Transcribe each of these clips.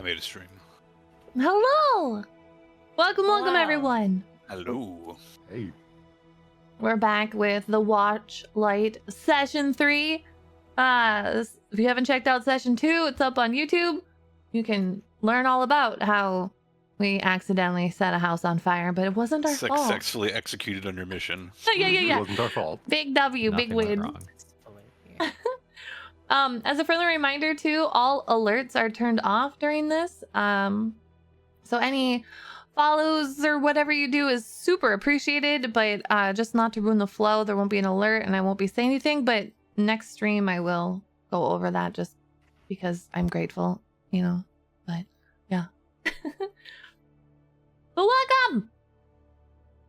made a stream. Hello! Welcome everyone. Hello. Hey. We're back with the Watchlight Session 3. If you haven't checked out Session 2, it's up on YouTube. You can learn all about how we accidentally set a house on fire, but it wasn't our fault. Successfully executed on your mission. Yeah. It wasn't our fault. Big W, Nothing big went win. wrong. As a friendly reminder too, all alerts are turned off during this. So any follows or whatever you do is super appreciated, but just not to ruin the flow, there won't be an alert and I won't be saying anything, but next stream I will go over that just because I'm grateful, you know. But yeah. But welcome!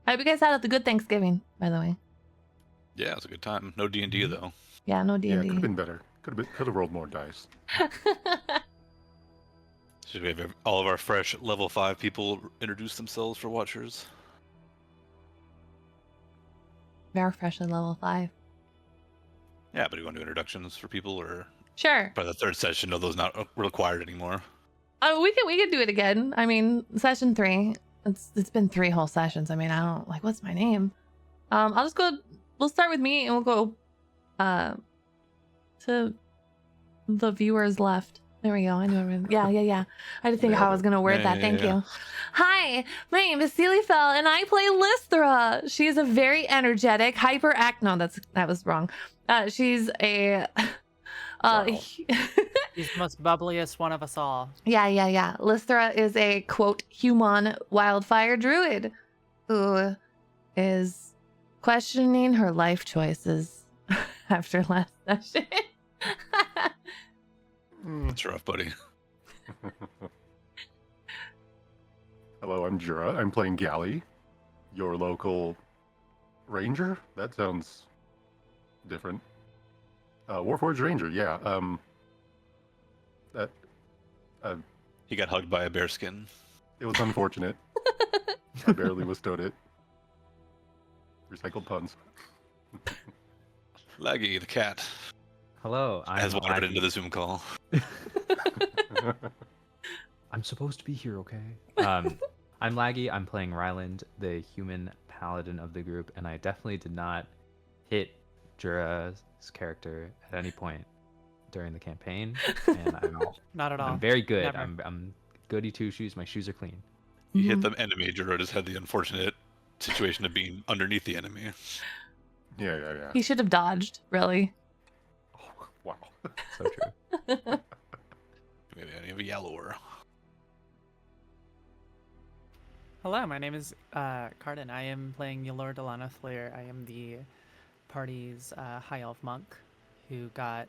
I hope you guys had a good Thanksgiving, by the way. Yeah, it was a good time. No D&D though. Yeah, no Yeah, D&D. could have been better. Could have rolled more dice. Should we have all of our fresh level 5 people introduce themselves for Watchers? Very fresh at level 5. Yeah, but do you want to do introductions for people, or Sure. by the third session, no, those not required anymore? Oh, we can do it again. I mean, session 3. It's been 3 whole sessions. I mean, I don't like what's my name. I'll just go. We'll start with me, and we'll go to the viewers left. There we go. I knew everything. Yeah. I had to think how I was gonna word that. Thank you. Hi, my name is Syliefel, and I play Lysthra. She is a very energetic, No, that was wrong. She's a Wow. He's the most bubbliest one of us all. Yeah. Lysthra is a, quote, human wildfire druid who is questioning her life choices after last session. That's rough, buddy. Hello, I'm Jura. I'm playing Galley, your local ranger. That sounds different. Warforged ranger, yeah. He got hugged by a bearskin. It was unfortunate. I barely withstood it. Recycled puns. Laggy, the cat, Hello, has wandered into the Zoom call. I'm supposed to be here, okay? I'm Laggy. I'm playing Ryland, the human paladin of the group, and I definitely did not hit Jura's character at any point during the campaign. And Not at all. I'm very good. Never. I'm goody two shoes. My shoes are clean. You hit the enemy, Gerard has had the unfortunate situation of being underneath the enemy. Yeah. He should have dodged, really. Oh, wow. So true. Maybe any of a yellower. Hello, my name is Cardin. I am playing Ylor Delano Slayer. I am the party's high elf monk who got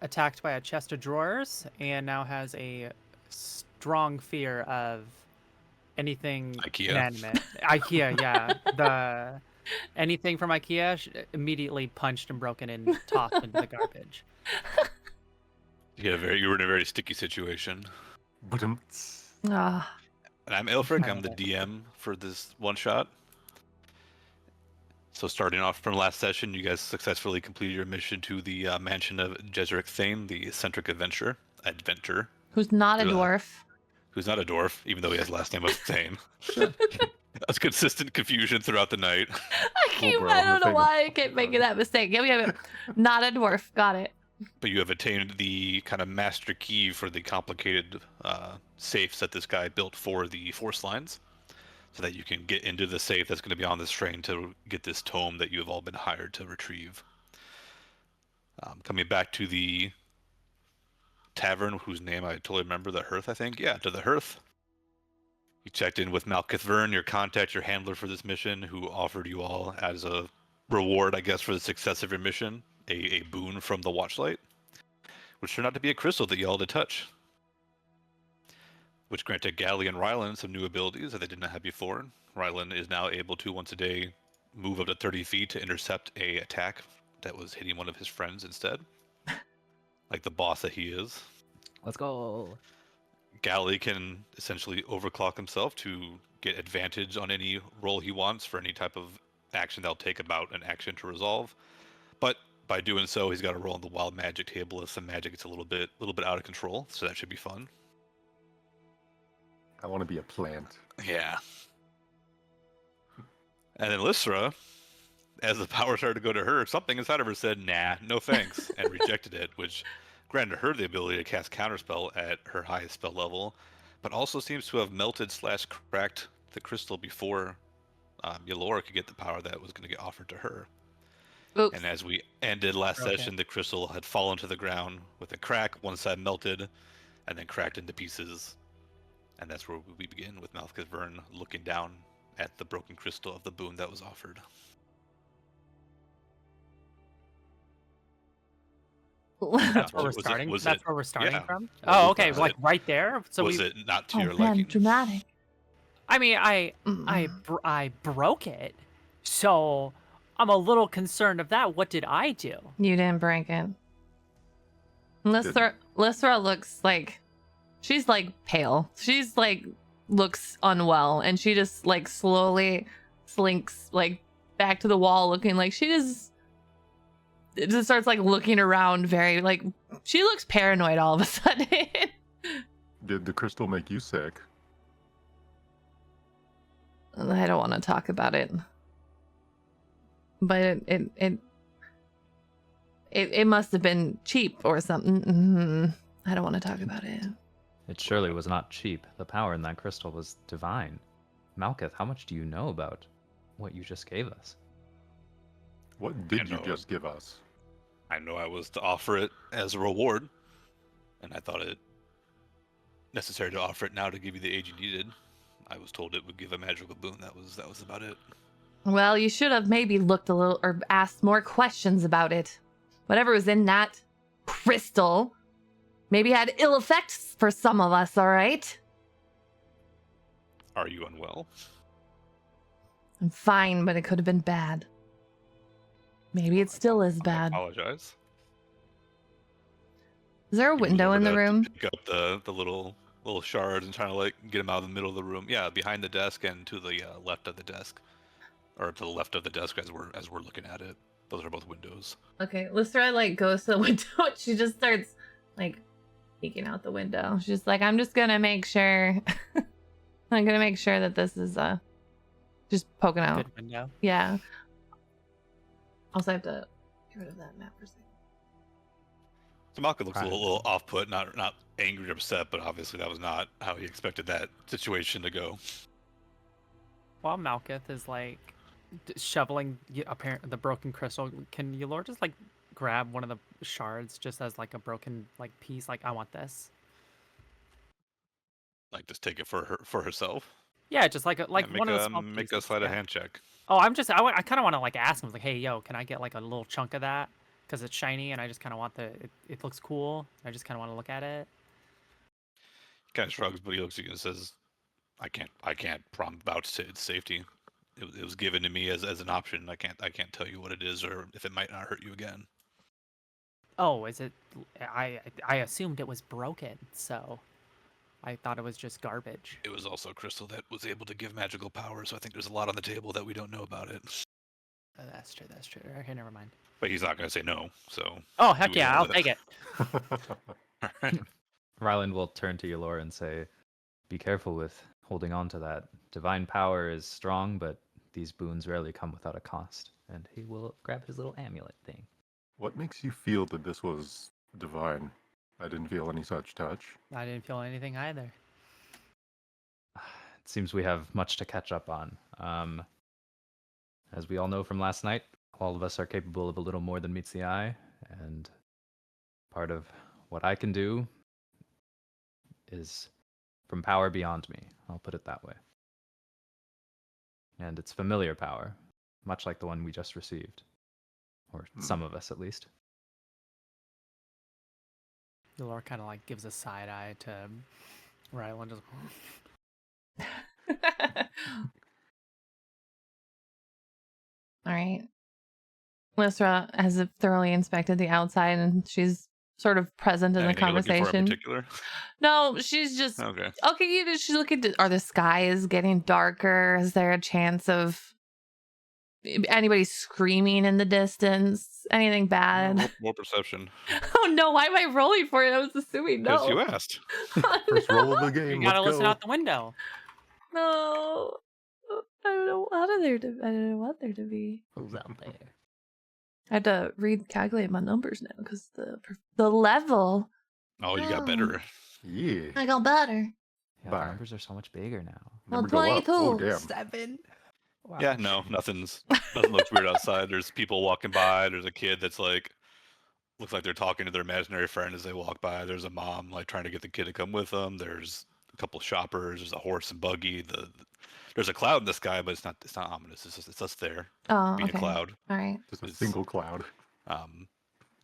attacked by a chest of drawers and now has a strong fear of anything IKEA. inanimate. IKEA, yeah. Anything from IKEA immediately punched and broken and tossed into the garbage. You were in a very sticky situation. But Ah, And I'm Aelfrik, I'm the DM for this one shot. So starting off from last session, you guys successfully completed your mission to the mansion of Jezrek Thane, the eccentric adventurer, who's not a Ugh. dwarf. who's not a dwarf, even though he has the last name of Thane. That's consistent confusion throughout the night. I bro, don't I'm know a why I kept making that mistake. Yeah. Not a dwarf. Got it. But you have attained the kind of master key for the complicated safes that this guy built for the force lines, so that you can get into the safe that's going to be on this train to get this tome that you have all been hired to retrieve. Coming back to the tavern, whose name I totally remember, the Hearth, I think. Yeah, to the Hearth. You checked in with Malkith Vern, your contact, your handler for this mission, who offered you all as a reward, I guess, for the success of your mission, a boon from the Watchlight, which turned out to be a crystal that you all had to touch, which granted Galley and Ryland some new abilities that they did not have before. Ryland is now able to, once a day, move up to 30 feet to intercept a attack that was hitting one of his friends instead. Like the boss that he is. Let's go. Galley can essentially overclock himself to get advantage on any roll he wants for any type of action they'll take about an action to resolve. But by doing so, he's got to roll on the wild magic table if some magic gets a little bit out of control. So that should be fun. I want to be a plant. Yeah. And then Lysra, as the power started to go to her, something inside of her said, "Nah, no thanks," and rejected it, which granted her the ability to cast Counterspell at her highest spell level, but also seems to have melted/cracked the crystal before Ylor could get the power that was going to get offered to her. Oops. And as we ended last session, the crystal had fallen to the ground with a crack. One side melted, and then cracked into pieces. And that's where we begin with Malkuth Vern looking down at the broken crystal of the boon that was offered. That's where we're Was it- starting. was That's it- where we're starting yeah. from. Was Oh, it- okay, was like it- right there. So was we. it not to Oh your man, liking? dramatic. I mean, I broke it, so I'm a little concerned of that. What did I do? You didn't break it. Lysra looks like she's like pale. She's like looks unwell, and she just like slowly slinks like back to the wall, looking like she just starts like looking around very like she looks paranoid all of a sudden. Did the crystal make you sick? I don't want to talk about it, but it must have been cheap or something. I don't want to talk about it. It surely was not cheap. The power in that crystal was divine. Malkuth, how much do you know about what you just gave us? What did you know. just give us? I know I was to offer it as a reward, and I thought it necessary to offer it now to give you the aid you needed. I was told it would give a magical boon. That was about it. Well, you should have maybe looked a little or asked more questions about it. Whatever was in that crystal maybe had ill effects for some of us, all right? Are you unwell? I'm fine, but it could have been bad. Maybe it still is I bad. apologize. Is there a He moves window over in the to room? Pick up the little shards and trying to like get them out of the middle of the room. Yeah, behind the desk and to the left of the desk, or to the left of the desk as we're looking at it. Those are both windows. Okay, Lysra like goes to the window and she just starts like peeking out the window. She's like, I'm just gonna make sure I'm gonna make sure that this is just poking out. Good window. Yeah. Also I have to get rid of that map for a second. So Malka looks a Right. little off-put, not angry or upset, but obviously that was not how he expected that situation to go. While Malkuth is like shoveling the broken crystal, can Ylor just like grab one of the shards just as like a broken like piece? Like I want this. Like just take it for herself. Yeah, just like Yeah, one of the small make pieces. a sleight of yeah. hand check. Oh, I kind of want to like ask him like, hey, yo, can I get like a little chunk of that? Because it's shiny and I just kind of want it looks cool. I just kind of want to look at it. Kind of shrugs, but he looks at you and says, I can't vouch to its safety. It was given to me as an option. I can't tell you what it is or if it might not hurt you again. Oh, is it? I assumed it was broken, so I thought it was just garbage. It was also a crystal that was able to give magical power, so I think there's a lot on the table that we don't know about it. That's true. Okay, never mind. But he's not going to say no, so... Oh, heck Do we yeah, know I'll that? take it. Alright. Ryland will turn to Ylor and say, be careful with holding on to that. Divine power is strong, but these boons rarely come without a cost. And he will grab his little amulet thing. What makes you feel that this was divine? I didn't feel any such touch. I didn't feel anything either. It seems we have much to catch up on. As we all know from last night, all of us are capable of a little more than meets the eye, and part of what I can do is from power beyond me. I'll put it that way. And it's familiar power, much like the one we just received. Or some of us, at least. Ylor kind of like gives a side eye to Ryland. Just... All right. Lysra has thoroughly inspected the outside and she's sort of present in the Anything you're looking for in conversation. particular? No, she's just Okay. okay. She's looking. Are the skies getting darker? Is there a chance of anybody screaming in the distance? Anything bad? More perception. Oh no, why am I rolling for it? I was assuming Because no. you asked. First roll of the You game. gotta Let's listen go. out the window. No. I don't know I don't know what there to be. Who's out there? I had to calculate my numbers now because the level. Oh, you got better. Yeah. I got better. Yeah, the Bar. numbers are so much bigger now. Well, Number go up. 22. Oh, damn. 7. Wow. Yeah, no, nothing looks weird outside. There's people walking by. There's a kid that's like, looks like they're talking to their imaginary friend as they walk by. There's a mom like trying to get the kid to come with them. There's a couple shoppers. There's a horse and buggy. There's a cloud in the sky, but it's not ominous. It's us there Oh, being okay. a cloud. All right. Just a It's- single cloud.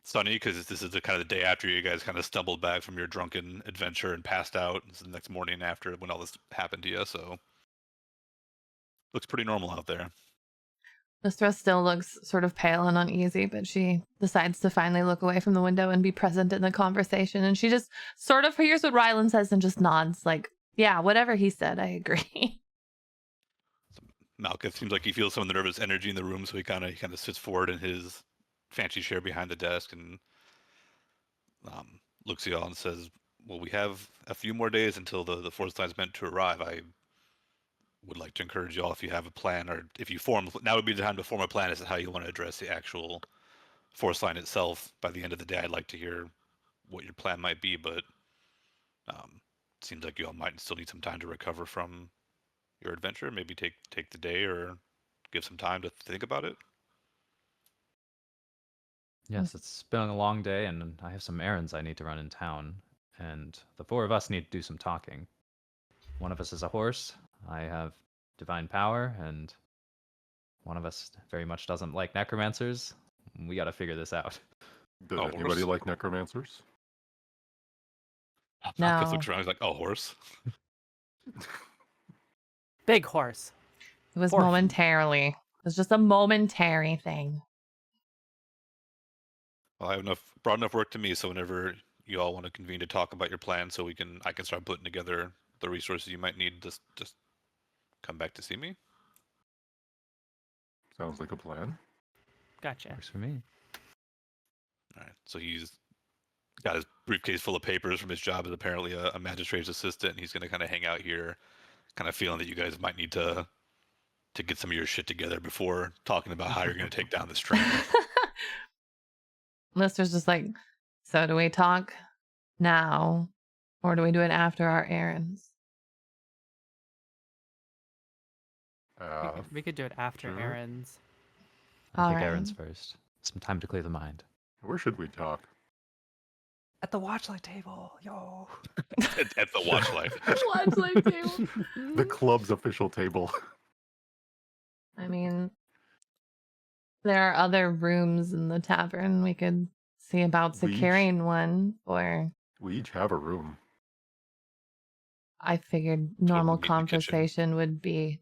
Sunny because this is the kind of the day after you guys kind of stumbled back from your drunken adventure and passed out. It's the next morning after when all this happened to you, so looks pretty normal out there. Mistra still looks sort of pale and uneasy, but she decides to finally look away from the window and be present in the conversation. And she just sort of hears what Rylan says and just nods, like, yeah, whatever he said, I agree. Malkuth seems like he feels some of the nervous energy in the room, so he kind of sits forward in his fancy chair behind the desk and looks at y'all and says, "Well, we have a few more days until the force line's meant to arrive. I would like to encourage y'all if you have a plan, or if you form, now would be the time to form a plan as to how you want to address the actual force line itself. By the end of the day, I'd like to hear what your plan might be, but it seems like you all might still need some time to recover from your adventure. Maybe take the day or give some time to think about it." Yes, it's been a long day, and I have some errands I need to run in town, and the 4 of us need to do some talking. One of us is a horse. I have divine power, and one of us very much doesn't like necromancers. We got to figure this out. Does Oh, anybody horse. like necromancers? Malkuth No. looks around. He's like, "Oh, horse." Big horse. It was Or- momentarily. It was just a momentary thing. Well, I have brought enough work to me, so whenever you all want to convene to talk about your plan, so I can start putting together the resources you might need, just come back to see me. Sounds like a plan. Gotcha. Works for me. All right. So he's got his briefcase full of papers from his job as apparently a magistrate's assistant, and he's going to kind of hang out here, kind of feeling that you guys might need to get some of your shit together before talking about how you're going to take down this train. Lister's just like, so do we talk now or do we do it after our errands? We could do it after sure. errands. I'll All take right. errands first. Some time to clear the mind. Where should we talk? At the Watchlight table, yo. at the Watchlight. Watchlight table. The club's official table. I mean, there are other rooms in the tavern. We could see about We each- securing one, or We each have a room. I figured normal meet in the kitchen. conversation would be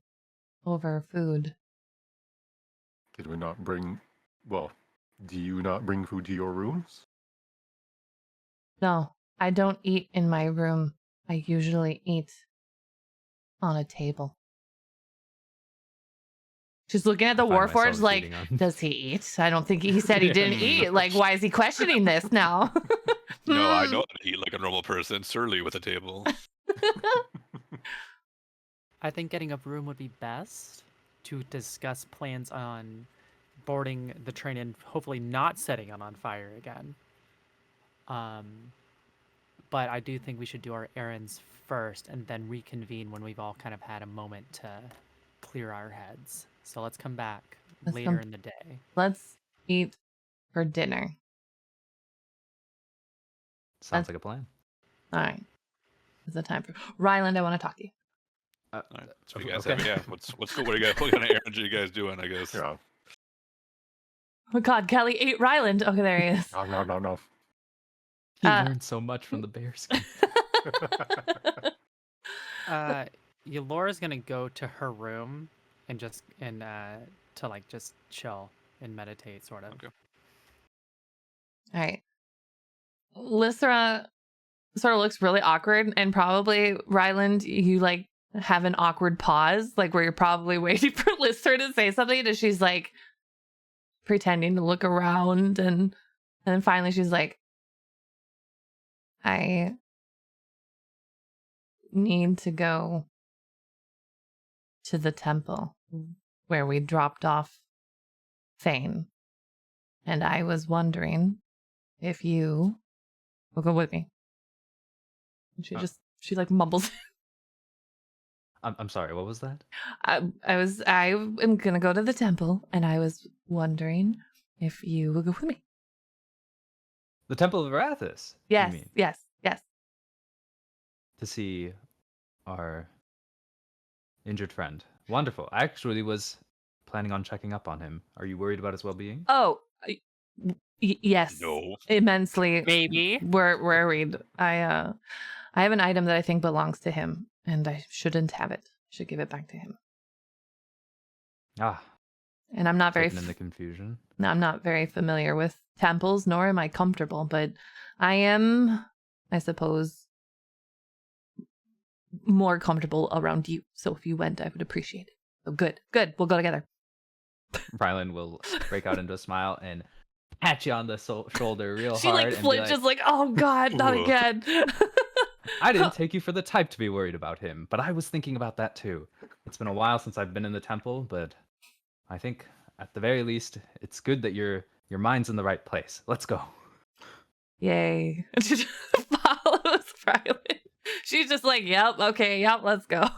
over food. Did we not bring... Well, do you not bring food to your rooms? No, I don't eat in my room. I usually eat on a table. She's looking at the I find myself Warforged like, eating on- does he eat? I don't think he said he didn't eat. Like, why is he questioning this now? No, I know how to eat like a normal person, surly with a table. I think getting a room would be best to discuss plans on boarding the train and hopefully not setting it on fire again. But I do think we should do our errands first and then reconvene when we've all kind of had a moment to clear our heads. So let's come back Let's later come- in the day. Let's eat for dinner. Sounds like a plan. All right. Is it time for Ryland? I want to talk to you. All right, so you guys Okay. have, yeah. What's good? What kind of errands are you guys doing? I guess. Yeah. Oh God, Kelly ate Ryland. Okay, there he is. No. He Uh, learned so much from the bear skin. Laura's gonna go to her room and to like just chill and meditate, sort of. Okay. All right. Lysra sort of looks really awkward, and probably Ryland, you like have an awkward pause, like where you're probably waiting for Lister to say something, and she's like pretending to look around, and then finally she's like, I need to go to the temple where we dropped off Thane, and I was wondering if you will go with me. And she like mumbles. I'm sorry. What was that? I am gonna go to the temple, and I was wondering if you will go with me. The Temple of Arathis. Yes, You mean yes. to see our injured friend? Wonderful. I actually was planning on checking up on him. Are you worried about his well-being? Oh, yes. No. Immensely. Maybe. We're worried. I have an item that I think belongs to him, and I shouldn't have it. I should give it back to him. Ah, And I'm not very taken in the confusion. I'm not very familiar with temples, nor am I comfortable, but I am, I suppose, more comfortable around you. So if you went, I would appreciate it. So good. We'll go together. Rylan will break out into a smile and pat you on the shoulder real She hard. like and be flinches, like, oh God, not Ugh. again. I didn't take you for the type to be worried about him, but I was thinking about that too. It's been a while since I've been in the temple, but I think at the very least, it's good that your mind's in the right place. Let's go. Yay. And she just follows Violet. She's just like, yep, okay, yep, let's go.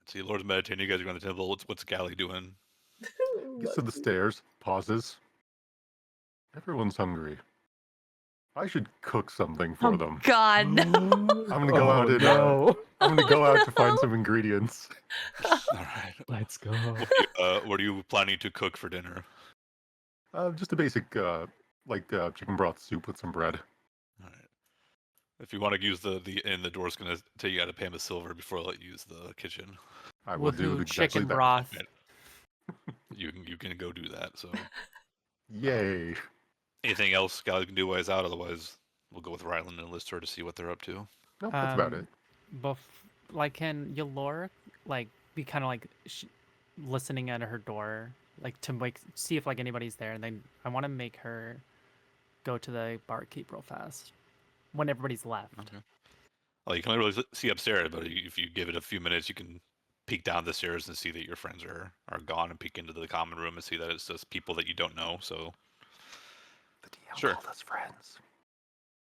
See, Lord's meditating. You guys are going to the temple. What's Gally doing? Gets to the stairs, pauses. Everyone's hungry. I should cook something for them. God, no. I'm gonna go out and I'm gonna go out to find some ingredients. All right. Let's go. What are you planning to cook for dinner? Just a basic, chicken broth soup with some bread. All right. If you want to use the inn, the door's gonna tell you got to pay him a silver before I let you use the kitchen. I will do Woohoo, exactly chicken that. broth. You can go do that. So Yay! anything else Gally can do while he's out? Otherwise, we'll go with Ryland and Lister to see what they're up to. Nope, that's about it. Can Yalor be kind of listening at her door, to see if anybody's there, and then I want to make her go to the barkeep real fast when everybody's left. Okay. Well, you can only really see upstairs, but if you give it a few minutes, you can peek down the stairs and see that your friends are gone, and peek into the common room and see that it's just people that you don't know. So The DM Sure. called us friends.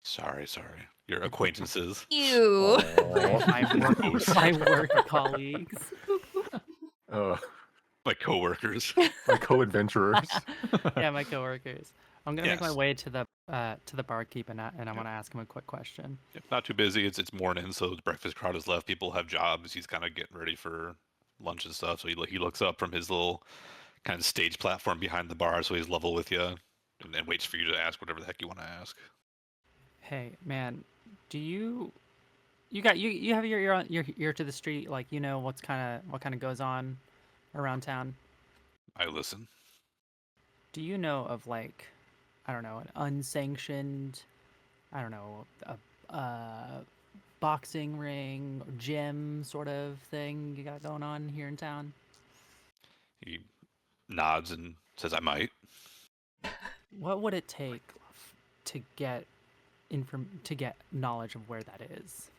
sorry, your acquaintances. Ew. My work colleagues. My coworkers. My co-adventurers. Yeah, my coworkers. I'm gonna make my Yes. way to the barkeep and I want to ask him a quick question. Yep, not too busy. It's morning, so the breakfast crowd has left. People have jobs. He's kind of getting ready for lunch and stuff. So he looks up from his little kind of stage platform behind the bar, so he's level with you, and then waits for you to ask whatever the heck you want to ask. Hey, man, do you have your ear to the street? What kind of goes on around town? I listen. Do you know of I don't know, an unsanctioned, I don't know, a boxing ring or gym sort of thing you got going on here in town? He nods and says, "I might." What would it take to get knowledge of where that is?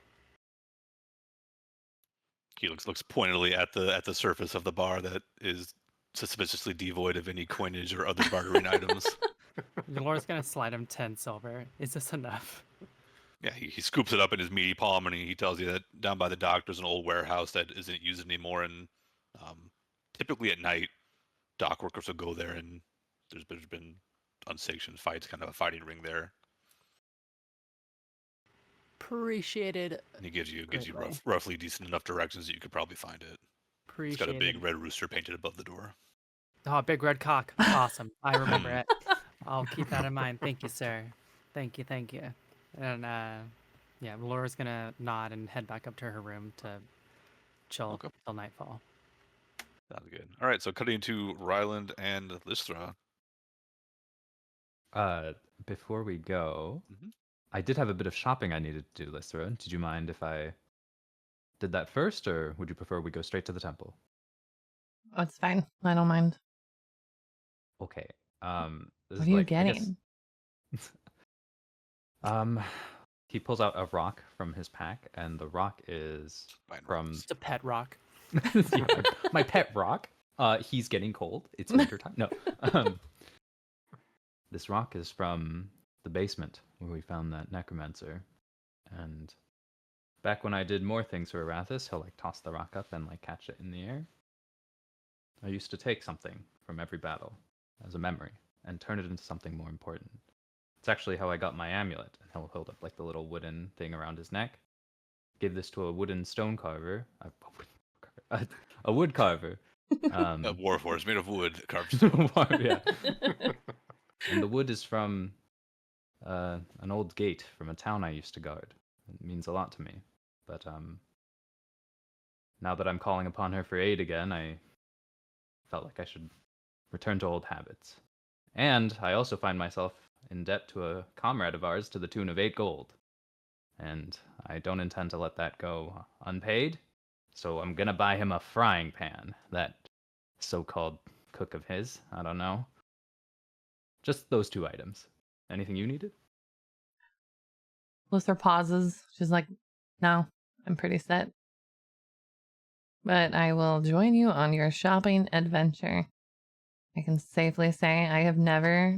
He looks pointedly at the surface of the bar that is suspiciously devoid of any coinage or other bartering items. Laura's gonna slide him 10 silver. Is this enough? Yeah, he scoops it up in his meaty palm, and he tells you that down by the dock there's an old warehouse that isn't used anymore, and typically at night, dock workers will go there, and there's been unsanctioned fights, kind of a fighting ring there. Appreciated. And he gives you Greatly. roughly decent enough directions that you could probably find it. It's Appreciated. got a big red rooster painted above the door. Oh, big red cock. Awesome. I remember it. I'll keep that in mind. Thank you, sir. Thank you. And yeah, Laura's gonna nod and head back up to her room to chill Okay. till nightfall. Sounds good. All right, so cutting to Ryland and Lystra. Before we go, Mhm. I did have a bit of shopping I needed to do, Lystra. Did you mind if I did that first, or would you prefer we go straight to the temple? Oh, it's fine. I don't mind. Okay. This What is are you like, I guess- getting? He pulls out a rock from his pack, and the rock is Fine. from Just a pet rock. Yeah, my pet rock. He's getting cold. It's winter time. No. This rock is from the basement where we found that necromancer. And back when I did more things for Arathis, he'll like toss the rock up and like catch it in the air. I used to take something from every battle as a memory and turn it into something more important. It's actually how I got my amulet. And he'll hold up like the little wooden thing around his neck. Give this to a wooden stone carver. A wood carver. A warhorse made of wood carved stone. Yeah. And the wood is from an old gate from a town I used to guard. It means a lot to me. But now that I'm calling upon her for aid again, I felt like I should return to old habits. And I also find myself in debt to a comrade of ours to the tune of 8 gold. And I don't intend to let that go unpaid. So I'm gonna buy him a frying pan, that so-called cook of his. I don't know. Just those 2 items. Anything you needed? Luther pauses. She's like, no, I'm pretty set. But I will join you on your shopping adventure. I can safely say I have never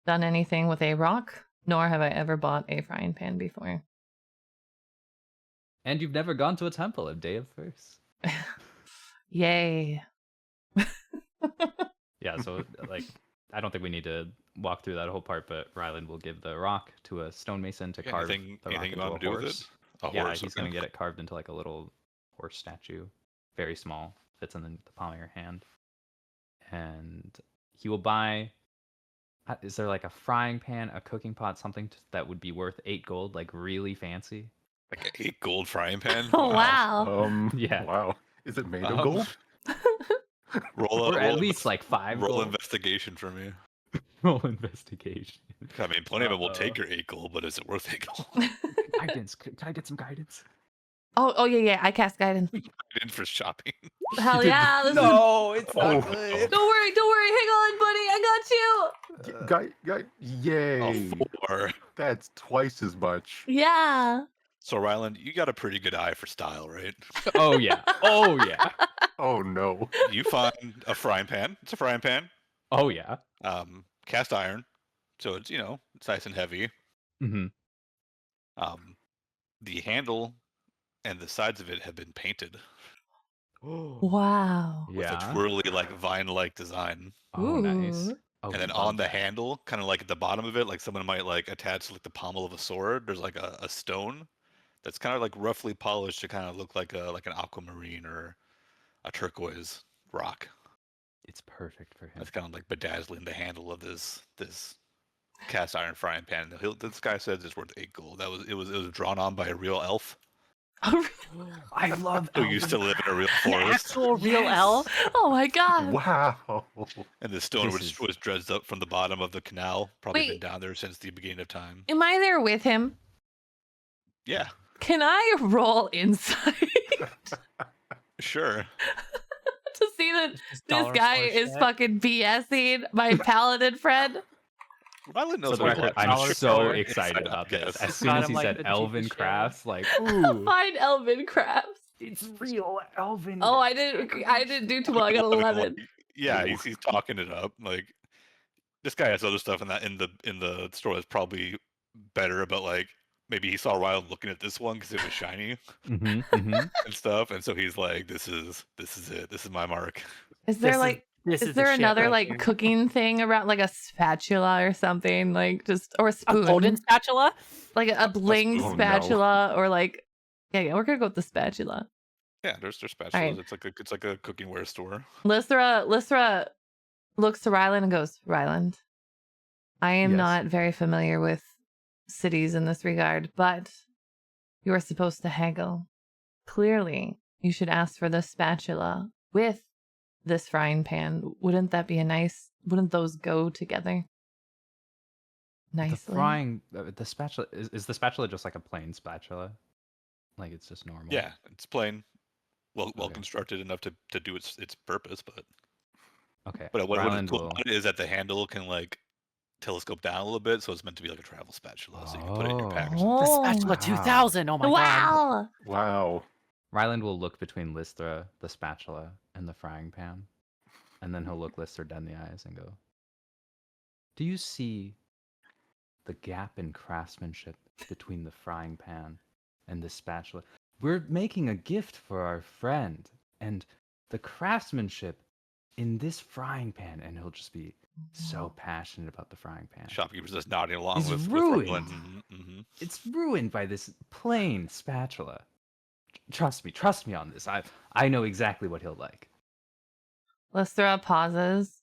done anything with a rock, nor have I ever bought a frying pan before. And you've never gone to a temple a day of first. Yay. Yeah, so like I don't think we need to walk through that whole part, but Ryland will give the rock to a stonemason to carve Anything the rock you into a want to do with horse. it? A Yeah, horse, he's okay. gonna get it carved into like a little horse statue, very small, fits in the palm of your hand. And he will buy. Is there like a frying pan, a cooking pot, something that would be worth 8 gold, like really fancy? Like an 8 gold frying pan? Oh, wow. Yeah. Wow. Is it made of gold? Roll Or at least like 5 roll gold. investigation for me. Roll investigation. I mean, plenty of them will take your 8 gold, but is it worth 8 gold? Guidance. Can I get some guidance? Oh, yeah. I cast guidance. In for shopping. Hell yeah. This is... No, it's not not good. good. Don't worry. Hang on, buddy. I got you. Guy, yay. Oh, 4. That's twice as much. Yeah. So, Ryland, you got a pretty good eye for style, right? Oh yeah. Oh yeah. Oh no. You find a frying pan. It's a frying pan. Oh yeah. Cast iron. So it's, it's nice and heavy. Mm-hmm. The handle and the sides of it have been painted Wow. with a Yeah. twirly, like vine-like design. Oh nice. Ooh. Oh, And then love on the that. handle, kind of like at the bottom of it, like someone might like attach to like the pommel of a sword. There's like a stone that's kind of like roughly polished to kind of look like an aquamarine or a turquoise rock. It's perfect for him. That's kind of like bedazzling the handle of this cast iron frying pan. This guy says it's worth 8 gold. It was drawn on by a real elf I love who used to live in a real forest. Actual real elf. Oh my god. Wow. And the stone This was dredged up from the bottom of the canal. Probably been Wait. down there since the beginning of time. Am I there with him? Yeah, Can I roll insight sure. to see that Just this dollar guy store is shit. fucking BSing my paladin friend? Ryland knows For the what record, he I'm wants. so Sure. excited about this. Yes. As soon Got as him, he like, said the elven cheapest crafts, like, ooh, Find elven crafts. it's real elven. Oh, I didn't do too well. I got 11. Yeah, Ooh. he's talking it up. Like this guy has other stuff in the store that's probably better, but like maybe he saw Ryland looking at this one because it was shiny Mm-hmm, mm-hmm. and stuff, and so he's like, "This is it. This is my mark." Is there This is- like This is the there shit another right like here. cooking thing around, like a spatula or something, like just, or a A spoon, golden spatula? like a bling spoon, no. spatula, or like yeah, we're gonna go with the spatula. Yeah, there's spatulas. Alright. It's like a cooking-ware store. Lysra looks to Ryland and goes, Ryland, I am Yes. not very familiar with cities in this regard, but you are supposed to haggle. Clearly, you should ask for the spatula with this frying pan. Wouldn't that be wouldn't those go together nicely? The frying, the spatula is the spatula just like a plain spatula? Like it's just normal. Yeah, it's plain, well Okay. constructed enough to do its purpose, but Okay. what is Ryland cool will. about it is that the handle can like telescope down a little bit, so it's meant to be like a travel spatula, so you can put it in your pack or something. The Oh. spatula Wow. 2000. Oh my god. Wow. Wow. Ryland will look between Lystra, the spatula, and the frying pan, and then he'll look Lystra dead in the eyes and go, "Do you see the gap in craftsmanship between the frying pan and the spatula? We're making a gift for our friend, and the craftsmanship in this frying pan," and he'll just be so passionate about the frying pan. Shopkeeper's just nodding along He's with ruined. Ryland. Mm-hmm. It's ruined by this plain spatula. Trust me on this. I know exactly what he'll like. Lystra pauses,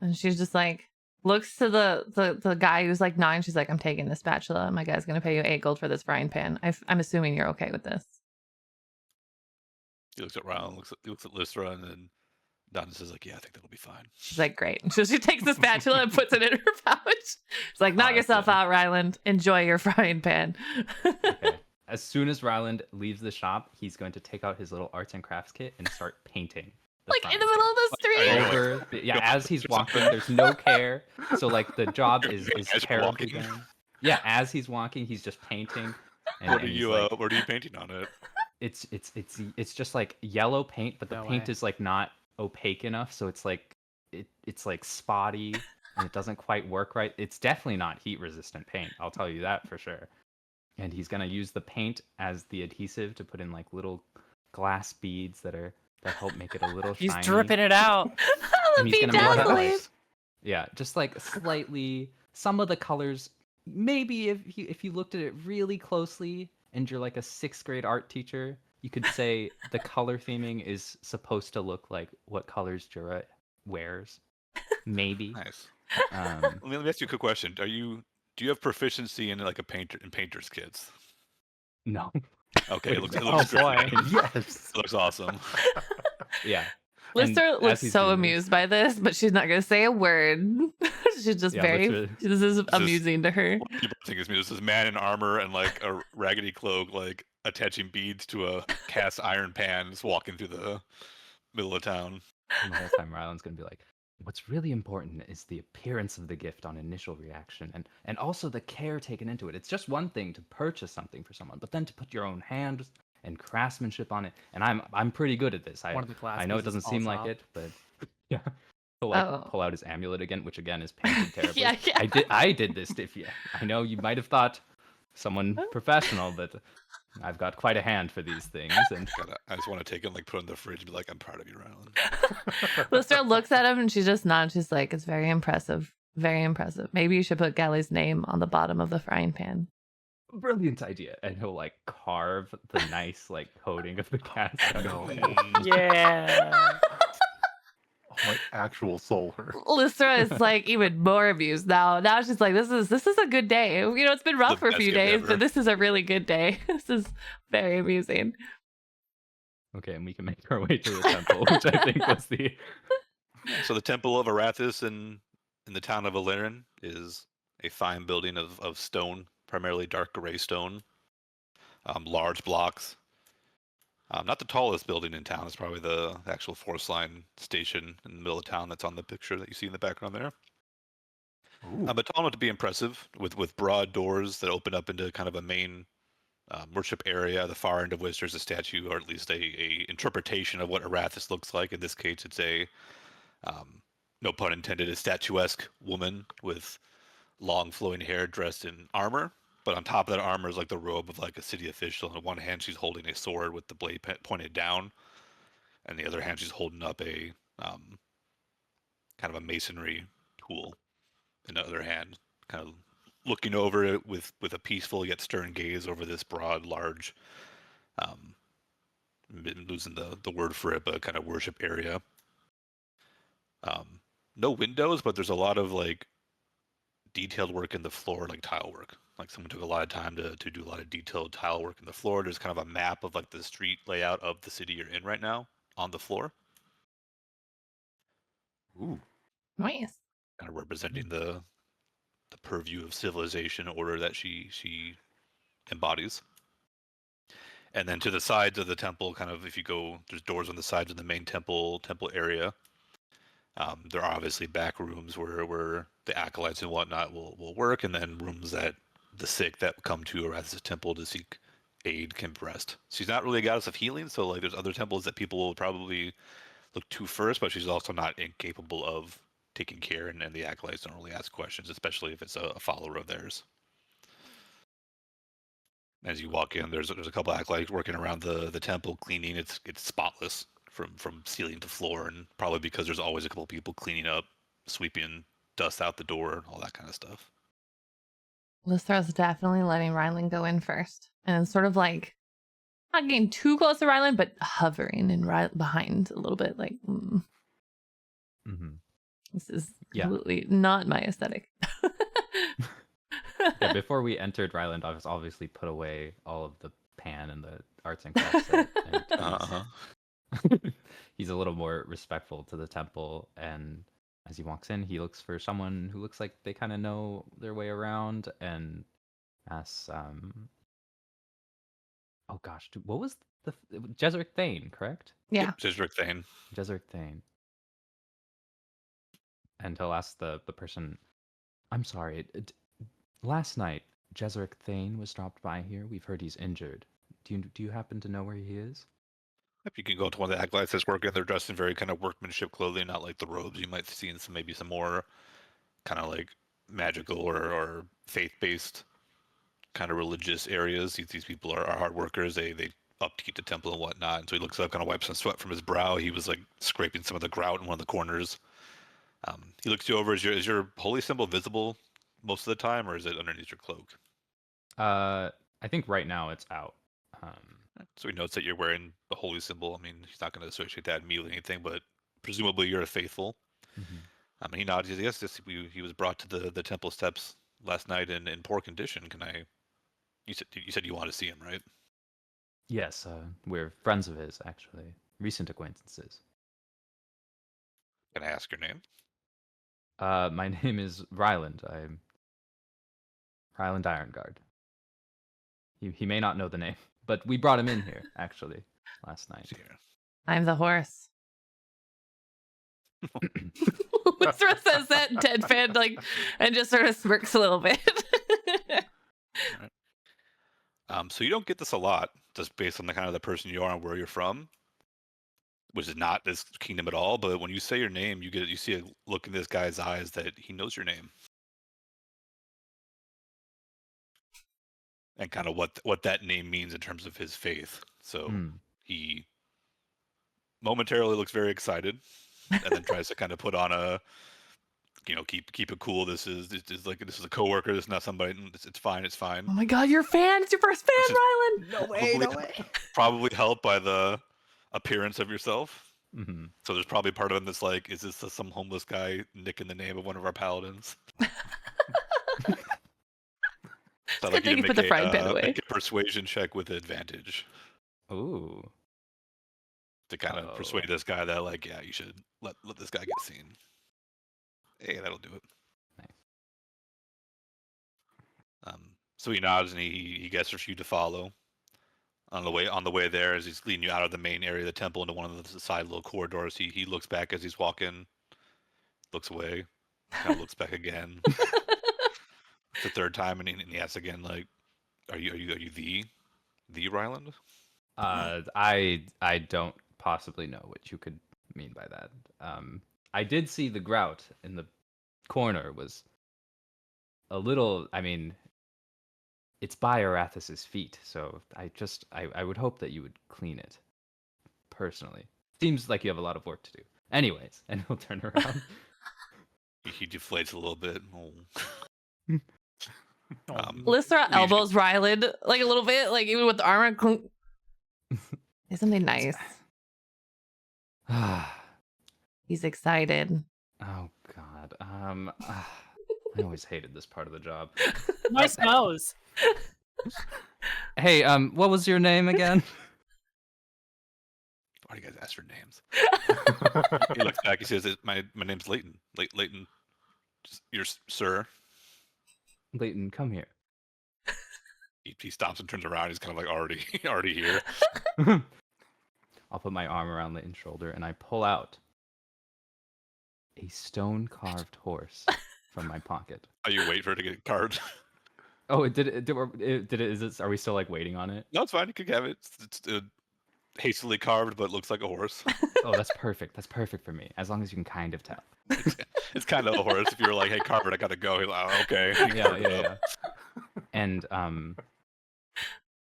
and she's just like looks to the guy who's like 9. She's like, "I'm taking the spatula. My guy's gonna pay you 8 gold for this frying pan. I'm assuming you're okay with this." He looks at Ryland, he looks at Lystra, and then Donna says like, "Yeah, I think that'll be fine." She's like, "Great." So she takes the spatula and puts it in her pouch. She's like, "Knock yourself Awesome. out, Ryland. Enjoy your frying pan." Okay. As soon as Ryland leaves the shop, he's going to take out his little arts and crafts kit and start painting. Like in the middle of the street. Yeah, as he's walking, there's no care. So like the job is As you're terribly walking. done. Yeah, as he's walking, he's just painting. And, What are and he's you like, what are you painting on it? it's just like yellow paint, but the No paint way. is like not opaque enough, so it's like it's like spotty and it doesn't quite work right. It's definitely not heat resistant paint, I'll tell you that for sure. And he's gonna use the paint as the adhesive to put in like little glass beads that help make it a little He's shiny. dripping it out. The And he's gonna make it bedazzling. like, yeah, just like slightly some of the colors. Maybe if you looked at it really closely and you're like a 6th grade art teacher, you could say the color theming is supposed to look like what colors Jura wears. Maybe. Nice. Um, Let me ask you a quick question. Do you have proficiency in like a painter's kits? no. Okay, it looks Oh, great. boy. Yes. It looks awesome. Yeah. Lystra And looks as he's so doing amused by this, but she's not gonna say a word. She's just Yeah, very. Lystra- This is amusing to her. What people think is me. This is man in armor and like a raggedy cloak, like attaching beads to a cast iron pan, just walking through the middle of town. And the whole time Ryland's gonna be like, what's really important is the appearance of the gift on initial reaction and also the care taken into it. It's just one thing to purchase something for someone, but then to put your own hand and craftsmanship on it. And I'm pretty good at this. One of the glass I know it pieces doesn't seem falls like off. it, but yeah. He'll like Oh. pull out his amulet again, which again is painted terribly. Yeah. I did this, Diffia. I know you might have thought someone professional, but I've got quite a hand for these things. And I just want to take it and like put it in the fridge and be like, I'm proud of you, Ryland. Lystra looks at him and she just nods. She's like, "It's very impressive. Very impressive. Maybe you should put Galley's name on the bottom of the frying pan." brilliant idea. And he'll like carve the nice like coating of the cast. No. Yeah. Oh, my actual soul hurt. Lystra is like even more amused now. Now she's like, this is a good day. You know, it's been rough The for a best few gift days, ever. but this is a really good day. This is very amusing. Okay, and we can make our way to the temple, which I think was the So the Temple of Arathis in the town of Illyrin is a fine building of stone, primarily dark gray stone, large blocks. Not the tallest building in town. It's probably the actual force line station in the middle of town that's on the picture that you see in the background there. Ooh. But tall enough to be impressive, with broad doors that open up into kind of a main worship area, the far end of which there's a statue, or at least a interpretation of what Arathis looks like. In this case, it's a, no pun intended, a statuesque woman with long flowing hair dressed in armor. But on top of that armor is like the robe of like a city official. And in one hand, she's holding a sword with the blade pointed down. And the other hand, she's holding up a kind of a masonry tool in the other hand, kind of looking over it with a peaceful yet stern gaze over this broad, large, I'm losing the word for it, but kind of worship area. No windows, but there's a lot of like detailed work in the floor, like tile work. Like someone took a lot of time to do a lot of detailed tile work in the floor. There's kind of a map of like the street layout of the city you're in right now on the floor, Ooh. Nice. kind of representing the purview of civilization order that she embodies. And then to the sides of the temple, kind of if you go, there's doors on the sides of the main temple area. There are obviously back rooms where the acolytes and whatnot will work, and then rooms that the sick that come to Arathis' temple to seek aid can rest. She's not really a goddess of healing, so like there's other temples that people will probably look to first, but she's also not incapable of taking care, and the acolytes don't really ask questions, especially if it's a follower of theirs. As you walk in, there's a couple acolytes working around the temple cleaning. It's spotless from ceiling to floor, and probably because there's always a couple people cleaning up, sweeping dust out the door, all that kind of stuff. Lystra's definitely letting Rylan go in first, and sort of like not getting too close to Rylan, but hovering and right behind a little bit. Like, this is completely not my aesthetic. Yeah, before we entered, Ryland obviously put away all of the pan and the arts and crafts set, and he's a little more respectful to the temple, and as he walks in, he looks for someone who looks like they kind of know their way around, and asks, oh gosh, what was the Jezrich Thane, correct? Yeah. Yep, Jezrich Thane. Jezrich Thane. And he'll ask the person, I'm sorry, last night, Jezrich Thane was dropped by here. We've heard he's injured. Do you happen to know where he is? If you can go to one of the acolytes that's working, they're dressed in very kind of workmanship clothing, not like the robes you might see in maybe some more kind of like magical or faith-based kind of religious areas. These people are hard workers. They upkeep the temple and whatnot. And so he looks up, kind of wipes some sweat from his brow. He was like scraping some of the grout in one of the corners. He looks you over. Is your holy symbol visible most of the time, or is it underneath your cloak? I think right now it's out. So he notes that you're wearing the holy symbol. I mean, he's not going to associate that immediately with anything, but presumably you're a faithful. He nods. He says, yes, he was brought to the temple steps last night in poor condition. Can I? You said you want to see him, right? Yes, we're friends of his, actually. Recent acquaintances. Can I ask your name? My name is Ryland. I'm Ryland Ironguard. He may not know the name, but we brought him in here, actually, last night. I'm the horse. Lystra says that deadpan, like, and just sort of smirks a little bit. So you don't get this a lot, just based on the kind of the person you are and where you're from, which is not this kingdom at all. But when you say your name, you see a look in this guy's eyes that he knows your name, and kind of what that name means in terms of his faith. So he momentarily looks very excited, and then tries to kind of put on a, keep it cool. This is a coworker. This is not somebody. It's fine. It's fine. Oh my God, you're a fan. It's your first fan, Rylan. No way. Probably helped by the appearance of yourself. Mm-hmm. So there's probably part of him that's like, is this some homeless guy nicking the name of one of our paladins? So Good thing you put the frying pan away. Make a persuasion check with advantage. Ooh. To kind of persuade this guy that, like, yeah, you should let this guy get seen. Hey, that'll do it. Nice. So he nods and he gestures for you to follow. On the way there, as he's leading you out of the main area of the temple into one of the side little corridors, he looks back as he's walking, looks away, kind of looks back again. It's the third time, and he asks again, like, "Are you the Ryland?" I don't possibly know what you could mean by that. I did see the grout in the corner was a little. I mean, it's by Arathis' feet, so I would hope that you would clean it. Personally, seems like you have a lot of work to do. Anyways, and he'll turn around. He deflates a little bit. Lystra elbows Ryland like a little bit, like even with the armor. Say something nice. He's excited. Oh God. I always hated this part of the job. Nice nose. Hey, what was your name again? Why do you guys ask for names? He looks back. He says, "My name's Leighton. Leighton, you're sir." Leighton, come here. He stops and turns around. He's kind of like already here. I'll put my arm around Leighton's shoulder and I pull out a stone-carved horse from my pocket. Oh, you wait for it to get carved. Oh, did it? Is it? Are we still like waiting on it? No, it's fine. You can have it. It's hastily carved, but looks like a horse. Oh, that's perfect. That's perfect for me. As long as you can kind of tell. It's kind of a horse. If you're like, hey, carve it, I gotta go. He's like, oh, okay. Yeah. And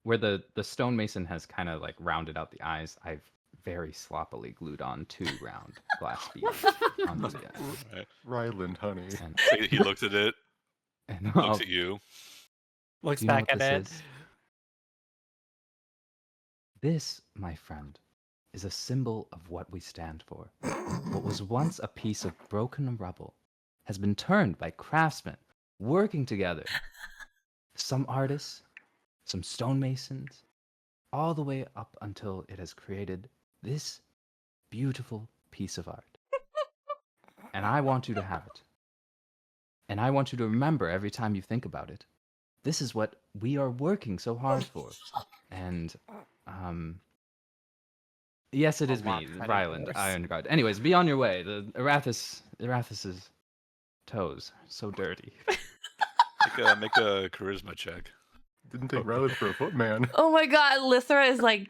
where the stonemason has kind of like rounded out the eyes, I've very sloppily glued on 2 round glass beads onto the end. Right. Ryland, honey. And, So he looks at it, and looks at you. Looks do you know back what at this it. is? This, my friend, is a symbol of what we stand for. What was once a piece of broken rubble has been turned by craftsmen working together. Some artists, some stonemasons, all the way up until it has created this beautiful piece of art. And I want you to have it. And I want you to remember every time you think about it. This is what we are working so hard for. And, yes, it is me, lopsided Ryland, horse. Iron Guard. Anyways, be on your way. The Arathas's toes, so dirty. Make a charisma check. Didn't take Ryland for a footman. Oh my god, Lithra is like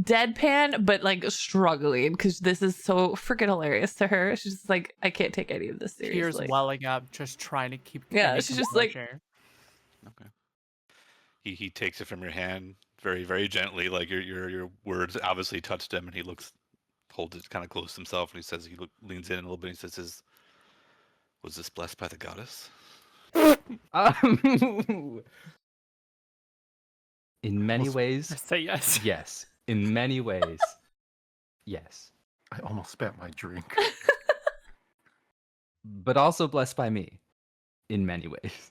deadpan, but like struggling because this is so freaking hilarious to her. She's just like, I can't take any of this Tears seriously. welling up, just trying to keep. Yeah, any she's just like- composure. Okay. He takes it from your hand very, very gently. Like your words obviously touched him, and he holds it kind of close to himself, and he says, leans in a little bit, and he says, "Was this blessed by the goddess?" In many Almost- ways, Say yes. yes. In many ways, yes. I almost spat my drink. But also blessed by me. In many ways.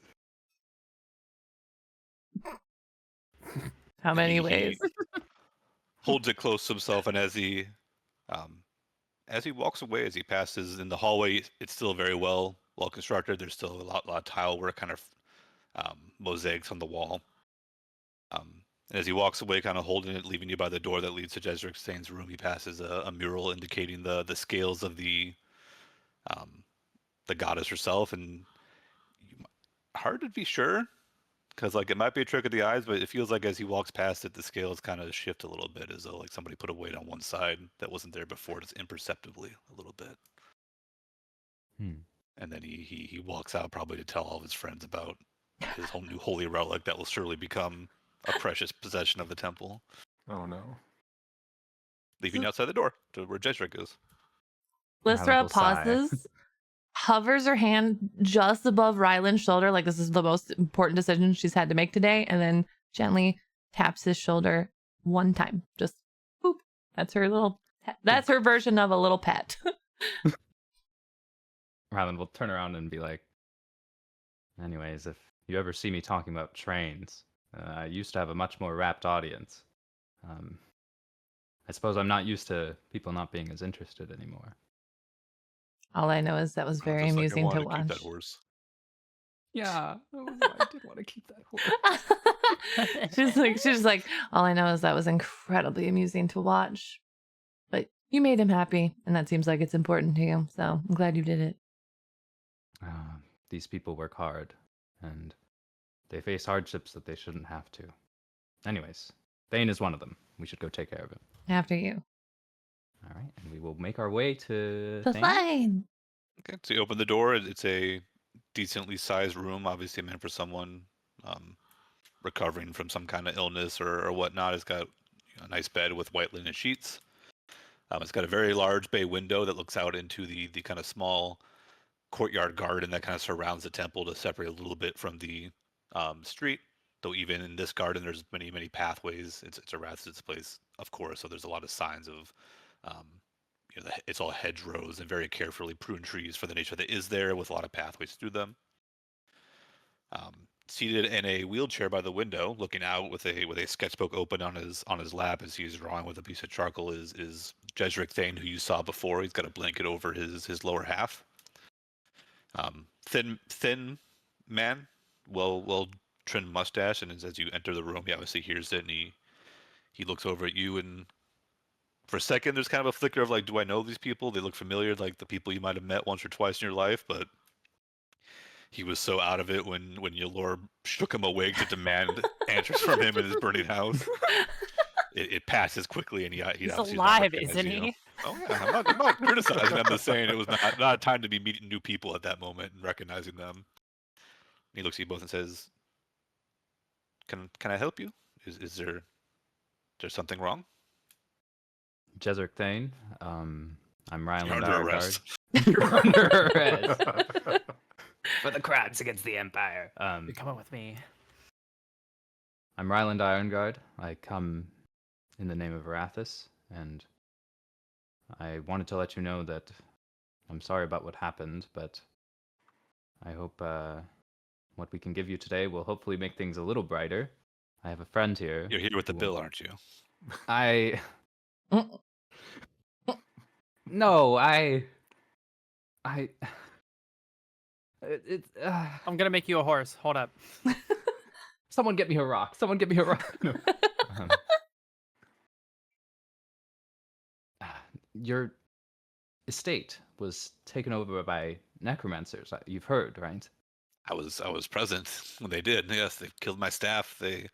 How many He ways? holds it close to himself, and as he walks away, as he passes in the hallway, it's still very well constructed. There's still a lot of tile work, kind of mosaics on the wall. And as he walks away, kind of holding it, leaving you by the door that leads to Jedrick Stain's room, he passes a mural indicating the scales of the goddess herself, and hard to be sure. Because like it might be a trick of the eyes, but it feels like as he walks past it, the scales kind of shift a little bit, as though like somebody put a weight on one side that wasn't there before, just imperceptibly a little bit. And then he walks out, probably to tell all of his friends about his whole new holy relic that will surely become a precious possession of the temple. Oh no. Leaving you outside the door to where Jedrick is. Lystra will sigh. pauses, hovers her hand just above Ryland's shoulder, like this is the most important decision she's had to make today, and then gently taps his shoulder one time. Just boop. That's her that's her version of a little pet. Ryland will turn around and be like, anyways, if you ever see me talking about trains, I used to have a much more rapt audience. I suppose I'm not used to people not being as interested anymore. All I know is that was very Just like I amusing to wanna keep watch. that horse. Yeah, I did want to keep that horse. she's like, all I know is that was incredibly amusing to watch. But you made him happy, and that seems like it's important to you. So I'm glad you did it. These people work hard, and they face hardships that they shouldn't have to. Anyways, Thane is one of them. We should go take care of him. After you. All right, and we will make our way to The Thane. fine. Okay, so you open the door. It's a decently sized room, obviously meant for someone recovering from some kind of illness or whatnot. It's got a nice bed with white linen sheets. It's got a very large bay window that looks out into the kind of small courtyard garden that kind of surrounds the temple to separate a little bit from the street. Though even in this garden, there's many pathways. It's a Rath's place, of course, so there's a lot of signs of it's all hedgerows and very carefully pruned trees for the nature that is there, with a lot of pathways through them. Seated in a wheelchair by the window, looking out with a sketchbook open on his lap as he's drawing with a piece of charcoal, is Jedrick Thane, who you saw before. He's got a blanket over his lower half. Thin man, well trimmed mustache, and as you enter the room, he obviously hears it, and he looks over at you, and for a second, there's kind of a flicker of like, do I know these people? They look familiar, like the people you might have met once or twice in your life, but he was so out of it when Ylor shook him awake to demand answers from him in his burning house. It passes quickly, and He's obviously alive, does not isn't recognize you. he? Oh yeah, I'm not criticizing. I'm just saying it was not a time to be meeting new people at that moment and recognizing them. And he looks at you both and says, "Can I help you? Is there something wrong?" Jezrek Thane. I'm You're Ryland under Ironguard. arrest. You're under arrest for the crimes against the Empire. You're coming with me. I'm Ryland Ironguard. I come in the name of Arathis, and I wanted to let you know that I'm sorry about what happened, but I hope what we can give you today will hopefully make things a little brighter. I have a friend here. You're here with the who- bill, aren't you? No, I'm gonna make you a horse. Hold up. Someone get me a rock. Someone get me a rock. No. Um, your estate was taken over by necromancers. You've heard, right? I was present when they did. Yes, they killed my staff. They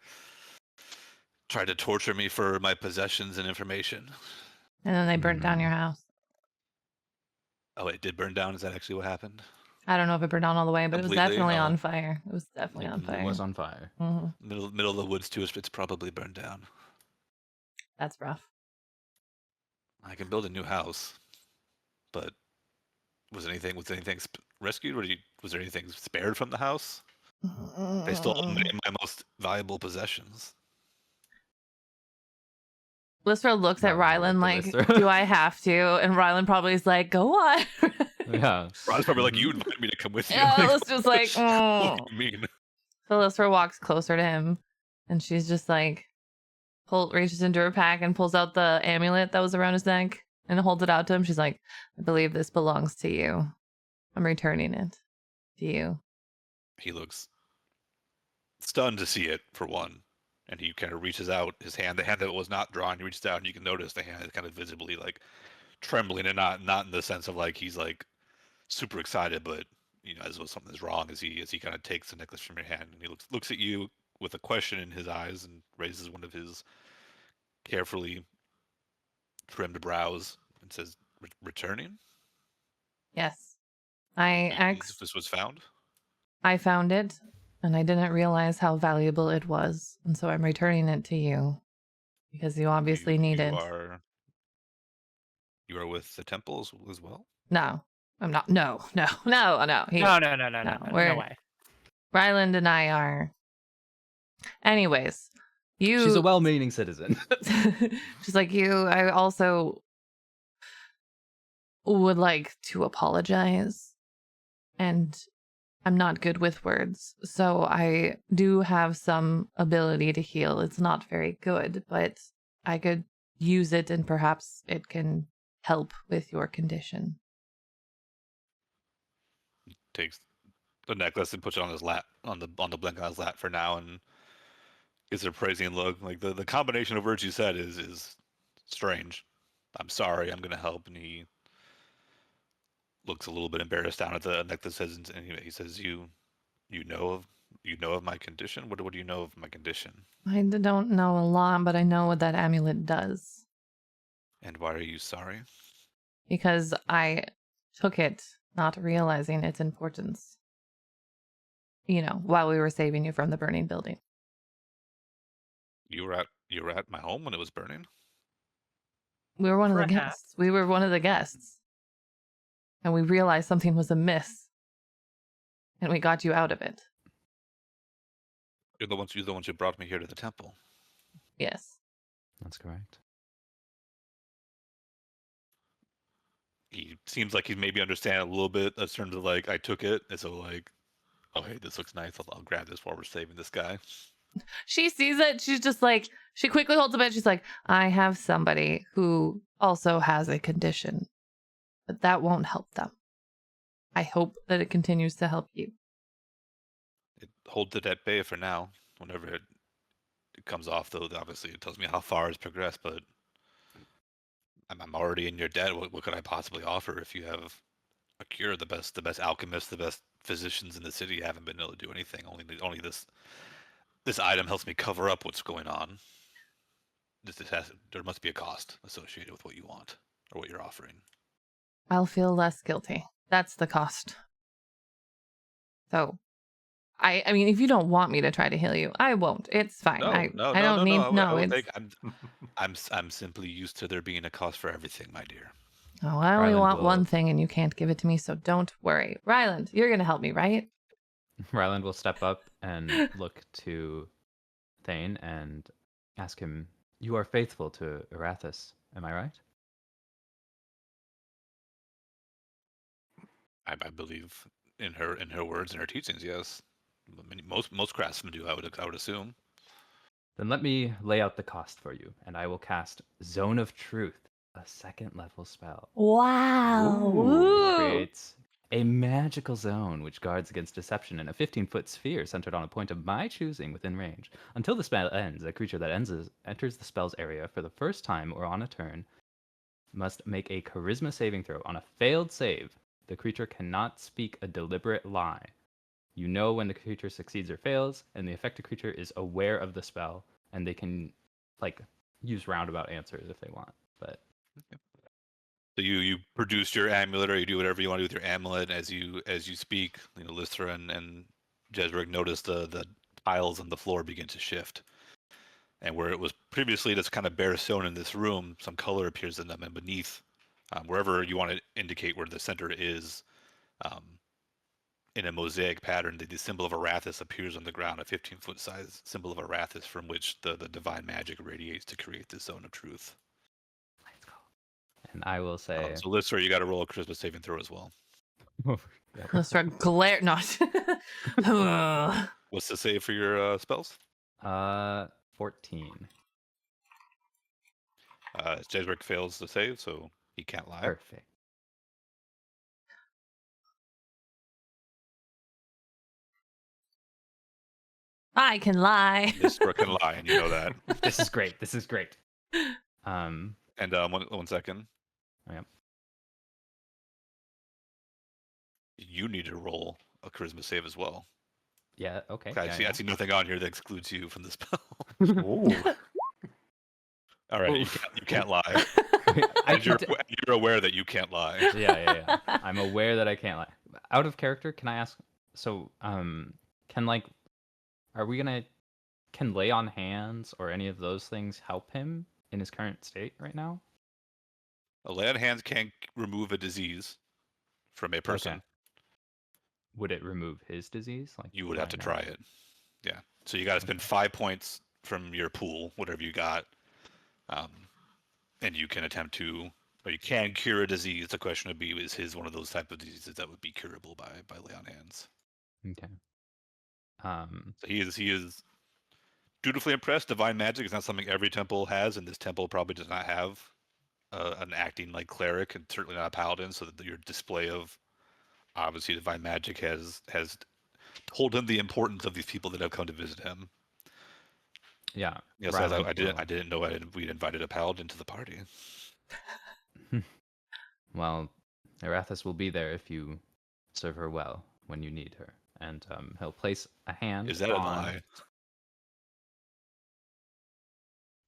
tried to torture me for my possessions and information. And then they burnt down Mm. your house. Oh, it did burn down. Is that actually what happened? I don't know if it burned down all the way, but it was Completely? definitely Oh. on fire. It was definitely on fire. It was on fire. Mhm. Middle of the woods too. It's probably burned down. That's rough. I can build a new house, but was anything rescued? Or was there anything spared from the house? They stole many of my most valuable possessions. Lystra looks at No, not Rylan the like, Lystra. do I have to? And Rylan probably is like, go on. Yeah. Rod's probably like, you invited me to come with you. Yeah, Like, Lystra's like, what do you mean? So Lystra walks closer to him and she's just like, reaches into her pack and pulls out the amulet that was around his neck and holds it out to him. She's like, I believe this belongs to you. I'm returning it to you. He looks stunned to see it, for one. And he kind of reaches out his hand, the hand that was not drawn, he reaches out and you can notice the hand is kind of visibly like trembling, and not in the sense of like he's like super excited, but as though something is wrong as he kind of takes the necklace from your hand, and he looks at you with a question in his eyes and raises one of his carefully trimmed brows and says, returning? Yes. This was found? I found it and I didn't realize how valuable it was. And so I'm returning it to you because you obviously need it. You are with the temple as well? No, I'm not. No. No, We're- no way. Ryland and I are. Anyways, She's a well-meaning citizen. She's like, I also would like to apologize. And I'm not good with words. So I do have some ability to heal. It's not very good, but I could use it and perhaps it can help with your condition. Takes the necklace and puts it on his lap, on the blanket on his lap for now, and gives it a praising look. Like the combination of words you said is strange. I'm sorry, I'm gonna help, and he looks a little bit embarrassed down at the necklace, and he says, "You know of my condition? What do you know of my condition? I don't know a lot, but I know what that amulet does. And why are you sorry?" Because I took it, not realizing its importance. While we were saving you from the burning building. You were at my home when it was burning? We were one of the Perhaps. guests. We were one of the guests. And we realized something was amiss. And we got you out of it. You're the ones who brought me here to the temple. Yes. That's correct. He seems like he's maybe understanding a little bit in terms of like, I took it, and so like, oh hey, this looks nice. I'll grab this while we're saving this guy. She sees it. She's just like, she quickly holds a bit. She's like, I have somebody who also has a condition, but that won't help them. I hope that it continues to help you. It holds it at bay for now. Whenever it comes off, though, obviously it tells me how far it's progressed. But I'm already in your debt. What could I possibly offer if you have a cure? The best alchemists, the best physicians in the city haven't been able to do anything. Only this item helps me cover up what's going on. There must be a cost associated with what you want or what you're offering. I'll feel less guilty. That's the cost. So, I mean, if you don't want me to try to heal you, I won't. It's fine. No, I no, I no, don't no, need. no. No, I would it's. think I'm simply used to there being a cost for everything, my dear. Oh, I only Ryland want one will- thing, and you can't give it to me. So don't worry, Ryland. You're gonna help me, right? Ryland will step up and look to Thane and ask him, "You are faithful to Arathis, am I right?" I believe in her words and her teachings. Yes, most craftsmen do. I would assume. Then let me lay out the cost for you, and I will cast Zone of Truth, a 2nd level spell. Wow. Ooh. It creates a magical zone which guards against deception in a 15-foot sphere centered on a point of my choosing within range. Until the spell ends, a creature that enters the spell's area for the first time or on a turn must make a charisma saving throw. On a failed save, the creature cannot speak a deliberate lie. You know when the creature succeeds or fails, and the affected creature is aware of the spell, and they can like use roundabout answers if they want. But So you produce your amulet, or you do whatever you want to do with your amulet as you speak. Lystra and Jesric notice the tiles on the floor begin to shift, and where it was previously just kind of bare stone in this room, some color appears in them, and beneath, wherever you want to indicate where the center is, um, in a mosaic pattern, the symbol of Arathis appears on the ground, a 15-foot size symbol of Arathis from which the divine magic radiates to create this zone of truth. let's go. And I will say, So Lystra, you got to roll a charisma saving throw as well. Let's start glare. Not. 'What's the save for your spells? 14. Jesric fails the save, so he can't lie. Perfect. I can lie. Lystra can lie, and you know that. This is great. This is great. And one second. Yep. You need to roll a charisma save as well. Yeah. Okay. I yeah, see nothing on here that excludes you from the spell. Ooh. All right, Oof. you can't lie. yeah. And you're aware that you can't lie. Yeah. I'm aware that I can't lie. Out of character, can I ask? So, can lay on hands or any of those things help him in his current state right now? A lay on hands can't remove a disease from a person. Okay. Would it remove his disease? Like You would have to I know? try it. Yeah. So you got to spend 5 points from your pool, whatever you got, and you can attempt to, or you can cure a disease. The question would be, is his one of those type of diseases that would be curable by lay on hands? Okay. So he is dutifully impressed. Divine magic is not something every temple has, and this temple probably does not have an acting like cleric, and certainly not a paladin. So that your display of obviously divine magic has told him the importance of these people that have come to visit him. Yeah. Yes, Ryland I didn't know we'd invited a paladin to the party. Well, Arathis will be there if you serve her well when you need her, and he'll place a hand. Is that a on... lie?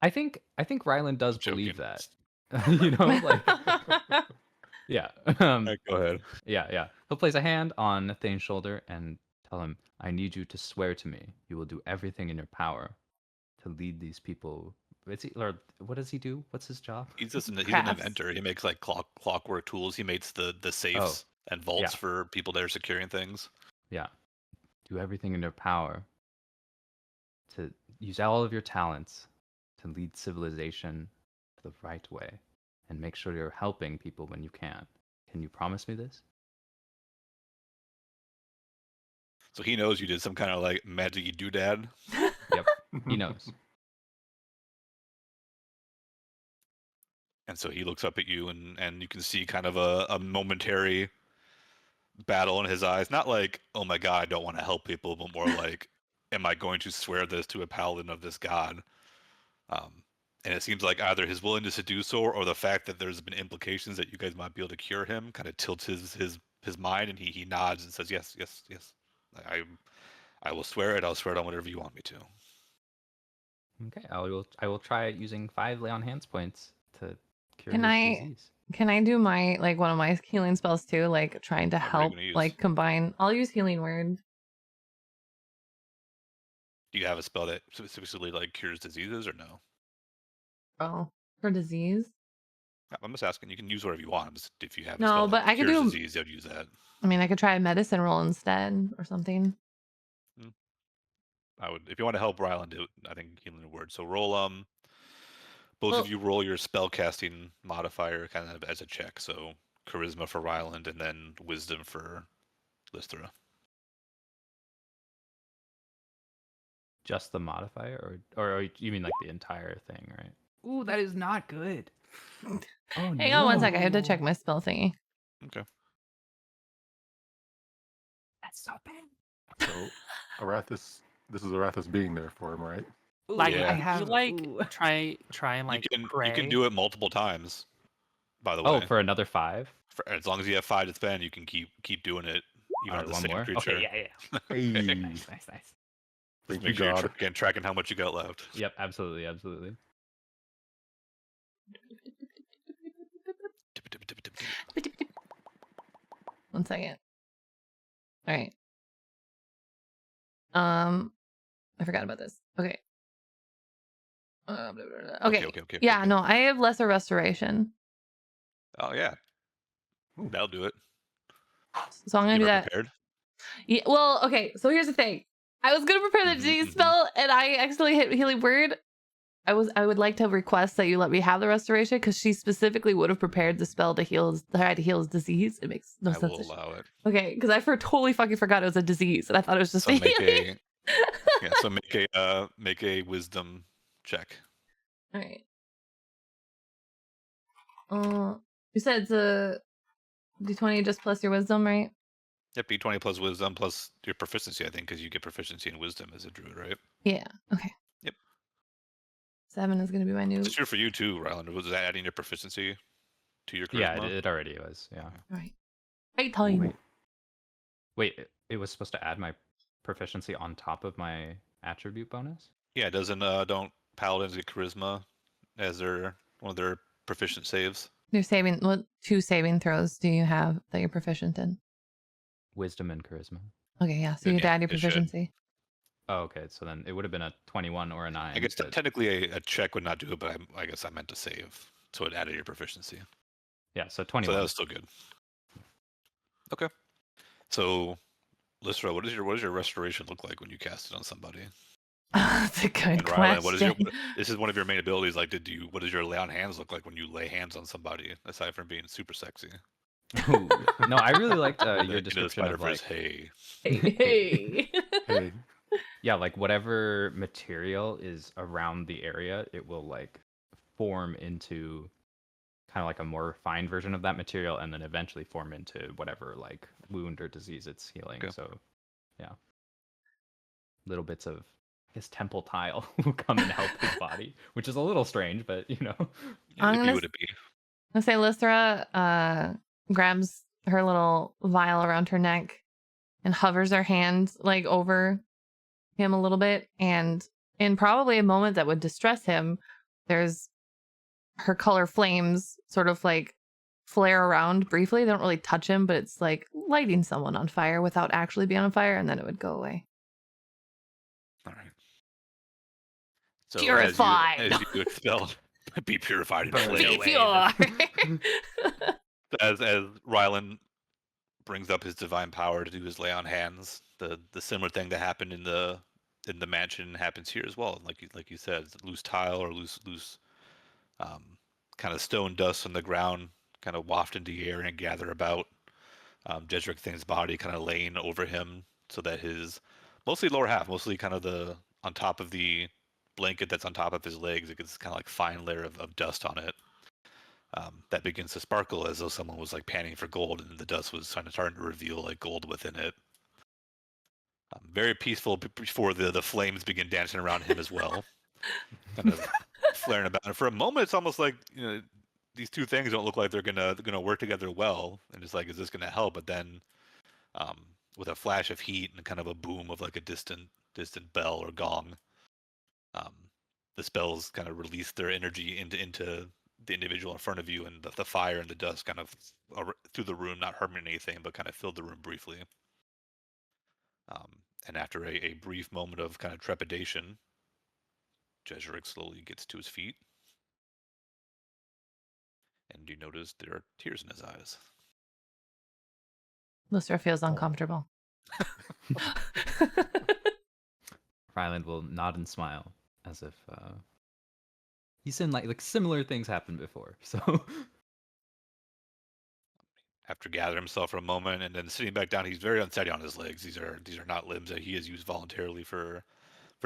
I think Ryland does Joking. believe that. You know, like yeah. Go ahead. Yeah. He'll place a hand on Thane's shoulder and tell him, "I need you to swear to me you will do everything in your power to lead these people." Or what does he do? What's his job? He's an Crafts. inventor. He makes like clockwork tools. He makes the safes and vaults for people that are securing things. Yeah. Do everything in your power to use all of your talents to lead civilization the right way and make sure you're helping people when you can. Can you promise me this? So he knows you did some kind of like magic-y doodad. Yep. He knows. And so he looks up at you, and you can see kind of a momentary battle in his eyes. Not like, oh my god, I don't want to help people, but more like, am I going to swear this to a paladin of this god? And it seems like either his willingness to do so or the fact that there's been implications that you guys might be able to cure him kind of tilts his mind, and he nods and says, yes, yes, yes. I will swear it. I'll swear it on whatever you want me to. Okay, I will try using 5 lay on hands points to cure Can his I- disease. Can I do my like one of my healing spells too? Like trying to What are you help gonna use? like combine. I'll use healing word. Do you have a spell that specifically like cures diseases or no? Oh, for disease. I'm just asking. You can use whatever you want. If you have a No, spell but that I could cures do- disease, I'd use that. I mean, I could try a medicine roll instead or something. I would, if you want to help Ryland, I think healing word. So roll both Well- of you roll your spell casting modifier kind of as a check. So charisma for Ryland and then wisdom for Lystra. Just the modifier, or you mean like the entire thing, right? Ooh, that is not good. Oh, Hang on one second. I have to check my spell thingy. Okay. That's so bad. So, Arathis, this is Arathis being there for him, right? Like, Yeah. I have you like ooh. try and like you pray. can do it multiple times. By the way, Oh, for another 5. as long as you have 5 to spend, you can keep doing it even All on right, the one same more. creature. Okay, yeah. Hey, Nice. Just thank make you, sure God. you're again tracking how much you got left. Yep, absolutely. One second. All right. I forgot about this. Okay. Blah, blah, blah. Okay. Okay. Yeah, no, I have lesser restoration. Oh yeah, that'll do it. So I'm gonna You do ever that. prepared? Yeah, well, okay. So here's the thing. I was gonna prepare the Mhm, disease mhm. spell, and I accidentally hit healing word. I would like to request that you let me have the restoration because she specifically would have prepared the spell to try to heal his disease. It makes no I sense. will allow it. Okay, because I totally fucking forgot it was a disease, and I thought it was just So a make healing. make a wisdom check. All right. You said it's a d20 just plus your wisdom, right? Yep, d20 plus wisdom plus your proficiency, I think, because you get proficiency in wisdom as a druid, right? Yeah. Okay. Yep. 7 is gonna be my new. It's true for you too, Ryland. Was that adding your proficiency to your charisma? Yeah, it already was. Yeah. All right. Great time. Wait, it was supposed to add my proficiency on top of my attribute bonus? Yeah, doesn't don't paladins get charisma as one of their proficient saves? You're saving. What 2 saving throws do you have that you're proficient in? Wisdom and charisma. Okay, yeah. So Then you'd yeah, add your it should. proficiency. Oh, okay. So then it would have been a 21 or a 9. I guess but- technically a check would not do it, but I guess I meant to save, so it added your proficiency. yeah, so So 21. that was still good. Okay. So, Lystra, what does your restoration look like when you cast it on somebody? That's a good And Ryland, question. this is one of your main abilities. Like, what does your lay on hands look like when you lay hands on somebody? Aside from being super sexy, Ooh. No, I really liked your Into the description of Spider-Verse, like, hey, Hey. Hey, yeah, like whatever material is around the area, it will like form into kind of like a more refined version of that material, and then eventually form into whatever like wound or disease it's healing. Okay. So, yeah, little bits of I guess temple tile will come and help his body, which is a little strange, but you know. I'm it'd be gonna what it be. Let's say Lystra grabs her little vial around her neck and hovers her hand like over him a little bit, and in probably a moment that would distress him, there's her color flames sort of like flare around briefly. They don't really touch him, but it's like lighting someone on fire without actually being on fire, and then it would go away. All right. So Purified. as you expel, be purified and Burn flame. Be pure. As Ryland brings up his divine power to do his lay on hands, the similar thing that happened in the mansion happens here as well. Like you said, loose tile or loose kind of stone dust on the ground, kind of waft into the air and gather about Jedrick Thing's body, kind of laying over him, so that his mostly lower half, mostly kind of the on top of the blanket that's on top of his legs, it gets kind of like fine layer of dust on it. that begins to sparkle as though someone was like panning for gold, and the dust was kind of starting to reveal like gold within it. Very peaceful before the flames begin dancing around him as well, kind of flaring about. And for a moment, it's almost like these two things don't look like they're gonna work together well, and it's like, is this gonna help? But then, with a flash of heat and kind of a boom of like a distant bell or gong, the spells kind of release their energy into the individual in front of you, and the fire and the dust kind of through the room, not harming anything, but kind of filled the room briefly. And after a brief moment of kind of trepidation, Jesurik slowly gets to his feet, and you notice there are tears in his eyes. Lister feels uncomfortable. Ryland will nod and smile as if he's seen like similar things happen before. So after gathering himself for a moment and then sitting back down, he's very unsteady on his legs. These are not limbs that he has used voluntarily for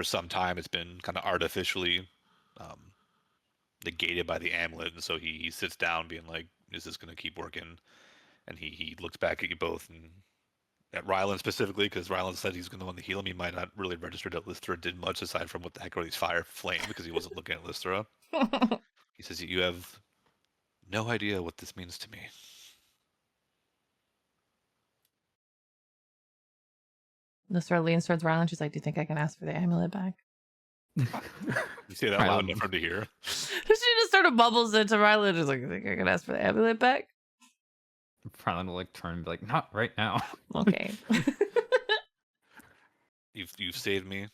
some time. It's been kind of artificially negated by the amulet, and so he sits down being like, is this going to keep working? And he looks back at you both, and at Ryland specifically, because Ryland said he's going to want to heal him. He might not really register that Lystra did much aside from what the heck are these fire flames, because he wasn't looking at Lystra. He says, you have no idea what this means to me. Lister leans towards Ryland. She's like, do you think I can ask for the amulet back? You say that loud enough for him to hear. She just sort of bubbles into Ryland. She's like, you think I can ask for the amulet back? Ryland will like turn and be like, not right now. Okay. You've saved me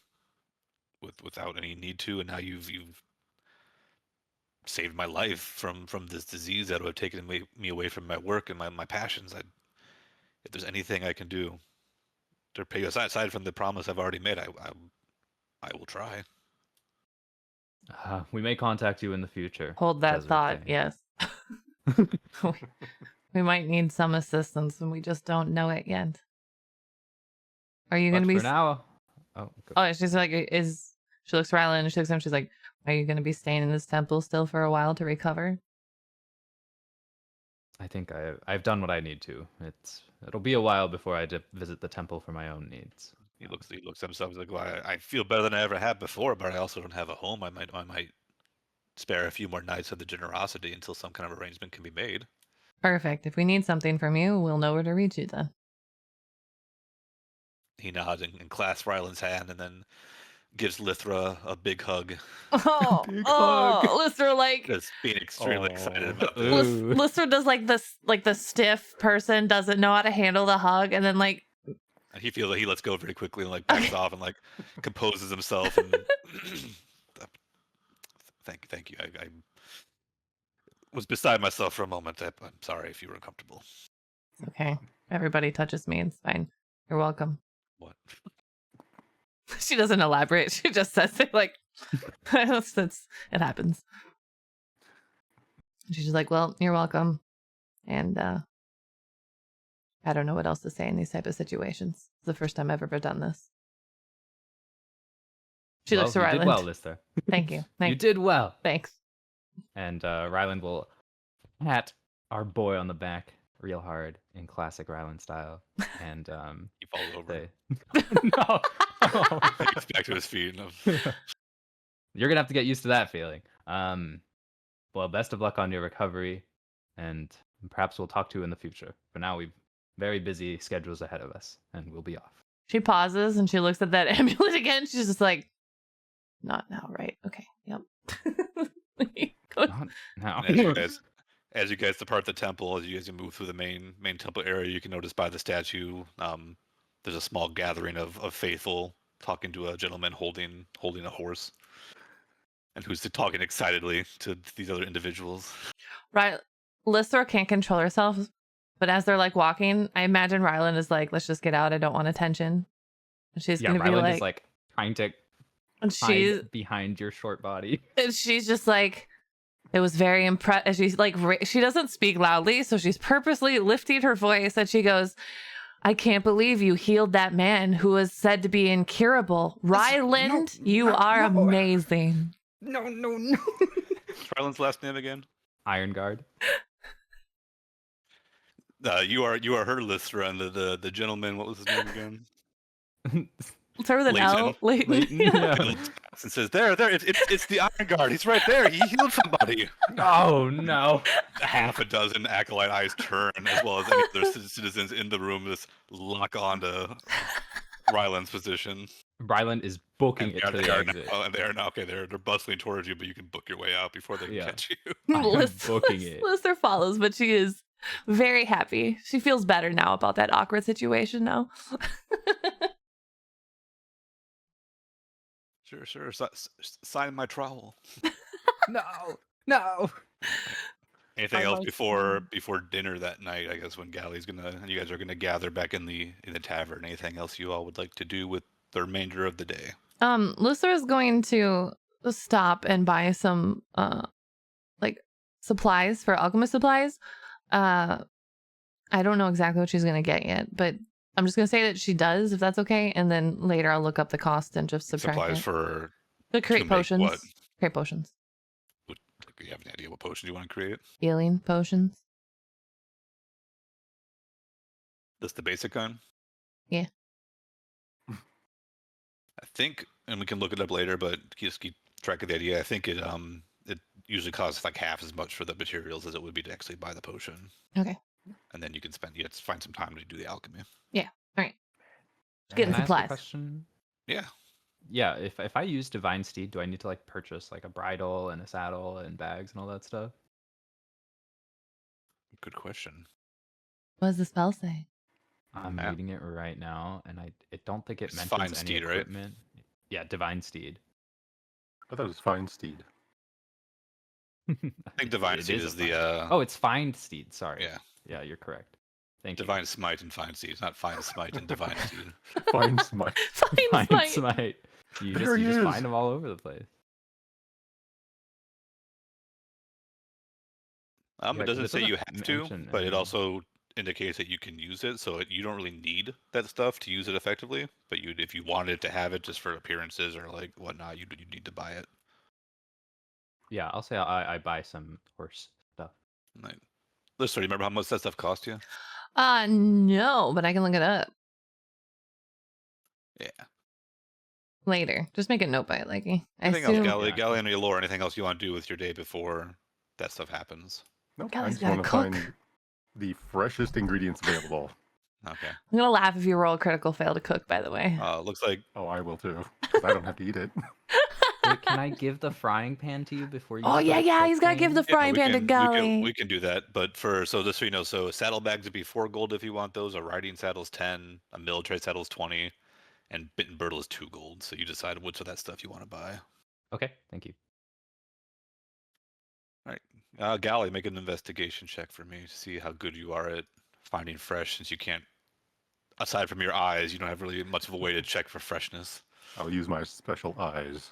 without any need to, and now you've saved my life from this disease that would have taken me away from my work and my passions. If there's anything I can do to pay you aside from the promise I've already made, I will try. We may contact you in the future. Hold that Desert thought. King. Yes. We might need some assistance, and we just don't know it yet. Are you going to be? For now. Oh. Go. Oh, she's like, she looks at Ryland and she looks at him. She's like, are you going to be staying in this temple still for a while to recover? I think I've done what I need to. It'll be a while before I visit the temple for my own needs. He looks at himself. He's like, well, I feel better than I ever have before, but I also don't have a home. I might spare a few more nights of the generosity until some kind of arrangement can be made. Perfect. If we need something from you, we'll know where to reach you then. He nods and clasps Ryland's hand, and then gives Lithra a big hug. Oh, Big Lister like Just being extremely excited about this. Lister does like the stiff person doesn't know how to handle the hug, and then like And he feels like he lets go very quickly and like backs off and like composes himself and thank you. I was beside myself for a moment. I'm sorry if you were uncomfortable. okay. Everybody touches me. It's fine. You're welcome. What? She doesn't elaborate. She just says it like it happens. She's just like, well, you're welcome. And I don't know what else to say in these type of situations. It's the first time I've ever done this. She looks to You Ryland. did well, Lister. Thank you. You did well. Thanks. And Ryland will pat our boy on the back real hard in classic Ryland style. And He falls over. say, no. He gets back to his feet. You're gonna have to get used to that feeling. Well, best of luck on your recovery, and perhaps we'll talk to you in the future. For now, we've very busy schedules ahead of us, and we'll be off. She pauses and she looks at that amulet again. She's just like, not now, right? Okay. Yep. Not now. As you guys depart the temple, as you guys move through the main temple area, you can notice by the statue, there's a small gathering of faithful talking to a gentleman holding a horse, and who's talking excitedly to these other individuals. Right. Lister can't control herself, but as they're like walking, I imagine Ryland is like, let's just get out. I don't want attention. And she's gonna Ryland be is like trying to and she's hide behind your short body. and she's just like, it was very impressive. She's like, she doesn't speak loudly, so she's purposely lifting her voice, and she goes, I can't believe you healed that man who was said to be incurable. Ryland, you are amazing. No. Ryland's last name again? Iron Guard. You are her Lystra, and the gentleman. What was his name again? Start with an Leighton. L. Leighton. Leighton, Yeah. yeah. And says, "There, it's the Iron Guard. He's right there. He healed somebody." Oh no. Half a dozen acolyte eyes turn, as well as any other citizens in the room, just lock on to Ryland's position. Ryland is booking it to the exit. They're now okay. They're bustling towards you, but you can book your way out before they can catch you. I'm booking it. Lister follows, but she is very happy. She feels better now about that awkward situation now. Sure. Sign my trowel. No. Anything I else like before dinner that night? I guess when Gally's you guys are gonna gather back in the tavern. Anything else you all would like to do with the remainder of the day? Lister is going to stop and buy some like supplies for alchemist supplies. I don't know exactly what she's gonna get yet, but I'm just gonna say that she does, if that's okay, and then later I'll look up the cost and just subtract Supplies it. for The create make potions. what? Create potions. Do you have any idea what potions you want to create? Healing potions. Just the basic kind? Yeah. I think, and we can look it up later, but just keep track of the idea. I think it usually costs like half as much for the materials as it would be to actually buy the potion. Okay. And then you can find some time to do the alchemy. All right. Getting Can I ask a supplies. question? Yeah. Yeah, if I use Divine Steed, do I need to like purchase like a bridle and a saddle and bags and all that stuff? Good question. What does the spell say? I'm Yeah. reading it right now, and I don't think it It's mentions Fine any Steed, right? equipment. Yeah, Divine Steed. I thought it was Fine Steed. I think Divine Steed is the Oh, it's Find Steed. Sorry. yeah. Yeah, you're correct. Thank Divine Smite and Fine Steed. It's not Fine Smite and Divine Steed. Fine Smite. you. Find Find smite. Smite. You There he just is. find them all over the place. Yeah, It 'cause doesn't it say you doesn't have to, mention but it any- also indicates that you can use it. So you don't really need that stuff to use it effectively. But if you wanted to have it just for appearances or like whatnot, you need to buy it. Yeah, I'll say I buy some horse stuff. Like, listen, remember how much that stuff cost you? No, but I can look it up Yeah. later. Just make a note by it, Likey. I Anything assume else, Yeah. Gally and your lore? Anything else you want to do with your day before that stuff happens? Nope. Gally's I just gotta want to cook. find the freshest ingredients available. Okay. I'm gonna laugh if you roll a critical fail to cook, by the way. Looks like Oh, I will too. 'Cause I don't have to eat it. Wait, can I give the frying pan to you before you? Oh yeah, start he's gotta give the cooking? frying pan to Gally. we can do that. But just so you know, so saddlebags would be 4 gold if you want those. A riding saddle's 10. A military saddle's 20. And bit and girdle is 2 gold. So you decide which of that stuff you want to buy. Okay, thank you. All right. Gally, make an investigation check for me to see how good you are at finding fresh, since you can't, aside from your eyes, you don't have really much of a way to check for freshness. I'll use my special eyes.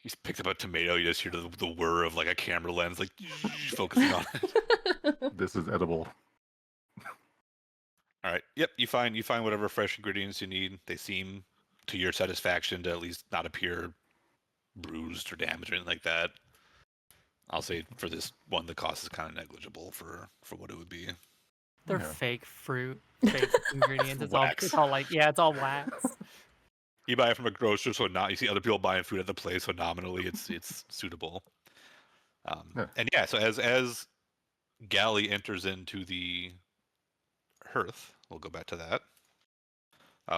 He's picked up a tomato, you just hear the whir of like a camera lens, like focusing on it. This is edible. All right. Yep. You find whatever fresh ingredients you need. They seem to your satisfaction to at least not appear bruised or damaged or anything like that. I'll say for this one, the cost is kind of negligible for what it would be. They're Yeah. fake fruit, fake ingredients. Wax. It's all like, yeah, it's all wax. You buy it from a grocer, so you see other people buying food at the place, so nominally it's suitable. Yeah. And yeah, so as Gally enters into the hearth, we'll go back to that.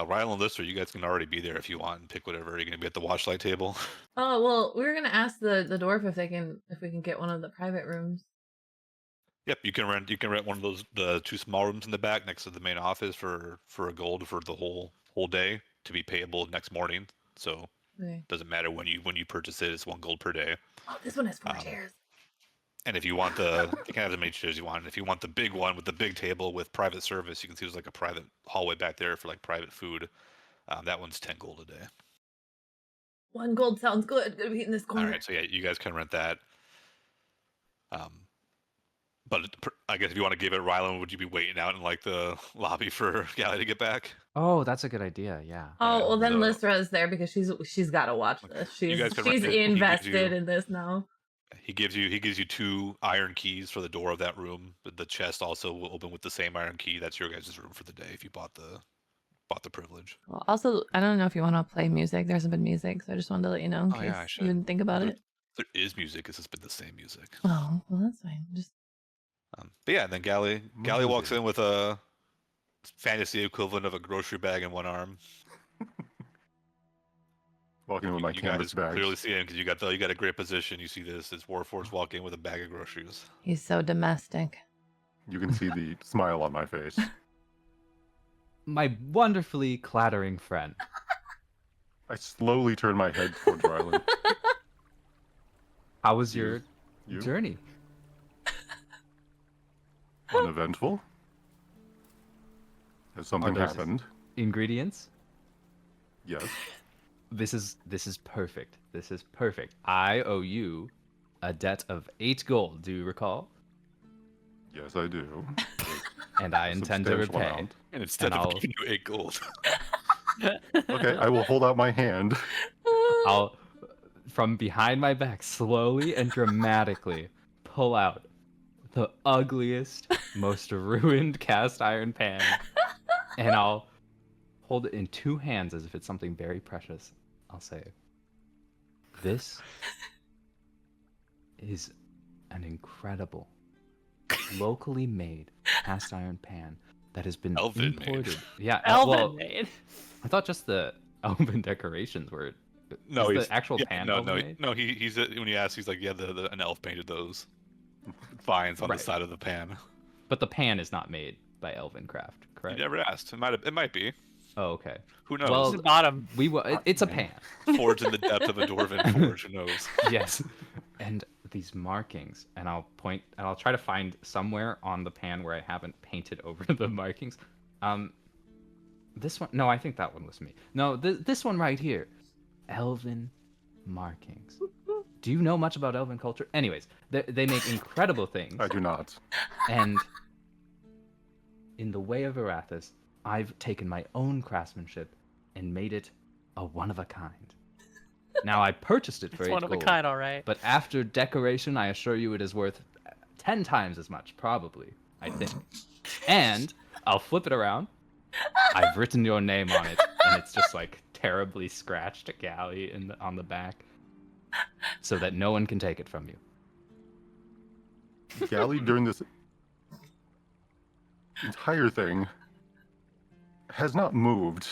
Ryle and Lister, you guys can already be there if you want and pick whatever. You're gonna be at the Watchlight table. Oh well, we were gonna ask the dwarf if we can get one of the private rooms. Yep, you can rent one of the 2 small rooms in the back next to the main office for a gold for the whole day, to be payable next morning. So Okay. it doesn't matter when you purchase it. It's 1 gold per day. Oh, this one has 4 Um, chairs. And if you want you can have as many chairs you want. And if you want the big one with the big table with private service, you can see there's like a private hallway back there for like private food. That one's 10 gold a day. 1 gold sounds good. Gonna be in this All corner. right, so yeah, you guys can rent that. But I guess if you want to give it Rylan, would you be waiting out in like the lobby for Gally to get back? Oh, that's a good idea. Yeah. Oh well, then so- Lystra is there because she's got to watch this. You She's guys can rent it. You can invested do- in this now. He gives you 2 iron keys for the door of that room. But the chest also will open with the same iron key. That's your guys' room for the day if you bought the privilege. Well, also, I don't know if you want to play music. There hasn't been music, so I just wanted to let you know in Oh, case yeah, I you should. didn't think about it. There is music. It's just been the same music. Oh, well, that's fine. Just But yeah, and then Gally walks in with a fantasy equivalent of a grocery bag in one arm. Walking in with my You canvas guys bags. clearly see him because you got a great position. You see this. It's Warforged walk in with a bag of groceries. he's so domestic. You can see the smile on my face. My wonderfully clattering friend. I slowly turn my head towards Ryland. How was your You? journey? Uneventful? Has something there happened? Ingredients? Yes. This is perfect. This is perfect. I owe you a debt of 8 gold, do you recall? Yes, I do. And I A intend to substantial repay. amount. And instead And of I'll- giving you 8 gold, Okay, I will hold out my hand. I'll, from behind my back, slowly and dramatically pull out the ugliest, most ruined cast iron pan, and I'll hold it in 2 hands as if it's something very precious. I'll say, this is an incredible, locally made cast iron pan that has been Elven made. imported. Yeah, Elven well, made. I thought just the elven decorations were. no, is he's the actual yeah, pan no, elven no, made? no. He's when he asks, he's like, yeah, an elf painted those vines on Right. the side of the pan. But the pan is not made by elven craft, You correct? never asked. It might be. Oh, okay. Who knows? Well, The bottom. It's a pan. Forged in the depth of a dwarven forge. Who knows? Yes. And these markings, and I'll try to find somewhere on the pan where I haven't painted over the markings. This one, no, I think that one was me. No, this one right here, elven markings. Do you know much about elven culture? Anyways, they make incredible things, I do not. and in the way of Arathis, I've taken my own craftsmanship and made it a one of a kind. Now I purchased it for It's 8 one of a gold. kind, all right. But after decoration, I assure you it is worth 10 times as much, probably, I think. And I'll flip it around. I've written your name on it, and it's just like terribly scratched Galley on the back, so that no one can take it from you. Galley, during this entire thing, has not moved.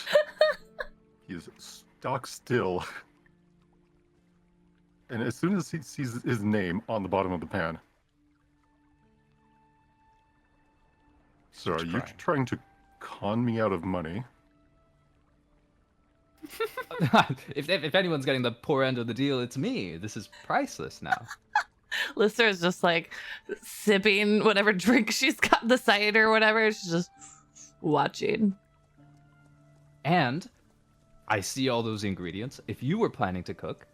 He is stock still. And as soon as he sees his name on the bottom of the pan, so are you trying to con me out of money? if anyone's getting the poor end of the deal, it's me. This is priceless now. Lister is just like sipping whatever drink she's got, the cider or whatever. She's just watching. And I see all those ingredients. If you were planning to cook,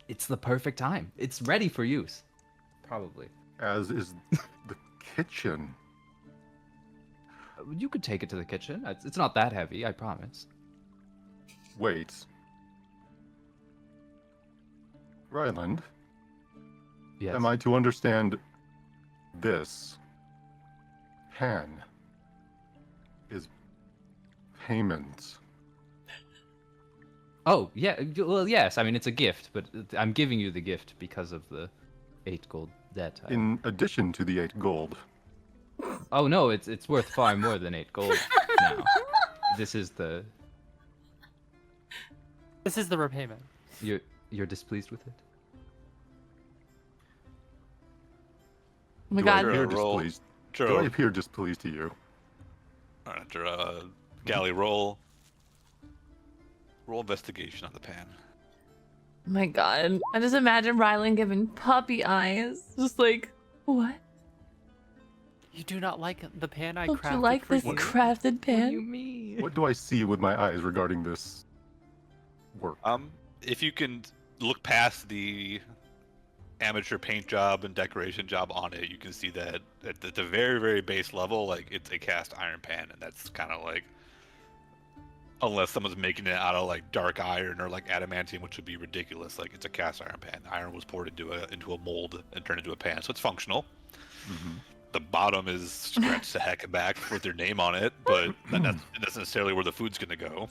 it's the perfect time. It's ready for use. Probably. As is the kitchen. You could take it to the kitchen. It's not that heavy, I promise. Wait. Ryland, Yes. am I to understand this pan is payment? Oh, yeah. Well, yes. I mean, it's a gift, but I'm giving you the gift because of the 8 gold debt. In addition to the 8 gold. Oh no, it's worth far more than 8 gold now. This is the. This is the repayment. You're displeased with it? Oh my Do I god. appear Roll. displeased? Do I Joe, appear displeased to you? Galley, roll investigation on the pan. Oh my god. I just imagine Rylan giving puppy eyes. Just like, what? You do not like the pan I Don't crafted you like for this you? crafted pan? mean? What do I see with my eyes regarding this work? If you can look past the amateur paint job and decoration job on it, you can see that at the very, very base level, like, it's a cast iron pan, and that's kind of like Unless someone's making it out of like dark iron or like adamantium, which would be ridiculous. Like it's a cast iron pan. Iron was poured into a mold and turned into a pan, so it's functional. Mhm. The bottom is scratched the heck back with their name on it, but that's not necessarily where the food's gonna go.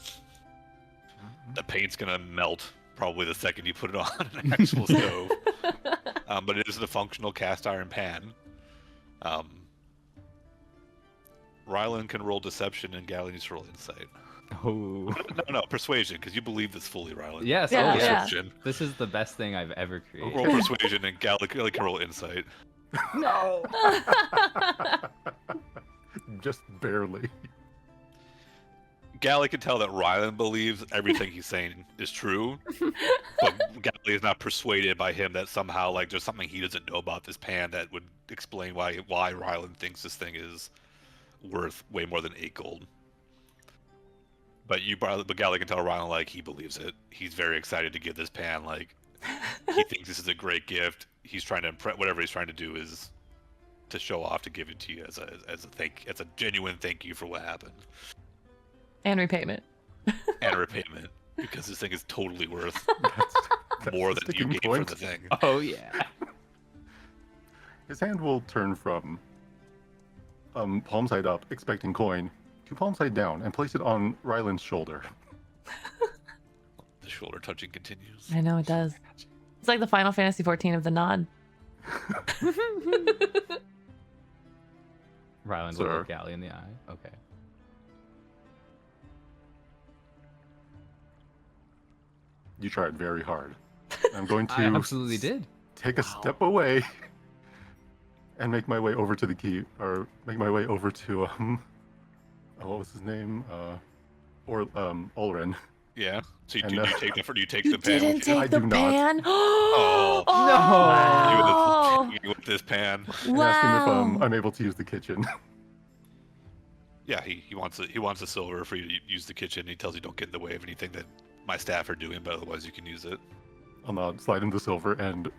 The paint's gonna melt probably the second you put it on an actual stove. But it is a functional cast iron pan. Rylan can roll deception and Gally needs to roll insight. Oh. No, persuasion, because you believe this fully, Rylan. Yes. Yeah, Oh, yeah. Persuasion. This is the best thing I've ever created. Roll persuasion and Gally can roll insight. No. Just barely. Gally can tell that Rylan believes everything he's saying is true, but Gally is not persuaded by him that somehow like there's something he doesn't know about this pan that would explain why Rylan thinks this thing is worth way more than 8 gold. But Gally can tell Rylan like he believes it. He's very excited to give this pan. Like he thinks this is a great gift. He's trying to impress. Whatever he's trying to do is to show off, to give it to you as a genuine thank you for what happened. And repayment. And a repayment, because this thing is totally worth That's more the than you sticking gave point. for the thing. Oh yeah. His hand will turn from palm side up, expecting coin, to palm side down, and place it on Ryland's shoulder. The shoulder touching continues. I know it does. It's like the Final Fantasy 14 of the nod. Ryland will look Gally in the eye. Okay. You tried very hard. I'm going to I absolutely did. take a step away and make my way over to the key, or make my way over to what was his name? Ulren. Yeah. So And, do you take You the pan? didn't with you? I take the do not. pan? Oh. Oh. You with this pan? And ask him if Wow. I'm able to use the kitchen. Yeah, he wants it. He wants the silver for you to use the kitchen. He tells you don't get in the way of anything that my staff are doing, but otherwise you can use it. I'll nod, slide him the silver, and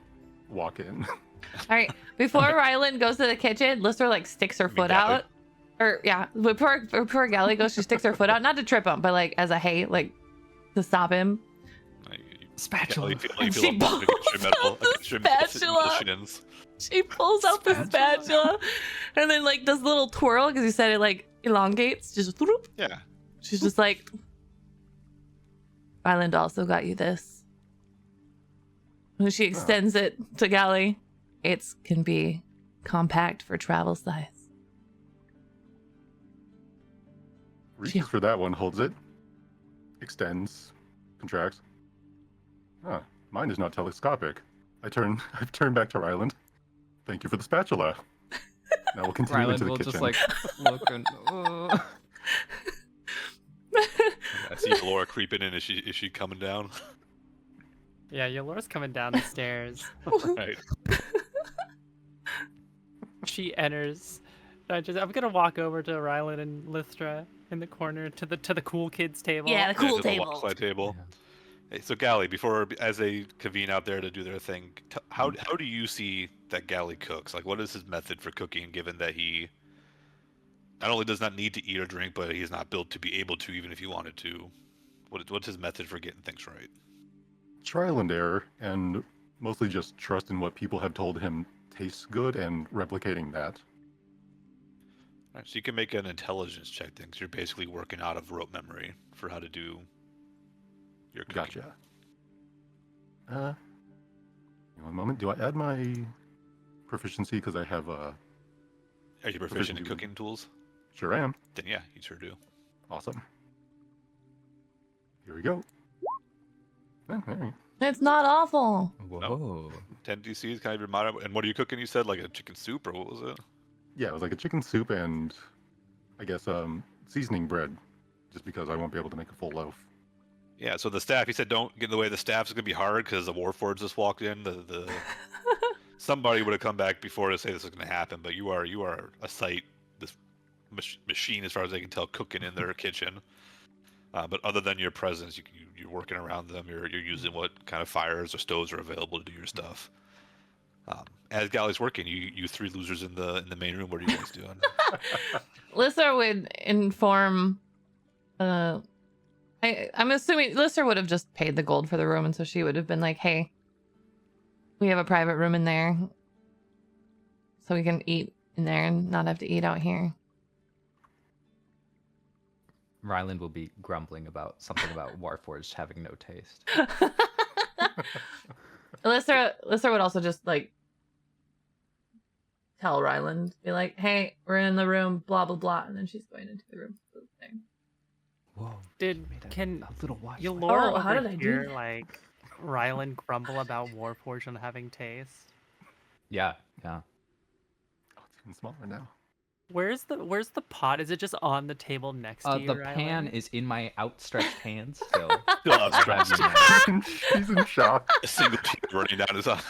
walk in. All right. Before Rylan goes to the kitchen, Lister like sticks her foot Gally. out. Or yeah, before Gally goes, she sticks her foot out, not to trip him, but like as a hey, like to stop him. Spatula. You feel And she a bond against your pulls metal, out against your the spatula. shenanigans. She pulls out the spatula, and then like does a little twirl because you said it like elongates. Just whoop. Yeah. She's just like, Ryland also got you this. When she extends it to Gally, it can be compact for travel size. Reaches for that one, holds it, extends, contracts. Ah, mine is not telescopic. I've turned back to Ryland. Thank you for the spatula. Now we'll continue Ryland into the will kitchen. just like look and. I see Laura creeping in. Is she coming down? Yeah, your Laura's coming down the stairs. Right. She enters. I'm gonna walk over to Rylan and Lystra in the corner to the cool kids table. Yeah, the cool to the table. Watchlight table. Hey, so Gally, as they convene out there to do their thing, how do you see that Gally cooks? Like, what is his method for cooking, given that he not only does not need to eat or drink, but he's not built to be able to, even if he wanted to? What's his method for getting things right? Trial and error, and mostly just trust in what people have told him tastes good and replicating that. All right, so you can make an intelligence check then, 'cause you're basically working out of rote memory for how to do your cooking. Gotcha. One moment. Do I add my proficiency because I have Are you proficient in cooking tools? Sure am. Then yeah, you sure do. Awesome. Here we go. All right. It's not awful. Whoa. 10 DCs, kind of remind me. And what are you cooking? You said like a chicken soup, or what was it? Yeah, it was like a chicken soup and I guess seasoning bread, just because I won't be able to make a full loaf. Yeah, so the staff, he said don't get in the way of the staff. It's going to be hard because the Warforged just walked in. Somebody would have come back before to say this is going to happen, but you are a sight, this machine, as far as I can tell, cooking in their kitchen. But other than your presence, you're working around them. You're using what kind of fires or stoves are available to do your stuff. As Gally's working, you three losers in the main room. What are you guys doing? Lister would inform I'm assuming Lister would have just paid the gold for the room, and so she would have been like, "Hey, we have a private room in there, so we can eat in there and not have to eat out here." Ryland will be grumbling about something about Warforged having no taste. Lister would also just like tell Ryland, be like, "Hey, we're in the room, blah blah blah," and then she's going into the room. Whoa. Can a little watch? Yulor how over did I do here that? like Ryland grumble about Warforged on having taste? Yeah. Oh, it's even smaller now. Where's the pot? Is it just on the table next to you, The pan Ryland? is in my outstretched hands still. Still outstretched. He's in shock. A single tear running down his eye.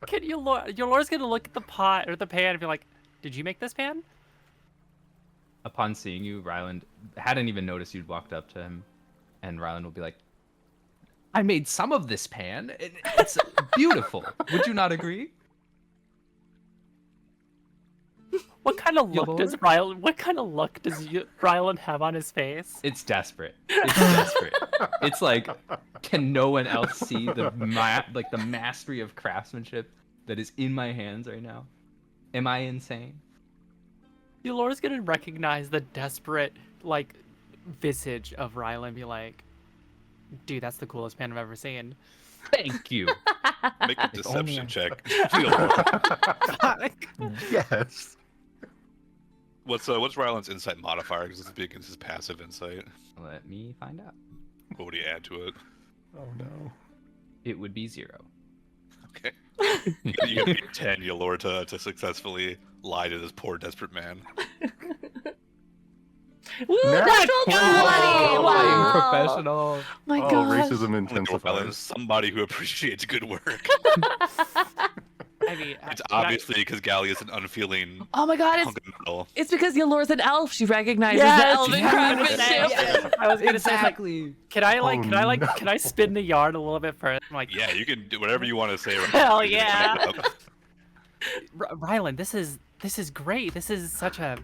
Can Yulor's gonna look at the pot or the pan and be like, "Did you make this pan?" Upon seeing you, Ryland hadn't even noticed you'd walked up to him, and Ryland will be like, "I made some of this pan. It's beautiful. Would you not agree?" What kind of look does Yulor? Ryland? What kind of look does Ryland have on his face? It's desperate. It's desperate. It's like, can no one else see the the mastery of craftsmanship that is in my hands right now? Am I insane? Yulor's gonna recognize the desperate like visage of Ryland and be like, "Dude, that's the coolest pan I've ever seen." Thank you. Make a If only deception I- check. Yes. What's Ryland's insight modifier? Because this is big against his passive insight. Let me find out. What would he add to it? Oh no. It would be 0. Okay. You gotta be 10, Yulor, to successfully lie to this poor, desperate man. Woo! Nat Natural 20! 20! Wow. Wow! Professional. My Oh, gosh. racism Ryland, intensifies. somebody who appreciates good work. I mean, It's obviously because Gally is an unfeeling Oh my god, hunk of metal. it's because Yulor's an elf. She recognizes Yes, the elven yes, craftsmanship. yes. I was gonna say, like, Exactly. can I Oh, no. can I spin the yarn a little bit further? I'm like, Yeah, you can do whatever you want to say. Right Hell now. You can yeah. make it up. Ryland, this is great. This is such a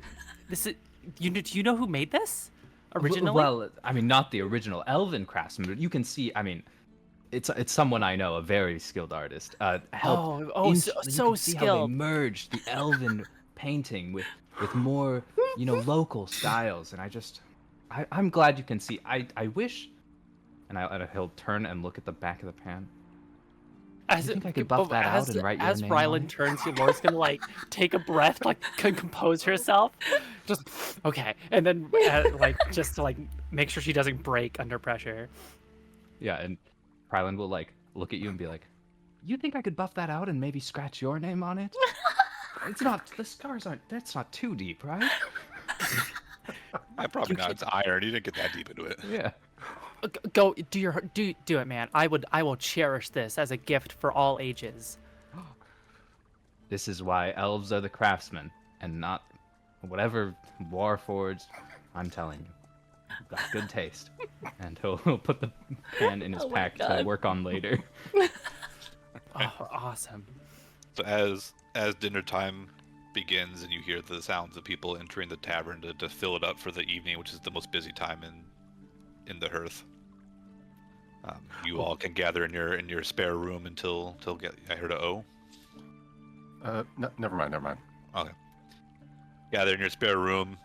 do you know who made this originally? Well, I mean, not the original elven craftsman, but you can see. I mean, it's someone I know, a very skilled artist. Helped Oh, you so can see how they skilled. merged the elven painting with more, local styles, and I'm glad you can see. I wish, and he'll turn and look at the back of the pan. As think I could buff that out and write your as name on Ryland it? turns, Yulor's gonna like take a breath, like compose herself, just okay, and then like just to like make sure she doesn't break under pressure. Yeah, and Ryland will like look at you and be like, "You think I could buff that out and maybe scratch your name on it? It's not. The scars aren't. That's not too deep, right?" Probably not. It's iron. You didn't get that deep into it. Yeah. Go do it, man. I will cherish this as a gift for all ages. This is why elves are the craftsmen and not whatever Warforged. I'm telling you, you've got good taste. And he'll put the pan in his Oh my pack to God. work on later. Oh, awesome. So as dinner time begins and you hear the sounds of people entering the tavern to fill it up for the evening, which is the most busy time in the hearth. You all can gather in your spare room until I heard a O. No, never mind. Okay. Gather in your spare room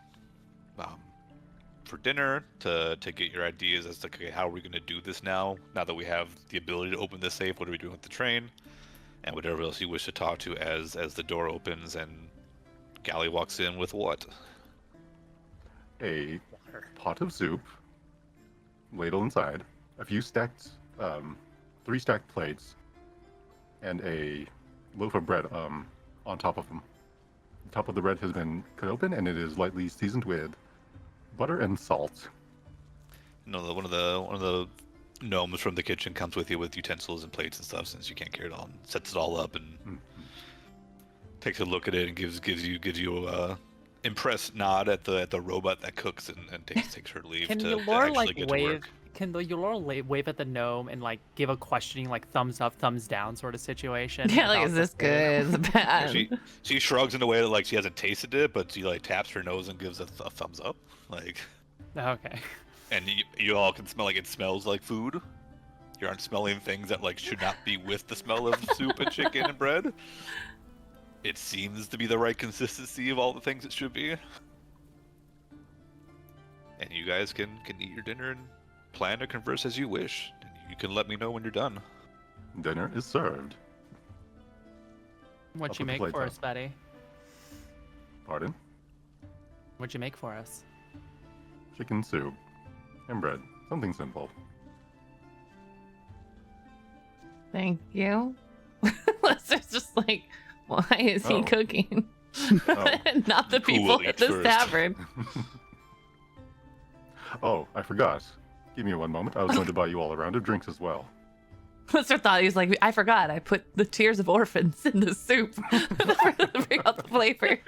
for dinner to get your ideas as to okay, how are we going to do this now that we have the ability to open this safe. What are we doing with the train? And whatever else you wish to talk to as the door opens and Gally walks in with what? A pot of soup, ladle inside, a few stacked, 3 stacked plates, and a loaf of bread on top of them. The top of the bread has been cut open, and it is lightly seasoned with butter and salt. One of the gnomes from the kitchen comes with you with utensils and plates and stuff, since you can't carry it all, and sets it all up and takes a look at it and gives you a impressed nod at the robot that cooks and takes her leave Can to Yulor actually like get to wave? work. Can the Yulor wave at the gnome and like give a questioning like thumbs up, thumbs down sort of situation? Yeah, like, about is this the food? good? Is it bad? She shrugs in a way that like she hasn't tasted it, but she like taps her nose and gives a thumbs up. Like Okay. and you all can smell like it smells like food. You aren't smelling things that like should not be with the smell of soup and chicken and bread. It seems to be the right consistency of all the things it should be. And you guys can eat your dinner and plan to converse as you wish. And you can let me know when you're done. Dinner is served. What'd I'll you put the make plate for down. us, Betty? Pardon? What'd you make for us? Chicken soup and bread. Something simple. Thank you. Lester's just like, why is he Oh. cooking? Oh. Not the Who people will at eat this first? tavern. Oh, I forgot. Give me one moment. I was going to buy you all a round of drinks as well. Lester thought he was like, I forgot. I put the tears of orphans in the soup to bring out the flavor.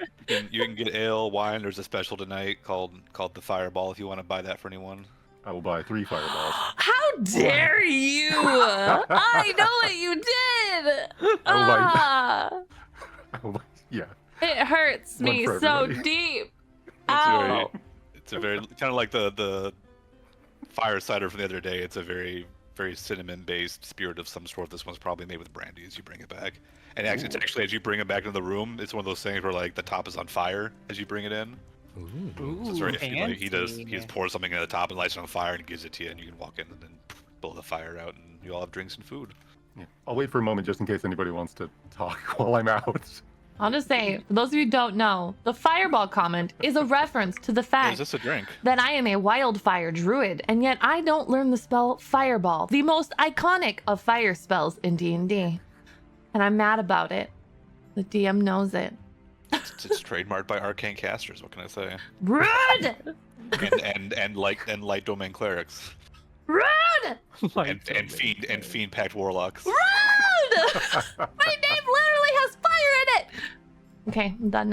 You can get ale, wine. There's a special tonight called the Fireball if you want to buy that for anyone. I will buy 3 fireballs. How dare you! I know what you did! I will buy. Ah, I will buy. Yeah. it hurts One me for so everybody. deep. It's Ow. a very kind of like the fire cider from the other day. It's a very cinnamon based spirit of some sort. This one's probably made with brandy as you bring it back. And actually, it's actually as you bring it back into the room, it's one of those things where like the top is on fire as you bring it in. Ooh. So it's very fancy. he just pours something at the top and lights it on fire and gives it to you, and you can walk in and then blow the fire out, and you all have drinks and food. Yeah. I'll wait for a moment just in case anybody wants to talk while I'm out. I'll just say, for those of you who don't know, the fireball comment is a reference to the Is fact this a drink? that I am a wildfire druid, and yet I don't learn the spell fireball, the most iconic of fire spells in D&D. And I'm mad about it. The DM knows it. It's trademarked by arcane casters. What can I say? Rude! And light domain clerics Rude! and fiend pact warlocks. Rude! My name literally has fire in it! Okay, I'm done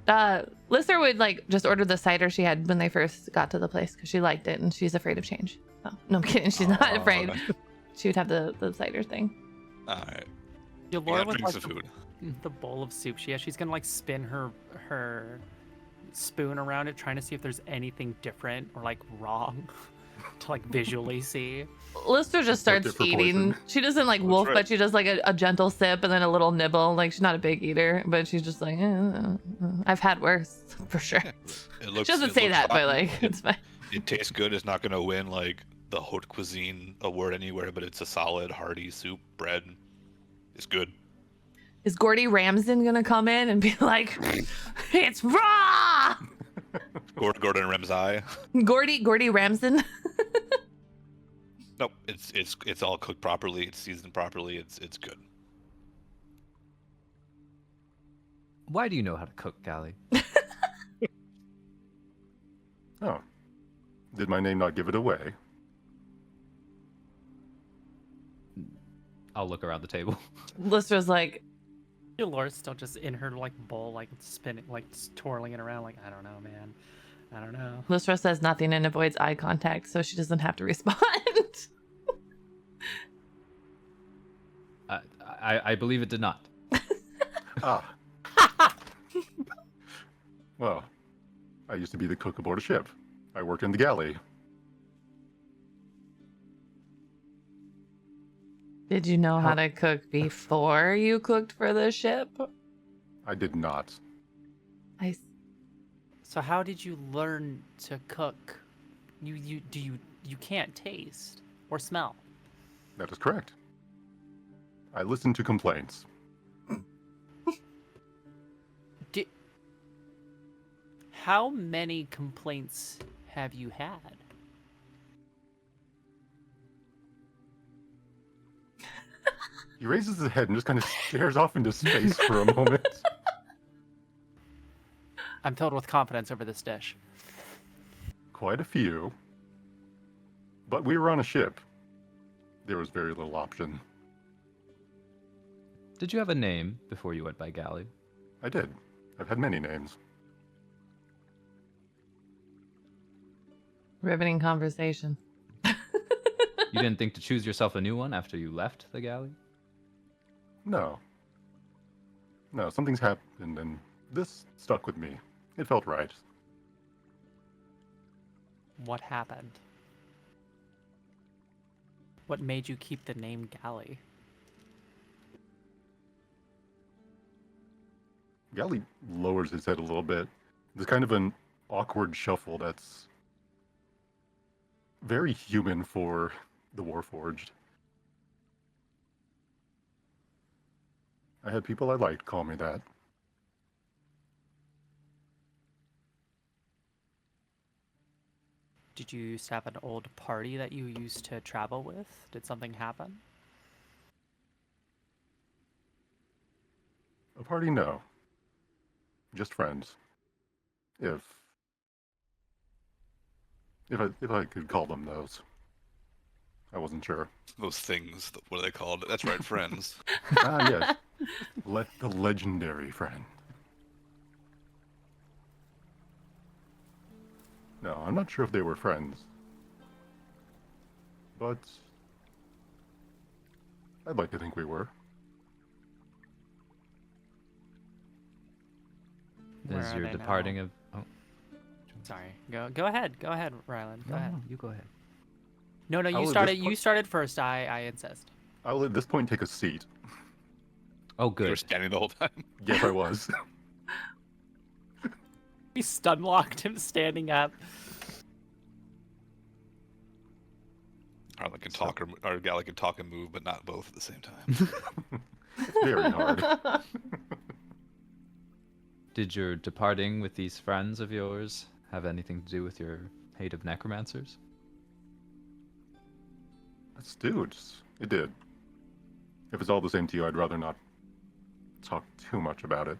now. Lister would like just order the cider she had when they first got to the place because she liked it and she's afraid of change. Oh, no, I'm kidding. She's not Aw. afraid. She would have the cider thing. All right. Your You Laura have with drinks like of food. the bowl of soup she has. She's gonna like spin her spoon around it, trying to see if there's anything different or like wrong to like visually see. Lister just starts Look at for eating. poison. She doesn't like That's wolf, right. but she does like a gentle sip and then a little nibble. Like she's not a big eater, but she's just like, I've had worse for sure. It looks, She doesn't it say looks that, but fine. like it's fine. It tastes good. It's not gonna win like the haute cuisine award anywhere, but it's a solid, hearty soup. Bread. It's good. Is Gordy Ramsden gonna come in and be like, it's raw? Gordon Ramsay. Gordy Ramsden? Nope. It's all cooked properly. It's seasoned properly. It's good. Why do you know how to cook, Gally? Oh. Did my name not give it away? I'll look around the table. Lister's like, Your Laura's still just in her like bowl, like spinning, like twirling it around. Like I don't know, man. I don't know. Lister says nothing and avoids eye contact, so she doesn't have to respond. I believe it did not. Ah. Well, I used to be the cook aboard a ship. I worked in the galley. Did you know how to cook before you cooked for the ship? I did not. So how did you learn to cook? You can't taste or smell. That is correct. I listened to complaints. How many complaints have you had? He raises his head and just kind of stares off into space for a moment. I'm filled with confidence over this dish. Quite a few. But we were on a ship. There was very little option. Did you have a name before you went by Gally? I did. I've had many names. Riveting conversation. You didn't think to choose yourself a new one after you left the Galley? No. No, something's happened and this stuck with me. It felt right. What happened? What made you keep the name Galley? Galley lowers his head a little bit. There's kind of an awkward shuffle that's very human for the Warforged. I had people I liked call me that. Did you used to have an old party that you used to travel with? Did something happen? A party, no. Just friends. If I could call them those. I wasn't sure. Those things, what are they called? That's right, friends. Ah, yes. The legendary friend. No, I'm not sure if they were friends. But I'd like to think we were. Where Is are your they departing now? of? Oh, Sorry. Go ahead. Go ahead, Ryland. Go no, ahead. no, you go ahead. No, I you will started. just You put- started first. I insist. I will at this point take a seat. Oh, You were good. standing the whole time. Yes, I was. We stun locked him standing up. Arlen can talk or Galley can talk and move, but not both at the same time. It's very hard. Did your departing with these friends of yours have anything to do with your hate of necromancers? Astute. It did. If it's all the same to you, I'd rather not talk too much about it.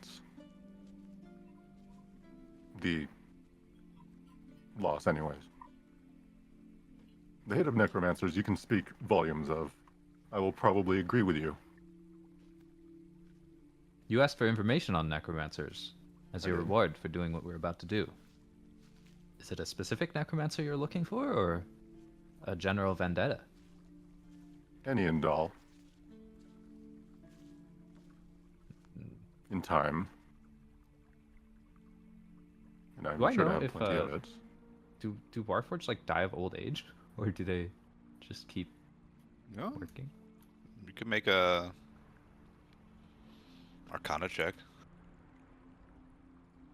The loss, anyways. The hate of necromancers you can speak volumes of. I will probably agree with you. You asked for information on necromancers as I your did. reward for doing what we're about to do. Is it a specific necromancer you're looking for, or a general vendetta? Any and all. In time. And I'm Do I sure to know have if, plenty of it. Do Warforged like die of old age, or do they just keep No, working? you could make a Arcana check.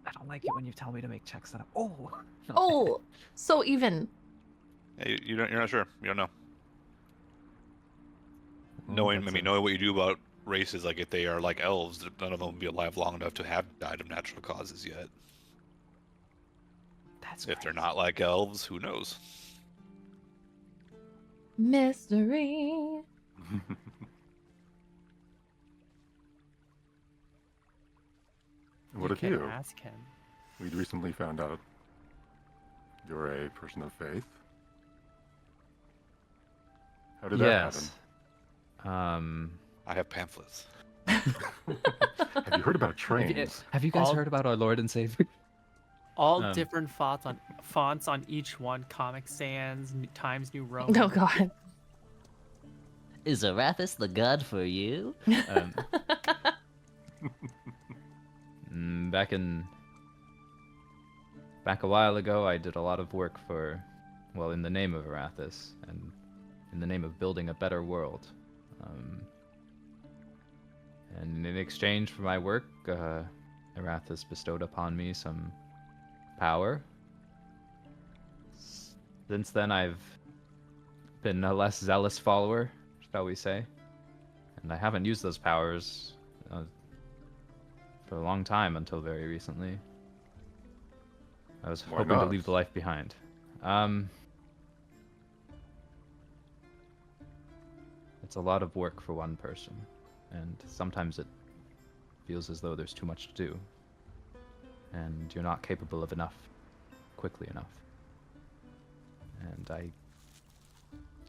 I don't like it when you tell me to make checks that. Oh. Oh, so even. Yeah, you're not sure. You don't know. Well, Knowing, that's I mean, a- knowing what you do about races, like if they are like elves, none of them will be alive long enough to have died of natural causes yet. That's If they're crazy. not like elves, who knows? Mystery. What you of can you? ask him. We'd recently found out you're a person of faith. How did that Yes. I have pamphlets. happen? Have you heard about Have you, trains? have you guys All- heard about our Lord and Savior? All Um, different fonts on each one. Comic Sans, Times New Roman. Oh God. Is Arathis the god for you? Um, back a while ago, I did a lot of work for, well, in the name of Arathis and in the name of building a better world. And in exchange for my work, Arathis bestowed upon me some power. Since then, I've been a less zealous follower, shall we say, and I haven't used those powers for a long time until very recently. I was Why hoping to not? leave the life behind. It's a lot of work for one person, and sometimes it feels as though there's too much to do, and you're not capable of enough quickly enough. And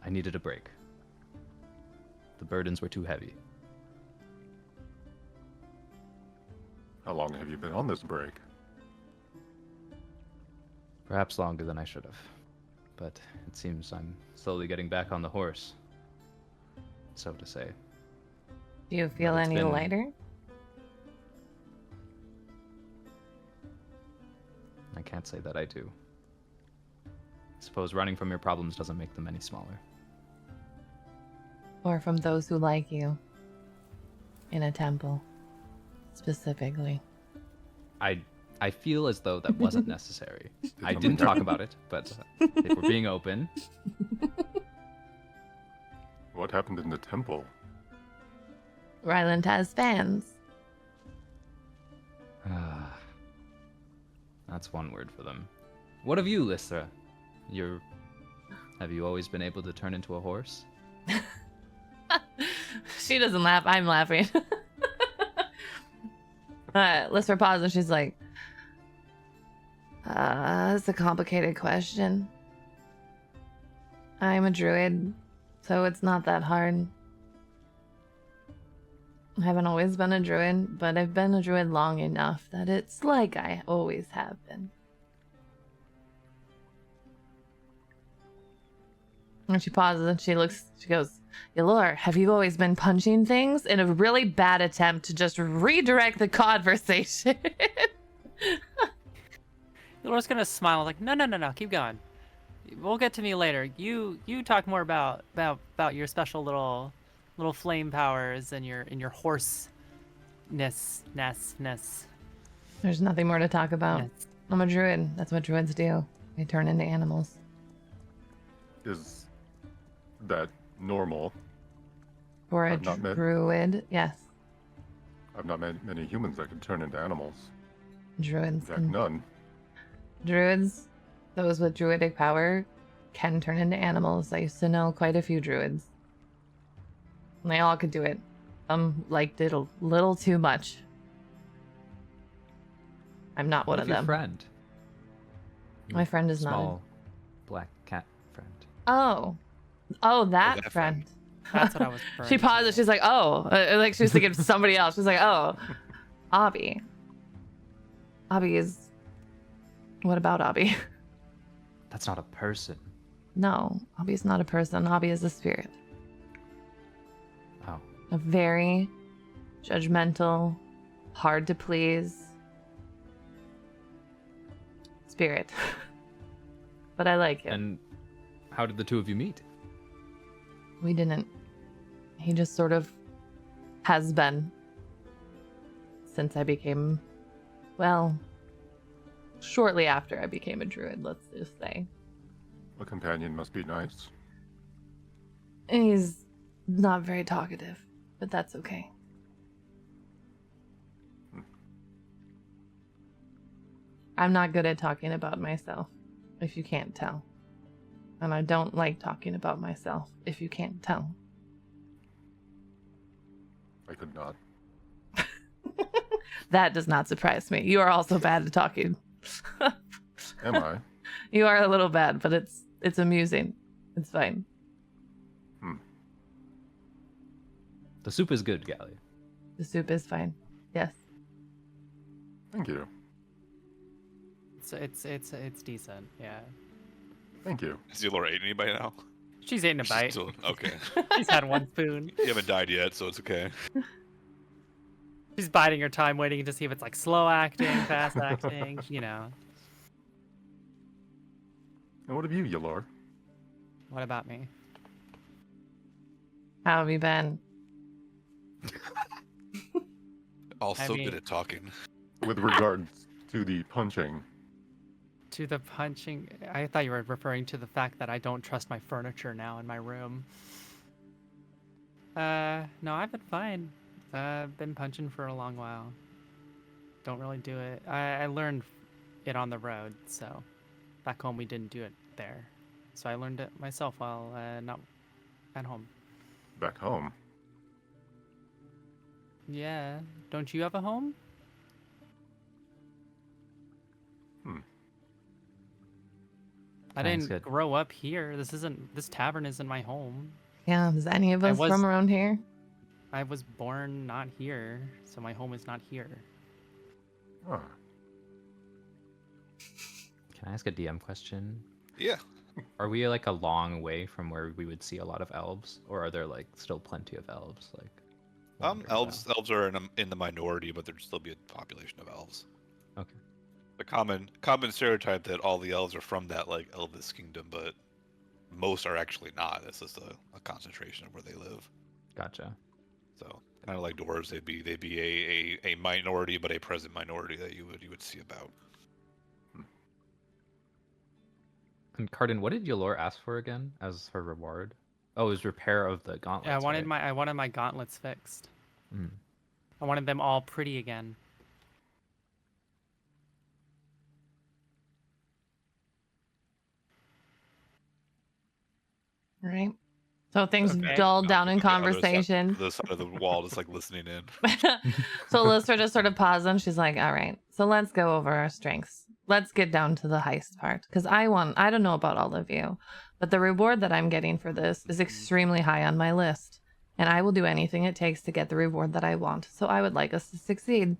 I needed a break. The burdens were too heavy. How long have you been on this break? Perhaps longer than I should have. But it seems I'm slowly getting back on the horse, so to say. Do you feel it's any been- lighter? I can't say that I do. suppose running from your problems doesn't make them any smaller. Or from those who like you. In a temple. Specifically. I feel as though that wasn't necessary. I something didn't talk happen? about it, but if we're being open, What happened in the temple? Ryland has fans. that's one word for them. What of you, Lystra? Have you always been able to turn into a horse? She doesn't laugh. I'm laughing. Lystra pauses and she's like, that's a complicated question. I'm a druid, so it's not that hard. I haven't always been a druid, but I've been a druid long enough that it's like I always have been. And she pauses and she goes, Ylor, have you always been punching things? In a really bad attempt to just redirect the conversation. Ylor's gonna smile like, no, keep going. We'll get to me later. You talk more about your special little flame powers and your horseness. There's nothing more to talk about. Yes. I'm a druid. That's what druids do. They turn into animals. Is that normal? For a I've not met- druid, yes. I've not met many humans that can turn into animals. In Druids fact, can none. Druids, those with druidic power, can turn into animals. I used to know quite a few druids. And they all could do it. Some liked it a little too much. I'm not one What of your them. friend? My friend is not. Small black cat friend. Oh, that that friend. friend. That's what I was. She referring to. pauses. She's like, oh, like she was thinking of somebody else. She's like, oh, Abby. Abby is. What about Abby? That's not a person. No, Abby's not a person. Abby is a spirit. Oh. A very judgmental, hard to please spirit. But I like him. And how did the two of you meet? We didn't. He just sort of has been since I became, well, shortly after I became a druid, let's just say. A companion must be nice. And he's not very talkative, but that's okay. I'm not good at talking about myself, if you can't tell. And I don't like talking about myself, if you can't tell. I could not. That does not surprise me. You are also bad at talking. Am I? You are a little bad, but it's amusing. It's fine. The soup is good, Gally. The soup is fine. Yes. Thank you. It's decent. Yeah. Thank you. Has Ylor ate any by now? She's eating a bite. Still, okay. She's had one spoon. You haven't died yet, so it's okay. She's biding her time, waiting to see if it's like slow acting, fast acting. You know. And what of you, Ylor? What about me? How have you been? Also mean- good at talking. With regards to the punching, To the punching, I thought you were referring to the fact that I don't trust my furniture now in my room. No, I've been fine. I've been punching for a long while. Don't really do it. I learned it on the road, so back home we didn't do it there. So I learned it myself while not at home. back home. Yeah, don't you have a home? I Sounds didn't good. grow up here. This tavern isn't my home. Yeah, is any of I us was- from around here? I was born not here, so my home is not here. Ah, Can I ask a DM question? Yeah. Are we like a long way from where we would see a lot of elves, or are there like still plenty of elves? Like, wandering Elves about? are in the minority, but there'd still be a population of elves. Okay. a common stereotype that all the elves are from that like Elvis kingdom, but most are actually not. It's just a concentration of where they live. Gotcha. So kind of like dwarves, they'd be a minority, but a present minority that you would see about. And Cardin, what did Yolor ask for again as her reward? Oh, it was repair of the gauntlets. Yeah, right? I wanted my gauntlets fixed. Mm. I wanted them all pretty again. All right. So things Okay. dulled down in On the other conversation. the side of the wall, just like listening in. So Lister just sort of paused and she's like, all right, so let's go over our strengths. Let's get down to the heist part. Because I don't know about all of you, but the reward that I'm getting for this is extremely high on my list. And I will do anything it takes to get the reward that I want. So I would like us to succeed.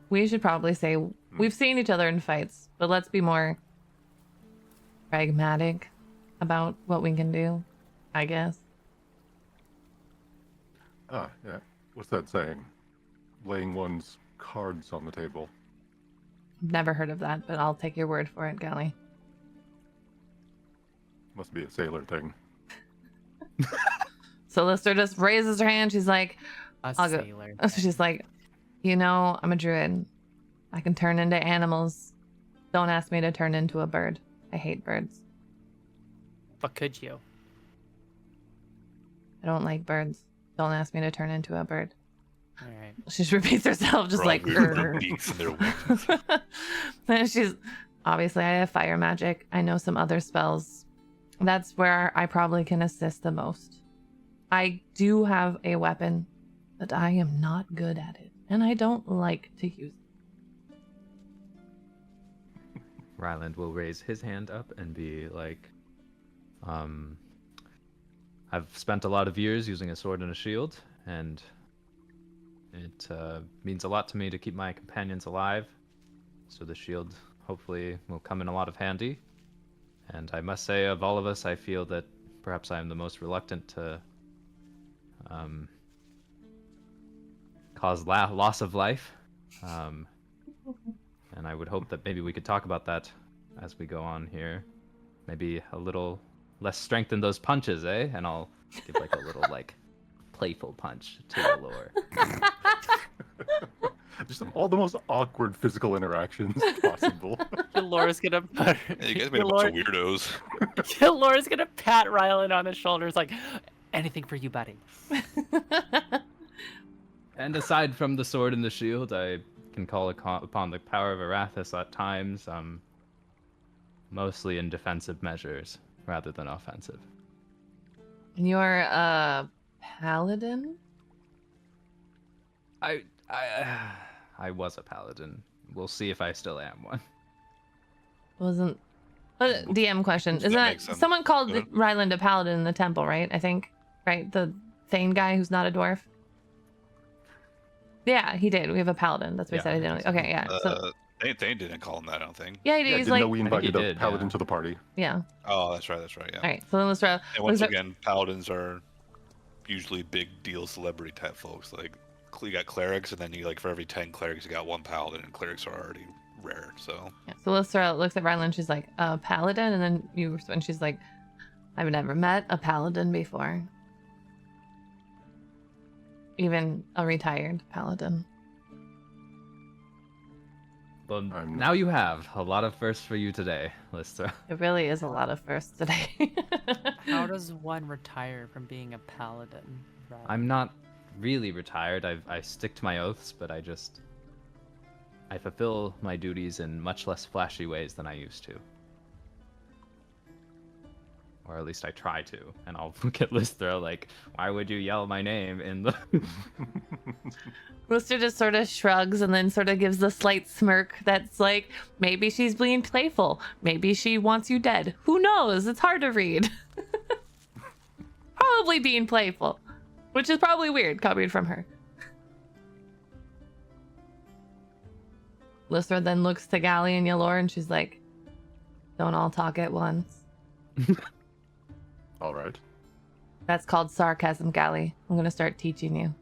We should probably say we've seen each other in fights, but let's be more pragmatic about what we can do, I guess. Ah, yeah. What's that saying? Laying one's cards on the table. Never heard of that, but I'll take your word for it, Gally. Must be a sailor thing. So Lister just raises her hand. She's like, I'll go. Sailor. She's like, you know, I'm a druid. I can turn into animals. Don't ask me to turn into a bird. I hate birds. But could you? I don't like birds. Don't ask me to turn into a bird. All right. She just repeats herself, just They're all like, weird with their "Grr." beaks and their wings. And she's obviously, I have fire magic. I know some other spells. That's where I probably can assist the most. I do have a weapon, but I am not good at it, and I don't like to use it. Ryland will raise his hand up and be like, I've spent a lot of years using a sword and a shield, and it means a lot to me to keep my companions alive. So the shield hopefully will come in a lot of handy. And I must say, of all of us, I feel that perhaps I am the most reluctant to cause loss of life. And I would hope that maybe we could talk about that as we go on here. Maybe a little less strength in those punches, eh? And I'll give like a little like playful punch to the lore. Just all the most awkward physical interactions possible. Laura's gonna put. Yeah, you guys made a bunch of weirdos. Laura's gonna pat Ryland on the shoulders, like, anything for you, buddy. And aside from the sword and the shield, I can call upon the power of Arathis at times, mostly in defensive measures rather than offensive. You're a paladin? I was a paladin. We'll see if I still am one. Wasn't. DM question. That Isn't that makes sense. someone called Yeah. Ryland a paladin in the temple, right? I think. Right? The Thane guy who's not a dwarf? Yeah, he did. We have a paladin. That's what Yeah, he said. I didn't. I think so. Okay, yeah. So, They didn't call him that, I don't think. yeah, he did. Yeah, He's didn't like, know we invited he a did, paladin yeah. to the party. yeah. Oh, that's right, yeah. All right. So then let's try. And once again, paladins are usually big deal celebrity type folks. Like, you got clerics, and then you like for every 10 clerics, you got one paladin, and clerics are already rare. So Yeah. So Lystra looks at Ryland. She's like, a paladin? And then and she's like, I've never met a paladin before. Even a retired paladin. Well, I'm- now you have a lot of firsts for you today, Lystra. It really is a lot of firsts today. How does one retire from being a paladin? Ryland? I'm not really retired. I stick to my oaths, but I fulfill my duties in much less flashy ways than I used to. Or at least I try to. And I'll look at Lystra like, why would you yell my name in the... Rooster just sort of shrugs and then sort of gives a slight smirk that's like, maybe she's being playful. Maybe she wants you dead. Who knows? It's hard to read. Probably being playful, which is probably weird coming from her. Lystra then looks to Gally and Yalor and she's like, don't all talk at once. All right. That's called sarcasm, Gally. I'm going to start teaching you,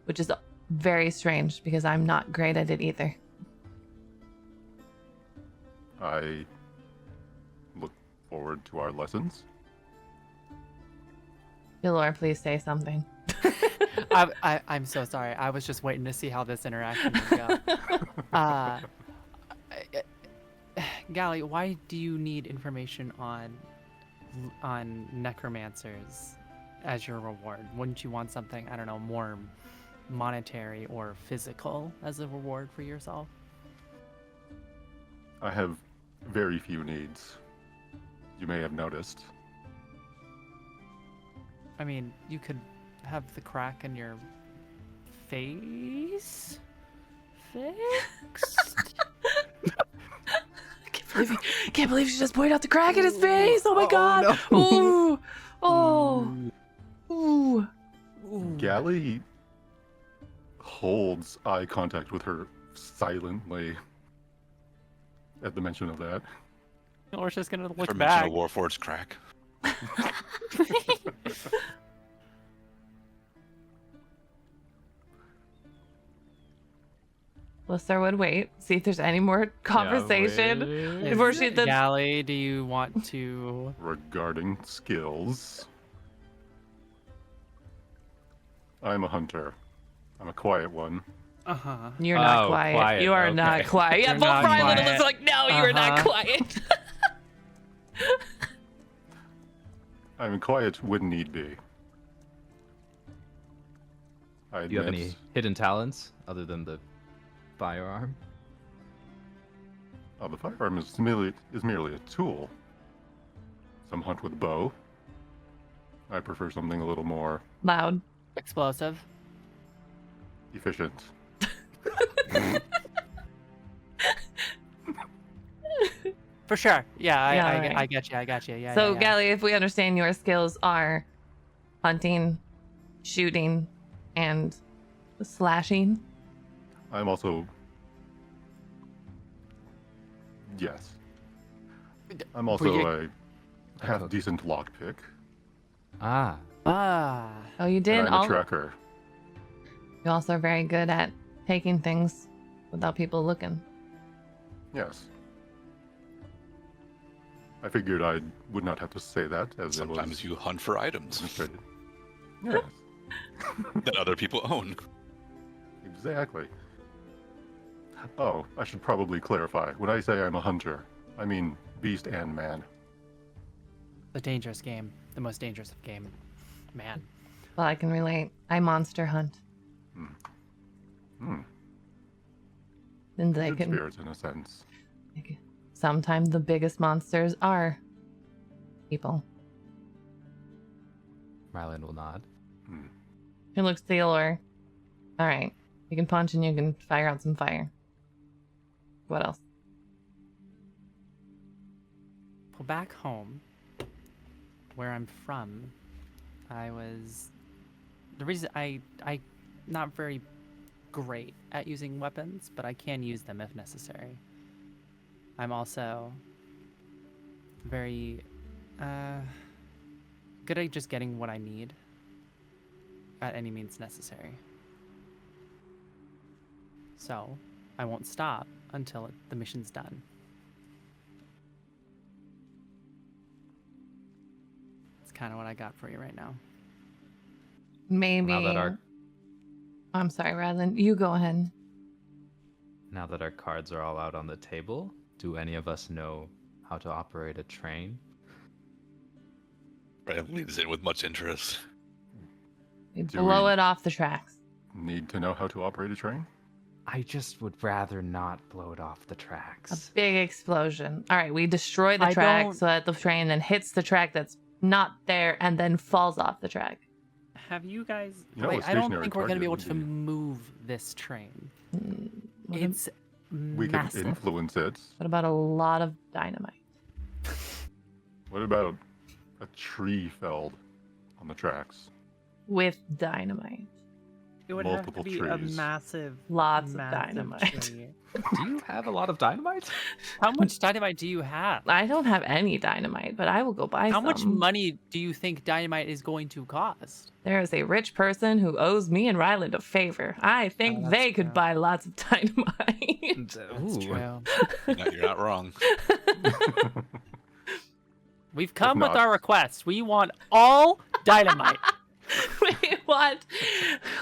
which is very strange because I'm not great at it either. I look forward to our lessons. Yalor, please say something. I'm so sorry. I was just waiting to see how this interaction would go. Gally, why do you need information on necromancers as your reward? Wouldn't you want something, I don't know, more monetary or physical as a reward for yourself? I have very few needs. You may have noticed. I mean, you could have the crack in your face fixed. Can't believe she just pointed out the crack in his face. Oh my god. no. Ooh. Oh. Ooh. Gally holds eye contact with her silently at the mention of that. Or just gonna For look mention back. of Warforged's crack. Lister would wait, see if there's any more conversation before she then. Gally, do you want to? Regarding skills, I'm a hunter. I'm a quiet one. Uh-huh. You're not Oh, quiet. quiet, You are okay. not quiet. Yeah, You're both not Ryland and quiet. Lister like, no, you are not Uh-huh. quiet. I'm quiet when need be. I Do you have admit, any hidden talents other than the firearm? the firearm is merely a tool. Some hunt with a bow. I prefer something a little more Loud. Explosive. efficient. For sure. Yeah, Yeah, I alright. get you. I got you. Yeah. So, yeah, yeah. Gally, if we understand your skills are hunting, shooting, and slashing. I'm also. Yes. I'm also you- a half decent lockpick. Ah, Oh, you And did? I'm a tracker. You also are very good at taking things without people looking. Yes. I figured I would not have to say that as it was Sometimes you hunt for items demonstrated. Yes, that other people own. exactly. Oh, I should probably clarify. When I say I'm a hunter, I mean beast and man. The dangerous game. The most dangerous of game. Man. Well, I can relate. I monster hunt. Hmm. And they Good can. spirits in a sense. Sometimes the biggest monsters are people. Ryland will nod. Hmm. He looks to Yalor. All right. You can punch and you can fire out some fire. What else? Well, back home, where I'm from, I was. The reason I not very great at using weapons, but I can use them if necessary. I'm also very good at just getting what I need at any means necessary. So I won't stop until the mission's done. It's kind of what I got for you right now. Maybe. Now that our I'm sorry, Ryland. You go ahead. now that our cards are all out on the table, do any of us know how to operate a train? Right, leads in with much interest. We Do blow we- it off the tracks. Need to know how to operate a train? I just would rather not blow it off the A tracks. big explosion. All right, we destroy the I track don't- so that the train then hits the track that's not there and then falls off the track. Have you guys? You know, Wait, a I don't stationary think we're gonna be able target to would be- move this train. What, It's We massive. can influence it. what about a lot of dynamite? What about a tree felled on the tracks? With dynamite. It would have to multiple be a trees. massive, Lots of massive dynamite. tree. Do you have a lot of dynamite? How much dynamite do you have? I don't have any dynamite, but I will go buy How some. much money do you think dynamite is going to cost? There is a rich person who owes me and Ryland a favor. I think that's they could true. buy lots of dynamite. That's Ooh. true. You're not wrong. We've come with not- our request. We want all dynamite. We want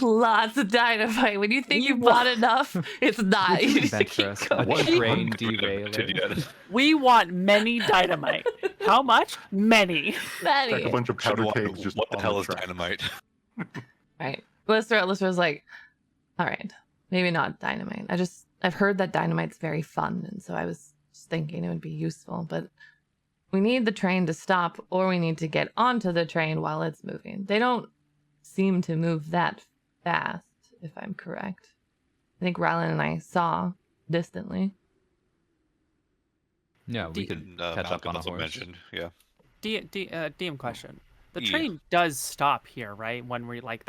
lots of dynamite. When you think We you bought enough, it's not. You just keep Adventurous. A going. train Continue derailer. it. We want many dynamite. How much? Many. Like a Many. bunch of powder What kegs just the on hell the is track. dynamite? Right. Lister was like, all right, maybe not dynamite. I've heard that dynamite's very fun, and so I was just thinking it would be useful, but we need the train to stop, or we need to get onto the train while it's moving. They don't seem to move that fast, if I'm correct. I think Rylan and I saw distantly. No, we could And, catch up Malcolm on a also horse. mentioned, yeah. DM question. The Yeah. train does stop here, right? When we like,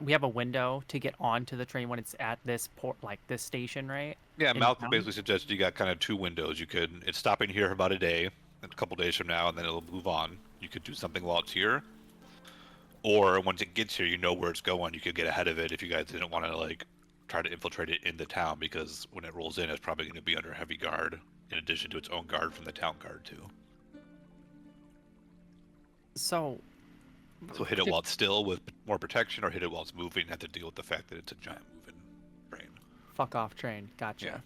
we have a window to get onto the train when it's at this port, like this station, right? Yeah, In Malcolm town? basically suggested you got kind of two windows. It's stopping here for about a day, and a couple days from now, and then it'll move on. You could do something while it's here, or once it gets here, you know where it's going. You could get ahead of it if you guys didn't want to like try to infiltrate it into town, because when it rolls in, it's probably going to be under heavy guard, in addition to its own guard from the town guard too. So So hit it while it's still with more protection, or hit it while it's moving and have to deal with the fact that it's a giant moving train. fuck off train. Gotcha.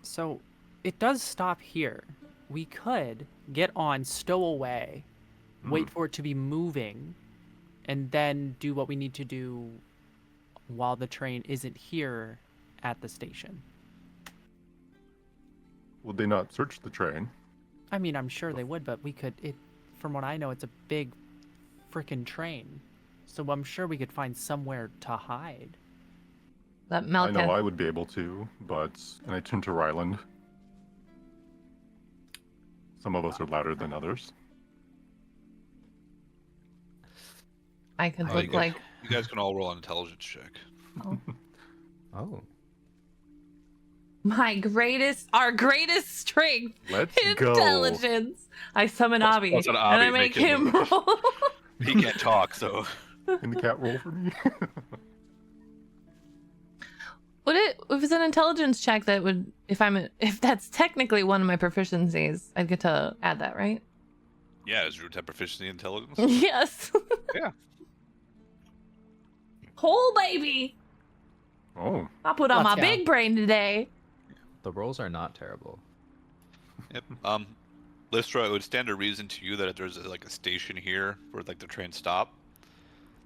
So it does stop here. We could get on, stow away, wait for it to be moving, and then do what we need to do while the train isn't here at the station. Would they not search the train? I mean, I'm sure they would, but we could. From what I know, it's a big, frickin' train, so I'm sure we could find somewhere to hide. That I Malcolm. know I would be able to, but... And I turn to Ryland. Some of us are louder than others. I could Oh, look you guys- like. You guys can all roll an intelligence check. Oh. Our greatest strength, Let's go. intelligence. I summon Plus- Abby, plus an and I Abby, make make him him roll. He can't talk, so Can the cat roll for me? If it's an intelligence check, that would, if that's technically one of my proficiencies, I'd get to add that, right? yeah, is Root have proficiency in intelligence? Yes. Yeah. Whole baby. Oh, I put on Let's my go. big brain today. The rolls are not terrible. Yep. Lystra, it would stand to reason to you that if there's like a station here where like the train stop,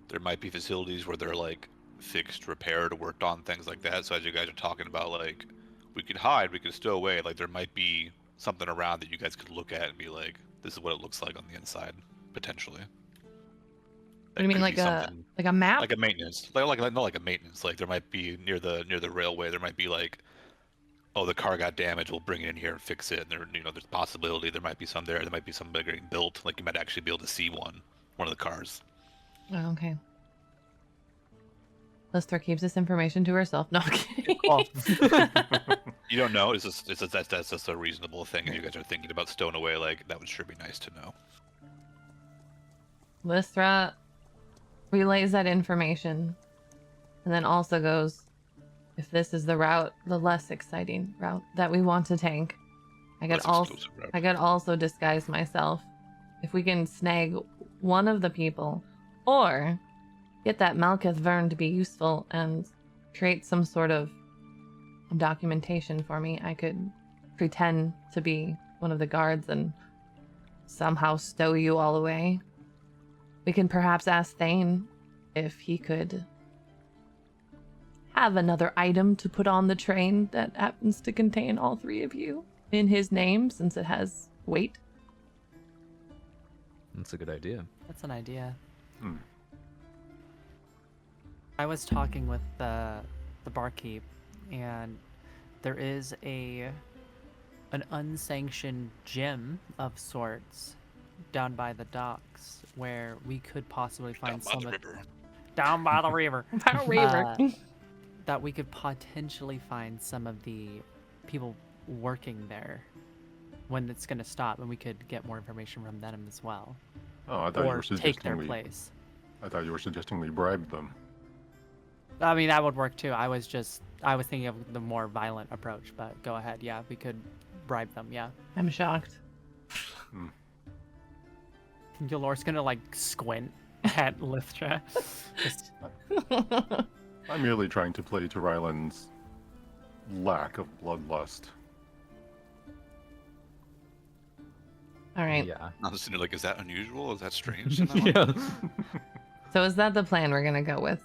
there might be facilities where they're like fixed, repaired, worked on, things like that. So as you guys are talking about, like, we could hide, we could stow away, like there might be something around that you guys could look at and be like, this is what it looks like on the inside, potentially. What do you mean, like a map? like a maintenance, not like a maintenance. Like there might be near the railway, there might be like, oh, the car got damaged, we'll bring it in here and fix it. And there, there's possibility there might be some there. There might be some getting built. Like you might actually be able to see one of the cars. Oh, okay. Lister keeps this information to herself. No, I'm kidding. Well, You don't know. That's just a reasonable thing. If you guys are thinking about stowing away, like that would sure be nice to know. Lystra relays that information, and then also goes, if this is the route, the less exciting route that we want to tank, I could Less also exclusive route. I could also disguise myself. If we can snag one of the people, or get that Malkuth Vern to be useful and create some sort of documentation for me, I could pretend to be one of the guards and somehow stow you all away. We can perhaps ask Thane if he could have another item to put on the train that happens to contain all three of you in his name, since it has weight. That's a good idea. that's an idea. Hmm. I was talking with the barkeep, and there is an unsanctioned gym of sorts down by the docks where we could possibly find Down by the some of river. down by the river. Power Raver. That we could potentially find some of the people working there when it's going to stop, and we could get more information from them as well. Oh, I thought you Or were take suggesting their we. place. I thought you were suggesting we bribe them. I mean, that would work too. I was thinking of the more violent approach, but go ahead. Yeah, we could bribe them. Yeah. I'm shocked. Yalor's gonna like squint at Lithra. Just, I'm merely trying to play to Ryland's lack of bloodlust. All right. Yeah. I'm just like, is that unusual? Is that strange? In that one? Yeah. So is that the plan we're gonna go with?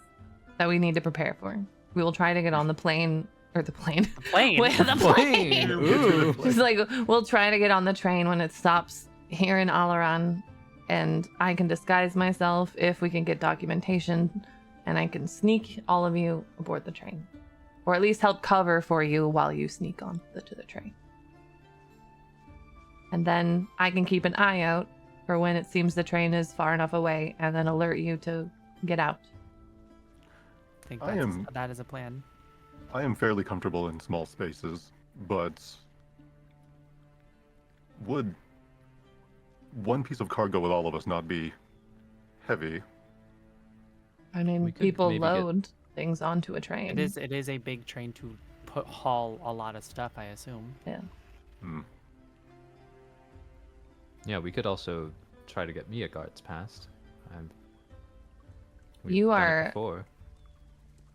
That we need to prepare for? We will try to get on the plane or the plane. plane. With the plane. Ooh. It's like we'll try to get on the train when it stops here in Alaran, and I can disguise myself if we can get documentation, and I can sneak all of you aboard the train, or at least help cover for you while you sneak on to the train. And then I can keep an eye out for when it seems the train is far enough away, and then alert you to get out. I think I am- that is a plan. I am fairly comfortable in small spaces, but would one piece of cargo with all of us not be heavy? I mean, We could people maybe get- load things onto a train. It is a big train to haul a lot of stuff, I assume. Yeah. Hmm. Yeah, we could also try to get me a guard's pass. We've You done it are- before.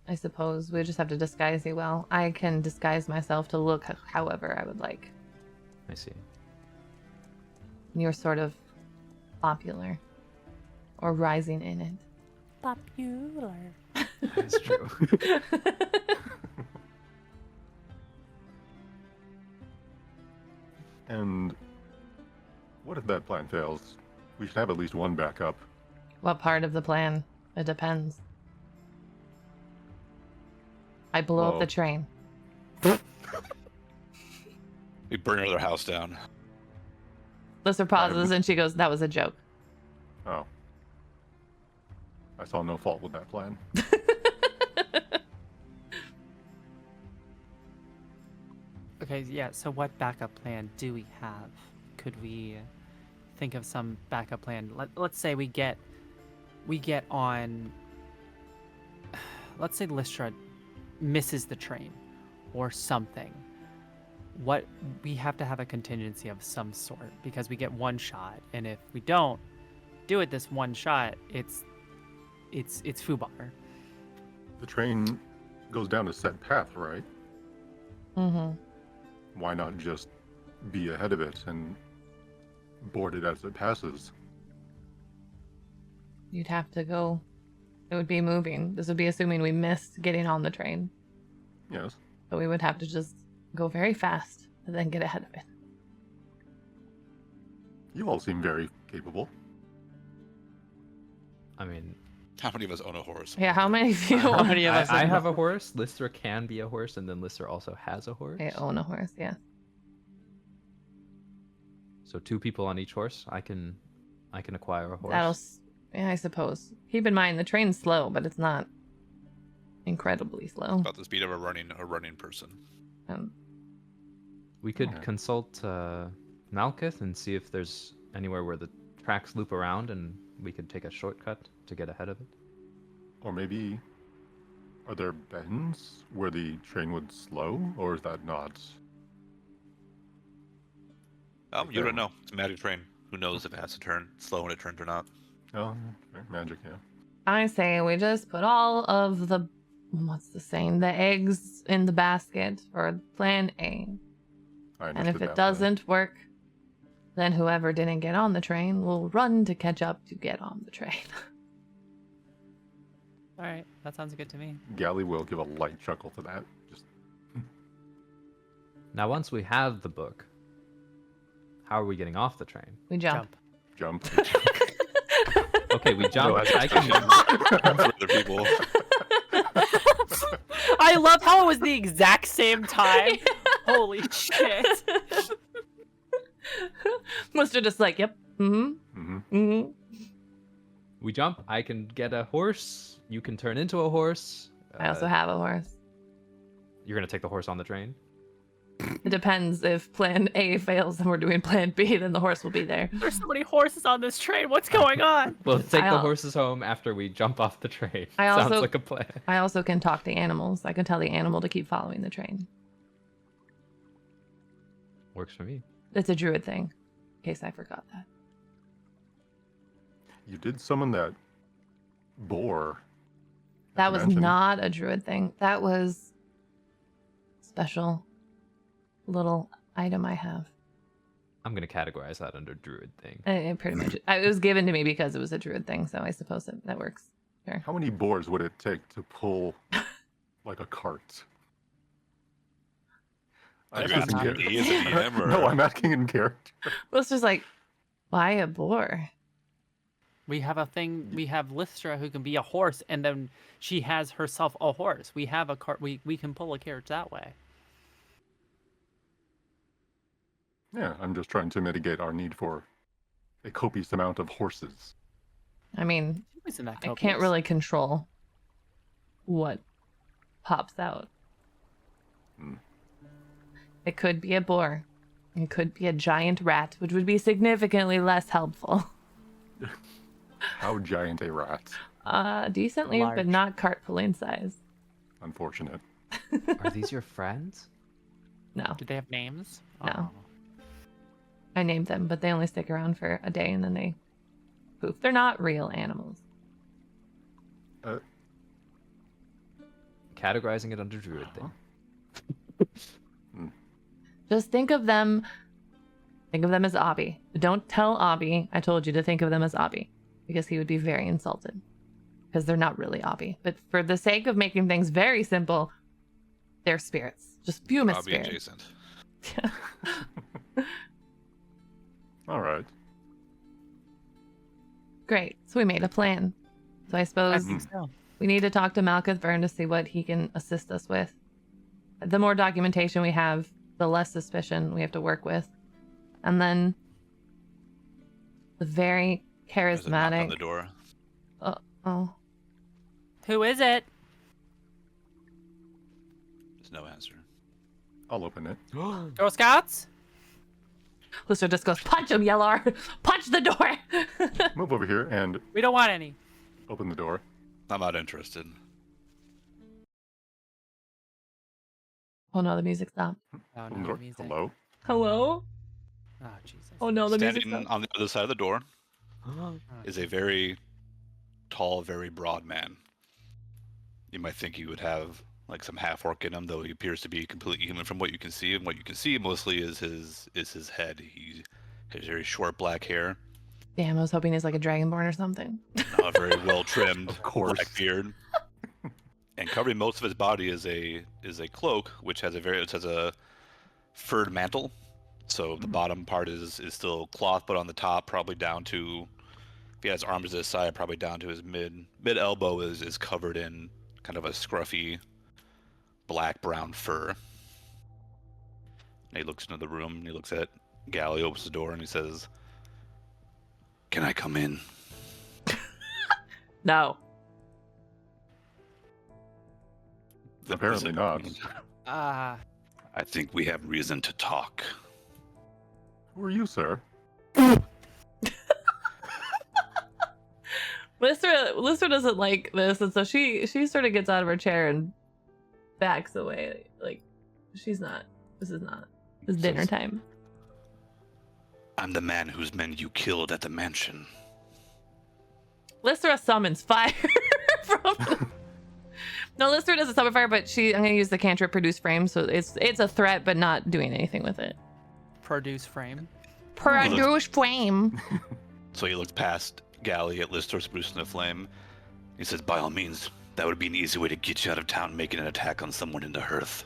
I suppose we just have to disguise you well. I can disguise myself to look however I would like. I see. You're sort of popular. Or rising in it. Popular. That's true. And what if that plan fails? We should have at least one backup. What part of the plan? It depends. I blow up Oh. the train. We burn their house down. Lister pauses and she goes, "That was a joke." Oh. I saw no fault with that plan. Okay, yeah, so what backup plan do we have? Could we think of some backup plan? Let's say we get on, let's say Lystra misses the train or something. What, we have to have a contingency of some sort because we get one shot, and if we don't do it this one shot, it's foobar. The train goes down a set path, right? Mm-hmm. Why not just be ahead of it and board it as it passes? You'd have to go. It would be moving. This would be assuming we missed getting on the train. Yes. So we would have to just go very fast and then get ahead of it. You all seem very capable. I mean, How many of us own a horse? Yeah, how many of you How many of us I have have a horse. Lister can be a horse, and then Lister also has a horse. I own a horse? Yeah. So 2 people on each horse. I can acquire a horse. Yeah, I suppose. Keep in mind the train's slow, but it's not incredibly slow. About the speed of a running person. We could Okay. consult Malkuth and see if there's anywhere where the tracks loop around, and we could take a shortcut to get ahead of it. Or maybe, are there bends where the train would slow, or is that not? You don't know. It's a magic train. Who knows if it has to turn slow when it turns or not? Oh, okay. Magic, yeah. I say we just put all of the, what's the saying, the eggs in the basket for plan A. I And understood if that it plan. doesn't work, then whoever didn't get on the train will run to catch up to get on the train. All right, that sounds good to me. Galley will give a light chuckle to that. Just Now, once we have the book, how are we getting off the train? We jump. Jump. jump. Okay, we jump. that's I can. For other people. I love how it was the exact same time. Holy shit. Must have just like, yep. Mm-hmm. hmm Mm-hmm. we jump. I can get a horse. You can turn into a horse. I also have a horse. You're gonna take the horse on the train. It depends. If plan A fails and we're doing plan B, then the horse will be there. There's so many horses on this train. What's going on? We'll take the I'll- horses home after we jump off the train. I Sounds also- like a plan. I also can talk to animals. I can tell the animal to keep following the train. Works for me. It's a druid thing, in case I forgot that. You did summon that boar. That was Mansion. not a druid thing. That was special little item I have. I'm gonna categorize that under druid thing. It pretty much. It was given to me because it was a druid thing, so I suppose that works. Sure. How many boars would it take to pull like a cart? Are I'm you asking asking me as a DM, or- No, I'm asking in character. Let's just like, why a boar? We have a thing. We have Lystra who can be a horse, and then she has herself a horse. We have a cart. We can pull a carriage that way. Yeah, I'm just trying to mitigate our need for a copious amount of horses. I mean, Isn't that I can't copious? really control what pops out. Hmm. It could be a boar. It could be a giant rat, which would be significantly less helpful. How giant a rat. Decently, but Large. not cart pulling size. Unfortunate. Are these your friends? No, Do they have names? No. I named them, but they only stick around for a day and then they poof. They're not real animals. Categorizing it under druid thing. Just think of them as Obby. Don't tell Obby I told you to think of them as Obby, because he would be very insulted. Because they're not really Obby. But for the sake of making things very simple, they're spirits. Just Bumus Hobby spirits. adjacent. All right. Great. So we made a plan. So I I suppose think so. we need to talk to Malkuth Byrne to see what he can assist us with. The more documentation we have, the less suspicion we have to work with. And then the very There's a knock on charismatic. the door. Oh, Who is it? There's no answer. I'll open it. Girl Scouts? Lister just goes, punch him, Yellar! Punch the door! Move over here and We don't want any. open the door. I'm not interested. Oh no, the music stopped. Oh, Open the no, door. music. Hello. Hello? Oh, Jesus. Oh no, the music Standing stopped. on the other side of the door Oh, is a very tall, very broad man. You might think he would have like some half orc in him, though he appears to be completely human from what you can see. And what you can see mostly is his head. He has very short black hair, Damn, I was hoping he's like a dragonborn or something. a very well trimmed Of course. black beard, and covering most of his body is a cloak, which has a furred mantle. So the bottom part is still cloth, but on the top, probably down to, if he has arms to his side, probably down to his mid elbow is covered in kind of a scruffy black brown fur. And he looks into the room and he looks at Gally, opens the door and he says, "Can I come in?" No. Apparently not. Ah, I think we have reason to talk. Who are you, sir? Lister doesn't like this, and so she sort of gets out of her chair and backs away. Like, she's not. This is dinner time. I'm the man whose men you killed at the mansion. Lister summons fire from. No, Lister doesn't summon fire, but I'm gonna use the cantrip produce frame, so it's a threat, but not doing anything with it. produce frame. Produce flame. So he looks past Gally at Listor's producing the flame. He says, "By all means, that would be an easy way to get you out of town, making an attack on someone in the hearth."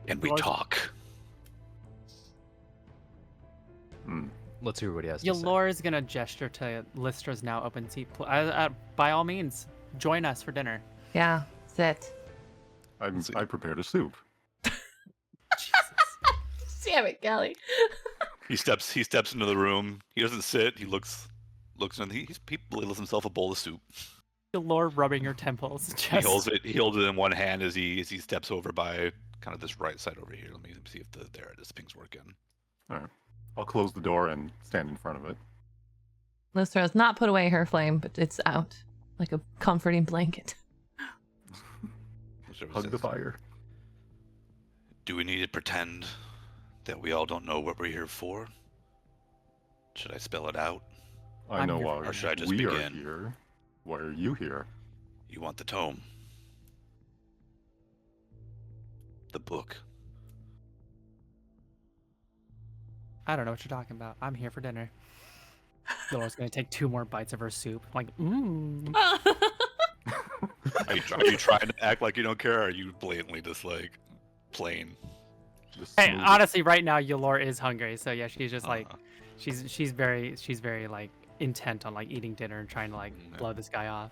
And we Lord- talk. Hmm. Let's hear what he has to say. Yalor is gonna gesture to Lystra's now open seat. By all means, join us for dinner. Yeah, sit. I prepared a soup. Jesus. Damn it, Gally. He steps into the room. He doesn't sit. He looks looks and he boils himself a bowl of soup. Galore rubbing her temples. He holds it in one hand as he steps over by kind of this right side over here. Let me see if there it is. Ping's working. All right. I'll close the door and stand in front of it. Lystra has not put away her flame, but it's out like a comforting blanket. Hug the fire. Do we need to pretend that we all don't know what we're here for? Should I spell it out? I know why Or should I just we are begin? here. Why are you here? You want the tome? The book? I don't know what you're talking about. I'm here for dinner. Galore's gonna take 2 more bites of her soup. Like, mmm. Are you trying to act like you don't care, or are you blatantly just like plain? Just Hey, smooth. honestly, right now Yalore is hungry, so yeah, she's just like, Uh, she's very like intent on like eating dinner and trying to like Yeah. blow this guy off.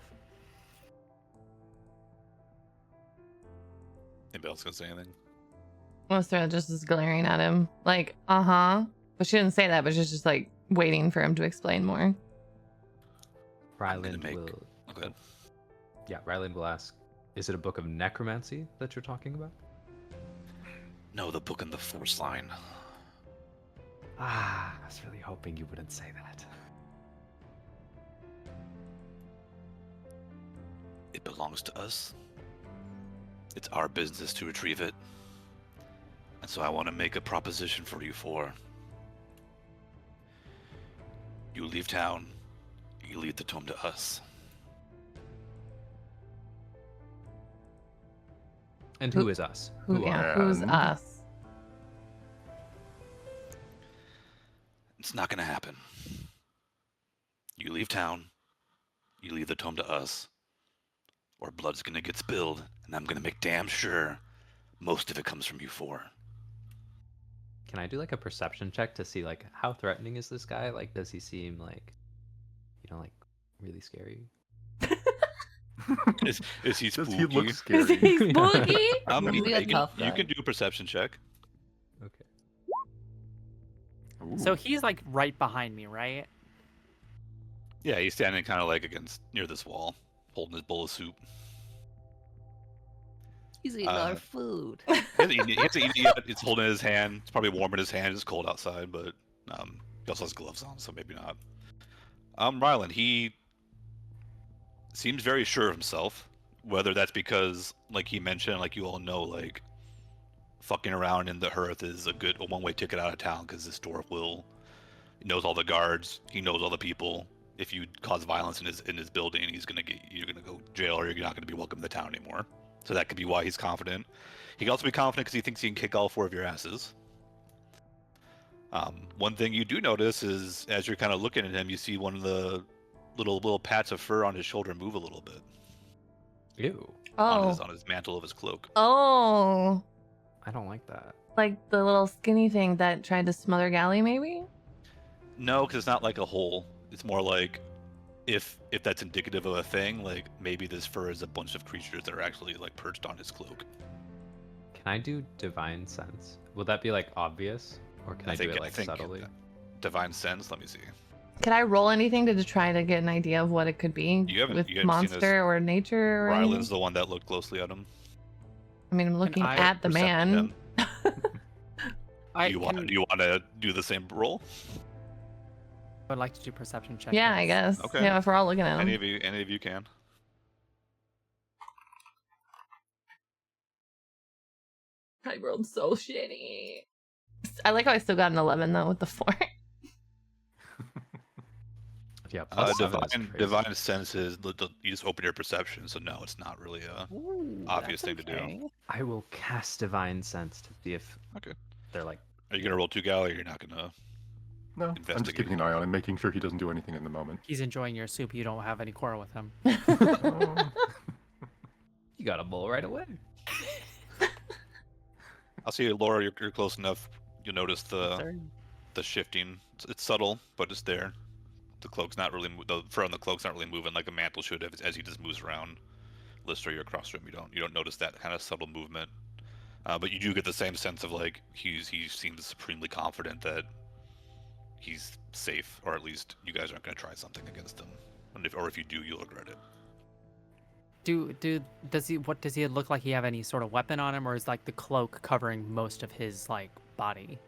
Anybody else gonna say anything? Lystra just is glaring at him, like, uh-huh. But she didn't say that, but she's just like waiting for him to explain more. I'm gonna Ryland make- will. Oh, go ahead. Yeah, Ryland will ask, is it a book of necromancy that you're talking about? No, the book in the force line. Ah, I was really hoping you wouldn't say that. It belongs to us. It's our business to retrieve it. And so I want to make a proposition for you four. You leave town. You leave the tome to us. And Who- who is us? Who's And- us? It's not going to happen. You leave town. You leave the tome to us. Or blood's going to get spilled. And I'm going to make damn sure most of it comes from you four. Can I do like a perception check to see like how threatening is this guy? Like, does he seem like, like really scary? Is he Does spooky? he look Is scary? he spooky? Is he a tough You guy? can do a perception check. Okay. Ooh. So he's like right behind me, right? Yeah, he's standing kind of like near this wall, holding his bowl of soup. He's eating our food. He hasn't eaten it yet. It's holding in his hand. It's probably warm in his hand. It's cold outside, but he also has gloves on, so maybe not. Ryland, he seems very sure of himself. Whether that's because, like he mentioned, like you all know, like fucking around in the hearth is a one-way ticket out of town because this dwarf he knows all the guards, he knows all the people. If you cause violence in his building, you're gonna go to jail, or you're not gonna be welcome to the town anymore. So that could be why he's confident. He can also be confident because he thinks he can kick all 4 of your asses. One thing you do notice is, as you're kind of looking at him, you see one of the little pats of fur on his shoulder move a little bit Ew. Oh. on his mantle of his cloak. Oh. I don't like that. Like the little skinny thing that tried to smother Galley, maybe? No, because it's not like a hole. It's more like if that's indicative of a thing, like maybe this fur is a bunch of creatures that are actually like perched on his cloak. Can I do divine sense? Will that be like obvious, or can I do it like subtly? Divine sense. Let me see. Could I roll anything to try to get an idea of what it could be? You haven't with seen this. monster or nature or anything? Ryland's the one that looked closely at him. I mean, I'm looking I at the man. I Do you want to do the same roll? would like to do perception check. Yeah, I guess. Okay. Yeah, if we're all looking at him. Any of you can. I rolled so shitty. I like how I still got an 11 though with the 4. Yeah, plus 7 is crazy. Divine sense is you just open your perception, so no, it's not really a obvious thing to do. I will cast divine sense to see if Okay. they're like. Are you gonna roll 2 gal, or you're not gonna? No, I'm just Investigate. keeping an eye on him, making sure he doesn't do anything in the moment. He's enjoying your soup. You don't have any quarrel with him. Oh. You got a bowl right away. I'll see, Laura. You're close enough. You'll notice Sorry. the shifting. It's subtle, but it's there. The cloak's not really the fur on the cloak's not really moving like a mantle should as he just moves around. Lister, you're across from him. You don't notice that kind of subtle movement, but you do get the same sense of like he seems supremely confident that he's safe, or at least you guys aren't going to try something against him. And if you do, you'll regret it. Does he look like he have any sort of weapon on him, or is like the cloak covering most of his like body?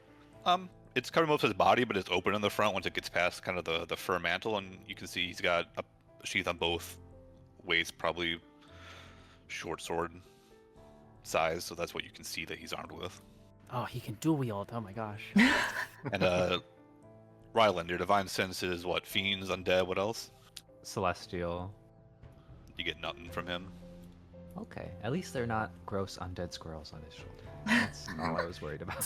It's covering most of his body, but it's open in the front once it gets past kind of the fur mantle, and you can see he's got a sheath on both waist, probably short sword size, so that's what you can see that he's armed with. Oh, he can dual wield. Oh my gosh. And Ryland, your divine sense is what? Fiends, undead, what else? Celestial. You get nothing from him. Okay, at least they're not gross undead squirrels on his shoulder. That's all I was worried about.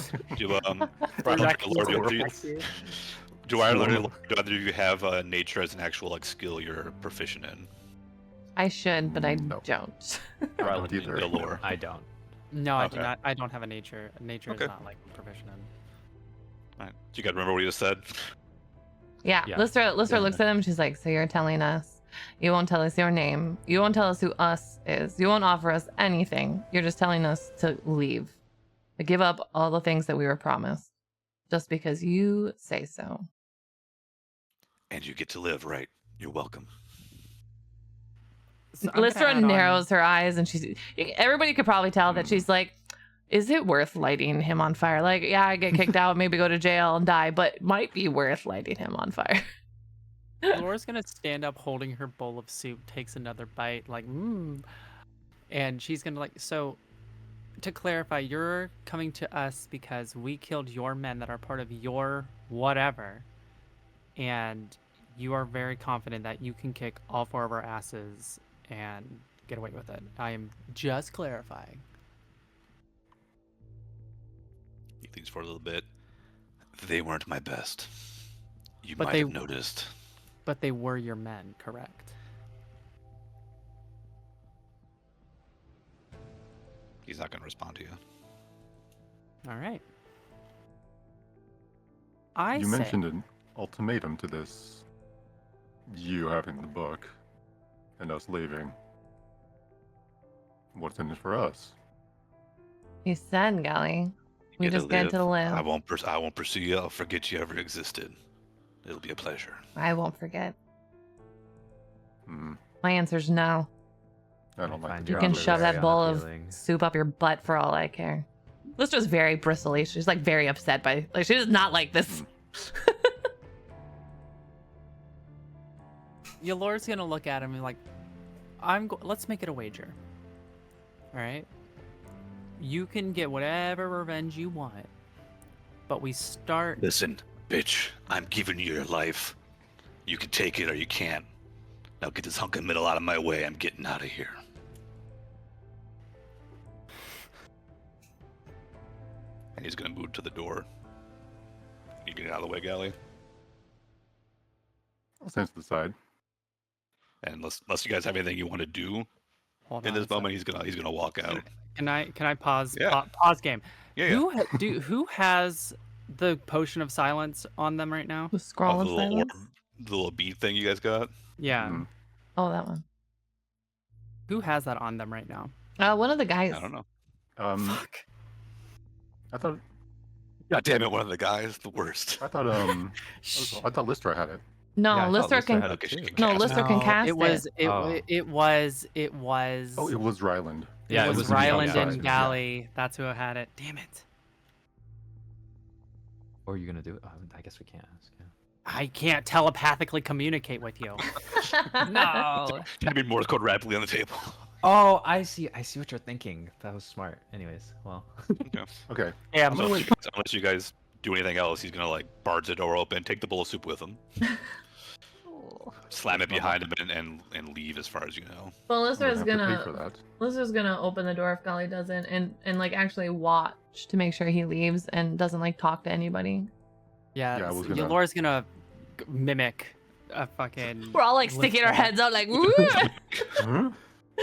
Do either of you have nature as an actual like skill you're proficient in? I should, but I No. don't. Ryland either. The lore. I don't. No, I do Okay. not. I don't have a nature. Nature Okay. is not like proficient in. Alright. Do you guys remember what you just said? Yeah, Yeah. Lystra Yeah. looks at him. She's like, so you're telling us you won't tell us your name. You won't tell us who us is. You won't offer us anything. You're just telling us to leave. To give up all the things that we were promised. Just because you say so. And you get to live, right? You're welcome. So I'm gonna Lystra add on- narrows her eyes and everybody could probably tell that she's like, is it worth lighting him on fire? Like, yeah, I get kicked out, maybe go to jail and die, but might be worth lighting him on fire. Laura's gonna stand up holding her bowl of soup, takes another bite, like, and she's gonna like, so to clarify, you're coming to us because we killed your men that are part of your whatever, and you are very confident that you can kick all four of our asses and get away with it. I am just clarifying. He thinks for a little bit. They weren't my best. You But might they- have noticed. But they were your men, correct? He's not going to respond to you. All right. You mentioned an ultimatum to this. You having the book and us leaving. What's in it for us? He said, Gally, we Get to just get to live. I won't pursue you. I'll forget you ever existed. It'll be a pleasure. I won't forget. Hmm. My answer's no. I don't like find the You your can odds answer shove very that bowl of unappealing. soup up your butt for all I care. Lystra's very bristly. She's like very upset by, like, she does not like this. Yalora's gonna look at him and like, let's make it a wager. All right. You can get whatever revenge you want, but we start. Listen, bitch. I'm giving you your life. You can take it or you can't. Now get this hunk of metal out of my way. I'm getting out of here. And he's going to move to the door. You get out of the way, Gally. I'll stand to the side. And unless you guys have anything you want to do Hold in on this a sec. moment, he's gonna walk out. Can I pause? Yeah. Pause game. Yeah, yeah. Who has the potion of silence on them right now? The scroll Oh, of the little silence. orb, the little bead thing you guys got. Yeah. Mhm. Oh, that one. Who has that on them right now? One of the guys. I don't know. Fuck. I thought God damn it, one of the guys, the worst. I thought Lystra had it. No, Yeah, I thought Lystra Lystra can. had it Okay, she too. can No, cast Lystra it. can cast it was it. it, Oh. it was it was Oh, it was Ryland. Yeah, it it was was Ryland Ryland. and Gally. That's who had it. Damn it. Or are you gonna do it? I guess we can't ask. Yeah. I can't telepathically communicate with you. No. Tapping Morse code rapidly on the table. Oh, I see. I see what you're thinking. That was smart. Anyways, well. Okay. Yeah, I'm gonna wait. Unless you guys do anything else, he's gonna like barge the door open, take the bowl of soup with him, slam it behind him, and leave as far as you know. Well, I'm Lystra's have to pay gonna. for that. Lystra's gonna open the door if Gally doesn't, and like actually watch to make sure he leaves and doesn't like talk to anybody. yeah. Yeah, I was gonna- Laura's gonna mimic a fucking. We're all like sticking our Lystra. heads out, like, woo! Huh?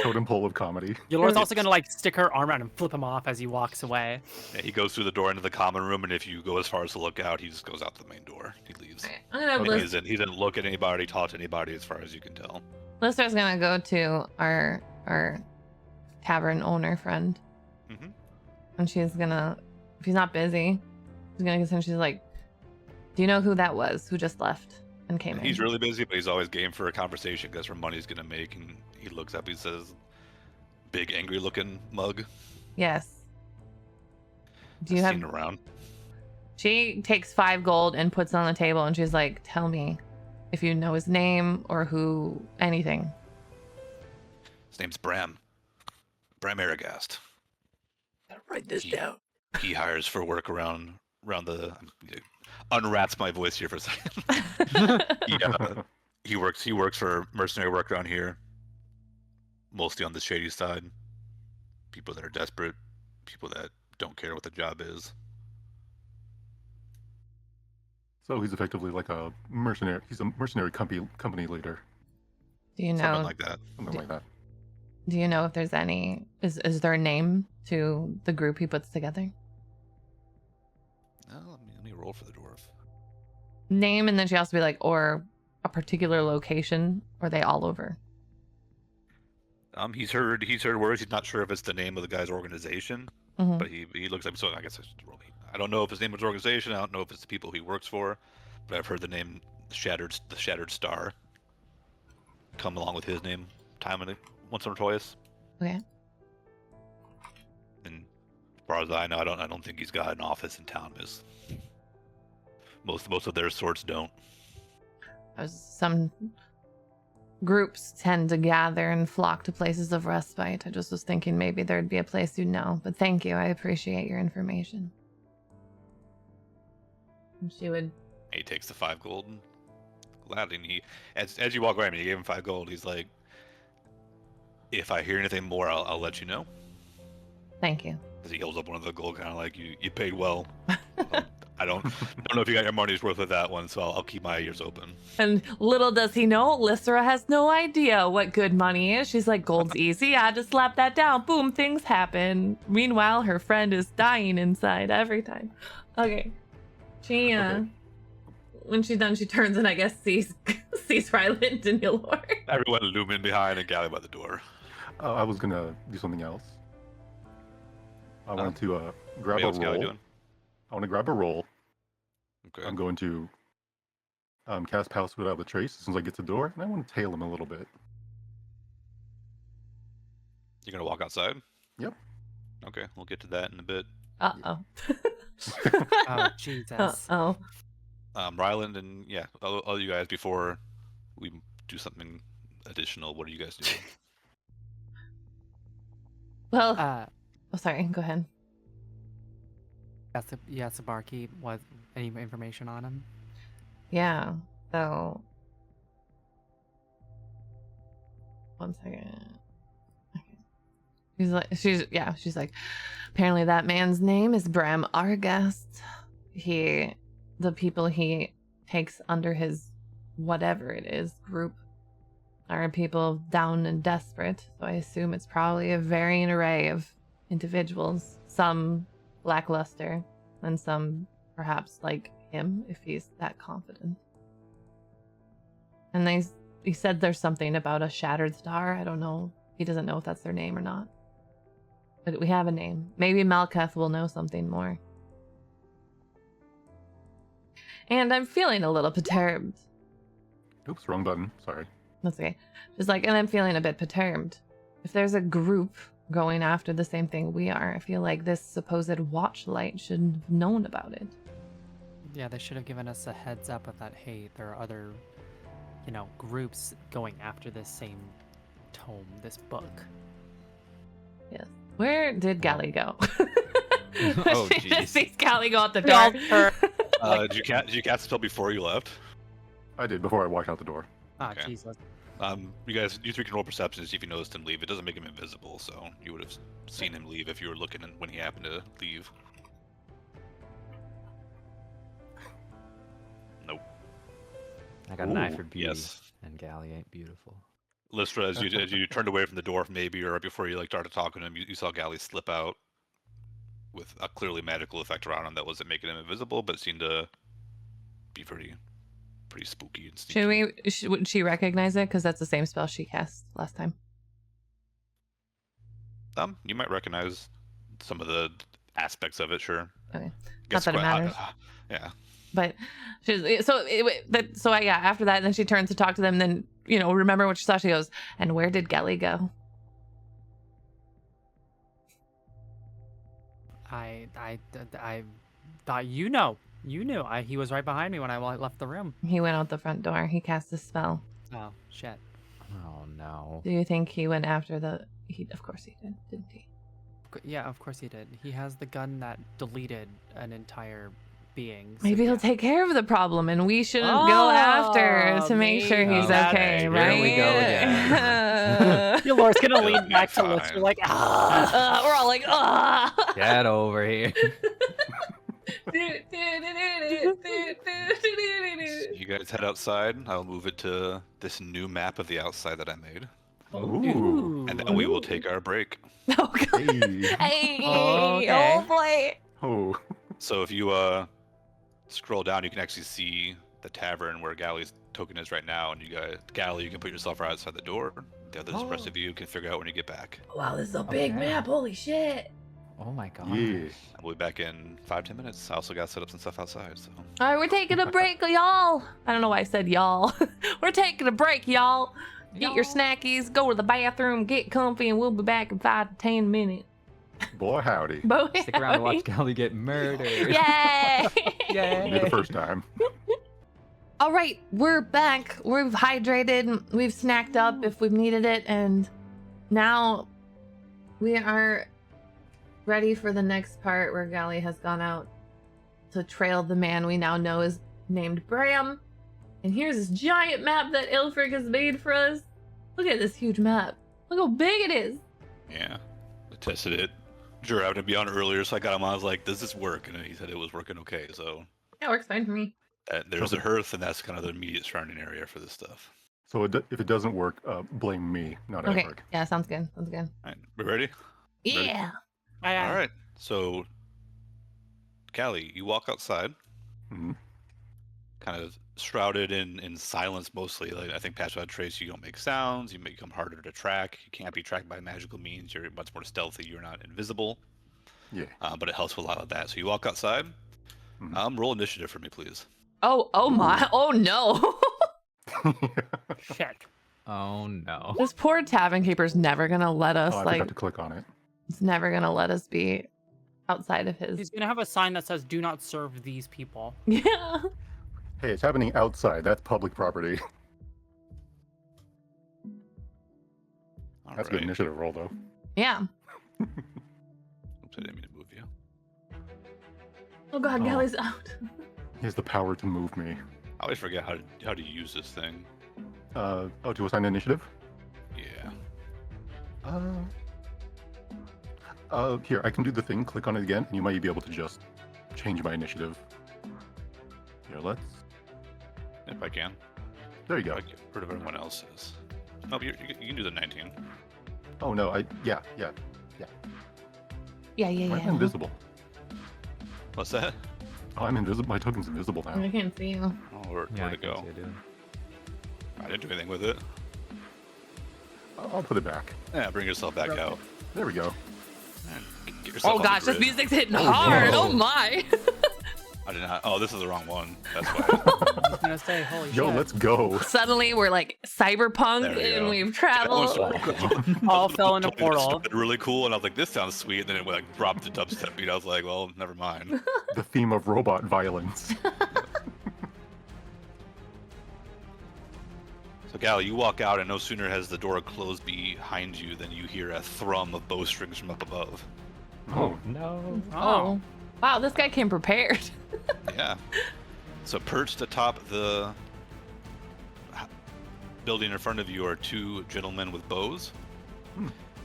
Totem pole of comedy. Laura's also gonna like stick her arm around and flip him off as he walks away. Yeah, he goes through the door into the common room, and if you go as far as to look out, he just goes out the main door. He leaves. Okay, I'm gonna have Okay. He didn't look at anybody, talk to anybody, as far as you can tell. Lystra's gonna go to our tavern owner friend, Mhm. and she's gonna, if he's not busy, she's gonna. She's like, Do you know who that was who just left and came in? He's really busy, but he's always game for a conversation because for money he's gonna make. And he looks up, he says, "Big angry looking mug." Yes. Do you I've have? seen around. She takes 5 gold and puts it on the table, and she's like, "Tell me if you know his name or who, anything." His name's Bram. Bram Aragast. Gotta write this He- down. He hires for work around the. Unrats my voice here for a second. He works for mercenary work around here. Mostly on the shady side. People that are desperate. People that don't care what the job is. So he's effectively like a mercenary. He's a mercenary company leader, Do you Something know? like that. something like that. Do you know if there's any? Is there a name to the group he puts together? Let me roll for the dwarf. Name, and then she has to be like, or a particular location, or are they all over? He's heard words. He's not sure if it's the name of the guy's organization, Mhm. but he looks like, so I guess I should roll. I don't know if his name is organization. I don't know if it's the people he works for, but I've heard the name the Shattered Star come along with his name once or twice. Okay. And as far as I know, I don't think he's got an office in town. Miss. Most of their sorts don't. Some groups tend to gather and flock to places of respite. I just was thinking maybe there'd be a place you know. But thank you. I appreciate your information. And she would. He takes the 5 gold and gladly. And he, as you walk away, you gave him 5 gold. He's like, if I hear anything more, I'll let you know. Thank you. As he holds up one of the gold, kind of like you paid well. I don't know if you got your money's worth with that one, so I'll keep my ears open. And little does he know, Lysra has no idea what good money is. She's like, gold's easy. I just slap that down. Boom, things happen. Meanwhile, her friend is dying inside every time. Okay. She, Okay. when she's done, she turns and I guess sees Ryland and Ylor. Everyone looming behind and Galley by the door. I was gonna do something else. I want to grab a What's Galley roll. doing? I want to grab a roll. Okay. I'm going to cast Pass Without a Trace as soon as I get to the door, and I want to tail him a little bit. You're gonna walk outside? Yep. Okay, we'll get to that in a bit. Uh-oh. Oh, Jesus. Uh-oh. Ryland and all you guys, before we do something additional, what are you guys doing? Well, Uh, sorry. Go ahead. that's the barkeep. Was any information on him? Yeah. So, one second. Okay. She's like, apparently that man's name is Bram Argast. The people he takes under his whatever it is group are people down and desperate. So I assume it's probably a varying array of individuals. Some lackluster, and some perhaps like him if he's that confident. And he said there's something about a shattered star. I don't know. He doesn't know if that's their name or not. But we have a name. Maybe Malketh will know something more. And I'm feeling a little perturbed. Oops, wrong button. Sorry. That's okay. Just like, and I'm feeling a bit perturbed. If there's a group going after the same thing we are, I feel like this supposed Watchlight should have known about it. Yeah, they should have given us a heads up of that. Hey, there are other, groups going after this same tome, this book. Yes. Where did Gally go? Oh, She just jeez. sees Gally go out the We all door. Did you cast the spell before you left? I did before I walked out the door. Ah, Okay. Jesus. You three can roll perception to see if you noticed him leave. It doesn't make him invisible, so you would have seen him leave if you were looking when he happened to leave. Nope. I got an eye Ooh, for beauty, yes. and Galley ain't beautiful. Lystra, as you turned away from the door, maybe, or right before you started talking to him, you saw Galley slip out with a clearly magical effect around him that wasn't making him invisible, but seemed to be pretty spooky and sneaky. Would she recognize it? Because that's the same spell she cast last time. You might recognize some of the aspects of it, sure. Okay. Guess that it matters. yeah. But she's so yeah. After that, then she turns to talk to them. Then remember what she saw. She goes, "And where did Gelly go?" I thought you knew. He was right behind me when I left the room. He went out the front door. He cast a spell. Oh shit. Oh no. Do you think he went after the? Of course he did, didn't he? Yeah, of course he did. He has the gun that deleted an entire being. So Maybe he'll yeah. take care of the problem, and we shouldn't go after to make sure maybe. he's Okay, okay, here right? we go again. Your Lord's gonna It'll lean be back to fine. Lister like, ah. We're all like, ah. Get over here. You guys head outside. I'll move it to this new map of the outside that I made, Ooh. and then we will take our break. Oh god. Hey. Hey, Okay. oh boy. Oh. So if you scroll down, you can actually see the tavern where Gally's token is right now, and Gally, you can put yourself right outside the door. The others, the rest of you can figure out when you get back. Wow, this is a big Okay. map. Holy shit. Oh my god. Yeah. We'll be back in 5-10 minutes. I also got to set up some stuff outside. So All right, we're taking a break, y'all. I don't know why I said y'all. We're taking a break, y'all. Get your snackies, go to the bathroom, get comfy, and we'll be back in 5 to 10 minutes. Boy, howdy. Boy, Stick around to watch howdy. Gally get murdered. Yay! Only the first time. All right, we're back. We've hydrated. We've snacked up if we've needed it, and now we are ready for the next part where Gally has gone out to trail the man we now know is named Bram. And here's this giant map that Aelfrik has made for us. Look at this huge map. Look how big it is. yeah, I tested it. Drew happened to be on earlier, so I got him on. I was like, "Does this work?" And he said it was working okay. So That works fine for me. there's a hearth, and that's kind of the immediate surrounding area for this stuff. So if it doesn't work, blame me, not Okay. Aelfrik. Yeah, sounds good. Sounds good. All right, we ready? Yeah. All right. So, Callie, you walk outside, Mhm. kind of shrouded in silence mostly. Like I think past without trace, you don't make sounds. You become harder to track. You can't be tracked by magical means. You're much more stealthy. You're not invisible. Yeah. But it helps with a lot of that. So you walk outside. Mhm. Roll initiative for me, please. Oh my. Oh no. Shit. Oh no. This poor tavern keeper's never gonna let us Oh, I like. forgot to click on it. It's never gonna let us be outside of his. He's gonna have a sign that says, "Do not serve these people." Yeah. Hey, it's happening outside. That's public property. All That's a good right. initiative roll, though. Yeah. Oops, I didn't mean to move you. Oh god, Oh. Gally's out. He has the power to move me. I always forget how to use this thing. To assign initiative? Yeah. Here, I can do the thing, click on it again, and you might be able to just change my initiative. Here, let's... If I can. There you go. I get rid of everyone else's. Nope, you can do the 19. Oh, no, yeah. Yeah. Why am I invisible? What's that? Oh, I'm invisible. My token's invisible now. I can't see you. Oh, where'd Yeah, I it can go? see it, dude. I didn't do anything with it. I'll put it back. Yeah, bring yourself back out. There we go. And get yourself Oh on the gosh, this grid. music's hitting Oh, hard. whoa. Oh my. I did not. Oh, this is the wrong one. That's why. I was gonna say, "Holy Yo, shit!" let's go. Suddenly we're like cyberpunk There we and go. we've That was traveled. All fell in a It portal. started really cool, and I was like, "This sounds sweet." And then it like dropped the dubstep beat. I was like, "Well, never mind." The theme of robot violence. So, Gal, you walk out, and no sooner has the door closed behind you than you hear a thrum of bowstrings from up above. Oh, No. Oh. Wow, this guy came prepared. Yeah. So, perched atop the building in front of you are two gentlemen with bows.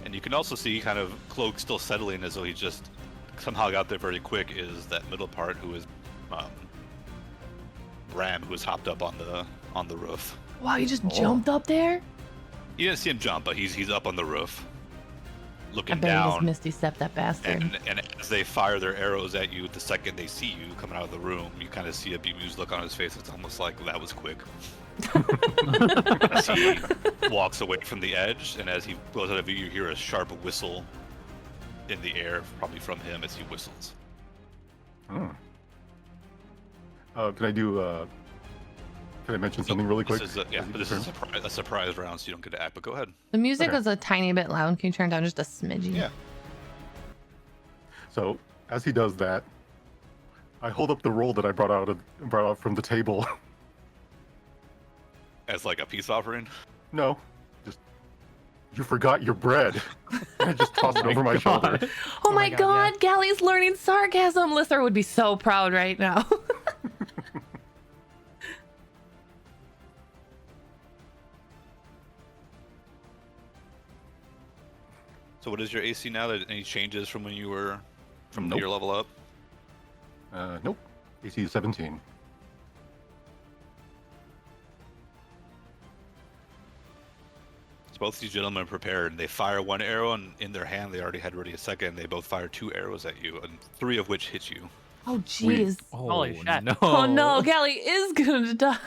And you can also see kind of Cloak still settling as though he just somehow got there very quick is that middle part who is Bram, who has hopped up on the roof. Wow, he just jumped up there? You didn't see him jump, but he's up on the roof, I looking bet he just down. misty stepped that bastard. And as they fire their arrows at you, the second they see you coming out of the room, you kind of see a bemused look on his face. It's almost like that was quick. As he walks away from the edge, and as he goes out of view, you hear a sharp whistle in the air, probably from him as he whistles. Hmm. Can I do? Can I mention something really quick? This is a surprise round, so you don't get to act. But go ahead. The music Okay. is a tiny bit loud. Can you turn it down just a smidgy? Yeah. So as he does that, I hold up the roll that I brought out from the table. As like a peace offering. No, just you forgot your bread. And I just toss it over my shoulder. Oh my God, god, Gally's learning sarcasm. Lithra would be so proud right now. So what is your AC now? Any changes from when you were from Nope. your level up? Nope. AC is 17. So both these gentlemen are prepared. They fire one arrow, and in their hand they already had ready a second. They both fire 2 arrows at you, and 3 of which hit you. Oh jeez. Holy shit. No. Oh no, Gally is gonna die.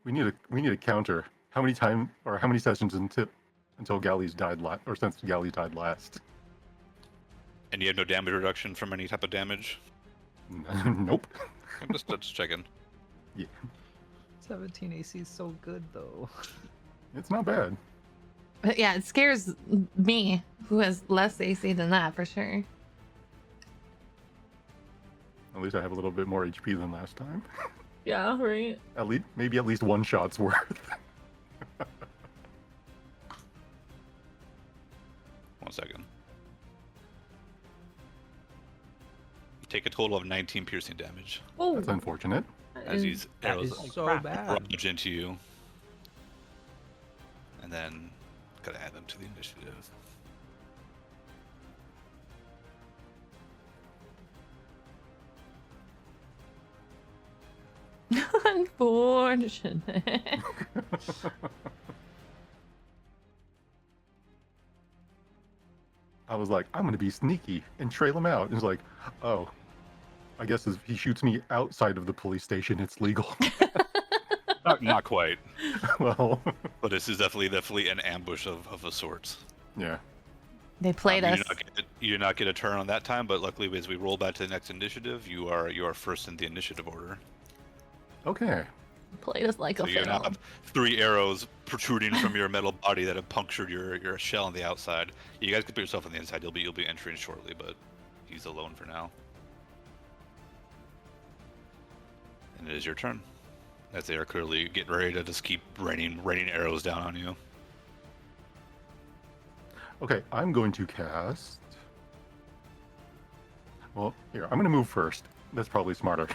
We need a counter. How many sessions until Gally's died or since Gally died last? And you have no damage reduction from any type of damage? Nope. I'm just checking. 17 AC is so good though. It's not bad. But yeah, it scares me, who has less AC than that for sure. At least I have a little bit more HP than last time. Yeah, right. Maybe at least one shot's worth. 1 second. You take a total of 19 piercing damage Oh, That's unfortunate. as these That arrows is so crap. bad. plunge into you. And then gotta add them to the initiative. unfortunate. I was like, I'm gonna be sneaky and trail him out. And it's like, oh, I guess if he shoots me outside of the police station, it's legal. Not quite, Well, but this is definitely an ambush of a sort. yeah. They played us. You do not get a turn on that time, but luckily as we roll back to the next initiative, you are first in the initiative order. Okay. Played us like So a you now film. have 3 arrows protruding from your metal body that have punctured your shell on the outside. You guys can put yourself on the inside. You'll be entering shortly, but he's alone for now. And it is your turn, as they are clearly getting ready to just keep raining arrows down on you. Okay, I'm going to cast. Well, here, I'm going to move first. That's probably smarter.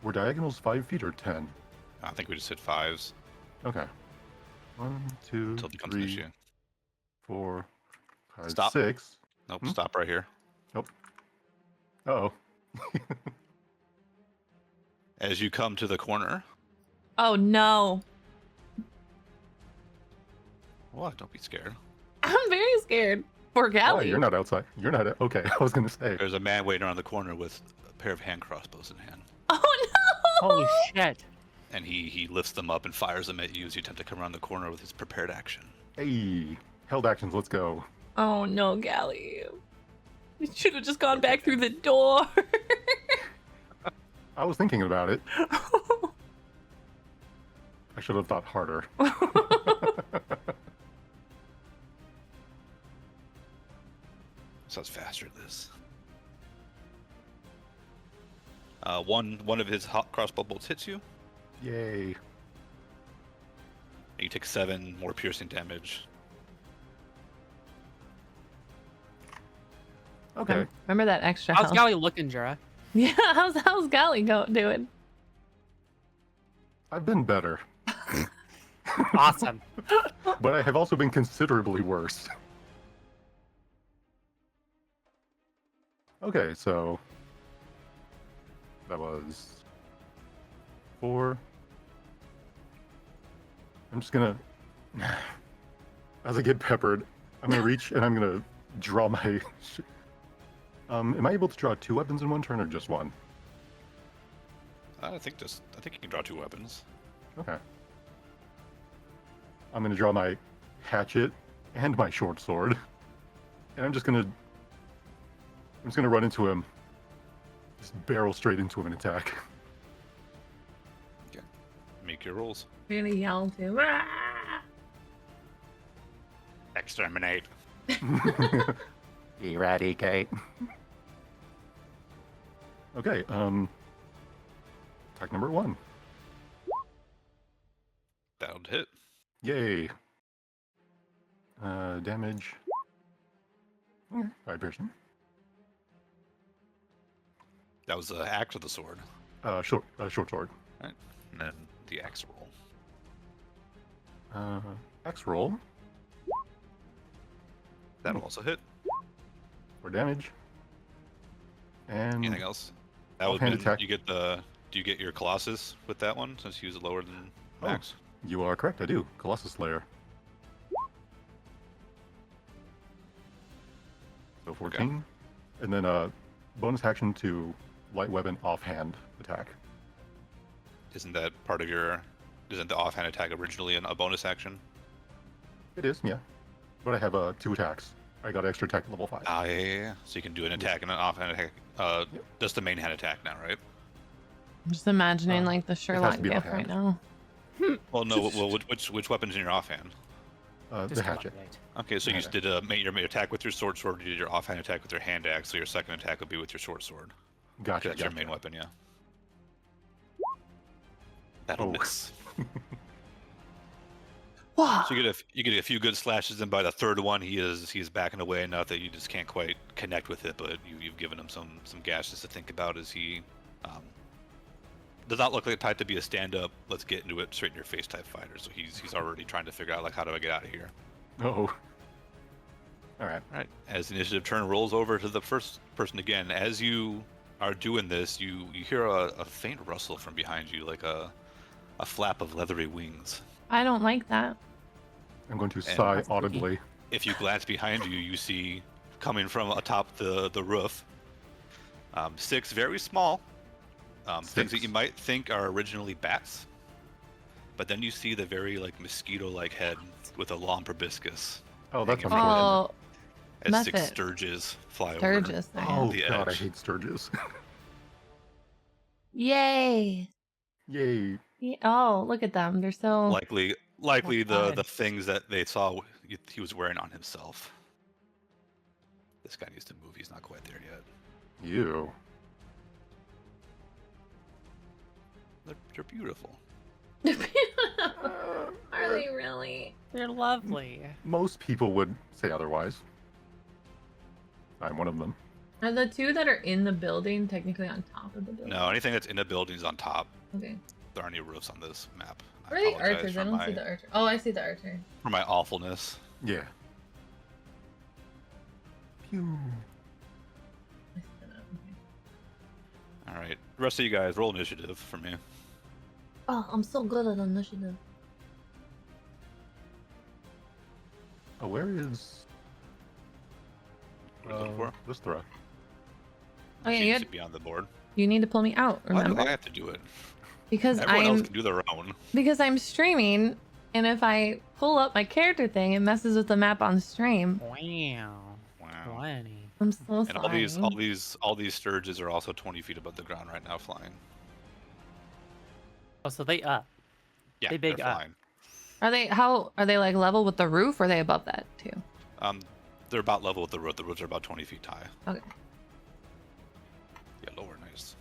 Were diagonals 5 feet or 10? I think we just hit 5s Okay. 1, 2, until it becomes an 3, issue. 4, 5, Stop. 6. Nope, stop right here. Uh-oh. As you come to the corner. Oh no. What? Don't be scared. I'm very scared. For Oh, Gally. you're not outside. You're not. Okay, I was going to say. There's a man waiting around the corner with a pair of hand crossbows in hand. Oh no! Holy shit. And he lifts them up and fires them at you as you attempt to come around the corner with his prepared action. Hey, held actions, let's go. Oh no, Gally. You should have just gone back through the door. I was thinking about it. I should have thought harder. Sounds faster this. One of his hot crossbow bolts hits you, Yay. and you take 7 more piercing damage. Okay. Remember that extra How's health. Gally looking, Jura? Yeah, how's Gally doing? I've been better, Awesome. but I have also been considerably worse. Okay, so that was 4. I'm just gonna, as I get peppered, I'm gonna reach and I'm gonna draw my. Am I able to draw 2 weapons in one turn or just 1? I think you can draw 2 weapons. Okay. I'm gonna draw my hatchet and my short sword, and I'm just gonna I'm just gonna run into him. Just barrel straight into him and attack. Okay. Make your rolls. We're gonna yell too. Ah! Exterminate. Eradicate. Okay, attack number 1. That'll hit. Yay. Damage. Okay, 5 piercing. That was the axe with the sword. Short sword. Right. And then the axe roll. Axe roll That'll also hit. for damage. And Anything else? That would Offhand be, attack. you get the. Do you get your Colossus with that one since you use it lower than Oh. max? you are correct, I do. Colossus Slayer. So 14. And then bonus action to light weapon offhand attack. Isn't that part of your? Isn't the offhand attack originally a bonus action? It is, yeah. But I have 2 attacks. I got extra attack at level 5. Ah, yeah. So you can do an attack and an offhand attack. Just the main hand attack now, right? I'm just imagining Uh, like the has Sherlock to be gif right offhand. now. Well, no. Well, which weapon's in your offhand? The Just hatchet. Watchlight. Okay, so you Hand did your attack with your sword. You did your offhand attack with your hand axe. So your second attack would be with your short sword. Gotcha. That's your gotcha. main weapon, yeah. That'll Oh. miss. Wow. So you get a few good slashes, and by the third one, he is backing away enough that you just can't quite connect with it. But you've given him some gashes to think about as he does not look like the type to be a stand-up. Let's get into it straight in your face type fighter. So he's already trying to figure out like how do I get out of here. Oh. All right. All right. As the initiative turn rolls over to the first person again, as you are doing this, you hear a faint rustle from behind you, like a flap of leathery wings. I don't like that. I'm going to sigh That's spooky. audibly. If you glance behind you, you see coming from atop the roof 6 very small things that 6. you might think are originally bats, but then you see the very like mosquito-like head with a long proboscis Oh, that's hanging unfortunate. Oh, as That's 6 it. sturges fly Sturgis. Oh the god, I edge. hate Sturges. Yay. Yay. Oh, look at them. They're so. over. Likely Oh, the God. things that they saw he was wearing on himself. This guy needs to move. He's not quite there yet. You. They're beautiful. Are they really? They're lovely. Most people would say otherwise. I'm one of them. Are the 2 that are in the building technically on top of the building? No, anything that's in a building is on top. Okay. There aren't any roofs on this map. I Where are the apologize archers? for I don't see my- the archer. Oh, I see the archer. for my awfulness. Yeah. Pew. I see that. Okay. All right, the rest of you guys roll initiative for me. Oh, I'm so good at initiative. Oh, where is What are you looking for? this throw? Okay, Seems you, to be on the board. you need to pull me out, Why do remember? I have to do it? Because Everyone else I'm can do their own. streaming, and if I pull up my character thing, it messes with the map on stream. Wow. Wow. 20. I'm so And sorry. all these sturges are also 20 feet above the ground right now, flying. Oh, so they up. Yeah, They big they're up. flying. Are they like level with the roof, or are they above that too? They're about level with the roof. The roofs are about 20 feet high. Okay. Yeah, lower, nice.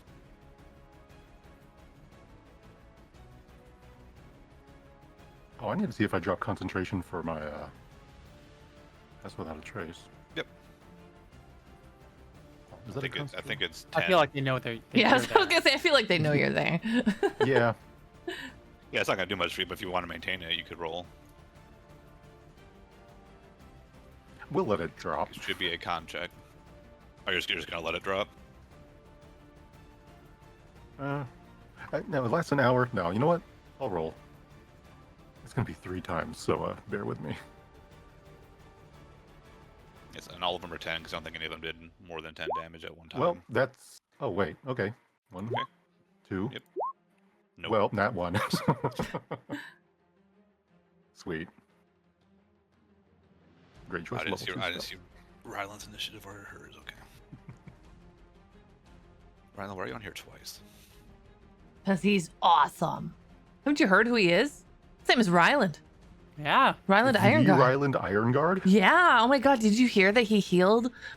Oh, I need to see if I drop concentration for my That's without a trace. Yep. Oh, is I that a think, I think concentration? it's 10. I feel like they know they're. Yeah, I was they're gonna say. I feel like they know you're there. Yeah. Yeah, it's not gonna do much for you, but if you want to maintain it, you could roll. We'll let it drop. It should be a con check. Oh, you're just gonna let it drop? No, it lasts an hour. No, you know what? I'll roll. It's gonna be 3 times, so bear with me. Yes, and all of them are 10 because I don't think any of them did more than 10 damage at one time. Well, that's. Oh wait. Okay. 1, Okay. 2. Yep. Nope. Well, not 1. Sweet. Great choice. I didn't level see 2 I didn't stuff. see Ryland's initiative or hers. Okay. Ryan, why are you on here twice? Because he's awesome. Haven't you heard who he is? Same as Ryland. Yeah. Ryland The Ironguard. Ryland Ironguard? Yeah. Oh my god, did you hear that he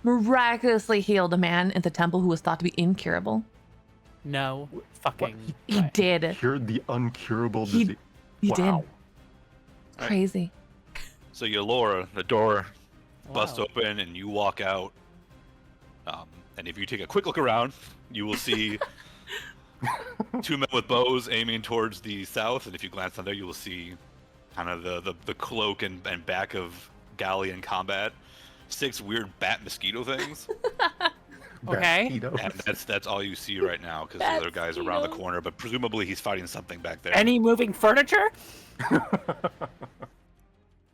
miraculously healed a man in the temple who was thought to be incurable? No fucking. He way. did. Cured the uncurable He- disease. He Wow. did. Right. Crazy. So you lower the door, bust Wow. open, and you walk out. And if you take a quick look around, you will see two men with bows aiming towards the south. And if you glance down there, you will see kind of the cloak and back of Galley in combat. 6 weird bat mosquito things. Okay. Mosquitoes. And that's all you see right now because the other guy's around the Mosquitoes. corner. But presumably he's fighting something back there. Any moving furniture?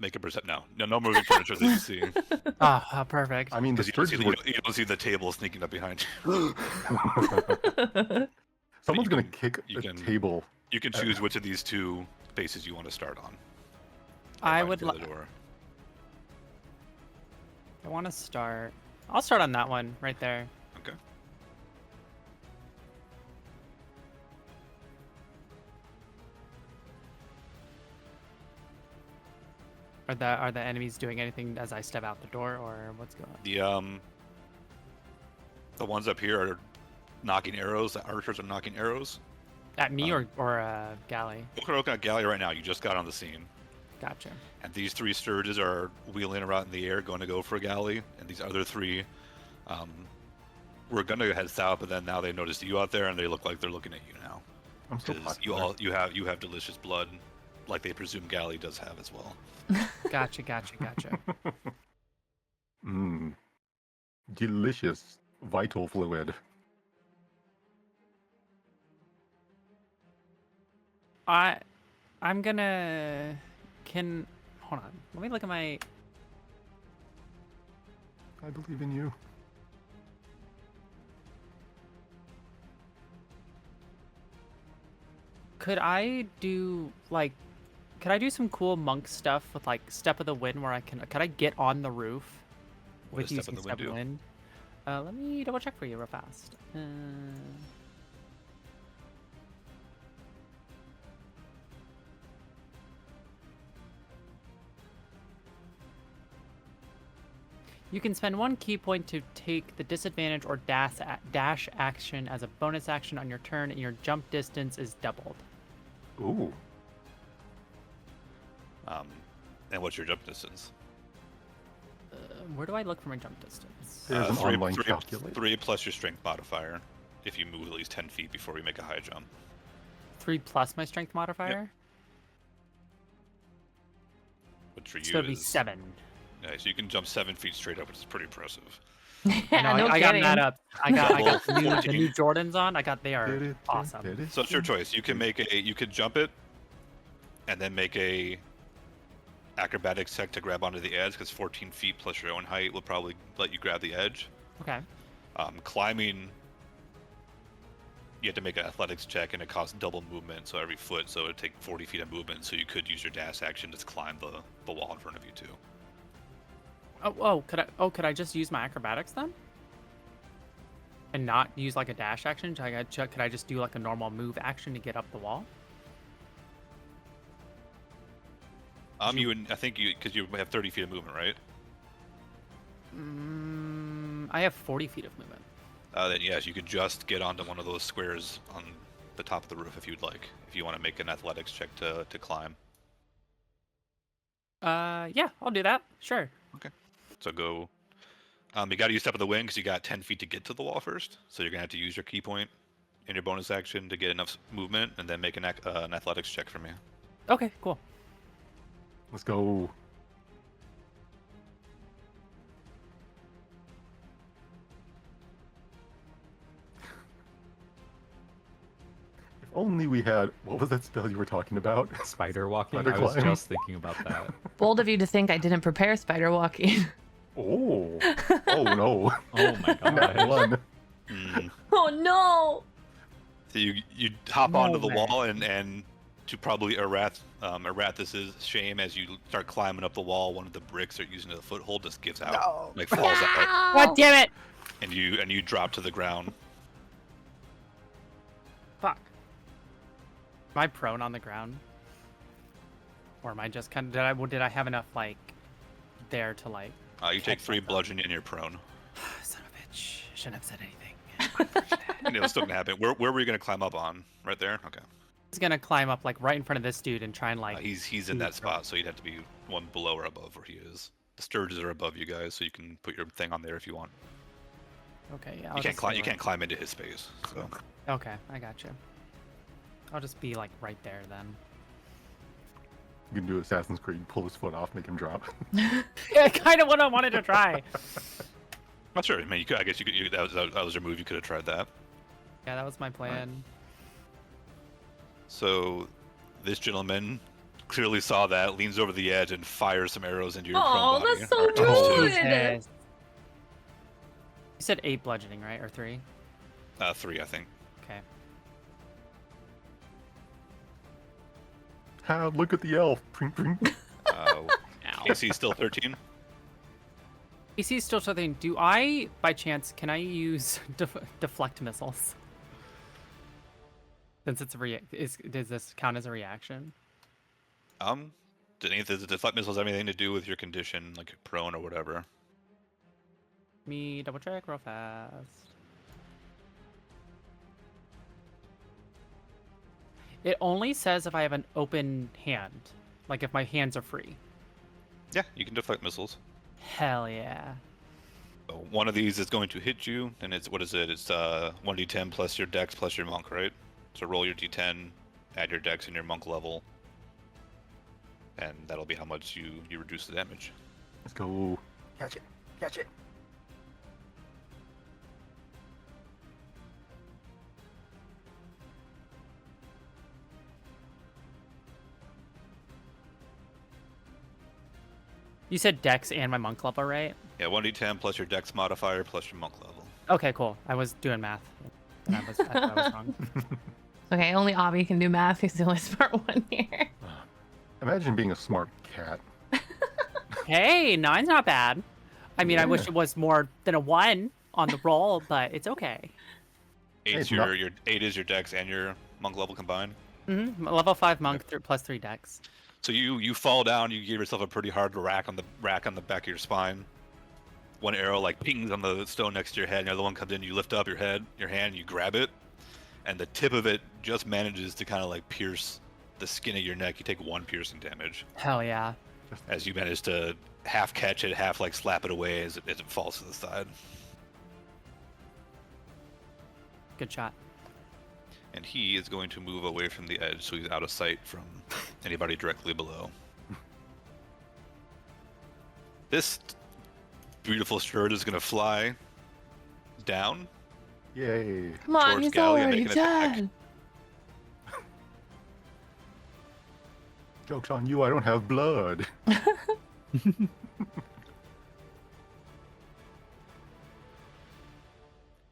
Make a percep. No moving furniture that you see. Oh, perfect. I mean, the Because sturges were... you don't see the table sneaking up behind you. Someone's you gonna can- kick you a can- table. You can choose which of these 2 bases you want to start on. I Right would. to the door. I want to start. I'll start on that one right there. Okay. Are the enemies doing anything as I step out the door, or what's going on? The ones up here are knocking arrows. The archers are knocking arrows. At me or Galley? We're looking at Galley right now. You just got on the scene. Gotcha. And these 3 sturges are wheeling around in the air, going to go for Galley. And these other 3 were going to head south, but then now they noticed you out there, and they look like they're looking at you now. I'm so Because popular. you have delicious blood, like they presume Galley does have as well. Gotcha. Mmm. Delicious vital fluid. I'm gonna. Hold on. Let me look at my. I believe in you. Could I do some cool monk stuff with like Step of the Wind where could I get on the roof What with does using Step of the Wind? Let me double check for you real fast. You can spend 1 key point to take the disadvantage or dash action as a bonus action on your turn, and your jump distance is doubled. Ooh. And what's your jump distance? Where do I look for my jump distance? There's an online calculator. 3 plus your strength modifier if you move at least 10 feet before you make a high jump. 3 plus my strength modifier? Which for you So it'd be is 7. Yeah, so you can jump 7 feet straight up, which is pretty impressive. I know, no I got kidding. that up. I got the new 14. Jordans on. They are awesome. So it's your choice. You can you could jump it, and then make a acrobatics check to grab onto the edge, because 14 feet plus your own height will probably let you grab the edge. Okay. Climbing, you have to make an athletics check, and it costs double movement, so every foot, so it would take 40 feet of movement, so you could use your dash action to climb the wall in front of you too. Could I just use my acrobatics then? And not use like a dash action? Could I just do like a normal move action to get up the wall? I think because you have 30 feet of movement, right? I have 40 feet of movement. Then yes, you could just get onto one of those squares on the top of the roof if you'd like. If you want to make an athletics check to climb. Yeah, I'll do that. Sure. Okay. So go. You got to use Step of the Wind because you got 10 feet to get to the wall first. So you're gonna have to use your key point in your bonus action to get enough movement, and then make an athletics check for me. Okay, cool. Let's go. If only we had... What was that spell you were talking about? Spider walking. Spider I was climb. just thinking about that. Bold of you to think I didn't prepare spider walking. Oh. Oh, no. Oh my Nat god. one. Mm. Oh no! So you hop No, onto the man. wall, and to probably Arathis' shame, as you start climbing up the wall, one of the bricks they're using as a foothold just gives out, like falls out, God damn it! and you drop to the ground. Am I prone on the ground? Or am I just kind of... Did I have enough, like, there to, like... You take catch 3 myself? bludgeoning and you're prone. Son of a bitch. Shouldn't have said anything. You know, it's still gonna happen. Where were you gonna climb up on? Right there? Okay. He's gonna climb up, like, right in front of this dude and try and, like... He's in that spot, so you'd have to be one below or above where he is. The Sturges are above you guys, so you can put your thing on there if you want. Okay, yeah. You can't climb. You can't climb into his space. So. Okay, I got you. I'll just be, like, right there, then. You can do Assassin's Creed, pull his foot off, make him drop. Yeah, kind of what I wanted to try. Not sure. I mean, you could. I guess you could. That was your move. You could have tried that. Yeah, that was my plan. So, this gentleman clearly saw that, leans over the edge, and fires some arrows into your Oh, prone body. that's so Or good. Jesus. You said 8 bludgeoning, right? Or 3? 3, I think. Okay. Look at the elf. Pring, pring. AC still 13. AC still something. Do I, by chance, can I use deflect missiles? Since it's a does this count as a reaction? Did any of the deflect missiles have anything to do with your condition, like prone or whatever? Let me double check real fast. It only says if I have an open hand, like if my hands are free. Yeah, you can deflect missiles. Hell yeah. So one of these is going to hit you, and it's what is it? It's 1d10 plus your dex plus your monk, right? So roll your d10, add your dex and your monk level, and that'll be how much you reduce the damage. Let's go. Catch it. Catch it. You said dex and my monk level, right? Yeah, 1d10 plus your dex modifier plus your monk level. Okay, cool. I was doing math. And I thought I was wrong. Okay, only Abby can do math. He's the only smart one here. Imagine being a smart cat. Hey, 9's not bad. I mean, I wish Yeah. it was more than a 1 on the roll, but it's okay. 8 It's your 8 is your dex and your monk level combined. Level 5 monk plus 3 dex. So you fall down, you give yourself a pretty hard rack on the back of your spine. One arrow like pings on the stone next to your head, and the other one comes in, you lift up your hand, you grab it, and the tip of it just manages to kind of like pierce the skin of your neck. You take 1 piercing damage Hell yeah. as you manage to half catch it, half like slap it away as it falls to the side. Good shot. And he is going to move away from the edge, so he's out of sight from anybody directly below. This beautiful shirt is going to fly down. Yay. Come on, Towards he's Gallia, already making an attack. dead. Joke's on you, I don't have blood.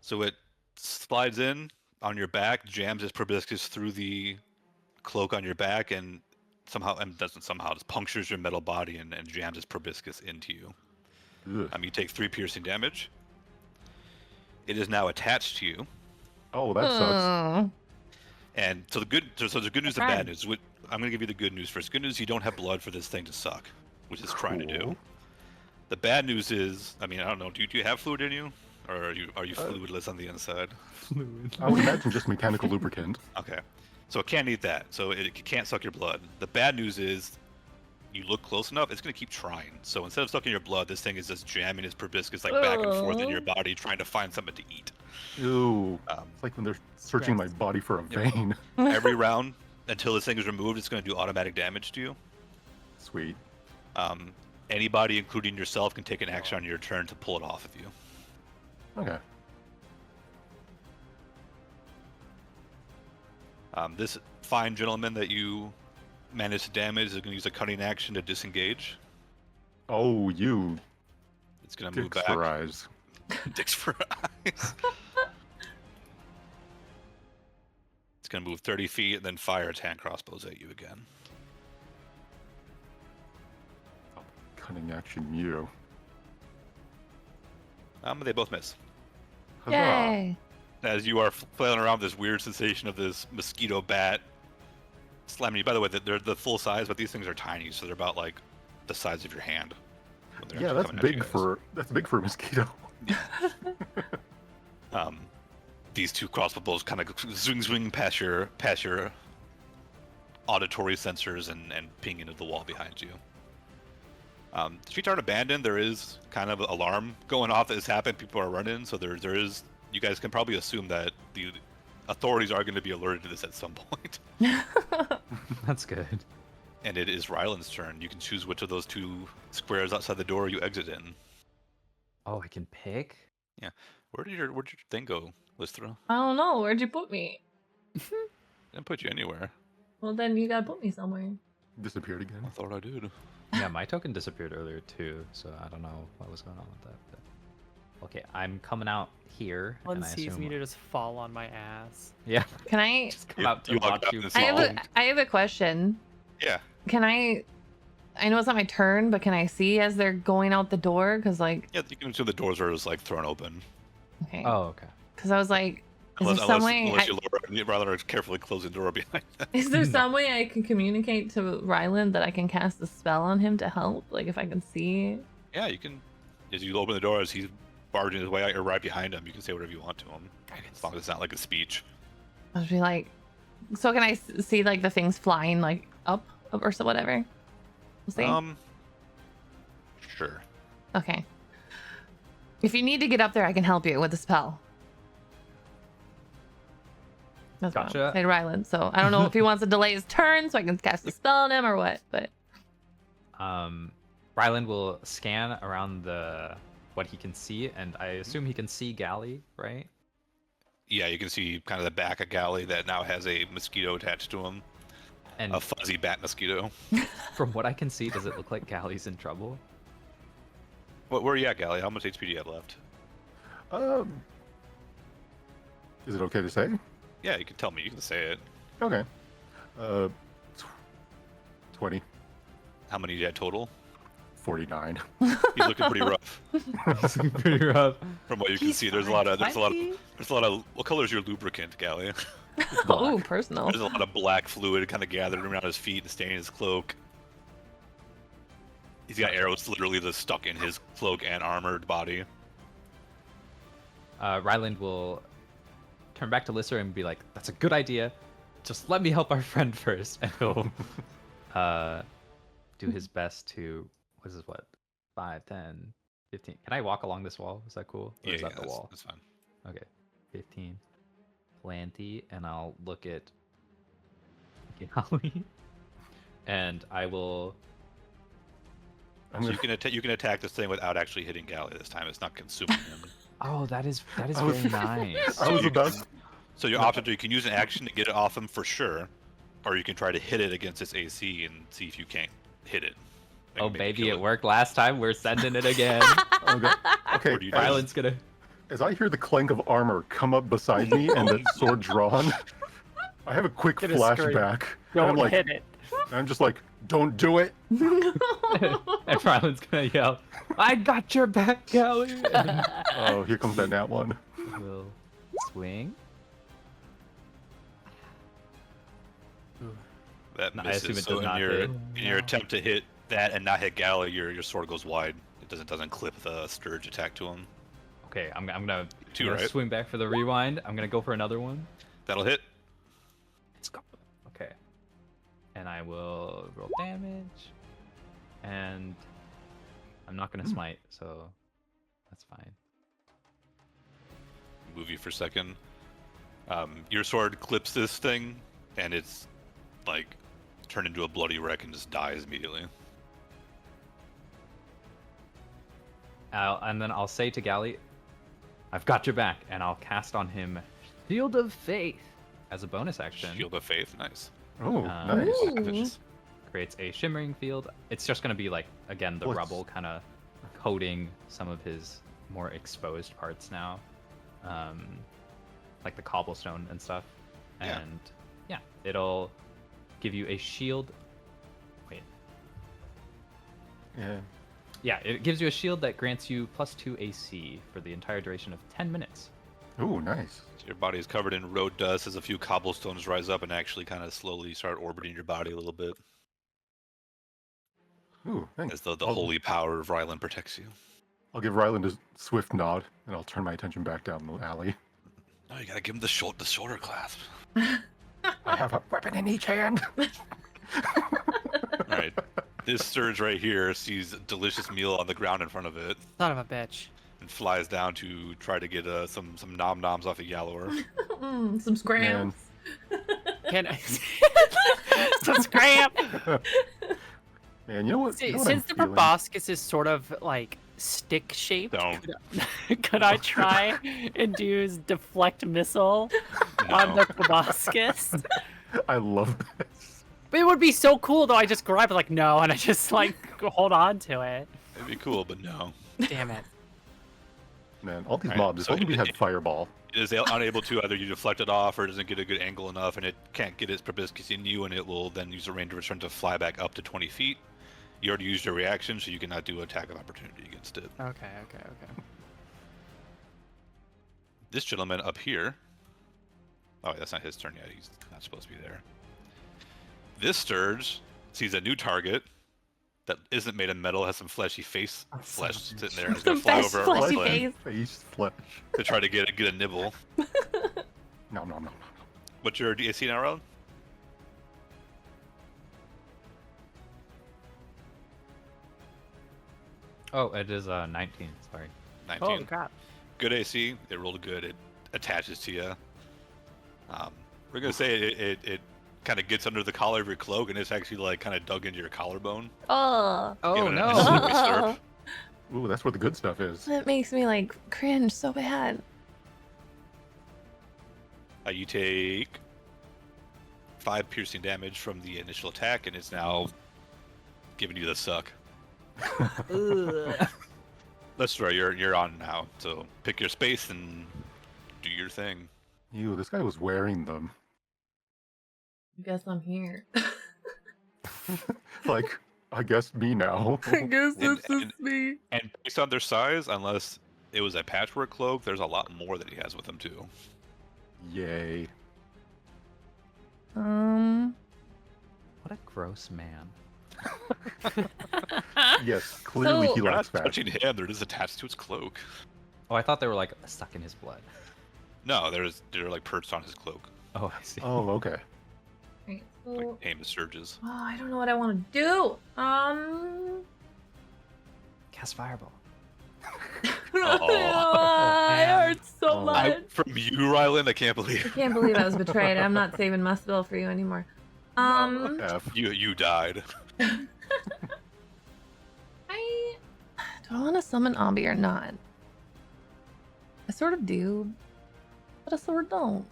So it slides in on your back, jams its proboscis through the cloak on your back, and just punctures your metal body and jams its proboscis into you. Ugh. You take 3 piercing damage. It is now attached to you. Oh, that sucks. Oh. And so the good news and Okay. bad news. I'm going to give you the good news first. Good news, you don't have blood for this thing to suck, which it's trying to do. Cool. The bad news is, I mean, I don't know, do you have fluid in you? Or are you fluidless on the inside? I would imagine just mechanical lubricant. Okay. So it can't eat that. So it can't suck your blood. The bad news is you look close enough, it's going to keep trying. So instead of sucking your blood, this thing is just jamming its proboscis like back and forth in your body, trying to find something to eat. Ew. It's like when they're searching my body for a vein. Every round, until this thing is removed, it's going to do automatic damage to you. Sweet. Anybody, including yourself, can take an action on your turn to pull it off of you. Okay. This fine gentleman that you managed to damage is going to use a cunning action to disengage. Oh, you It's going to move dicks back. for eyes. Dicks for eyes. It's going to move 30 feet and then fire its hand crossbows at you again. Cunning action, you. They both miss. Huzzah. Yay. As you are flailing around this weird sensation of this mosquito bat I mean, by the way, they're the full size, but these things are tiny, so they're about like the size of your hand. when they're Yeah, actually that's coming at you big guys. for a mosquito. These two crossbow bolts kind of swing past your auditory sensors and ping into the wall behind you. The streets aren't abandoned. There is kind of alarm going off that has happened. People are running, so there is. You guys can probably assume that the authorities are going to be alerted to this at some point. That's good. And it is Ryland's turn. You can choose which of those two squares outside the door you exit in. Oh, I can pick? Where'd your thing go, Listra? I don't know. Where'd you put me? Didn't put you anywhere. Well, then you gotta put me somewhere. Disappeared I again. thought I did. Yeah, my token disappeared earlier too, so I don't know what was going on with that. But... Okay, I'm coming out here. One and I sees assume... me to just fall on my ass. Yeah, Can I? just come out to You walk watch up you and I fall. have a question. Yeah. Can I? I know it's not my turn, but can I see as they're going out the door? Cause like, Yeah, you can assume the doors are just like thrown open. okay. Oh, okay. Cause I was like, is there some way? Unless you rather carefully close the door behind them. Is there No. some way I can communicate to Ryland that I can cast a spell on him to help? Like if I can see. Yeah, you can. As you open the door, as he's barging his way out, you're right behind him. You can say whatever you want to him, as long as it's not like a speech. I was be like, so can I see like the things flying like up or so whatever? We'll see. Sure. Okay. If you need to get up there, I can help you with the spell. That's what Gotcha. I'll say to Ryland. So I don't know if he wants to delay his turn so I can cast a spell on him or what, but Ryland will scan around what he can see, and I assume he can see Galley, right? Yeah, you can see kind of the back of Galley that now has a mosquito attached to him, And a fuzzy bat mosquito. from what I can see, does it look like Galley's in trouble? Where are you at, Galley? How much HP do you have left? Is it okay to say? Yeah, you can tell me. You can say it. Okay. 20, How many do you have total? 49. He's looking pretty rough. Pretty rough. From what you can see, there's a lot of what color is your lubricant, Galley? oh, personal. There's a lot of black fluid kind of gathered around his feet and staining his cloak. He's got arrows literally just stuck in his cloak and armored body. Ryland will turn back to Lisser and be like, "That's a good idea. Just let me help our friend first." And he'll do his best to, what is this, what? 5, 10, 15. Can I walk along this wall? Is that cool? Or Yeah, is that the that's, wall? that's fine. Okay. 15. Plenty. And I'll look at Galley. And I will... I'm So gonna, you can attack this thing without actually hitting Galley this time. It's not consuming him. Oh, that is I was- very nice. I was you about. So your options are you can use an action to get it off him for sure, or you can try to hit it against its AC and see if you can't hit it. Like, Oh, maybe baby, kill it worked last time. We're sending it again. Okay. Or do you as, Ryland's gonna... as I hear the clank of armor come up beside me and the sword drawn, I have a quick Get a scream. flashback. And I'm Don't like, hit it. I'm just like, don't do it. And Ryland's gonna yell, "I got your back, Galley!" And Oh, here comes that nat one. we'll swing. That I assume misses. it So does not in hit. your attempt to hit that and not hit Galley, your sword goes wide. It doesn't clip the Scourge attack to him. Okay, I'm gonna, Two, I'm gonna right? swing back for the rewind. I'm gonna go for another one. That'll hit. Let's go. Okay. And I will roll damage. And I'm not gonna smite, so that's fine. Move you for a second. Your sword clips this thing, and it's like turned into a bloody wreck and just dies immediately. And then I'll say to Galley, "I've got your back," and I'll cast on him Shield of Faith as a bonus action. Shield of Faith, nice. Oh, Um, nice. Ooh. Creates a shimmering field. It's just gonna be like, again, the What's- rubble kind of coating some of his more exposed parts now, like the cobblestone and stuff. Yeah. And yeah, it'll give you a shield. Wait, Yeah. yeah, it gives you a shield that grants you +2 AC for the entire duration of 10 minutes. Ooh, nice. Your body is covered in road dust as a few cobblestones rise up and actually kind of slowly start orbiting your body a little bit. Ooh, thanks. As the I'll- holy power of Ryland protects you. I'll give Ryland a swift nod, and I'll turn my attention back down the alley. No, you gotta give him the shoulder clasp. I have a weapon in each hand. Alright. This Sturge right here sees a delicious meal on the ground in front of it Son of a bitch. and flies down to try to get some nom-noms off of Yalor. Some scrams. Can I... Some scram. Man, you know what? You know what Since the I'm feeling? proboscis is sort of like stick shaped, Don't. could I try and use deflect missile on the proboscis? I love this. But it would be so cool though. I just grab it like no, and I just like hold on to it. It'd be cool, but no. Damn it. Man, all these Alright, mobs, if so only we had Fireball. It is unable to either you deflect it off or it doesn't get a good angle enough and it can't get its proboscis in you and it will then use a range of return to fly back up to 20 feet. You already used your reaction, so you cannot do attack of opportunity against it. Okay. This gentleman up here. Oh, that's not his turn yet. He's not supposed to be there. This Sturge sees a new target that isn't made of metal, has some fleshy flesh sitting there, and is going to fly over Fleshy Ryland face. Face flesh. to try to get a nibble. No. What's your DAC now, Ryland? Oh, it is 19. Sorry. 19. Holy crap. Good AC. It rolled good. It attaches to you. We're gonna say it kind of gets under the collar of your cloak, and it's actually like kind of dug into your collarbone. Oh, Oh giving it a no! slippery slurp. Ooh, that's where the good stuff is. that makes me like cringe so bad. You take 5 piercing damage from the initial attack, and it's now giving you the suck. That's right. You're on now. So pick your space and do your thing. Ew, this guy was wearing them. I guess I'm here. Like, I guess me now. I guess And- this is me. And based on their size, unless it was a patchwork cloak, there's a lot more that he has with him too. Yay. Um, What a gross man. Yes, clearly So- he They're not lacks fat. touching him; they're just attached to his cloak. Oh, I thought they were like sucking his blood. No, they're like perched on his cloak, Oh, I see. Oh, okay. right, like so aim as surges. oh, I don't know what I want to do. Cast fireball. It hurts so Oh. much. From you, Ryland, I can't I believe can't believe I was betrayed. I'm not saving my spell for you anymore. F. you died. Do I want to summon Obby or not? I sort of do, but I sort of don't.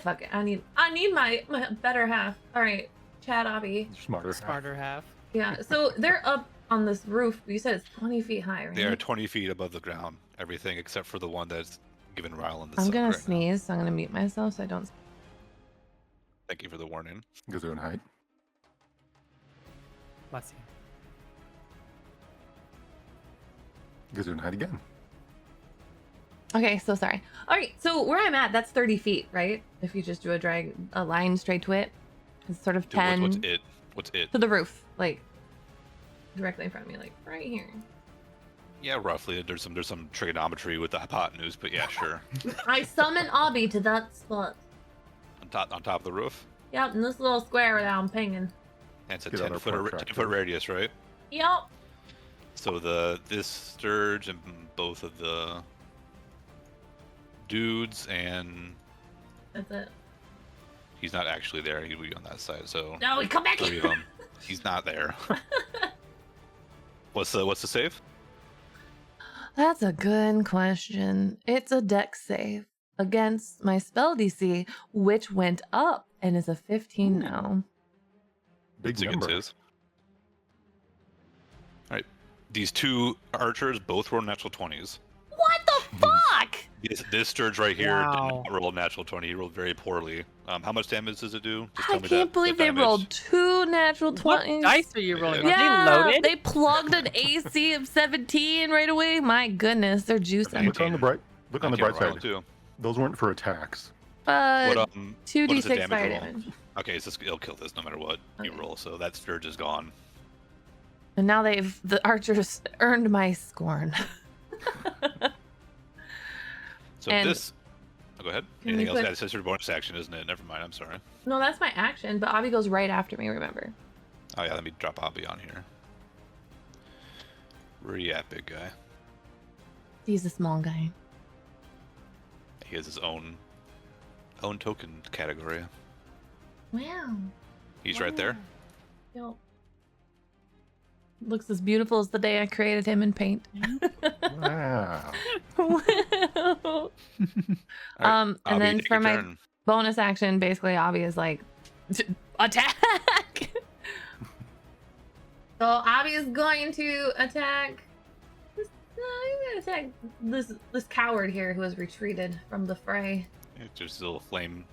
Fuck it. I need my better half. All right, Chad, Obby. Smarter. Smarter half. Yeah. So they're up on this roof. You said it's 20 feet high, right? They are 20 feet above the ground. Everything except for the one that's given Ryland the I'm suck gonna right now. sneeze, so I'm gonna mute myself so I don't. Thank you for the warning. Gazoon height. Bless you. Gazoon height again. Okay, so sorry. All right, so where I'm at, that's 30 feet, right? If you just do a line straight to it, it's sort of Dude, 10 what's it? to the roof, like directly in front of me, like right here. Yeah, roughly. There's some trigonometry with the hypotenuse, but yeah, sure. I summon Obby to that spot. on top of the roof. Yep, in this little square that I'm pinging. And it's a Get on 10 our foot, protractor. 10 foot radius, right? Yep. So this Sturge and both of the dudes, and That's it. he's not actually there. He'd be on that side. So No, we come back 3 of here. them. He's not there. What's the save? That's a good question. It's a dex save against my spell DC, which went up and is a 15 now. Big It's a good number. save. All right, these 2 archers both rolled natural 20s. What the fuck? This Sturge right here Wow. did not roll a natural 20. He rolled very poorly. How much damage does it do? Just I tell me can't the believe they damage. rolled 2 natural 20s. What dice are you rolling? Are Yeah, they loaded? they plugged an AC of 17 right away. My goodness, they're juicing. Look on the bright. Look on the Okay, bright Ryland side. too. Those weren't for attacks. But What the 2d6 fire roll? damage. Okay, so it'll kill this no matter what you Okay. roll. So that Sturge is gone. And now the archers earned my scorn. So And this. Oh, go ahead. can Anything we else? put- That's your bonus action, isn't it? Never mind. I'm sorry. No, that's my action, but Abby goes right after me, remember? Oh yeah, let me drop Abby on here. Where you at, big guy? He's a small guy. He has his own token category. Wow. He's right there. Yep. Looks as beautiful as the day I created him in paint. Wow. All right, And Abby, then take for your my turn. bonus action, basically, Abby is like, attack! So Abby is going to attack. He's gonna attack this coward here who has retreated from the fray It's just a little flame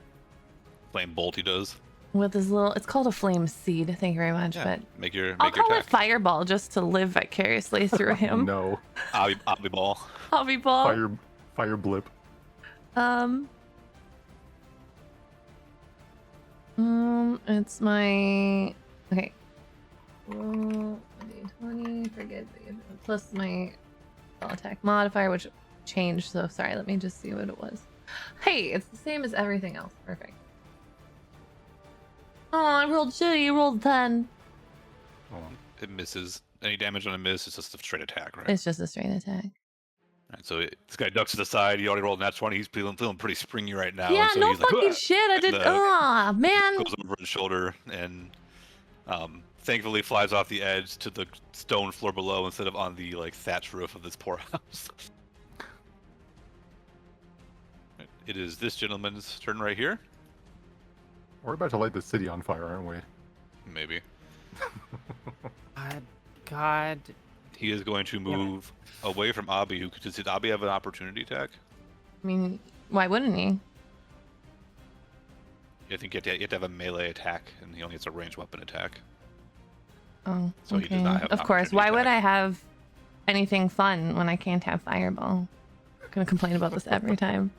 bolt he does. with his little. It's called a flame seed. Thank you very much. Yeah, But make your I'll call attack. it fireball just to live vicariously through him. No. Abby ball. Abby ball. Fire blip. It's my okay. D20, forget plus my spell attack modifier, which changed. So sorry, let me just see what it was. Hey, it's the same as everything else. Perfect. Oh, I rolled shitty. You rolled 10. Oh, It misses. Any damage on a miss, it's just a straight attack, right? It's just a straight attack. Right, so this guy ducks to the side. He already rolled an nat 20. He's feeling pretty springy right now. Yeah, and so no he's like, fucking "Wah!" shit. I did. the- Oh man. Goes over his shoulder and thankfully flies off the edge to the stone floor below instead of on the thatch roof of this poor house. It is this gentleman's turn right here. we're about to light the city on fire, aren't we? Maybe. God. He is going to move away from Abby. Does Abby have an opportunity attack? I mean, why wouldn't he? I think you have to have a melee attack, and he only gets a ranged weapon attack. Oh, So he okay. does not have an Of course. opportunity Why would attack. I have anything fun when I can't have fireball? I'm gonna complain about this every time.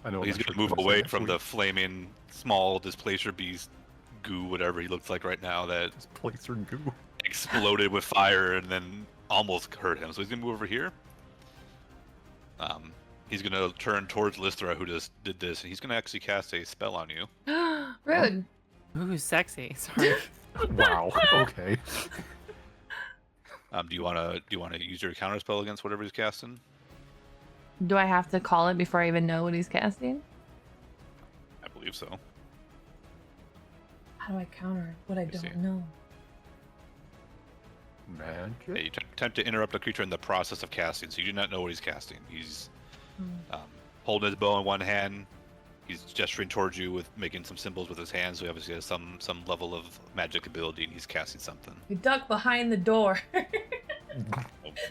I know. He's I'm going to sure move Quinn away said, from the actually, flaming small displacer beast goo, whatever he looks like right now, that this place are goo. exploded with fire and then almost hurt him. So he's going to move over here. He's going to turn towards Lystra, who just did this, and he's going to actually cast a spell on you. Rude. Ooh, sexy. Sorry. Wow. Okay. Do you want to use your counter spell against whatever he's casting? Do I have to call it before I even know what he's casting? I believe so. How do I counter what I Let me don't see. know? Yeah, Magic. you attempt to interrupt a creature in the process of casting, so you do not know what he's casting. He's holding his bow in one hand. He's gesturing towards you with making some symbols with his hands, so he obviously has some level of magic ability, and he's casting something. You duck behind the door. Do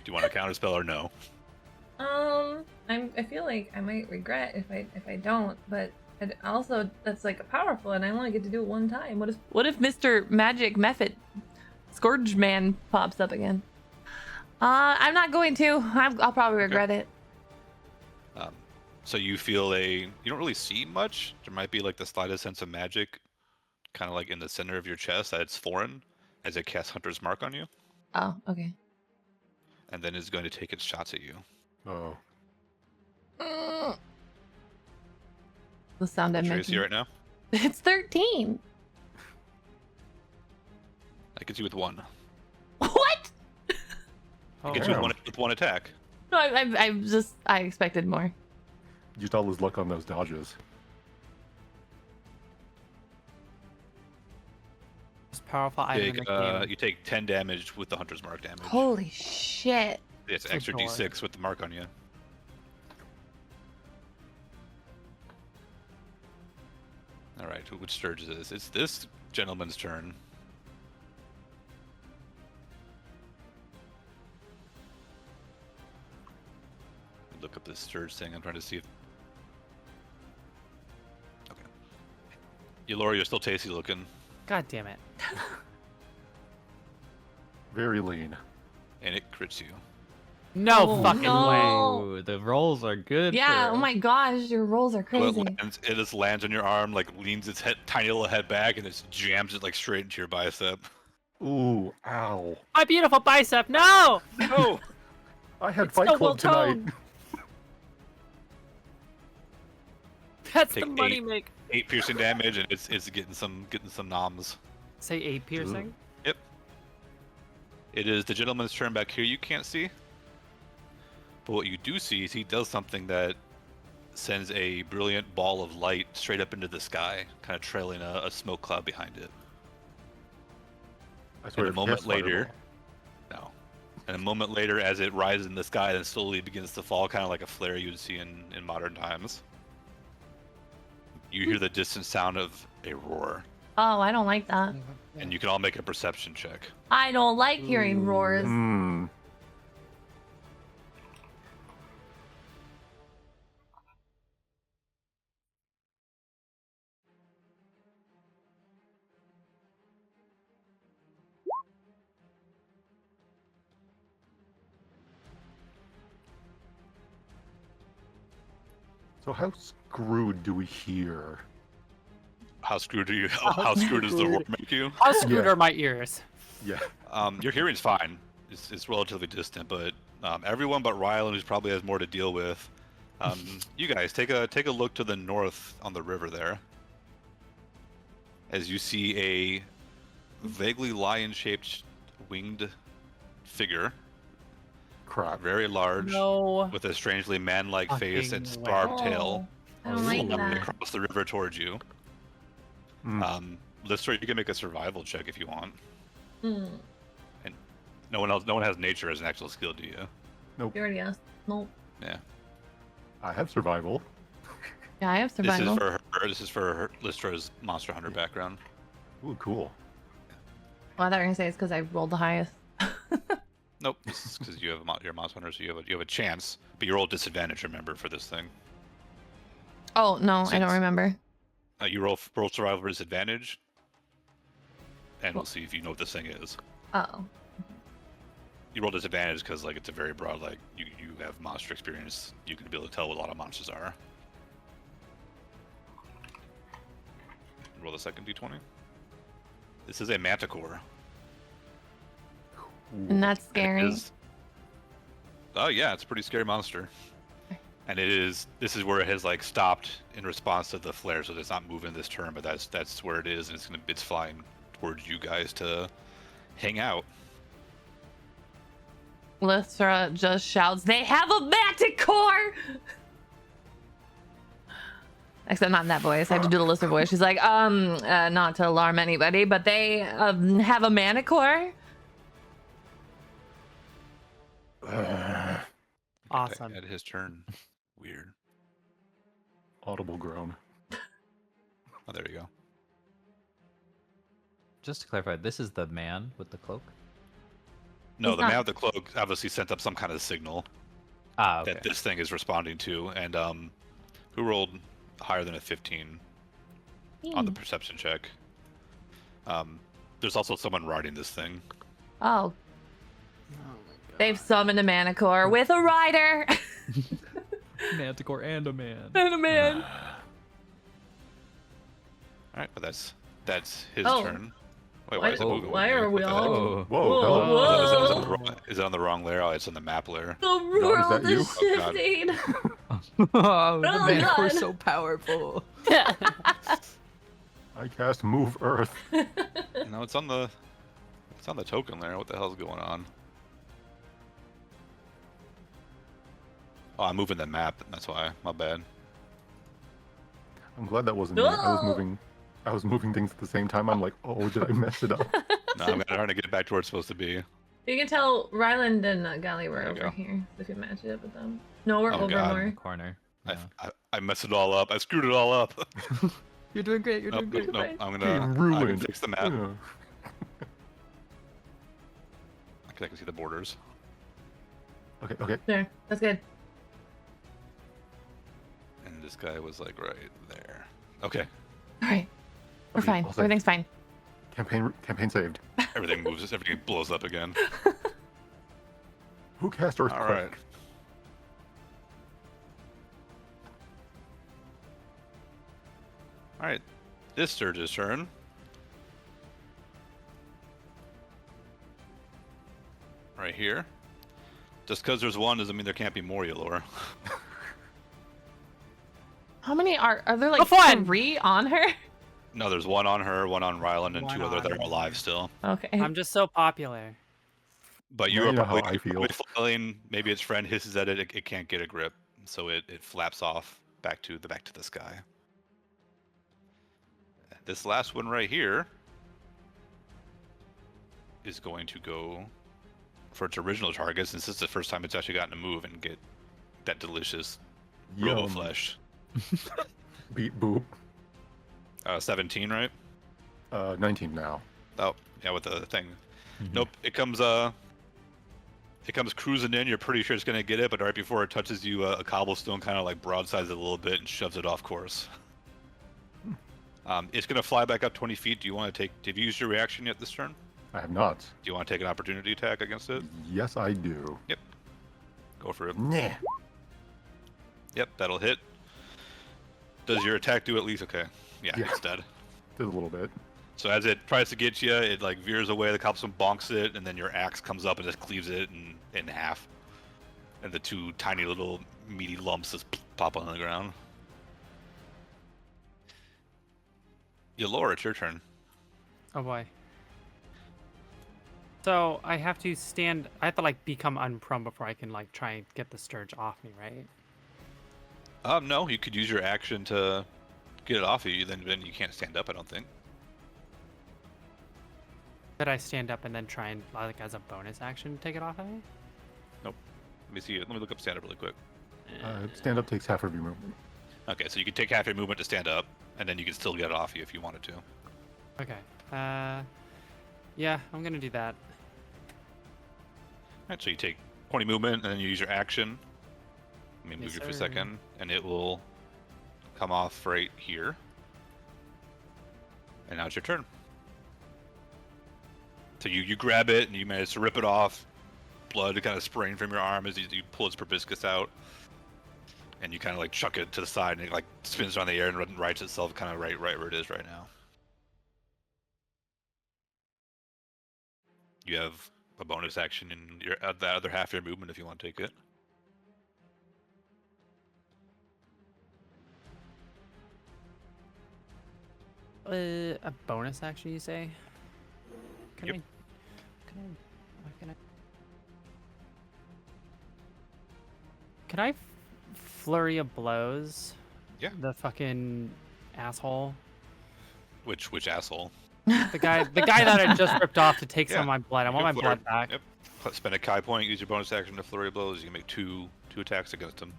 you want a counter spell or no? I feel like I might regret if I don't, but also that's like powerful, and I only get to do it one time. What if Mr. Magic Method Scourge Man pops up again? I'm not going to. I'll probably regret it. So you feel you don't really see much. There might be like the slightest sense of magic, kind of like in the center of your chest that it's foreign, as it casts Hunter's Mark on you, Oh, okay. and then is going to take its shots at you. Oh. The sound I What's your AC mentioned. right now? It's 13. I can see with one. What? Oh, Gets you Damn. with one attack. No, I expected more. Used all his luck on those dodges. most powerful item in Take, the game. you take 10 damage with the Hunter's Mark damage. Holy shit. It's Good extra lord. D6 with the mark on you. All right, which Sturge is this? It's this gentleman's turn. Look up this Sturge thing. I'm trying to see if. Okay. Laura, you're still tasty looking, God damn it. Very lean. and it crits you. No Oh, fucking no. way. Ooh, the rolls are good. Yeah, for- oh my gosh, your rolls are So crazy. it just lands on your arm, like leans its tiny little head back, and it jams it like straight into your bicep. Ooh, ow. My beautiful bicep. No. No. I had It's Fight so Club tonight. well-toned. That's the Take money 8. make. 8 piercing damage, and it's getting some noms. Say 8 piercing. Yep. It is the gentleman's turn back here. You can't see, but what you do see is he does something that sends a brilliant ball of light straight up into the sky, kind of trailing a smoke cloud behind it. I swear And a if moment yes, later, Fireball. no. And a moment later, as it rises in the sky, then slowly begins to fall, kind of like a flare you would see in modern times. You hear the distant sound of a roar, Oh, I don't like that. and you can all make a perception check. I don't like hearing roars. Hmm. So how screwed do we hear? How screwed are you? How screwed does the roar make you? How screwed Yeah. are my ears? Yeah. Your hearing's fine. It's relatively distant, but everyone but Rylan, who's probably has more to deal with. You guys take a look to the north on the river there, as you see a vaguely lion-shaped winged figure, Crap. very large, No. with a strangely man-like face and Fucking barbed way. tail, I don't like flying that. across the river towards you. Mm. Lister, you can make a survival check if you want. Hmm. No one has nature as an actual skill, do you? Nope. You already asked. Nope. Yeah. I have survival. Yeah, I have survival. This is for her, Listra's Monster Hunter background. Ooh, cool. Well, I thought you were gonna say it's because I rolled the highest. Nope, this is because you have your Monster Hunter, so you have a chance, but you roll disadvantage. Remember for this thing, Oh no, I don't Six. remember. you roll survival for disadvantage, and we'll see if you know what this thing is. Oh. You roll disadvantage because like it's a very broad, like you have monster experience. You can be able to tell what a lot of monsters are. Roll the second d20. This is a manticore. And that's And scary. Oh yeah, it's a pretty scary monster. And this is where it has like stopped in response to the flare, so it's not moving this turn, but that's where it is, and it's flying towards you guys to hang out. Lystra just shouts, "They have a manticore!" Except not in that voice. I have to do the Lystra voice. She's like, not to alarm anybody, but they have a manticore. Awesome. At his turn. Weird. Audible groan. Oh, there you go. Just to clarify, this is the man with the cloak. No, He's the not- man with the cloak obviously sent up some kind of signal Ah, okay. that this thing is responding to, and who rolled higher than a 15 on the perception check? There's also someone riding this thing. Oh, they've summoned a manticore with a rider. Manticore and a man. And a man. All right, but that's his Oh. turn. Wait, Why- why is it moving? why are we What the all- heck? Oh. Whoa, Whoa, hello. whoa. Is it on the wrong layer? Oh, it's on the map layer. The world that you? is Oh, God. shifting. Oh, the Oh, Manticore's God. so powerful. I cast Move Earth. No, it's on the token layer. What the hell's going on? Oh, I'm moving the map. That's why. My bad. I'm glad that wasn't me. No. I was moving things at the same time. I'm like, oh, did I mess it up? No, I'm trying to get it back to where it's supposed to be. You can tell Ryland and Gally were There you over go. here. If you match it up with them. No, we're Oh, over God. more. Corner. I, Yeah. I messed it all up. I screwed it all up. You're doing great. You're Nope, doing nope, great. nope. I'm Being gonna ruined. fix the map. Yeah. I can see the borders. Okay, okay. There. That's good. And this guy was like right there. Okay. All right. We're Okay, fine. all set. Everything's fine. Campaign saved. Everything moves. Everything blows up again. Who cast Earthquake? All right. All right. This Surge's turn. Right here. Just because there's one doesn't mean there can't be more, Yalor. How many are there? Like fun! 3 on her? No, there's one on her, one on Ryland, and One 2 other that are on alive her. still. Okay. I'm just so popular. But Now you you know are how probably, I feel. probably flailing. Maybe its friend hisses at it. It can't get a grip, so it flaps off back to the sky. This last one right here is going to go for its original target, since this is the first time it's actually gotten to move and get that delicious robo Yum. flesh. Beat boop. 17, right? 19 now. Oh, yeah, with the thing. Mhm. Nope. It comes cruising in. You're pretty sure it's gonna get it, but right before it touches you, a cobblestone kind of like broadsides it a little bit and shoves it off course. It's gonna fly back up 20 feet. Do you want to take? Have you used your reaction yet this turn? I have not. Do you want to take an opportunity attack against it? Yes, I do. Go for it. Nah. Yep, that'll hit. Does your attack do at least? Okay. Yeah, Yeah. it's dead. Did a little bit. So as it tries to get you, it like veers away. The cobblestone bonks it, and then your axe comes up and just cleaves it in half. And the 2 tiny little meaty lumps just pop on the ground. Yalor, it's your turn. Oh boy. So I have to stand. I have to like become unprone before I can like try and get the Sturge off me, right? No, you could use your action to get it off of you. Then you can't stand up. I don't think. Could I stand up and then try and like as a bonus action take it off of me? Let me see. Let me look up stand up really quick. Stand up takes half of your movement. Okay, so you can take half your movement to stand up, and then you can still get it off you if you wanted to. Okay. Yeah, I'm gonna do that. Alright, so you take 20 movement, and then you use your action. Let me move Yes, you for a sir. second, and it will come off right here. And now it's your turn. So you grab it, and you manage to rip it off. Blood kind of spraying from your arm as you pull its proboscis out. And you kind of like chuck it to the side, and it like spins around the air and rights itself kind of right where it is right now. You have a bonus action in your the other half of your movement if you want to take it. A bonus action, you say? Can Yep. what can I flurry of blows? Yeah. The fucking asshole. Which asshole? The guy that I just ripped off to take some of my blood. I want my Go for blood it. back. Yep. Spend a Kai point. Use your bonus action to flurry of blows. You can make two attacks against him.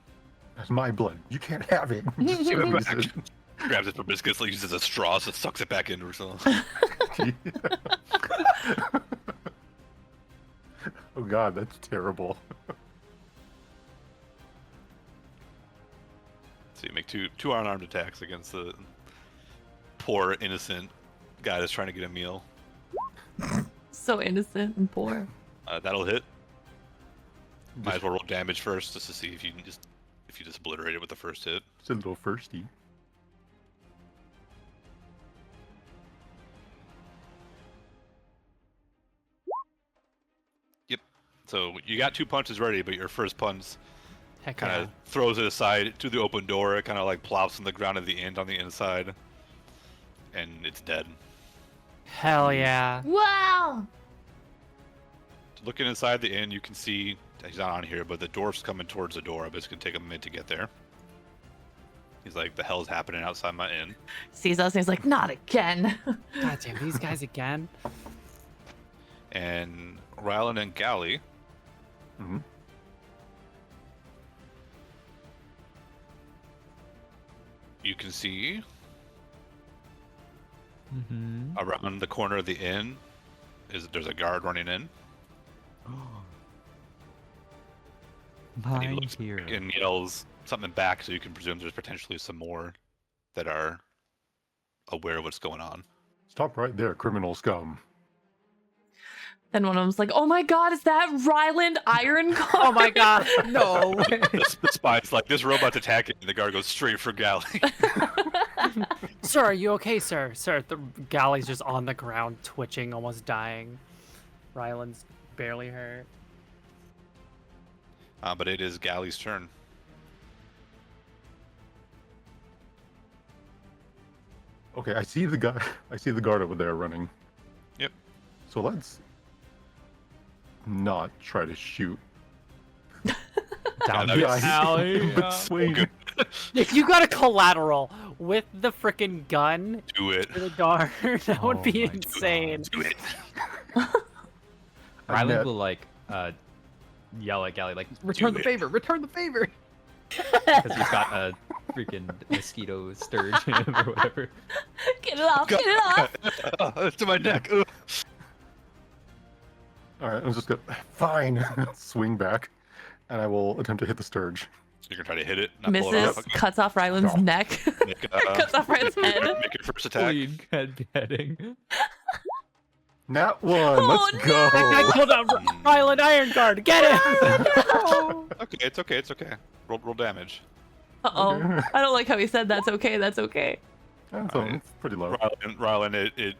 That's my blood. You can't have it. Give it Squeeze back. Grabs it proboscis, like uses a straw, so it sucks it back into herself. it. Oh god, that's terrible. So you make two unarmed attacks against the poor innocent guy that's trying to get a meal. So innocent and poor. That'll hit. Might as well roll damage first, just to see if you can just obliterate it with the first hit. It's a little thirsty. Yep. So you got 2 punches ready, but your first punch Heck kind yeah. of throws it aside to the open door. It kind of like plops on the ground at the end on the inside, and it's dead. Hell yeah. Wow. Looking inside the inn, you can see he's not on here, but the dwarf's coming towards the door. But it's gonna take a minute to get there. He's like, "The hell's happening outside my inn?" Sees us and he's like, not again. God damn, these guys again. And Rylan and Galley, Mm-hmm. you can see Mm-hmm. around the corner of the inn there's a guard running in, and he Mine looks here. and yells something back, so you can presume there's potentially some more that are aware of what's going on. Stop right there, criminal scum. Then one of them's like, "Oh my God, is that Ryland Iron Guard?" Oh my god, no. The spy's like, this robot's attacking, and the guard goes straight for Galley. Sir, are you okay, sir? Sir, the galley's just on the ground, twitching, almost dying. Ryland's barely hurt. But it is Galley's turn. Okay, I see the guy. I see the guard over there running. Yep. So let's not try to shoot. Down that'd be- Alley. but swing. If you got a collateral with the freaking gun Do it. for the guard, that would Oh be my insane. Do it. I Ryland met- will like yell at Galley like, "Return the favor! Return the favor!" Because he's got a freaking mosquito sturge in him or whatever. Get it off! Get it off! It's to my neck. Ugh. All right, I'm just gonna fine swing back, and I will attempt to hit the sturge. You're gonna try to hit it. Not pull it Misses, off. cuts off Ryland's No. neck, Make, cuts off Ryland's head. make your first attack. Clean heading. Nat 1. Oh, Let's no! go. That guy pulled out Ryland Iron Guard. Get him! Okay, it's okay. It's okay. Roll damage. Uh-oh. Okay. I don't like how he said that's okay, that's okay. It's pretty low. Ryland, it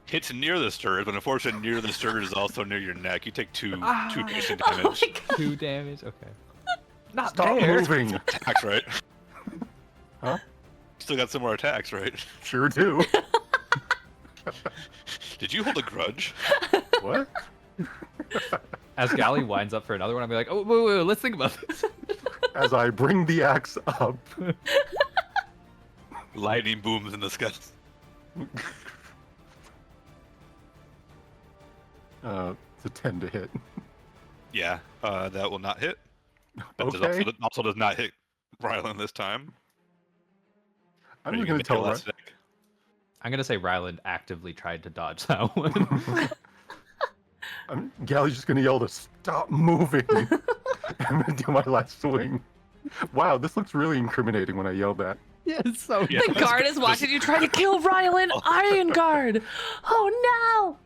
hits near the sturge, but unfortunately, near the sturge is also near your neck. You take two piercing Oh damage. my God. 2 damage. Okay. Not Stop there. moving. Attacks, right? Huh? Still got some more attacks, right? Sure do. Did you hold a grudge? What? As Galley winds up for another one, I'm like, "Oh, wait, let's think about this." As I bring the axe up. Lightning booms in the sky. It's a 10 to hit. Yeah, that will not hit. But this Okay. also does not hit Ryland this time. I'm Are you just gonna make tell your Ry- last attack? I'm gonna say Ryland actively tried to dodge that one. Galley's just gonna yell to stop moving. I'm gonna do my last swing. Wow, this looks really incriminating when I yell that. Yeah, it's so Yeah. The guard is watching you try to kill Ryland Iron Guard. Oh All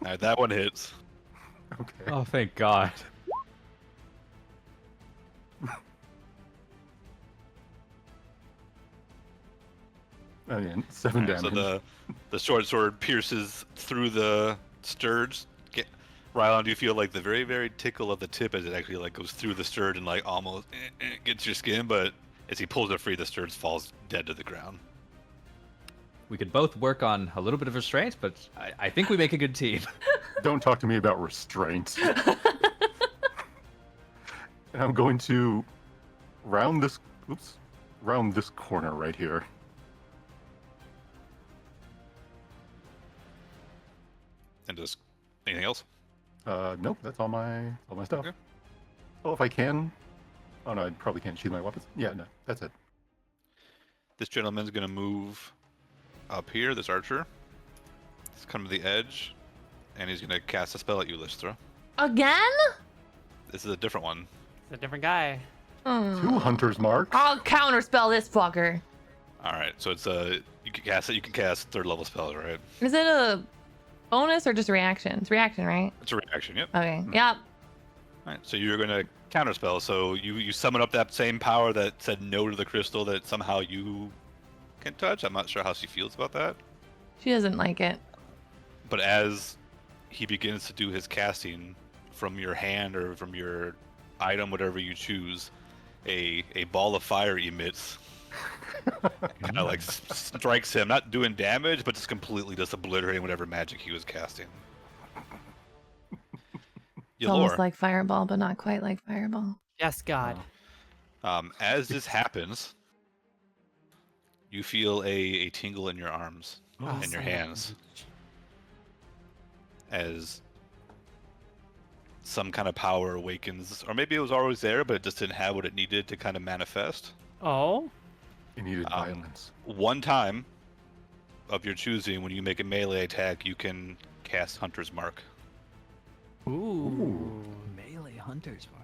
right, that one hits. Okay. Oh, thank God. Again, 7 All right, damage. so the short sword pierces through the sturge. Ryland, do you feel like the very, very tickle of the tip as it actually like goes through the sturge and like almost gets your skin, but as he pulls it free, the sturge falls dead to the ground. We could both work on a little bit of restraint, but I think we make a good team. Don't talk to me about restraint. And I'm going to round this corner right here. And just anything else? Nope, that's all my stuff. Okay. Oh, if I can. Oh no, I probably can't sheath my weapons. Yeah, no, that's it. This gentleman's gonna move up here. This archer. He's come to the edge, and he's gonna cast a spell at you, Lystra. no! Again? This is a different one. It's a different guy. 2 hunter's mark. I'll counterspell this fucker. All right, so it's you can cast it. You can cast 3rd level spells, right? Is it a bonus or just a reaction? It's reaction, right? It's a reaction. Yep. Okay. Yep. All right, so you're gonna counterspell. So you summon up that same power that said no to the crystal that somehow you can touch. I'm not sure how she feels about that. She doesn't like it. But as he begins to do his casting from your hand or from your item, whatever you choose, a ball of fire emits, kind of like strikes him, not doing damage, but just completely just obliterating whatever magic he was casting. It's almost Ylor, like Fireball, but not quite like Fireball. Yes, God. as this happens, you feel a tingle in your arms Oh, and your son of a hands bitch. as some kind of power awakens, or maybe it was always there, but it just didn't have what it needed to kind of manifest. Oh? It needed Um, violence. One time of your choosing, when you make a melee attack, you can cast Hunter's Mark. Ooh. Melee Hunter's Mark.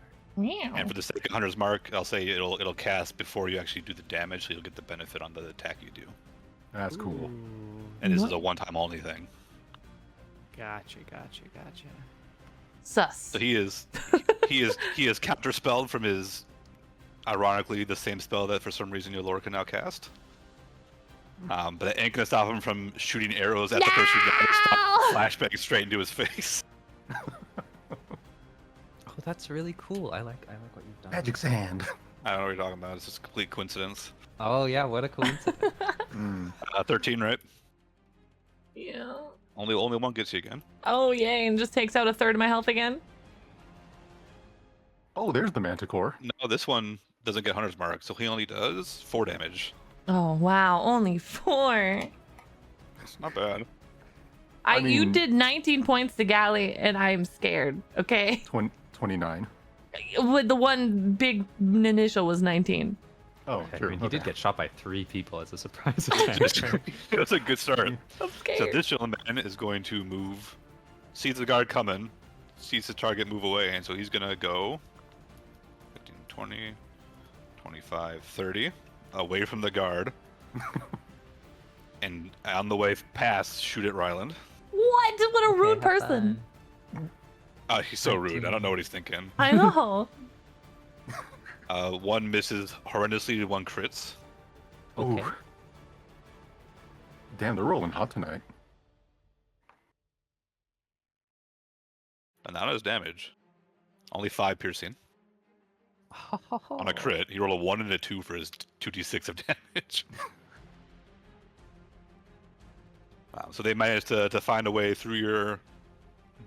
And for the sake of Hunter's Mark, I'll say it'll cast before you actually do the damage, so you'll get the benefit on the attack you do. That's cool. And this is What? a one-time only thing. Gotcha. Sus. So he is counterspelled from his, ironically, the same spell that for some reason your Lord can now cast. But that ain't gonna stop him from shooting arrows at the person who flashbang straight into his face. Oh, that's really cool. I like what you've done. Magic sand. I don't know what you're talking about. It's just a complete coincidence. Oh yeah, what a coincidence. 13, right? Yeah. Only one gets you again. Oh, yay. And just takes out a third of my health again. Oh, there's the Manticore. No, this one doesn't get Hunter's Mark, so he only does 4 damage. Oh, wow. Only 4. It's not bad. You mean- did 19 points to Galley, and I'm scared, okay? 29. With the one big initial was 19. Oh, I sure. mean, he did okay. get shot by 3 people as a surprise attack. That's a good start. I'm scared. So this gentleman is going to move, sees the guard coming, sees the target move away, and so he's going to go 15, 20, 25, 30, away from the guard. And on the way past, shoot at Ryland. What? What a rude person. He's so rude. I don't know what he's thinking. I know. One misses horrendously, one crits. Okay. Ooh. Damn, they're rolling hot tonight. And not his damage. Only 5 piercing. On a crit, he rolled a 1 and a 2 for his 2d6 of damage. Wow, so they managed to find a way through your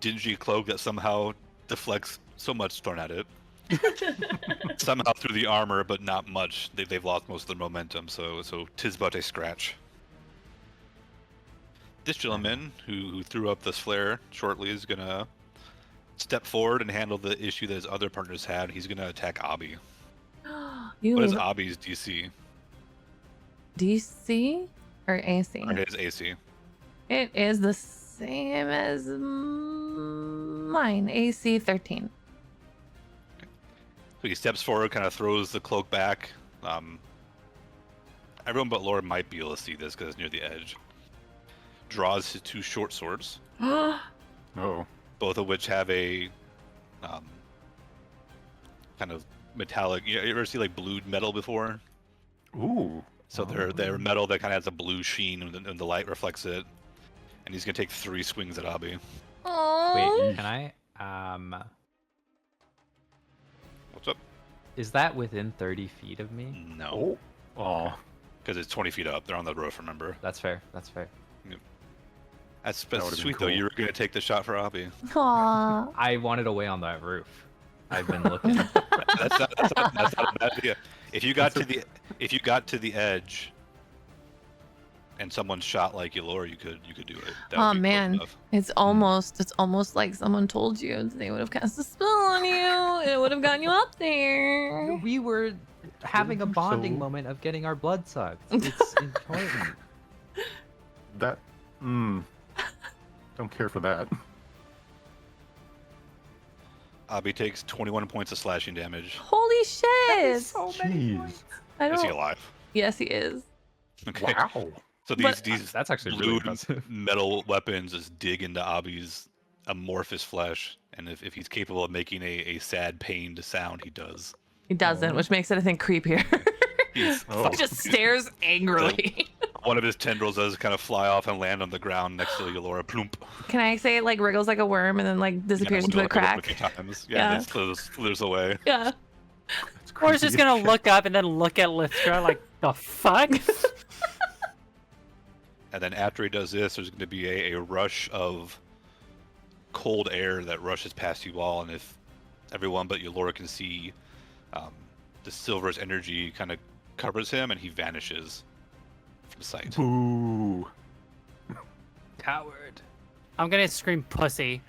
dingy cloak that somehow deflects so much thrown at it. Somehow through the armor, but not much. They've lost most of their momentum, so tis but a scratch. This gentleman who threw up this flare shortly is gonna step forward and handle the issue that his other partners had. He's gonna attack Abi. You What is Abi's DC? DC or AC? Or his AC? It is the same as mine. AC 13. So he steps forward, kind of throws the cloak back. Everyone but Laura might be able to see this because it's near the edge. Draws his 2 short swords, Oh. both of which have a kind of metallic. You ever see like blued metal before? Ooh. So they're metal that kind of has a blue sheen, and the light reflects it. And he's gonna take 3 swings at Abi. Oh. Wait, can I? What's up? Is that within 30 feet of me? No, Oh. Aw. because it's 20 feet up. They're on the roof. Remember? That's fair. That's fair. That's would've been sweet though. cool. You were gonna take the shot for Abi. Aw. I wanted away on that roof. I've been looking. That's not a bad idea. If you got to the edge, and someone shot like you, Laura, you could do it. That would Oh be close man, enough. it's almost like someone told you they would have cast a spell on you and it would have gotten you up there. We were having a bonding So- moment of getting our blood sucked. It's important. That. Don't care for that. Abi takes 21 points of slashing damage. Holy shit! Jeez. I Is he don't. alive? Yes, he is. Okay. Wow. So But- these That's actually really blue impressive. metal weapons just dig into Abi's amorphous flesh, and if he's capable of making a sad, pained sound, he does. He doesn't, which makes it I think creepier. He's Oh. He just stares angrily. One of his tendrils does kind of fly off and land on the ground next to Yolora. Plump. Can I say it like wriggles like a worm and then like disappears Yeah, into a we'll do it like crack? a few times. Yeah. Yeah, and then slithers away. Yeah. That's Or is just creepy. gonna look up and then look at Lystra like, the fuck? And then after he does this, there's going to be a rush of cold air that rushes past you all, and if everyone but Yolora can see, the silver's energy kind of covers him, and he vanishes from sight. Boo. Coward. I'm gonna scream pussy.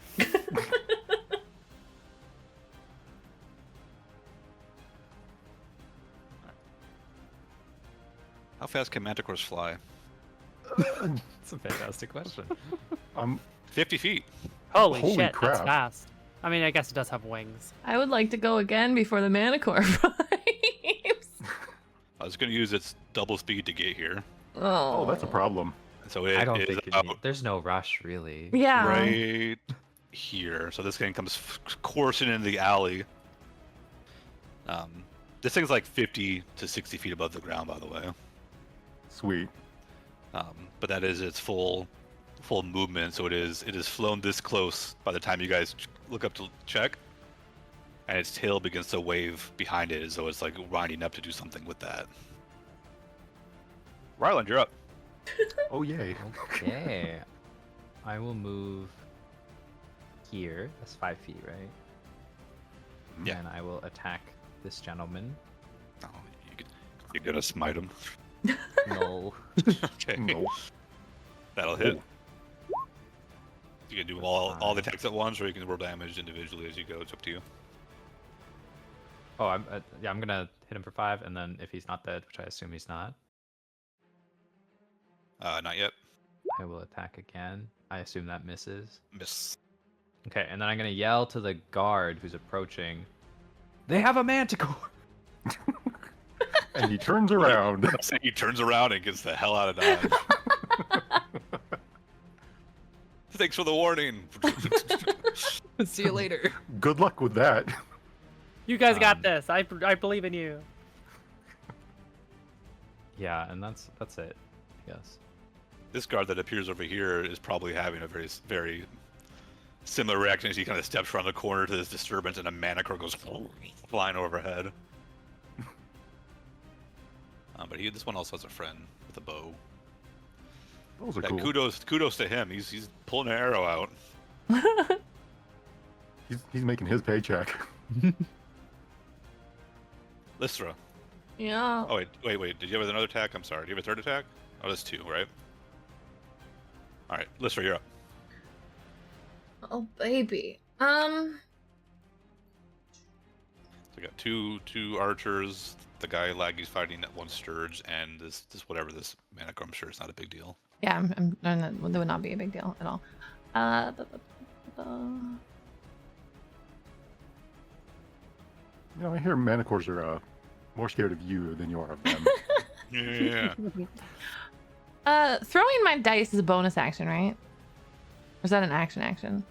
How fast can manticores fly? That's a fantastic question. 50 feet. Holy, Holy shit, crap. that's fast. I mean, I guess it does have wings. I would like to go again before the Manicore arrives. I was going to use its double speed to get here. Oh, that's a problem. So it I don't is think about there's no rush really. Yeah. right here. So this thing comes coursing into the alley. This thing's like 50 to 60 feet above the ground, by the way. Sweet. But that is its full movement. So it is flown this close by the time you guys look up to check, and its tail begins to wave behind it as though it's like winding up to do something with that. Ryland, you're up. Oh yay. Okay. I will move here. That's 5 feet, right? Yeah. And I will attack this gentleman. Oh, you're gonna smite him. No. Okay. No. That'll hit. You can do all the attacks at once, or you can roll damage individually as you go. It's up to you. Oh, I'm gonna hit him for 5, and then if he's not dead, which I assume he's not, Not yet. I will attack again. I assume that misses. Miss. Okay, and then I'm gonna yell to the guard who's approaching. They have a manticore. And he turns around. He turns around and gets the hell out of Dodge. Thanks for the warning. See you later. Good luck with that. You guys got this. I believe in you. Yeah, and that's it. Yes. This guard that appears over here is probably having a very, very similar reaction as he kind of steps around the corner to this disturbance, and a manticore goes flying overhead. But this one also has a friend with a bow. Those are Yeah, cool. kudos to him. He's pulling an arrow out. He's making his paycheck. Lystra. Yeah. Oh wait. Did you have another attack? I'm sorry. Do you have a third attack? Oh, that's 2, right? All right, Lystra, you're up. Oh baby. So we got two archers. The guy Laggy's fighting at one Sturge, and this whatever this manticore. I'm sure it's not a big deal. Yeah, I'm that would not be a big deal at all. You know, I hear manticores are more scared of you than you are of them. Yeah. Throwing my dice is a bonus action, right? Or is that an action?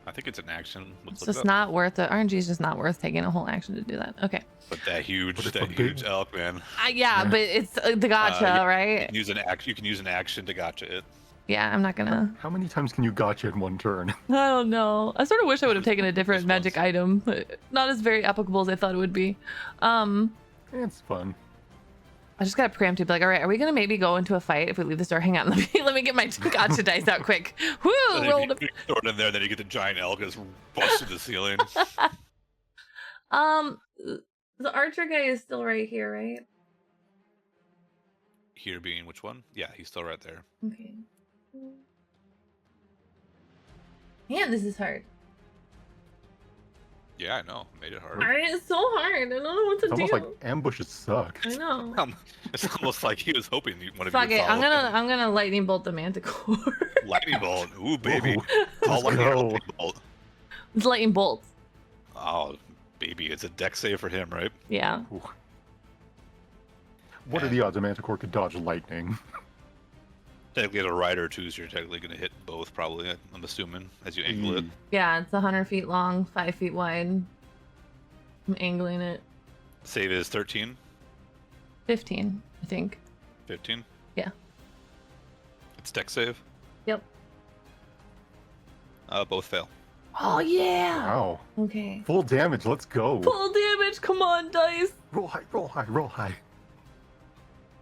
I think it's an action. Let's It's look it just up. not worth it. RNG is just not worth taking a whole action to do that. Okay. But that huge But it's a big- elk, man. Yeah, but it's the gotcha, You right? can use an action. You can use an action to gotcha it. Yeah, I'm not gonna. How many times can you gotcha in one turn? I don't know. I sort of wish I would have taken a different Just magic once. item. But not as very applicable as I thought it would be. It's fun. I just got preemptive. Be like, all right, are we gonna maybe go into a fight if we leave this door? Hang on, let me get my gotcha dice out quick. Woo! And Rolled a you throw it in there, then you get the giant elk that's busted the ceiling. The archer guy is still right here, right? Here being which one? Yeah, he's still right there. Okay. Man, this is hard. Yeah, I know. Made it hard. Alright, it's so hard. I don't know what to It's do. almost like ambushes suck. I know. It's almost like he was hoping one of Fuck you it. would I'm follow him. gonna lightning bolt the manticore. Lightning bolt. Ooh, baby. Whoa. All Let's lightning go. lightning bolt. It's lightning bolts. Oh, baby. It's a deck save for him, right? Yeah. What are the odds a manticore could dodge lightning? Technically, as a rider, too, so you're technically going to hit both, probably, I'm assuming, as you angle it. Yeah, it's 100 feet long, 5 feet wide. I'm angling it. Save is 13, 15, I think. 15. Yeah. It's deck save. Yep. Both fail. Oh yeah. Wow. Okay. Full damage, let's go. Full damage. Come on, dice. Roll high, roll high, roll high.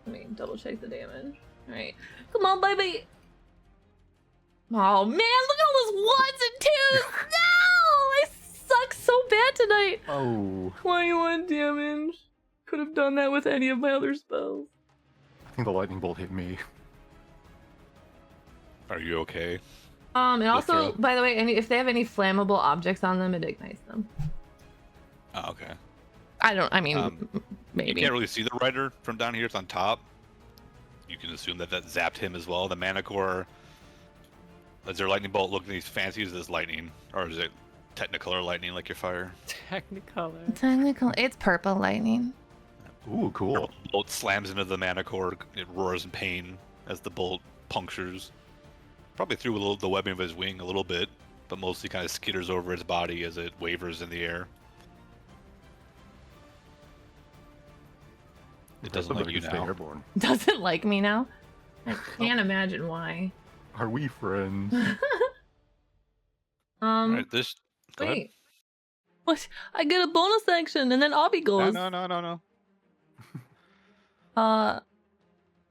Let me double check the damage. All right. Come on, baby. Oh man, look at all those ones and twos. No, I suck so bad tonight. Oh, 21 damage. Could have done that with any of my other spells. I think the lightning bolt hit me. Are you okay? And also, throw. by the way, if they have any flammable objects on them, it ignites them. Oh, okay. I mean, You maybe. can't really see the rider from down here. It's on top. You can assume that zapped him as well. The Manicore, does their lightning bolt look as fancy as this lightning? Or is it Technicolor lightning like your fire? Technicolor. Technical. It's purple lightning. Ooh, cool. Bolt slams into the Manicore. It roars in pain as the bolt punctures, probably through the webbing of his wing a little bit, but mostly kind of skitters over his body as it wavers in the air. It doesn't like you Stay now. airborne. Doesn't like me now. I can't imagine why. Are we friends? Alright, this. Go ahead. Wait. What? I get a bonus action, and then Obby goes. No.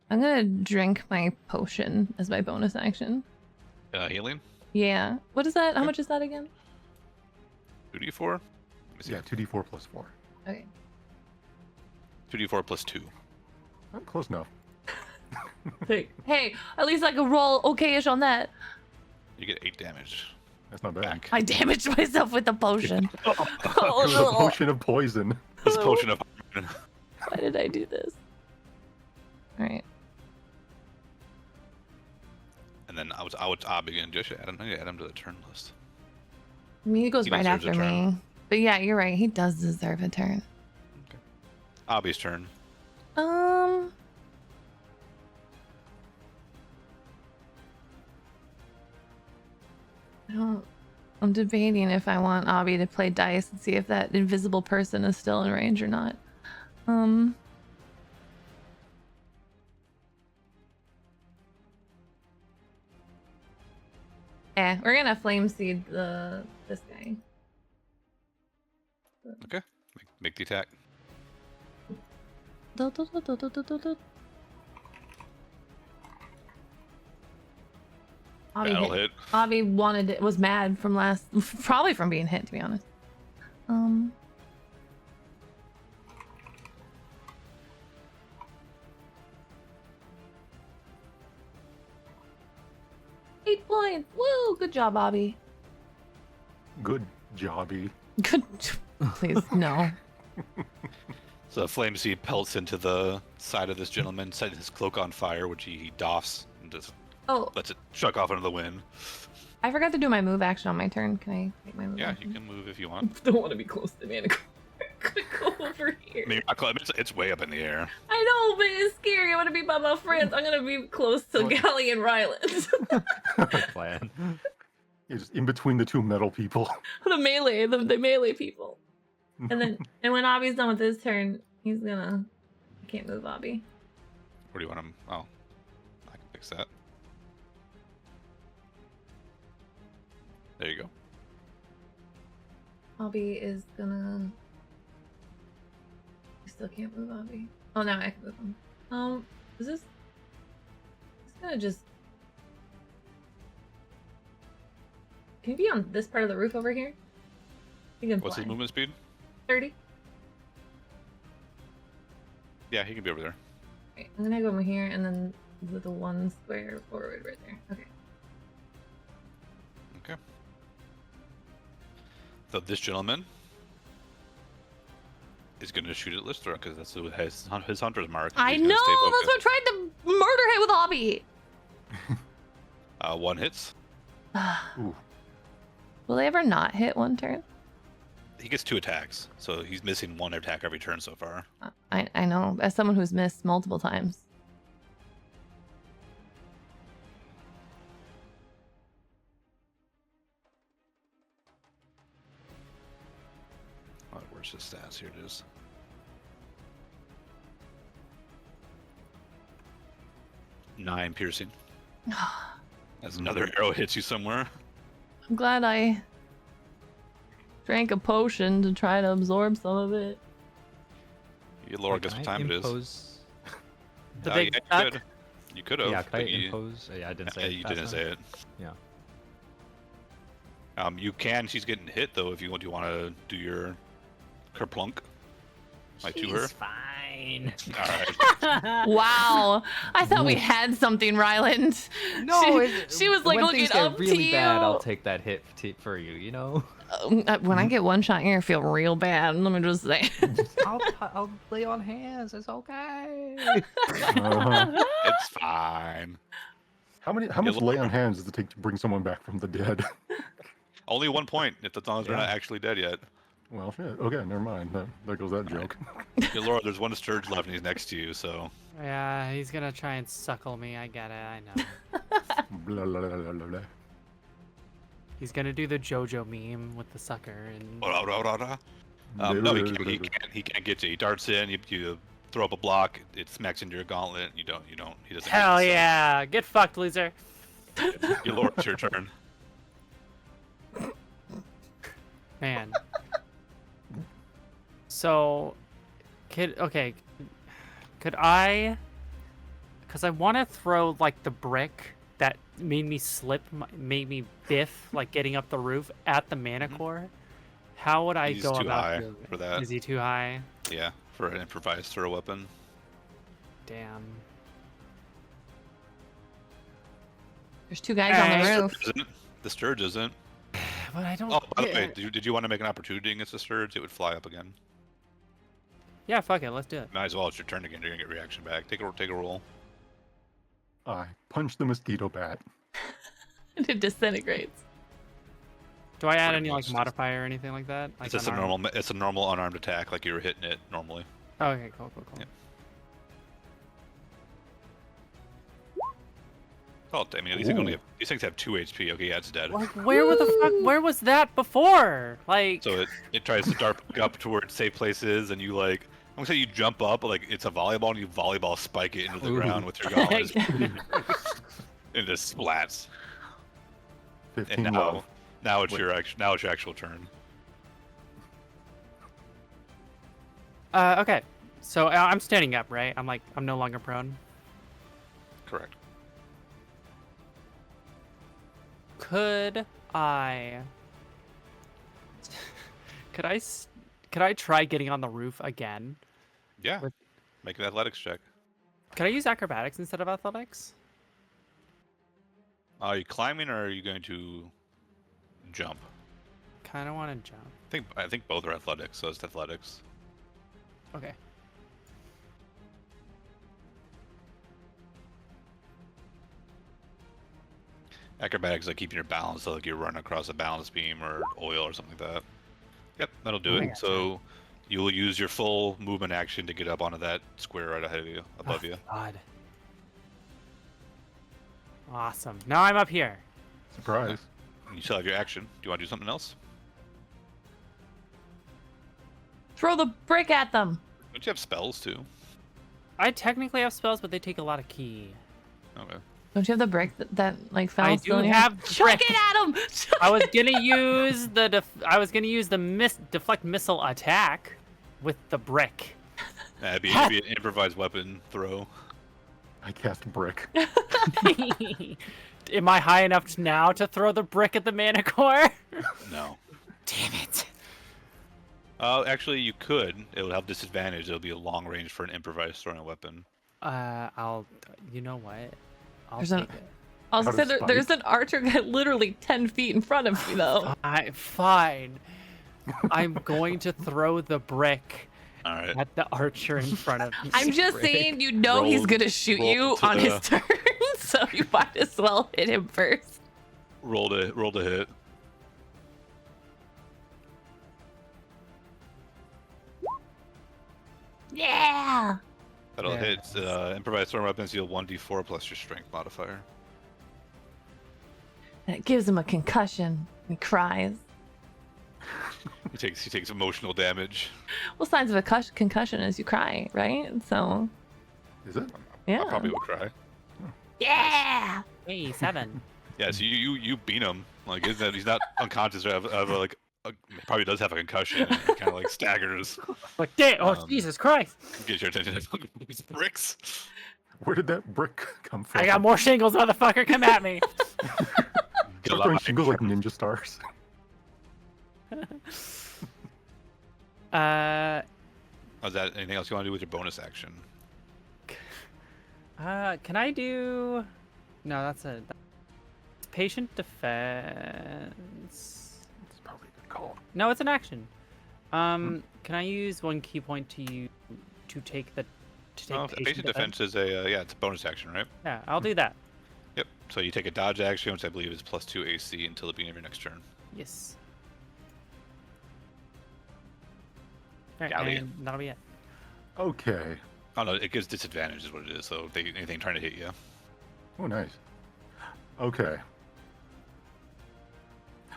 I'm gonna drink my potion as my bonus action. Healing? Yeah. What is that? How Okay. much is that again? 2d4? Let me see. Yeah, 2d4 plus 4. Okay. 2d4 plus 2. Oh, close enough. Hey, at least I could roll okay-ish on that. You get 8 damage. That's not bad. Back. I damaged myself with the potion. It was a potion of poison. This potion of. Why did I do this? All right. And then I was Obby and just add him to the turn list. I mean, he goes He right deserves a after turn. me. But yeah, you're right. He does deserve a turn. Obby's turn. I'm debating if I want Obby to play dice and see if that invisible person is still in range or not. We're gonna flame seed this guy. Okay. Make the attack. That'll hit. Obby was mad from probably from being hit, to be honest. 8 points. Woo! Good job, Obby. Good jobby. Good. Please, no. So flame seed pelts into the side of this gentleman, setting his cloak on fire, which he doffs and just Oh, lets it chuck off into the wind. I forgot to do my move action on my turn. Can I take my move Yeah, action? you can move if you want. Don't want to be close to me. I'm gonna go over here. I mean, it's way up in the air. I know, but it's scary. I want to be by my friends. I'm gonna be close to Gally and Ryland. Good plan. You're just in between the two metal people. the melee people. And then, and when Obby's done with his turn, he's gonna. I can't move Obby. Where do you want him? Oh, I can fix that. There you go. Obby is gonna. I still can't move Obby. Oh, now I can move him. Is this? It's gonna just. Can you be on this part of the roof over here? You can What's fly. his movement speed? 30. Yeah, he can be over there. Okay, I'm gonna go over here and then the one square forward right there. Okay. Okay. So this gentleman is going to shoot at Lystra because that's who has his hunter's mark. I He's know. gonna stay That's what I tried to murder him with Obby. One hits. Ooh. Will they ever not hit one turn? He gets 2 attacks, so he's missing 1 attack every turn so far. I know. As someone who's missed multiple times. Oh, where's his stats? Here it is. Nine piercing. As another arrow hits you somewhere. I'm glad I drank a potion to try to absorb some of it. You Laura, guess what time it is. Impose... The Oh, big yeah, duck. you could have. Yeah, can I but you- impose? Yeah, I didn't say it. you fast didn't enough. say it. Yeah. You can. She's getting hit though. If you want to do your kerplunk. Like to her. She's fine. All right. Wow. I thought we had something, Ryland. She was like when looking things get up really to you. bad, I'll take that hit for you. You know. When I get one shot here, I feel real bad. Let me just say. I'll lay on hands. It's okay. Uh-huh. It's fine. How much look- lay on hands does it take to bring someone back from the dead? Only 1 point, if as long as they're not actually dead yet. Well, shit. Okay, never mind. There goes that joke. Yeah, Laura, there's 1 Sturge left and he's next to you, so Yeah, he's gonna try and suckle me. I get it. I know. Blah, blah, blah, blah, blah. He's gonna do the JoJo meme with the sucker and. No, he can't get you. He darts in. You throw up a block. It smacks into your gauntlet. He doesn't. Hell hit, so yeah! Get fucked, loser. Your lord, it's your turn. Man. So, could I? Because I want to throw like the brick that made me slip, made me biff, like getting up the roof at the mana core. How would I He's go too about high doing for it? that. Is he too high? Yeah, for an improvised throw weapon. Damn. There's 2 guys on the Hey. roof. The Sturge isn't. But I don't. Oh, by the way, did you want to make an opportunity against the Sturge? It would fly up again. Yeah, fuck it. Let's do it. Might as well. It's your turn again. You're gonna get reaction back. Take a roll. I punch the mosquito bat. And it disintegrates. Do I add Pretty any like much. modifier or anything like that? Like It's just unarmed? It's a normal unarmed attack, like you were hitting it normally. Oh, okay, cool. Yeah. Oh, I mean, these things have 2 HP. Okay, yeah, it's dead. Like, where where was that before? Like, So it tries to dart up to where its safe place is, and you like, I'm gonna say you jump up, but like it's a volleyball, and you volleyball spike it into the ground with your gauntlet, and it just splats. 15 And love. now it's your actual turn. okay. So I'm standing up, right? I'm no longer prone. Correct. Could I try getting on the roof again? Yeah. With- Make an athletics check. Could I use acrobatics instead of athletics? Are you climbing or are you going to jump? Kind of want to jump. I think both are athletics, so it's athletics. Okay. Acrobatics like keeping your balance, so like you're running across a balance beam or oil or something like that. Yep, that'll do I it. gotcha. So you will use your full movement action to get up onto that square right ahead of you, above you. God. Awesome. Now I'm up here. Surprise. You still have your action. Do you want to do something else? Throw the brick at them. Don't you have spells too? I technically have spells, but they take a lot of key. Okay. Don't you have the brick that like fell? I still do in your have hand? Chuck brick. it at them. I was gonna use the deflect missile attack with the brick. It'd be an improvised weapon throw. I cast brick. Am I high enough now to throw the brick at the mana core? No. Damn it. Actually, you could. It would have disadvantage. It'll be a long range for an improvised throwing weapon. You know what? I'll There's take a- it. Also Out of said there's spite. an archer guy literally 10 feet in front of me though. Fine. I'm going to throw the brick All right. at the archer in front of me. I'm just saying, you know he's Roll- gonna shoot roll you to on the- his turn, so you might as well hit him first. Roll to hit. Yeah. That'll hit. Yes. Improvised throwing weapons deal 1d4 plus your strength modifier. And it gives him a concussion. He cries. He takes emotional damage. Well, signs of a concussion is you cry, right? So, Is it? yeah. I probably would cry. Yeah. Hey, 7. Yeah, so you beat him. Like, isn't that he's not unconscious or probably does have a concussion. And he kind of like staggers. Like, damn! Oh, Um, Jesus Christ! Get your attention. These bricks. Where did that brick come from? I got more shingles, motherfucker! Come at me! Start throwing shingles like ninja stars. Is that anything else you want to do with your bonus action? Can I do? No, that's patient defense. It's probably a good call. No, it's an action. Can I use 1 key point to take Patient defense is it's a bonus action, right? Yeah, I'll do that. Yep. So you take a dodge action, which I believe is +2 AC until the beginning of your next turn. Yes. Alright, Golly. and that'll be it. Okay. Oh no, it gives disadvantage is what it is. So anything trying to hit you. Oh, nice. Okay.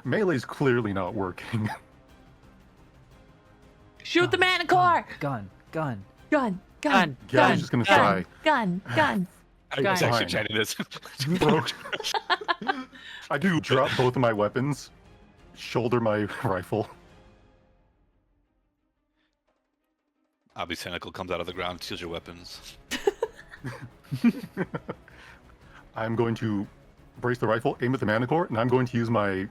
Melee's clearly not working. Shoot the Manicore! Gun, gun. Gun, gun, Gun. Yeah, he's just gonna try. gun, gun. I was Fine. actually chatting this. I do drop both of my weapons, shoulder my rifle. Obviously, Tentacle comes out of the ground, steals your weapons. I'm going to brace the rifle, aim at the Manicore, and I'm going to use my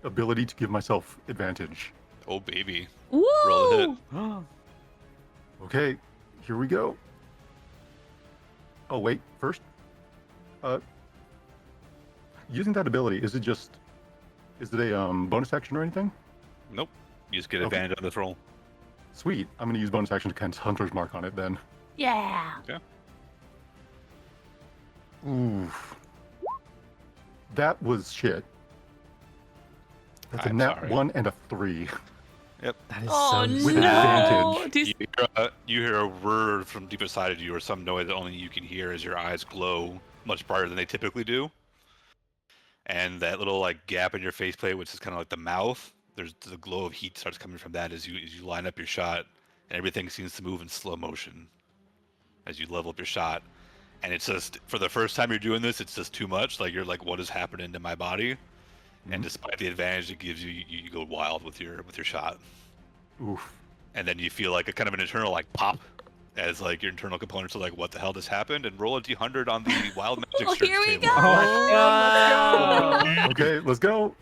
ability to give myself advantage. Oh baby, Woo! roll a hit. Okay, here we go. Oh wait, first, using that ability, is it a bonus action or anything? Nope. You just get Okay. advantage on this roll. Sweet. I'm going to use bonus action to cast Hunter's Mark on it then. Yeah. Oof. That was shit. That's a I'm nat sorry. 1 and a 3. That is Oh so With no! advantage. Do you- You hear a whir from deep inside of you, or some noise that only you can hear as your eyes glow much brighter than they typically do. And that little like gap in your faceplate, which is kind of like the mouth, there's the glow of heat starts coming from that as you line up your shot, and everything seems to move in slow motion as you level up your shot. And it's just, for the first time you're doing this, it's just too much. Like, you're like, what is happening to my body? And despite the advantage it gives you, you go wild with your shot. Oof. And then you feel like a kind of an internal like pop, as like your internal components are like, what the hell just happened? And roll a d100 on the wild magic Oh, search here we table. go! Okay, let's go.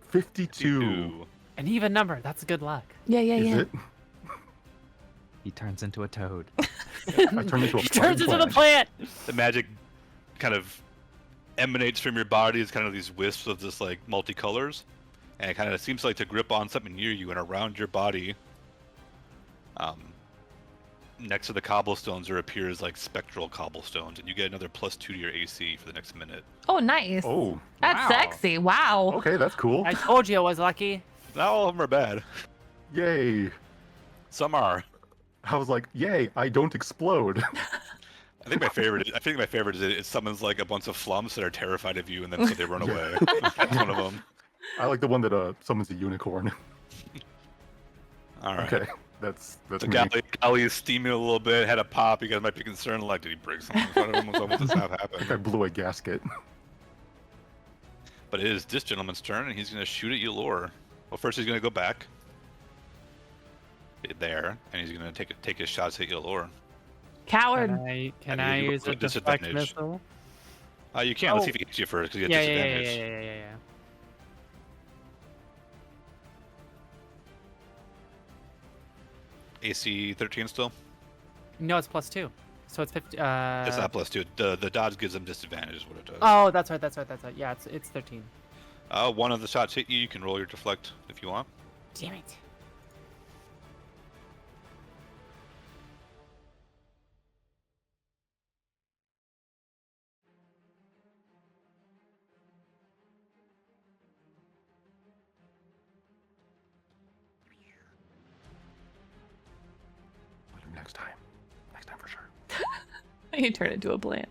52. Ooh. An even number. That's good luck. Yeah, yeah, Is yeah. it? He turns into a toad. I turned into a He turns into the plant. plant. The magic kind of emanates from your body as kind of these wisps of just like multicolors, and it kind of seems like to grip on something near you and around your body. Next to the cobblestones there appears like spectral cobblestones, and you get another +2 to your AC for the next minute. Oh, nice. Oh, That's Wow. sexy. Wow. okay, that's cool. I told you I was lucky. Not all of them are bad. Yay. Some are. I was like, yay, I don't explode. I think my favorite is it summons like a bunch of flumps that are terrified of you, and then so they run away. That's one of them. I like the one that summons a unicorn. All right. Okay, that's The me. galley is steaming a little bit, had a pop. You guys might be concerned, like, did he break something in front of him? What does have I think I happen? blew a gasket. But it is this gentleman's turn, and he's going to shoot at you, Lore. Well, first he's going to go back. There, and he's going to take his shots at you, Lore. Coward. Can I I mean, you use roll a with deflect disadvantage. missile? You can. Let's Oh. see if he hits you first, because you Yeah, have yeah, yeah, disadvantage. yeah. AC 13 still? No, it's +2. So it's 50. It's not +2. The dodge gives him disadvantage, is what it does. Oh, that's right. Yeah, it's 13. One of the shots hit you. You can roll your deflect if you want. Damn it. Next time. Next time for sure. You turn into a plant.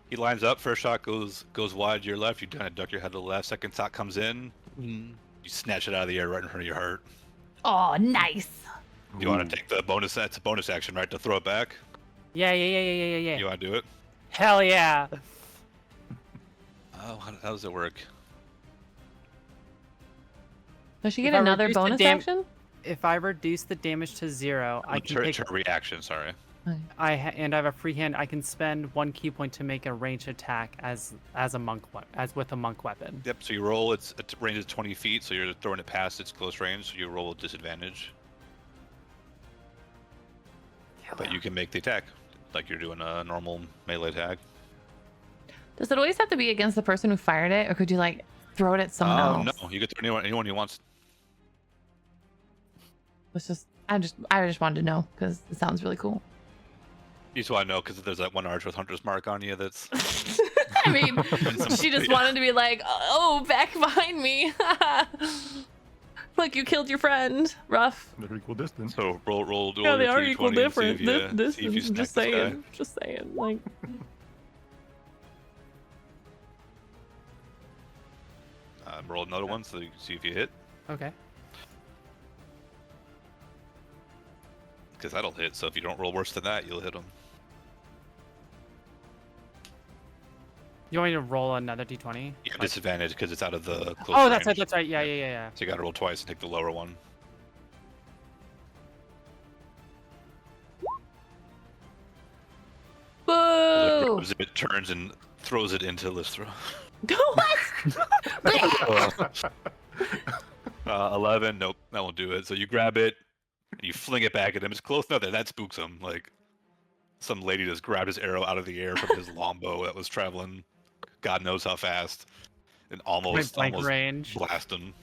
He lines up. First shot goes wide to your left. You kind of duck your head to the left. Second shot comes in. You snatch it out of the air right in front of your heart. Oh, nice. You want to take the bonus? That's a bonus action, right? To throw it back. Yeah. You want to do it? Hell yeah. Oh, how does it work? Does she If get I another reduce the bonus dam- action? If I reduce the damage to 0, I can take. Reaction. Sorry. And I have a free hand. I can spend 1 key point to make a ranged attack as with a monk weapon. Yep. So you roll. Its range is 20 feet, so you're throwing it past its close range. So you roll with disadvantage. But you can make the attack like you're doing a normal melee attack. Does it always have to be against the person who fired it, or could you like throw it at someone else? No, you can throw anyone you want. It's just I just wanted to know because it sounds really cool. You just want to know because there's that one archer with Hunter's Mark on you. That's I mean, she just wanted to be like, oh, back behind me. Look, you killed your friend. Rough. They're equal distance. So roll. Yeah, they your are equal 2d20 and see different. if you- This see if you is snack just this guy. saying. Just saying. Like, Roll another one so you can see if you hit. Okay. Because that'll hit. So if you don't roll worse than that, you'll hit him. You want me to roll another d20? You have disadvantage because it's out of the close Oh, that's right. range. That's right. Yeah. So you got to roll twice and take the lower one. boo! It turns and throws it into Lystra. What? 11. Nope, that won't do it. So you grab it and you fling it back at him. It's close enough that spooks him. Like some lady just grabbed his arrow out of the air from his longbow that was traveling God knows how fast and almost range. blast him.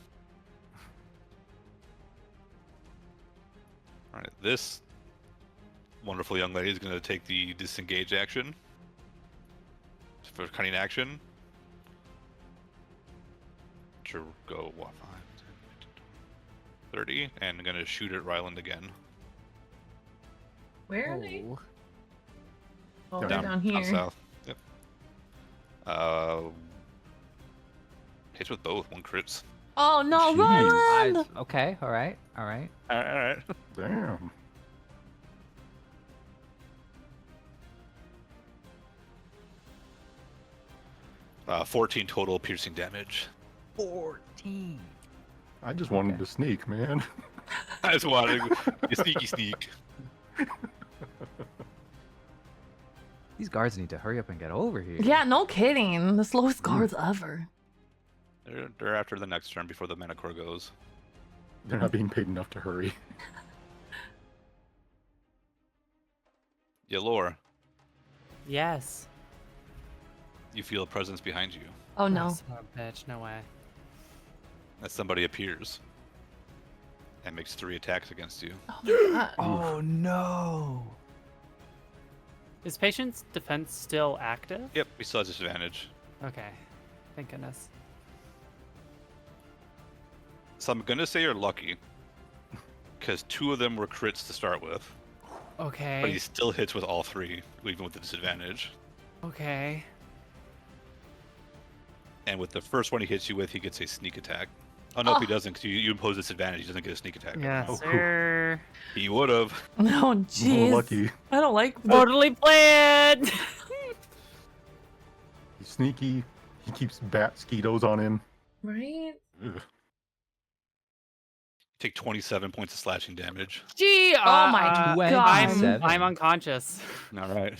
All right, this wonderful young lady is going to take the disengage action for cunning action to go 5, 10, 30, and going to shoot at Ryland again. Where are they? Oh. Oh, they're down here. south. Yep. Hits with both. One crits. Oh no, Jeez. Ryland! Okay, all right. All right. Damn. Uh, 14 total piercing damage. 14. I just wanted to sneak, man. I just wanted you sneak. These guards need to hurry up and get over here. Yeah, no kidding. The slowest guards ever. They're after the next turn before the mana core goes. They're not being paid enough to hurry. Yalor, Yes. you feel a presence behind you. Oh no. Son of a bitch. No way. As somebody appears and makes 3 attacks against you. Oh my God. Oh no. Is Patient's defense still active? Yep, he still has disadvantage. Okay. Thank goodness. So I'm gonna say you're lucky, because 2 of them were crits to start with, but Okay. he still hits with all 3, even with the disadvantage. Okay. And with the first one he hits you with, he gets a sneak attack. Oh no, Oh. he doesn't, because you impose disadvantage. He doesn't get a sneak attack. Yes, Oh, sir. He would have. No, Oh, jeez. lucky. I don't like the... Totally planned. He's sneaky. He keeps bat skeetos on him. Right? Ugh. Take 27 points of slashing damage. Gee. Oh my God. I'm unconscious. All right.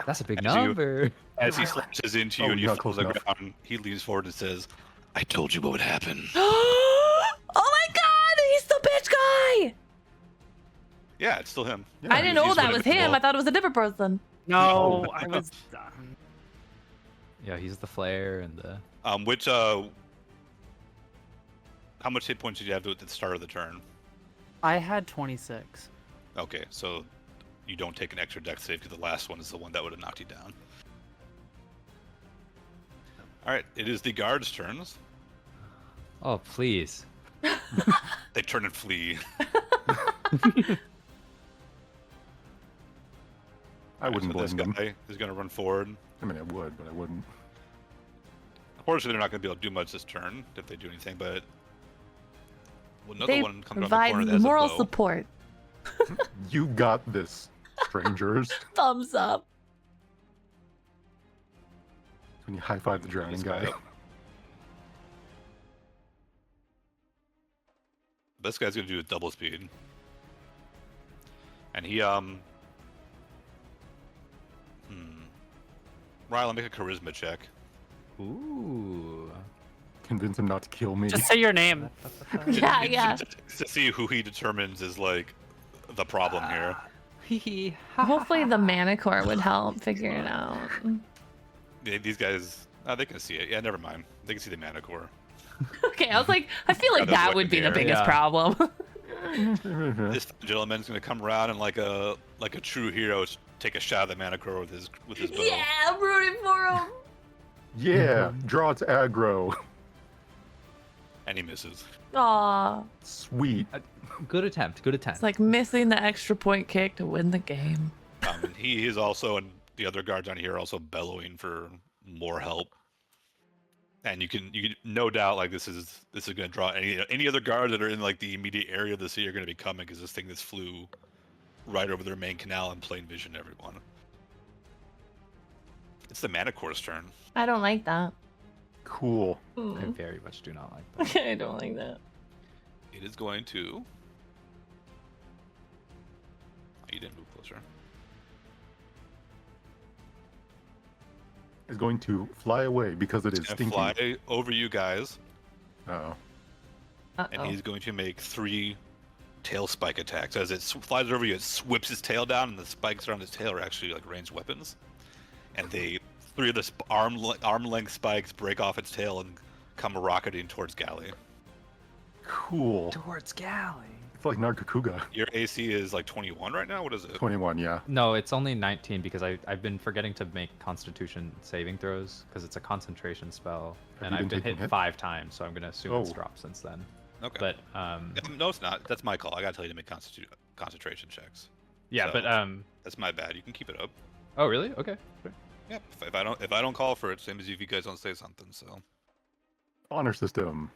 That's a big As you- number. As he slashes into you Oh, and you not fall close to the enough. ground, he leans forward and says, "I told you what would happen." Oh my God! He's the bitch guy! Yeah, it's still him. Yeah, I didn't know he's that was him. invincible. I thought it was a different person. No, I was. Yeah, he's the flare and the. How much hit points did you have at the start of the turn? I had 26. Okay, so you don't take an extra dex save because the last one is the one that would have knocked you down. All right, it is the guards' turns. Oh please. They turn and flee. I wouldn't so this blame them. guy is going to run forward. I mean, I would, but I wouldn't. Unfortunately, they're not going to be able to do much this turn if they do anything, but another They one comes around the provide corner that has a moral bow. support. You got this, strangers. Thumbs up. When you high five the drowning This guy. This guy's going to do a double speed. And he, Rylan, make a charisma check. Ooh. Convince him not to kill me. Just say your name. Yeah, yeah. To see who he determines is, like, the problem here. Hopefully the mana core would help figure it out. These guys, they can see it. Yeah, never mind. They can see the mana core. Okay, I was like, I feel like there's that one would be the there. biggest Yeah. problem. This gentleman's going to come around and, like a true hero, take a shot at the mana core with his bow. Yeah, I'm rooting for him. Yeah, draw its aggro. And he misses. Aw. Sweet. Good attempt. Good attempt. It's like missing the extra point kick to win the game. And he is also, and the other guards on here are also bellowing for more help. And you can no doubt like this is going to draw any other guards that are in like the immediate area of the sea are going to be coming because this thing just flew right over their main canal in plain vision to everyone. It's the Manicore's turn. I don't like that. Cool. I very much do not like that. I don't like that. It is going to. Oh, you didn't move closer. Is going to fly away because it is It's stinky. gonna fly over you guys, Oh. and he's going to make 3 tail spike attacks. As it flies over you, it whips its tail down, and the spikes around its tail are actually like ranged weapons. And 3 of the arm length spikes break off its tail and come rocketing towards Galley. Cool. Towards Galley. It's like Nargacuga. Your AC is like 21 right now. What is it? 21, yeah. No, it's only 19 because I've been forgetting to make Constitution saving throws because it's a concentration spell, Have and you I've been taking hit hit? 5 times, so I'm gonna assume it's Oh. dropped since then. Okay. But No, it's not. That's my call. I gotta tell you to make concentration checks. yeah, So- but That's my bad. You can keep it up. oh really? Okay. Sure. Yep. If I don't call for it, same as if you guys don't say something. So Honor system.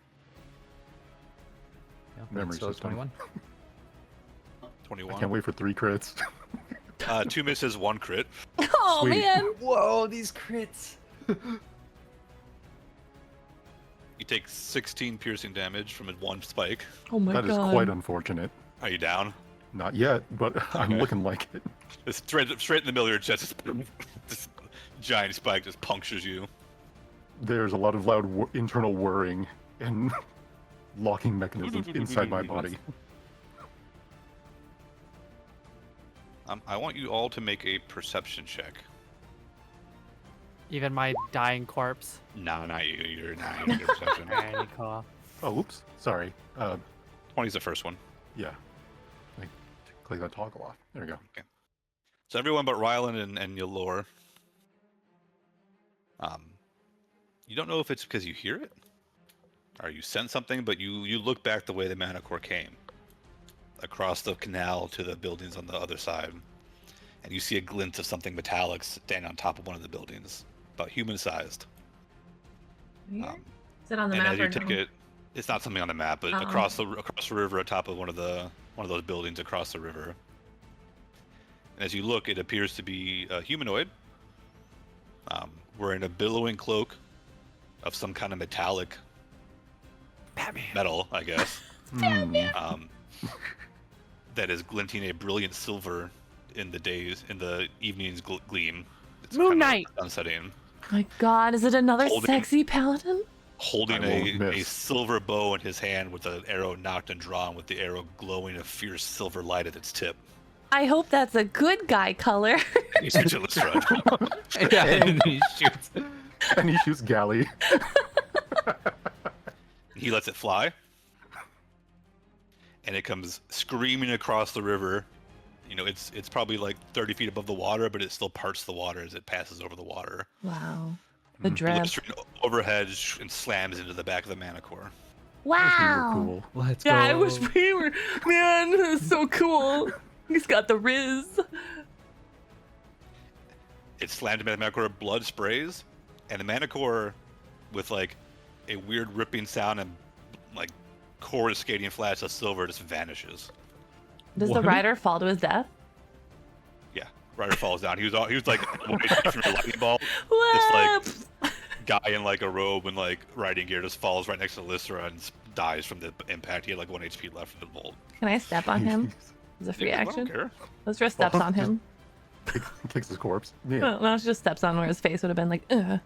Yeah, but Memory it's still system. 21. 21. I can't wait for 3 crits. 2 misses, 1 crit. Oh Sweet. man. Whoa, these crits! You take 16 piercing damage from 1 spike. Oh my That is god. quite unfortunate. Are you down? Not yet, but I'm Okay. looking like it. It's straight in the middle of your chest. This giant spike just punctures you. There's a lot of loud internal whirring and locking mechanisms inside my body. I want you all to make a perception check. Even my dying corpse. No, not you. You're not your perception. Alrighty, cool. Oh, oops. Sorry. 20 is the first one. Yeah. I click that toggle off. There we go. So everyone but Ryland and Yalor. You don't know if it's because you hear it, or you sense something, but you look back the way the Manicore came, across the canal to the buildings on the other side, and you see a glint of something metallic standing on top of one of the buildings, about human-sized. Is it on the and map as you or take no? it, it's not something on the map, but Uh-oh. across the river, atop of one of those buildings across the river. And as you look, it appears to be a humanoid, wearing a billowing cloak of some kind of metallic metal, I guess. That is glinting a brilliant silver in the evening's gleam. It's Moon kind of Knight! sunsetting. My god, is it another Holding- sexy paladin? Holding I won't a miss. silver bow in his hand with an arrow knocked and drawn, with the arrow glowing a fierce silver light at its tip. I hope that's a good guy color. He's such a strut. Yeah, and he shoots. And he shoots Galley. He lets it fly, and it comes screaming across the river. You know, it's probably like 30 feet above the water, but it still parts the water as it passes over the water. Wow. The Mm. drip. Blistering overhead and slams into the back of the Manicore. Wow. Cool. Let's Yeah, I go. wish we were. Man, it's so cool. He's got the riz. It slammed into the Manicore, blood sprays, and the Manicore, with like a weird ripping sound and like coruscating flash of silver, just vanishes. Does the What? rider fall to his death? Yeah, Ryder falls down. He was like from a lightning ball. What? Just like guy in like a robe and like riding gear just falls right next to Lystra and dies from the impact. He had like 1 HP left for the bolt. Can I step on him? Is a free Yeah, I action? don't care. Let's just steps on him. Kicks his corpse. Yeah. Oh, no, she just steps on where his face would have been like, ugh,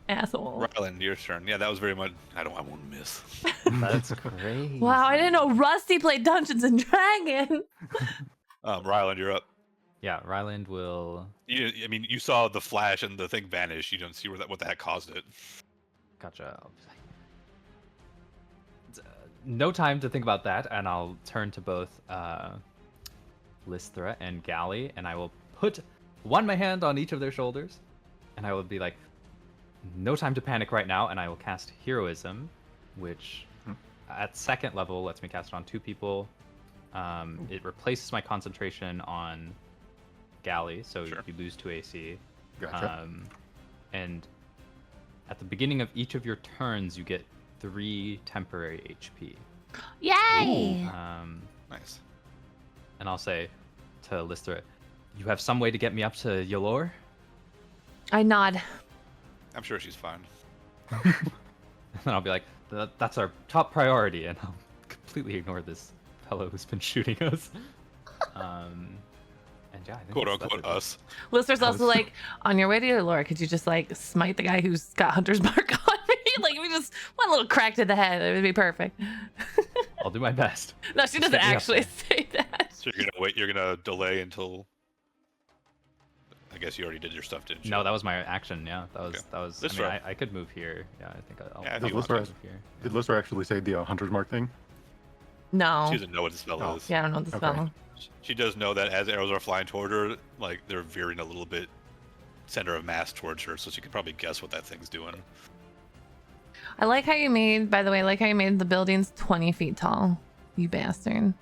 asshole. Ryland, your turn. Yeah, that was very much. I won't miss. That's great. Wow, I didn't know Rusty played Dungeons and Dragons. Ryland, you're up. Yeah, Ryland will. I mean, you saw the flash and the thing vanish. You don't see what the heck caused it. Gotcha. No time to think about that, and I'll turn to both Lystra and Galley, and I will put my hand on each of their shoulders, and I will be like, no time to panic right now, and I will cast Heroism, which at second level lets me cast it on 2 people. It replaces my concentration on Galley, so Sure. you lose 2 AC. Gotcha. And at the beginning of each of your turns, you get 3 temporary HP. Yay! Nice. And I'll say to Lystra, you have some way to get me up to Ylor? I nod. I'm sure she's fine. And then I'll be like, that's our top priority, and I'll completely ignore this fellow who's been shooting us. And yeah, I think Quote that's unquote it. us. Lister's also like, on your way to Laura, could you just like smite the guy who's got Hunter's Mark on me? Like, if we just one little crack to the head, it would be perfect. I'll do my best. No, she Just doesn't get me up actually there. say that. So you're gonna wait. You're gonna delay until. I guess you already did your stuff, didn't you? No, that was my action. Yeah, that was Okay. that was. This I mean, round. I could move here. Yeah, I think I'll. Yeah, if Does you want Lister, to. move here. did Lister actually say the Hunter's Mark thing? No. She doesn't know what the spell Oh. is. Yeah, I don't know the Okay. spell. She does know that as arrows are flying toward her, like they're veering a little bit center of mass towards her, so she could probably guess what that thing's doing. I like how you made, by the way, the buildings 20 feet tall. You bastard.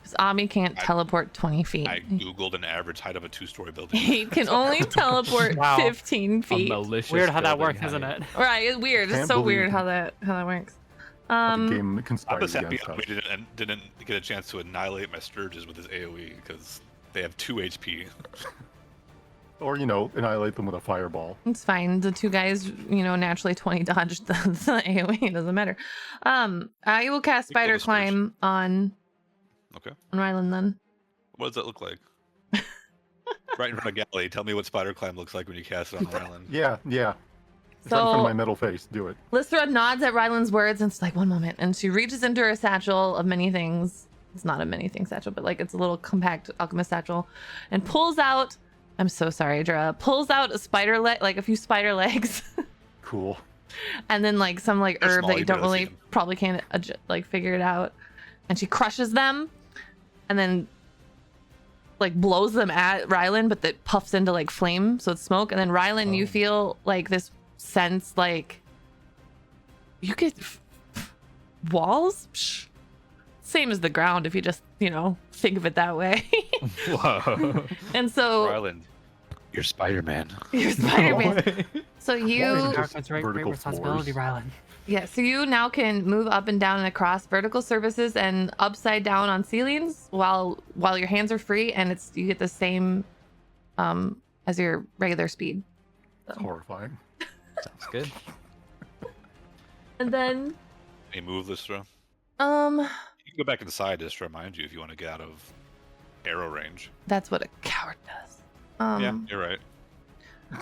Because Ami can't I- teleport 20 feet. I googled an average height of a 2-story building. He can only teleport Wow. 15 A feet. malicious Weird how that building works, isn't height. it? Right, it's weird. It's Can't so believe weird how that works. The game I'm conspired just happy against us. we didn't get a chance to annihilate my Sturges with his AoE because they have 2 HP. Or, annihilate them with a fireball. It's fine. The 2 guys, naturally 20 dodged the AoE. It doesn't matter. I will cast We kill Spider the Sturge. Climb on Okay. Ryland then. What does that look like? Right in front of Galley. Tell me what Spider Climb looks like when you cast it on Ryland. Yeah. It's right in front So of my metal face. Do it. Lystra nods at Ryland's words and it's like, 1 moment. And she reaches into her satchel of many things. It's not a many things satchel, but like it's a little compact alchemist satchel, and pulls out. I'm so sorry, Dra. Pulls out a spider leg, like a few spider legs, Cool. and then like some like They're herb small, that you you don't barely really see them. probably can't like figure it out. And she crushes them, and then like blows them at Ryland, but that puffs into like flame, so it's smoke. And then Ryland, you Oh. feel like this sense like you get walls. Psh. Same as the ground if you just think of it that way. Whoa. And so Ryland, you're Spider-Man. you're Spider-Man. So you Just That's right. Great vertical responsibility, floors. Rylan. Yeah, so you now can move up and down and across vertical surfaces and upside down on ceilings while your hands are free, and you get the same as your regular speed. It's horrifying. Sounds good. And then Any move, Lystra? You can go back to the side, just to remind you if you want to get out of arrow range. that's what a coward does. Yeah, you're right.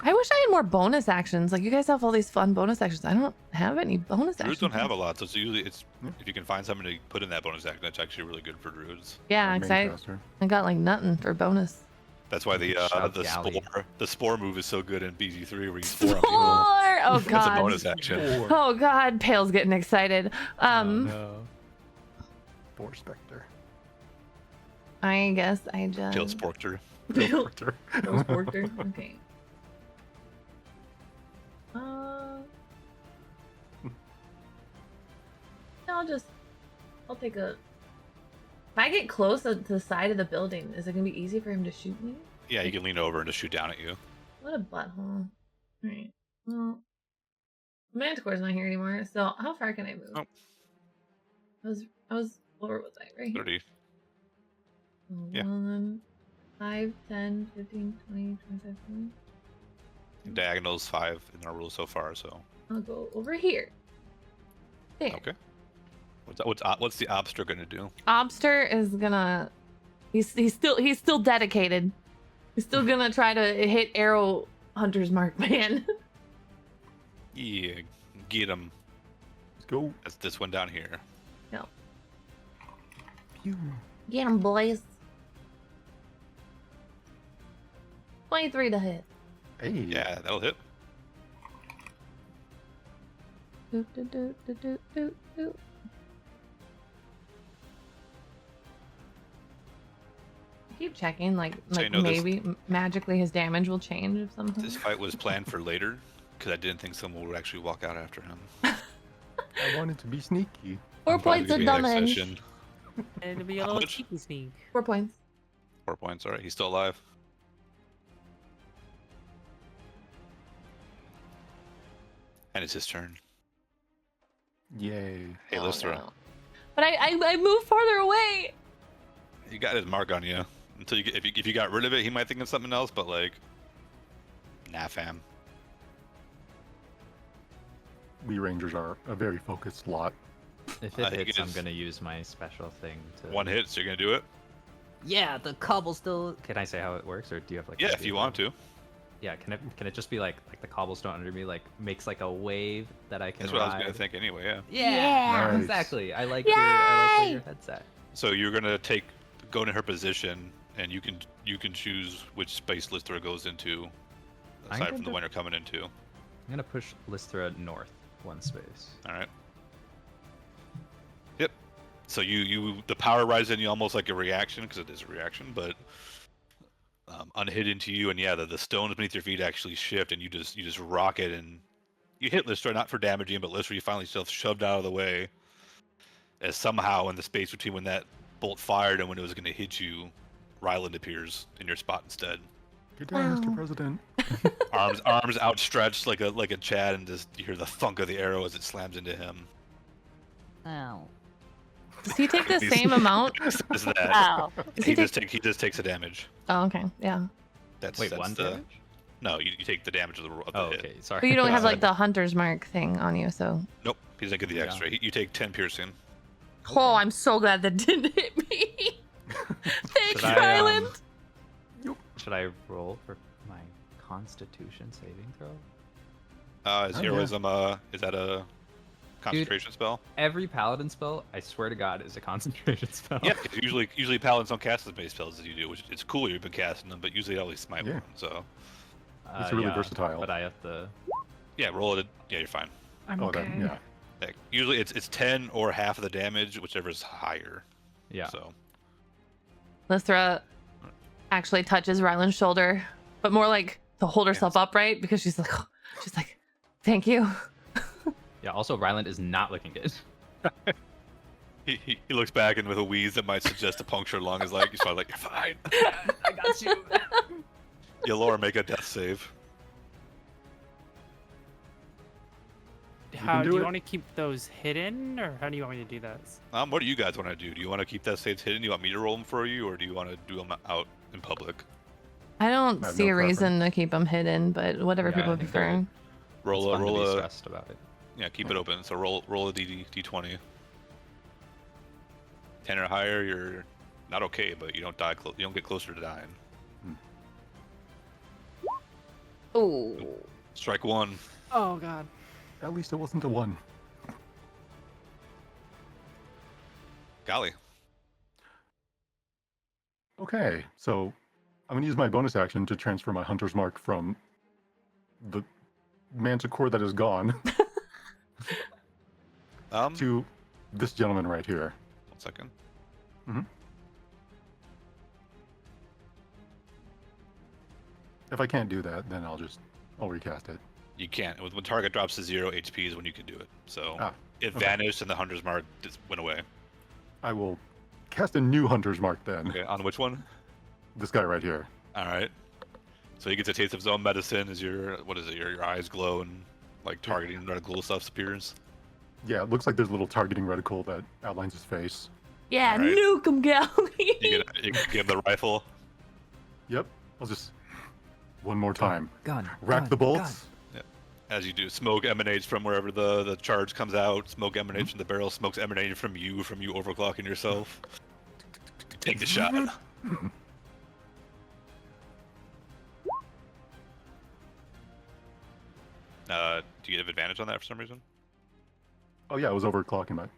I wish I had more bonus actions. Like you guys have all these fun bonus actions. I don't have any bonus actions. Druids don't have a lot, so it's usually if you can find something to put in that bonus action, that's actually really good for druids. Yeah, Main because caster. I got like nothing for bonus. That's why Shout Galley. the spore move is so good in BG3 where you spore on Four! people. Oh That's a god. bonus action. Oh god, Pale's getting excited. Boar Spectre. I guess I just Kill Sporkter. Porter. Okay. I'll take a. If I get close to the side of the building, is it gonna be easy for him to shoot me? Yeah, you can lean over and just shoot down at you. What a butthole. Alright. Well, Manticore's not here anymore, so how far can I move? Oh. Where was I? Right here. 30. Oh, Yeah. 1, 5, 10, 15, 20, 25, 30. Diagonal's 5 in our rule so far, so. I'll go over here. There. Okay. What's the obster gonna do? Obster is gonna. He's still dedicated. He's still gonna try to hit arrow hunter's mark, man. Yeah, get him. Let's go. That's this one down here. No. Pew. Get him, boys. 23 to hit. Hey. Yeah, that'll hit. Doot, doot, doot, doot, doot, doot, doot. Keep checking, like So you know this- maybe magically his damage will change if something. This fight was planned for later because I didn't think someone would actually walk out after him. I wanted to be sneaky. 4 Probably points of be next damage. session. And it'll be a How little much? cheeky sneak. 4 points. 4 points. All right, he's still alive. And it's his turn. Yay. Hey, Oh, Lystra, no. But I moved farther away. he got his mark on you. Until you get, if you got rid of it, he might think of something else. But like, nah, fam. We Rangers are a very focused lot. If I it think hits, it I'm is- gonna use my special thing to. One hit, so you're gonna do it. Yeah, the cobblestone. Can I say how it works, or do you have like? Yeah, an if idea you of want how- to. Yeah, can it just be like the cobblestone under me like makes like a wave that I can That's what I was gonna ride? think anyway. Yeah. Yeah. Nice. Exactly. I like where Yay! your head's at. So you're gonna go into her position, and you can choose which space Lystra goes into, I'm aside from the gonna- one you're coming into. I'm gonna push Lystra north one space. All right. Yep. So the power rises in you almost like a reaction, because it is a reaction, but unhidden to you, and yeah, the stones beneath your feet actually shift, and you just rock it, and you hit Lystra, not for damaging, but Lystra, you find yourself shoved out of the way, as somehow in the space between when that bolt fired and when it was going to hit you, Ryland appears in your spot instead. Good day, Mr. Wow. President. Arms outstretched like a Chad, and just you hear the thunk of the arrow as it slams into him. Ow. Does he take the He's- same amount? Is that Ow. Does he he take... just takes a damage. Oh, okay. Yeah. That's Wait, that's one the, damage? No, you take the damage of the Oh, hit. okay. Sorry. But you don't have Uh, like the hunter's mark thing on you, so. Nope, he doesn't get the Yeah. extra. You take 10 piercing. Oh, I'm so glad that didn't hit me. Thanks, Should I, Ryland. Should I roll for my Constitution saving throw? Is Oh, yeah. heroism is that a concentration spell? Every paladin spell, I swear to God, is a concentration spell. Yeah, 'cause usually paladins don't cast as many spells as you do, which it's cool you've been casting them, but usually they always smite Yeah. one. So It's really yeah, versatile. But I have to. yeah, roll it. Yeah, you're fine. I'm Oh, okay. that, yeah. Yeah, usually it's 10 or half of the damage, whichever is higher. Yeah. So Lystra actually touches Ryland's shoulder, but more like to hold herself upright because she's like, thank you. Yeah. Also, Ryland is not looking good. he looks back, and with a wheeze that might suggest a puncture along his leg, he's probably like, "You're fine." I got you. Yalor, make a death save. How do do you it. want to keep those hidden, or how do you want me to do this? What do you guys want to do? Do you want to keep that saves hidden? Do you want me to roll them for you, or do you want to do them out in public? I don't I have see no a reason to keep them hidden, but whatever Yeah, people I think they're- prefer. Roll It's a fun to roll be a stressed about it. yeah, keep it open. So roll a d20. 10 or higher, you're not okay, but you don't die. You don't get closer to dying. Oh. Strike one. Oh God. At least it wasn't a 1. Golly. Okay, so I'm going to use my bonus action to transfer my Hunter's Mark from the manticore that is gone to this gentleman right here. 1 second. If I can't do that, then I'll recast it. You can't. When target drops to 0 HP is when you can do it. So Ah, it okay. vanished, and the hunter's mark just went away. I will cast a new Hunter's Mark then. Okay, on which one? This guy right here. All right. So he gets a taste of his own medicine as your your eyes glow and like targeting reticle stuff appears. Yeah, it looks like there's a little targeting reticle that outlines his face. Yeah, Alright. nuke him, Gally. You can give him the rifle. Yep, I'll just one more time. Gun. Rack gun, the bolts. As you do, smoke emanates from wherever the charge comes out. Smoke emanates from the barrel. Smoke's emanating from you overclocking yourself. Take the shot. Do you have advantage on that for some reason? Oh yeah, I was overclocking my. You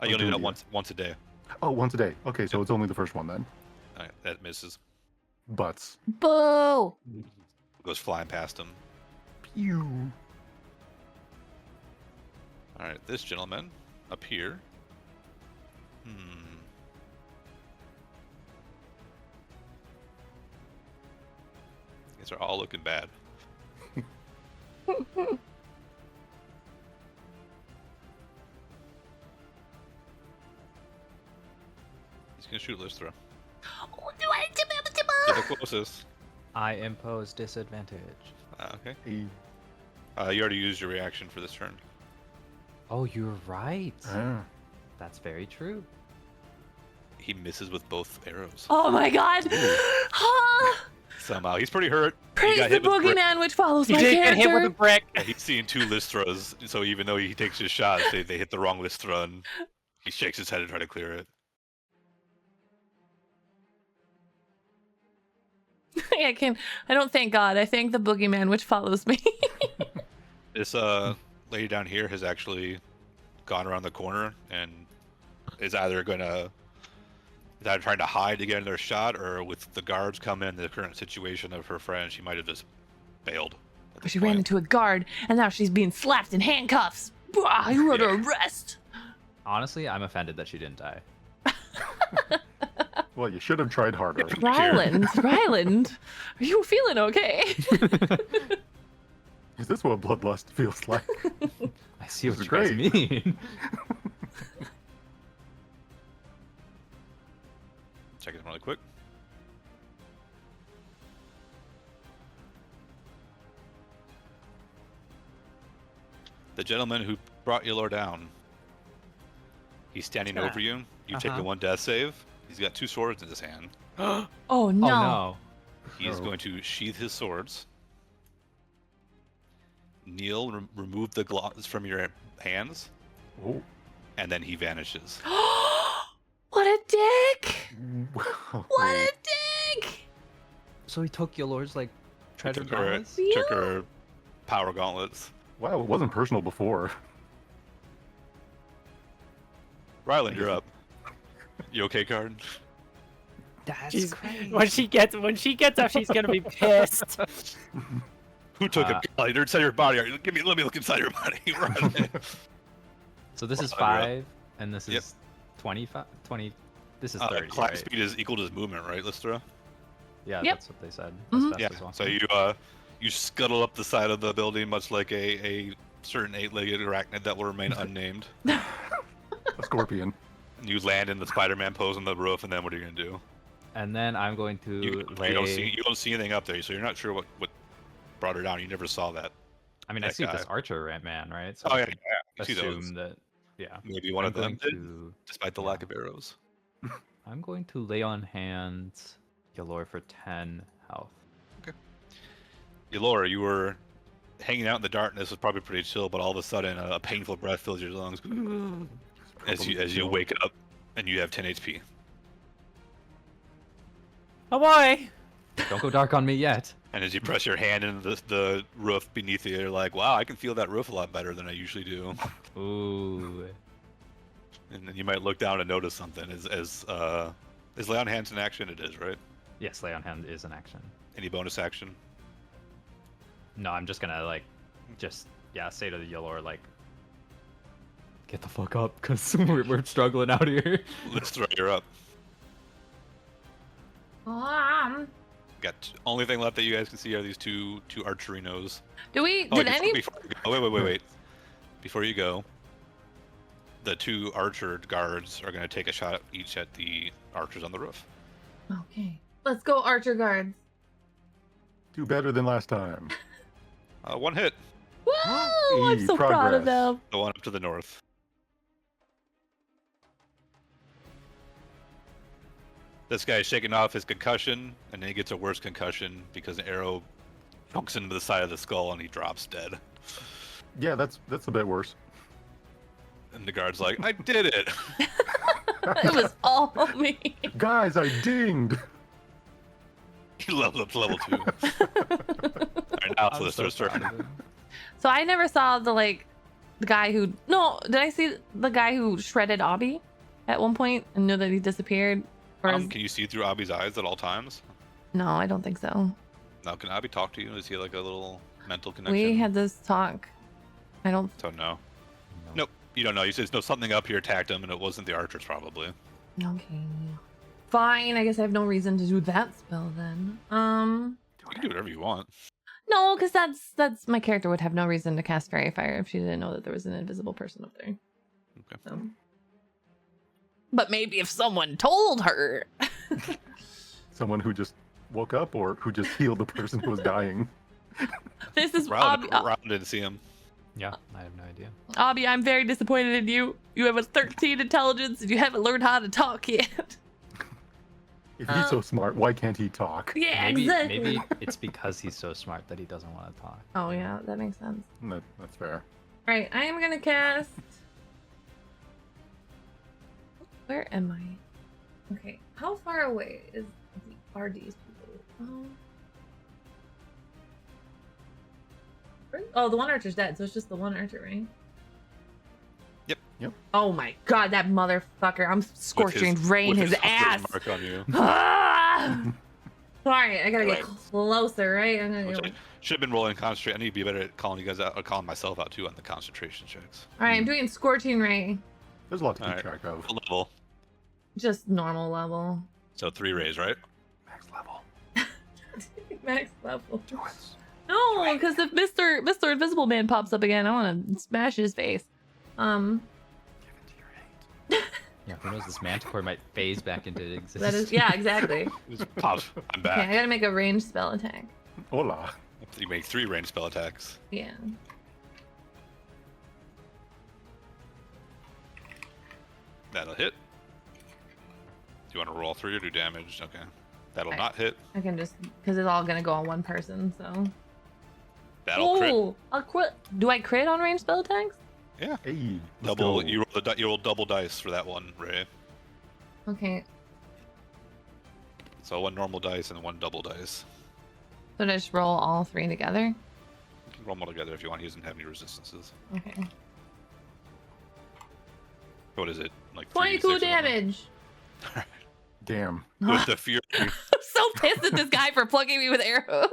only do doing that it. once a day. Oh, once a day. Okay, so it's only the first one then. All right, that misses. Butts. Boo. Goes flying past him. Pew. All right, this gentleman up here. These are all looking bad. He's gonna shoot Lystra. Oh, do I? You're the closest. I impose disadvantage. Okay. Hey. You already used your reaction for this turn. Oh, you're right. Ah. That's very true. He misses with both arrows. Oh my god! Somehow he's pretty hurt. He Praise got the hit with brick. boogeyman, which follows You my did character. get hit with a brick. Yeah, he's seeing 2 Lystras, so even though he takes his shots, they hit the wrong Lystra, and he shakes his head to try to clear it. I don't thank God. I thank the boogeyman, which follows me. This lady down here has actually gone around the corner and is either trying to hide to get another shot, or with the guards come in the current situation of her friend, she might have just bailed. at this She ran point. into a guard, and now she's being slapped in handcuffs. Bah, you under arrest. Honestly, I'm offended that she didn't die. Well, you should have tried harder. Ryland, are you feeling okay? Is this what bloodlust feels like? I see what This you is guys great. mean. Check it really quick. The gentleman who brought Ylor down. He's standing Yeah. over you. You've taken Uh-huh. 1 death save. He's got 2 swords in his hand. Oh no. Oh no. He is Oh. going to sheath his swords. Kneel, remove the gloves from your hands, Oh. and then he vanishes. What a dick! Wow. What a dick! So he took Ylor's like treasure Took her, gauntlets? took her power gauntlets. Wow, it wasn't personal before. Ryland, you're up. You okay, Card? That's She's, crazy. when she gets up, she's gonna be pissed. Who took Uh, it? You're inside your body. Let me look inside your body. Ryland. So this is Well, you're up. 5, and this Yep. is 25. 20. This is Uh, 30. climb right? speed is equal to his movement, right, Lystra? Yeah, Yep. that's what they said. Mhm. As Yeah. fast as well. So you scuttle up the side of the building, much like a certain 8-legged arachnid that will remain unnamed. A scorpion. And you land in the Spider-Man pose on the roof, and then what are you gonna do? And then I'm going to You lay. don't see anything up there, so you're not sure what brought her down. You never saw that. I mean, I that see this guy. archer man, right? So Oh I yeah, could you see assume those. that. Yeah. Maybe one I'm of them going did, to. despite the yeah. lack of arrows. I'm going to lay on hands Ylor for 10 health. Ylor, you were hanging out in the darkness, was probably pretty chill, but all of a sudden a painful breath fills your lungs as you wake up and you have 10 HP. Oh boy! Don't go dark on me yet. And as you press your hand into the roof beneath you, you're like, wow, I can feel that roof a lot better than I usually do. Ooh. And then you might look down and notice something. Is lay on hands in action? It is, right? Yes, lay on hand is an action. Any bonus action? No, I'm just gonna say to the Ylor like, get the fuck up, cause we're struggling out here. Lystra, you're up. Got only thing left that you guys can see are these two archerinos. Do we? Oh, Did wait, any? before you go, wait. Before you go, the 2 archer guards are going to take a shot each at the archers on the roof. Okay. Let's go, Archer Guards. Do better than last time. 1 hit. Whoa! I'm Hey, so proud of progress. them. The one up to the north. This guy's shaking off his concussion, and then he gets a worse concussion because an arrow chunks into the side of the skull and he drops dead. Yeah, that's a bit worse. And the guard's like, I did it! It was all me. Guys, I dinged. He leveled up to level 2. Alright, now I'm it's so Lystra's proud turn. of him. So I never saw the guy who. No, did I see the guy who shredded Obby at one point and knew that he disappeared? Or is... Can you see through Abby's eyes at all times? No, I don't think so. Now, can Abby talk to you? Is he like a little mental connection? We had this talk. I don't. So no. No. Nope. You don't know. You said no, something up here attacked him, and it wasn't the archers probably. Okay. Fine. I guess I have no reason to do that spell then. You can do whatever you want. No, because that's my character would have no reason to cast Fairy Fire if she didn't know that there was an invisible person up there. Okay. So. But maybe if someone told her. Someone who just woke up or who just healed the person who was dying. This is Rylan didn't see him. Yeah, I have no idea. Abby, I'm very disappointed in you. You have a 13 intelligence and you haven't learned how to talk yet. If he's so smart, why can't he talk? Yeah, Maybe, exactly. maybe it's because he's so smart that he doesn't want to talk. Oh yeah, that makes sense. That's fair. Alright, I am gonna cast. Where am I? Okay, how far away are these people? Oh, the one archer's dead, so it's just the one archer, right? Yep. Oh my god, that motherfucker! I'm scorching rain with his ass. Mark on you. Ah! Sorry, I gotta get Right. closer, right? I'm gonna Which go. I should have been rolling concentrate. I need to be better at calling you guys out, or calling myself out too on the concentration checks. Alright, I'm doing scorching ray. There's a lot to keep Alright. track of. What level? Just normal level. So 3 rays, right? Max level. Max level. Do it. No, because if Mr. Invisible Man pops up again, I want to smash his face. Give it to your hate. Yeah, who knows? This manticore might phase back into existence. That is, yeah, exactly. Just pop. I'm Okay, I back. gotta make a ranged spell attack. Hola. You make 3 range spell attacks. Yeah. That'll hit. Do you want to roll 3 or do damage? Okay. That'll I- not hit. I can just, because it's all gonna go on one person, so. That'll crit. Oh, I'll crit. Do I crit on ranged spell attacks? Yeah. Hey. let's Double. go. You roll double dice for that one ray. Okay. So 1 normal dice and 1 double dice. So just roll all 3 together? You can roll them all together if you want. He doesn't have any resistances. Okay. What is it? Like 22 3d6 or something? damage. Damn. With the fury I'm so pissed at this guy for plugging me with arrows.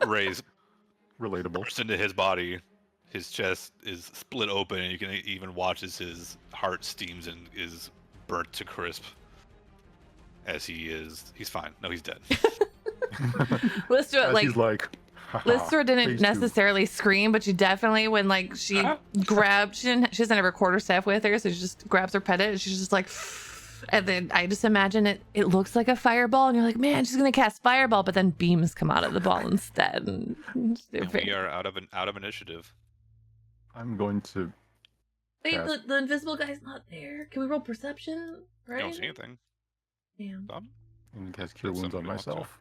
rays Relatable. burst into his body. His chest is split open, and you can even watch as his heart steams and is burnt to crisp. As he's fine. No, he's dead. Lystra, As like, he's like, haha, Lystra didn't phase two. necessarily scream, but she definitely, when like she grabbed, she doesn't have her quarterstaff with her, so she just grabs her pendant and she's just like, and then I just imagine it looks like a fireball, and you're like, man, she's gonna cast fireball, but then beams come out of the ball instead. And And we are out of initiative. I'm going to. wait, cast- the invisible guy's not there. Can we roll perception? Right? You don't see anything. Damn. Done? I'm going to cast Cure If Wounds on somebody wants to. myself.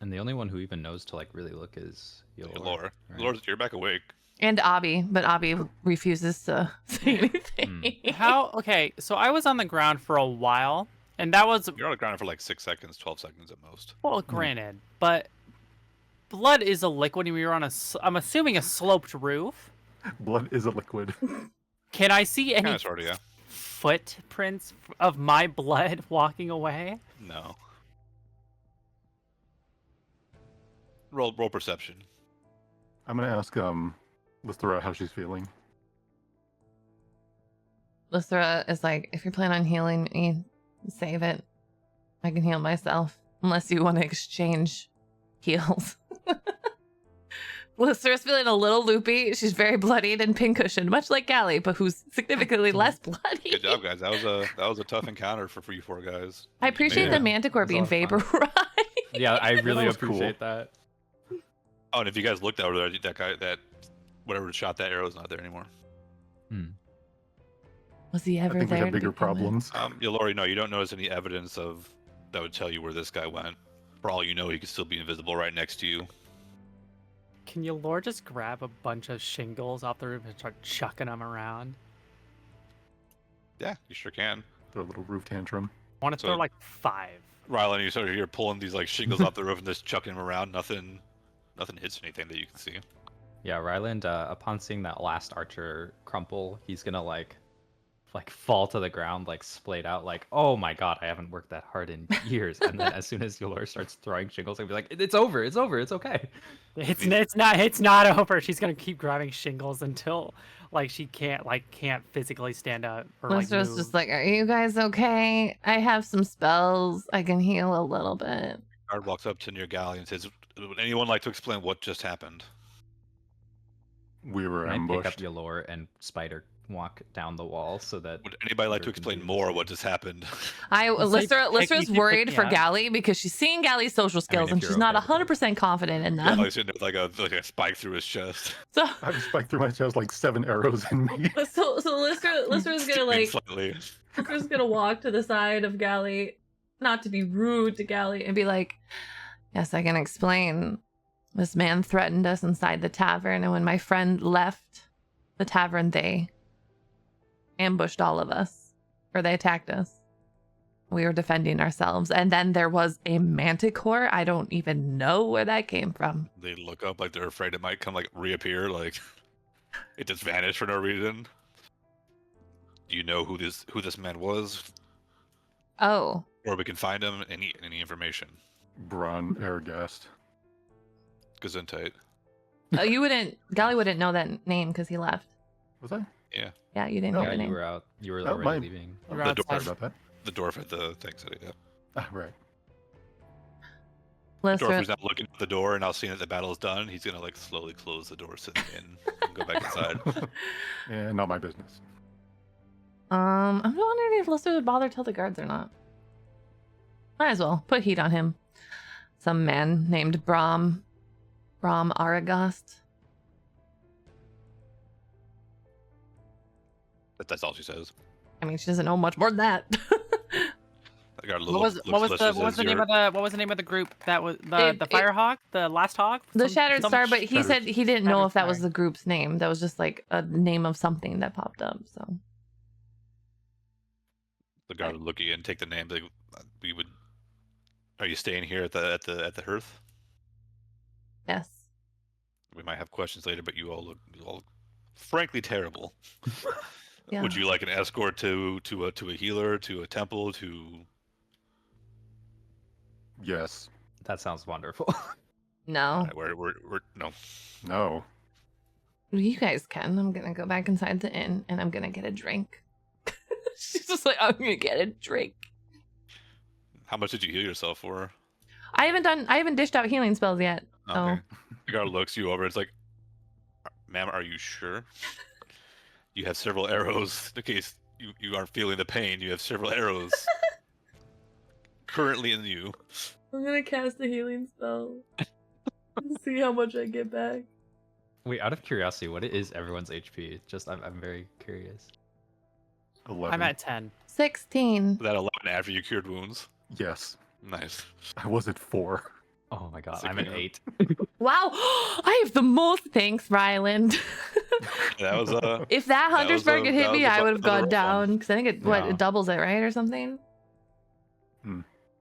And the only one who even knows to like really look is Yolor. Laura. right? Laura, you're back awake. And Abby, but Abby refuses to say anything. How? Okay, so I was on the ground for a while, and that was You're on the ground for like 6 seconds, 12 seconds at most. well, granted, but blood is a liquid, and we were on I'm assuming a sloped roof. Blood is a liquid. Can I see any Kind of, sort of, yeah. footprints of my blood walking away? No. Roll perception. I'm going to ask Lystra how she's feeling. Lystra is like, if you're planning on healing me, save it. I can heal myself. Unless you want to exchange heals. Lystra's feeling a little loopy. She's very bloodied and pincushioned, much like Callie, but who's significantly less bloody. Good job, guys. That was a tough encounter for you 4 guys. I appreciate Yeah. the manticore It was being a lot of fun. vaporized. Yeah, I really was cool. appreciate that. Oh, and if you guys looked over there, that guy, that whatever shot that arrow is not there anymore. Was he I ever think we there? have to bigger begin with? problems. Yeah, Lori, no, you don't notice any evidence of that would tell you where this guy went. For all you know, he could still be invisible right next to you. Can your lord just grab a bunch of shingles off the roof and start chucking them around? Yeah, you sure can. Throw a little roof tantrum. I want to So- throw like 5. Rylan, you sort of you're pulling these like shingles off the roof and just chucking them around. Nothing hits anything that you can see. Yeah, Ryland, upon seeing that last archer crumple, he's gonna like fall to the ground, like splayed out, like, oh my god, I haven't worked that hard in years. And then as soon as Yolor starts throwing shingles, he'll be like, it's over, it's okay. It's not over. She's gonna keep grabbing shingles until like she can't physically stand up or like Lystra's move. just like, are you guys okay? I have some spells. I can heal a little bit. Guard walks up to near Galley and says, "Would anyone like to explain what just happened?" We were And I pick up ambushed. Yolor and spider walk down the wall so that. Would anybody like to Lurk can explain do the more same. what just happened? Lystra's you worried pick for me up. Gally because she's seeing Gally's social skills if and you're she's not okay with it. 100% confident in Yeah, them. like sitting there with like a spike through his chest. So I have spiked through my chest like 7 arrows in me. Lystra's gonna Stinging like slightly. Lystra's gonna walk to the side of Gally, not to be rude to Gally, and be like, "Yes, I can explain. This man threatened us inside the tavern, and when my friend left the tavern, they ambushed all of us, or they attacked us. We were defending ourselves, and then there was a manticore. I don't even know where that came from. They look up like they're afraid it might come like reappear, like it just vanished for no reason. Do you know who this man was, Oh, or we can find him? Any information? Braun Airgast. Gesundheit. Gally wouldn't know that name because he left. Was I? Yeah, you didn't Oh, know Yeah, the you name. were out. You were Oh, already my- leaving. You're The door- Sorry outside. about that. The dwarf at the thing said it. Yeah. Ah, right. Dwarf Lystra, is now looking at the door and now seeing that the battle's done. He's gonna like slowly close the door, sit in, and go back inside. Yeah, not my business. I'm wondering if Lystra would bother tell the guards or not. Might as well put heat on him. Some man named Brom Aragast. But that's all she says. I mean, she doesn't know much more than that. The guard What was the name of the group that was the It- Firehawk, the Last Hawk? The Shattered Star, but he Shattered- said he didn't know Shattered if that was Star. the group's name. That was just like a name of something that popped up. So The guard would look at you and take the name. Like, we would. Are you staying here at the hearth? yes. We might have questions later, but you all look frankly terrible. Yeah. Would you like an escort to a healer, to a temple, to? Yes. That sounds wonderful. No. We're no. No. You guys can. I'm gonna go back inside the inn and I'm gonna get a drink. She's just like, I'm gonna get a drink. How much did you heal yourself for? I haven't dished out healing spells yet. Okay. Oh. The guard looks you over. It's like, ma'am, are you sure? You have several arrows. In case you aren't feeling the pain, you have several arrows currently in you. I'm gonna cast a healing spell. See how much I get back. Wait, out of curiosity, what is everyone's HP? Just I'm very curious. 11. I'm at 10. 16. Was that 11 after you cured wounds? Yes. Nice. I was at 4. Oh my god, That's I'm at okay. 8. Wow, I have the most. Thanks, Ryland. That was If that was Huntersburg a- had hit that me, was a I bu- would have that was a gone rough down. Because I think Yeah. it doubles it, right? Or something?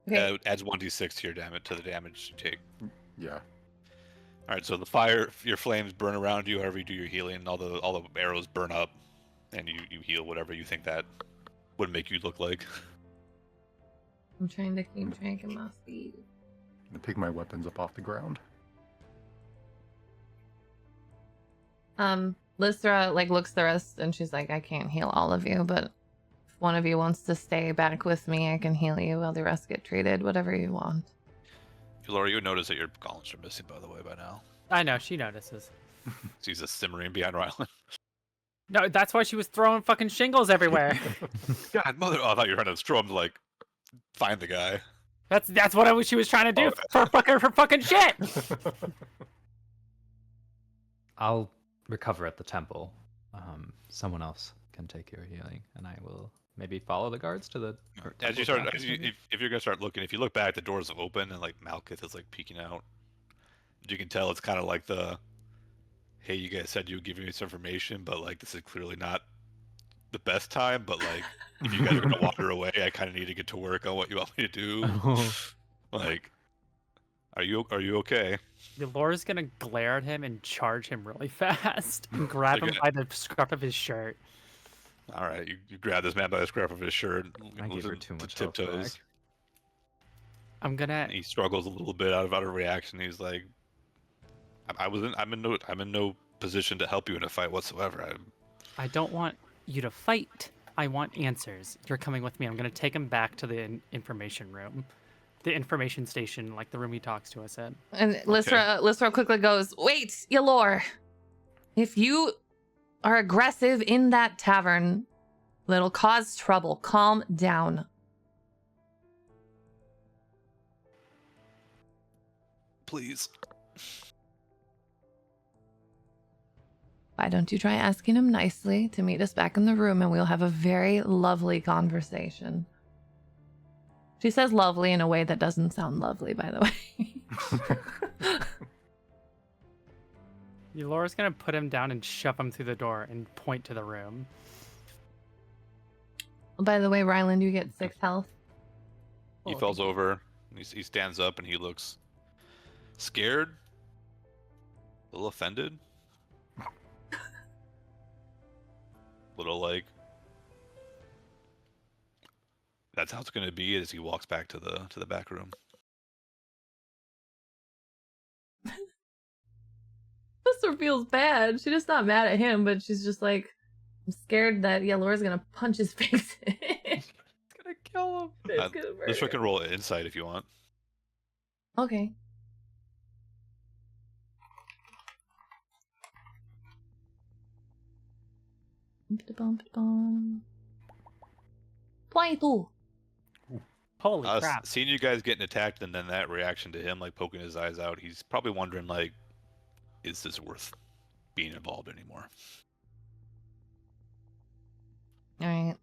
Okay. it adds 1d6 to your damage to the damage you take. Yeah. All right, so your flames burn around you. However you do your healing, all the arrows burn up, and you heal whatever you think that would make you look like. I'm trying to keep track of my speed. I pick my weapons up off the ground. Lystra like looks the rest and she's like, I can't heal all of you, but if one of you wants to stay back with me, I can heal you while the rest get treated, whatever you want. Laura, you notice that your gauntlets are missing, by the way, by now. I know, she notices. She's just simmering behind Ryland. No, that's why she was throwing fucking shingles everywhere. God, mother! Oh, I thought you were trying to throw him to like find the guy. That's what she was trying to do Oh, for fucking shit. I'll recover at the temple. Someone else can take your healing, and I will maybe follow the guards to the. As you start, if you're gonna start looking, if you look back, the doors have opened and like Malkith is like peeking out. You can tell it's kind of like the, hey, you guys said you would give me some information, but like this is clearly not the best time. But like, if you guys are gonna wander away, I kind of need to get to work on what you want me to do. Like, are you okay? Laura's gonna glare at him and charge him really fast and grab him Okay. by the scruff of his shirt. All right, you grab this man by the scruff of his shirt. I gave her listen too to much health tiptoes. back. I'm gonna. And he struggles a little bit out of reaction. He's like, I'm in no position to help you in a fight whatsoever. I don't want you to fight. I want answers. You're coming with me. I'm gonna take him back to the information room, the information station, like the room he talks to us in. And Lystra quickly goes, wait, Ylor. If you are aggressive in that tavern that'll cause trouble. Calm down. Please. Why don't you try asking him nicely to meet us back in the room and we'll have a very lovely conversation. She says lovely in a way that doesn't sound lovely, by the way. Laura's gonna put him down and shove him through the door and point to the room. By the way, Ryland, you get 6 health. He falls over. He stands up and he looks scared, a little offended, a little like that's how it's going to be as he walks back to the back room. Sister feels bad. She's just not mad at him, but she's just like, I'm scared that Laura's gonna punch his face in. It's gonna kill him. It's gonna murder This one him. can roll insight if you want. Okay. Bum-ba-dum-ba-dum. 22. Holy crap. Seeing you guys getting attacked and then that reaction to him like poking his eyes out, he's probably wondering like, is this worth being involved anymore? All right.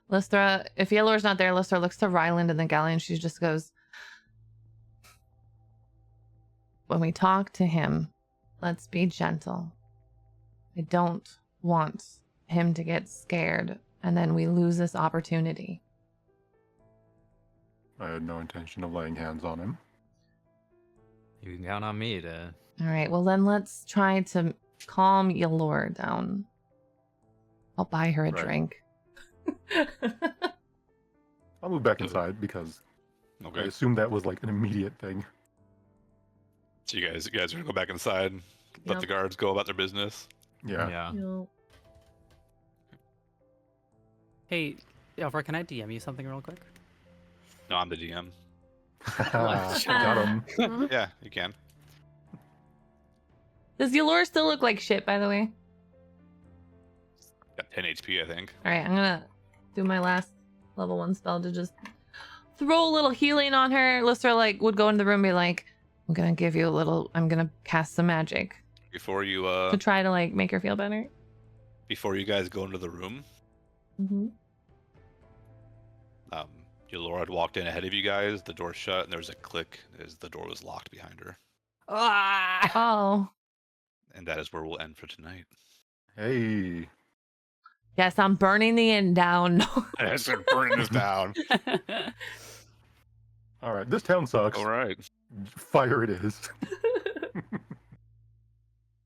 Lystra, if Yellor's not there, Lystra looks to Ryland and the Galleon. She just goes, when we talk to him, let's be gentle. I don't want him to get scared and then we lose this opportunity. I had no intention of laying hands on him. You can count on me to. All right, well then let's try to calm Yellor down. I'll buy her a Right. drink. I'll move back inside because I Okay. assume that was like an immediate thing. So you guys are gonna go back inside, let Yep. the guards go about their business. Yeah. Yeah. Yep. Hey, Aelfrik, can I DM you something real quick? No, I'm the DM. Got him. Yeah, you can. Does Yellor still look like shit, by the way? Got 10 HP, I think. All right, I'm gonna do my last level 1 spell to just throw a little healing on her. Lystra like would go into the room and be like, I'm gonna give you a little, I'm gonna cast some magic Before you to try to like make her feel better. before you guys go into the room, Mm-hmm. Laura had walked in ahead of you guys. The door shut, and there was a click as the door was locked behind her. Ah! Oh, And that is where we'll end for tonight. Hey. yes, I'm burning the inn down. As we're burning this down. All right. This town sucks. All right. Fire it is.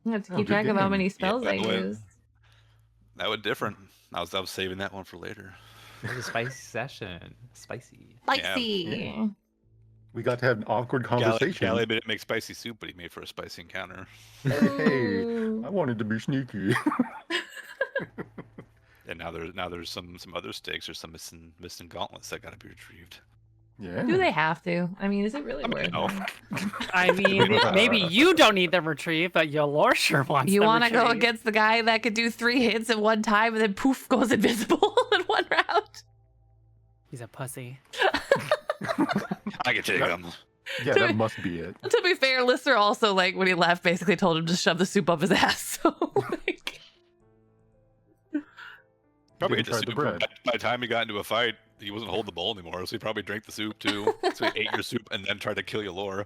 I have to Oh, keep good track of how game. many spells by I the way, used. That was different. I was saving that one for later. It was a spicy session. Spicy. Spicy. Yeah. We got to have an awkward conversation. Callie didn't make spicy soup, but he made for a spicy encounter. Hey, Ooh. I wanted to be sneaky. And now there's some other stakes or some missing gauntlets that gotta be retrieved. Yeah. Do they have to? I mean, is it really I mean, worth no. it? I mean, maybe you don't need them retrieved, but Yellor sure wants You them want to go retrieved. against the guy that could do 3 hits at one time and then poof goes invisible in one round? He's a pussy. I can take them. Yeah, that must be it. To be fair, Lister also, like, when he left, basically told him to shove the soup up his ass. So, like, Probably Didn't ate the try soup. the bread. By the time he got into a fight, he wasn't holding the bowl anymore, so he probably drank the soup too. So he ate your soup and then tried to kill Laura.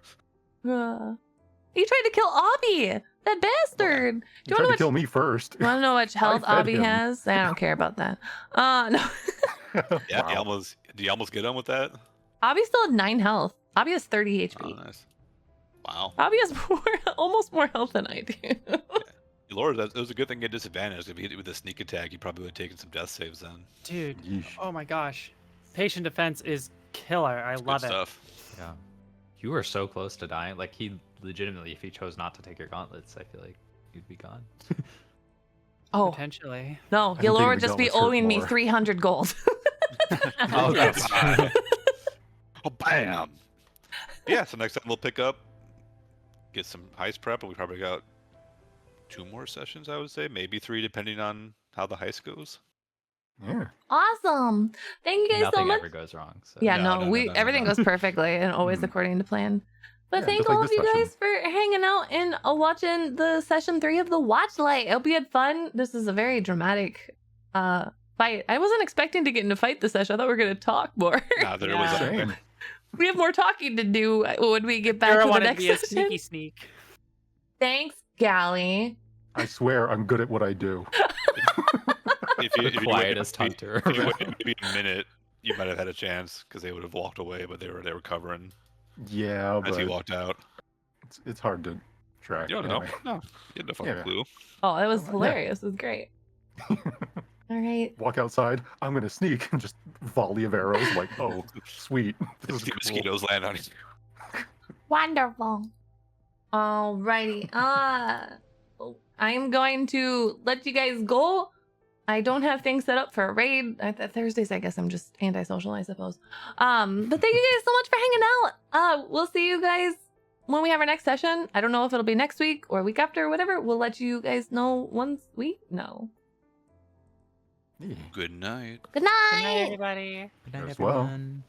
he tried to kill Abby, that bastard. He Do you tried to want kill me first. to know how much health fed Abby him. has? I don't care about that. No. Yeah, Wow. do you almost get on with that? Abby still had 9 health. Abby has 30 Oh, HP. nice. Wow. Abby has almost more health than I do. Laura, it was a good thing you had disadvantage. If he hit you with a sneak attack, you probably would have taken some death saves then. Dude, Yeesh. oh my gosh. Patient defense is killer. I It's good love it. stuff. Yeah. You were so close to dying. Like, he legitimately, if he chose not to take your gauntlets, I feel like you'd be gone. Oh, Potentially. no. I think Yelor the would just be gauntlets hurt owing me more. 300 gold. Oh, that's true. Oh, bam! Yeah, so next time we'll pick up, get some heist prep, and we probably got 2 more sessions, I would say, maybe 3, depending on how the heist goes. Yeah. Awesome. Thank you guys so Nothing much. ever goes wrong. So. Yeah, No, no, no, everything no. goes perfectly and always Mhm. according to plan. But Yeah, thank just all like of this you session. guys for hanging out and watching the session 3 of the Watchlight. I hope you had fun. This is a very dramatic fight. I wasn't expecting to get in a fight this session. I thought we were gonna talk more. Neither was Yeah. I. Same. We have more talking to do when we get back Jura to the wanted to next be a session. sneaky sneak. Thanks, Gally. I swear I'm good at what I do. If you waited Quietest maybe- hunter if you around. waited maybe a minute, you might have had a chance because they would have walked away, but they were covering Yeah, as he but walked out. it's hard to track. You don't anyway. know. No, you had no fucking Yeah. clue. Oh, that was Yeah. hilarious. It was great. All right. Walk outside. I'm gonna sneak and just volley of arrows. Like, oh, sweet. This is The cool. mosquitoes land on you. Wonderful. Alrighty. I'm going to let you guys go. I don't have things set up for a raid. Thursdays, I guess I'm just antisocial, I suppose. But thank you guys so much for hanging out. We'll see you guys when we have our next session. I don't know if it'll be next week or week after or whatever. We'll let you guys know once we know. Yeah. Good night. Good Good night, night. everybody. Good night, As well. everyone.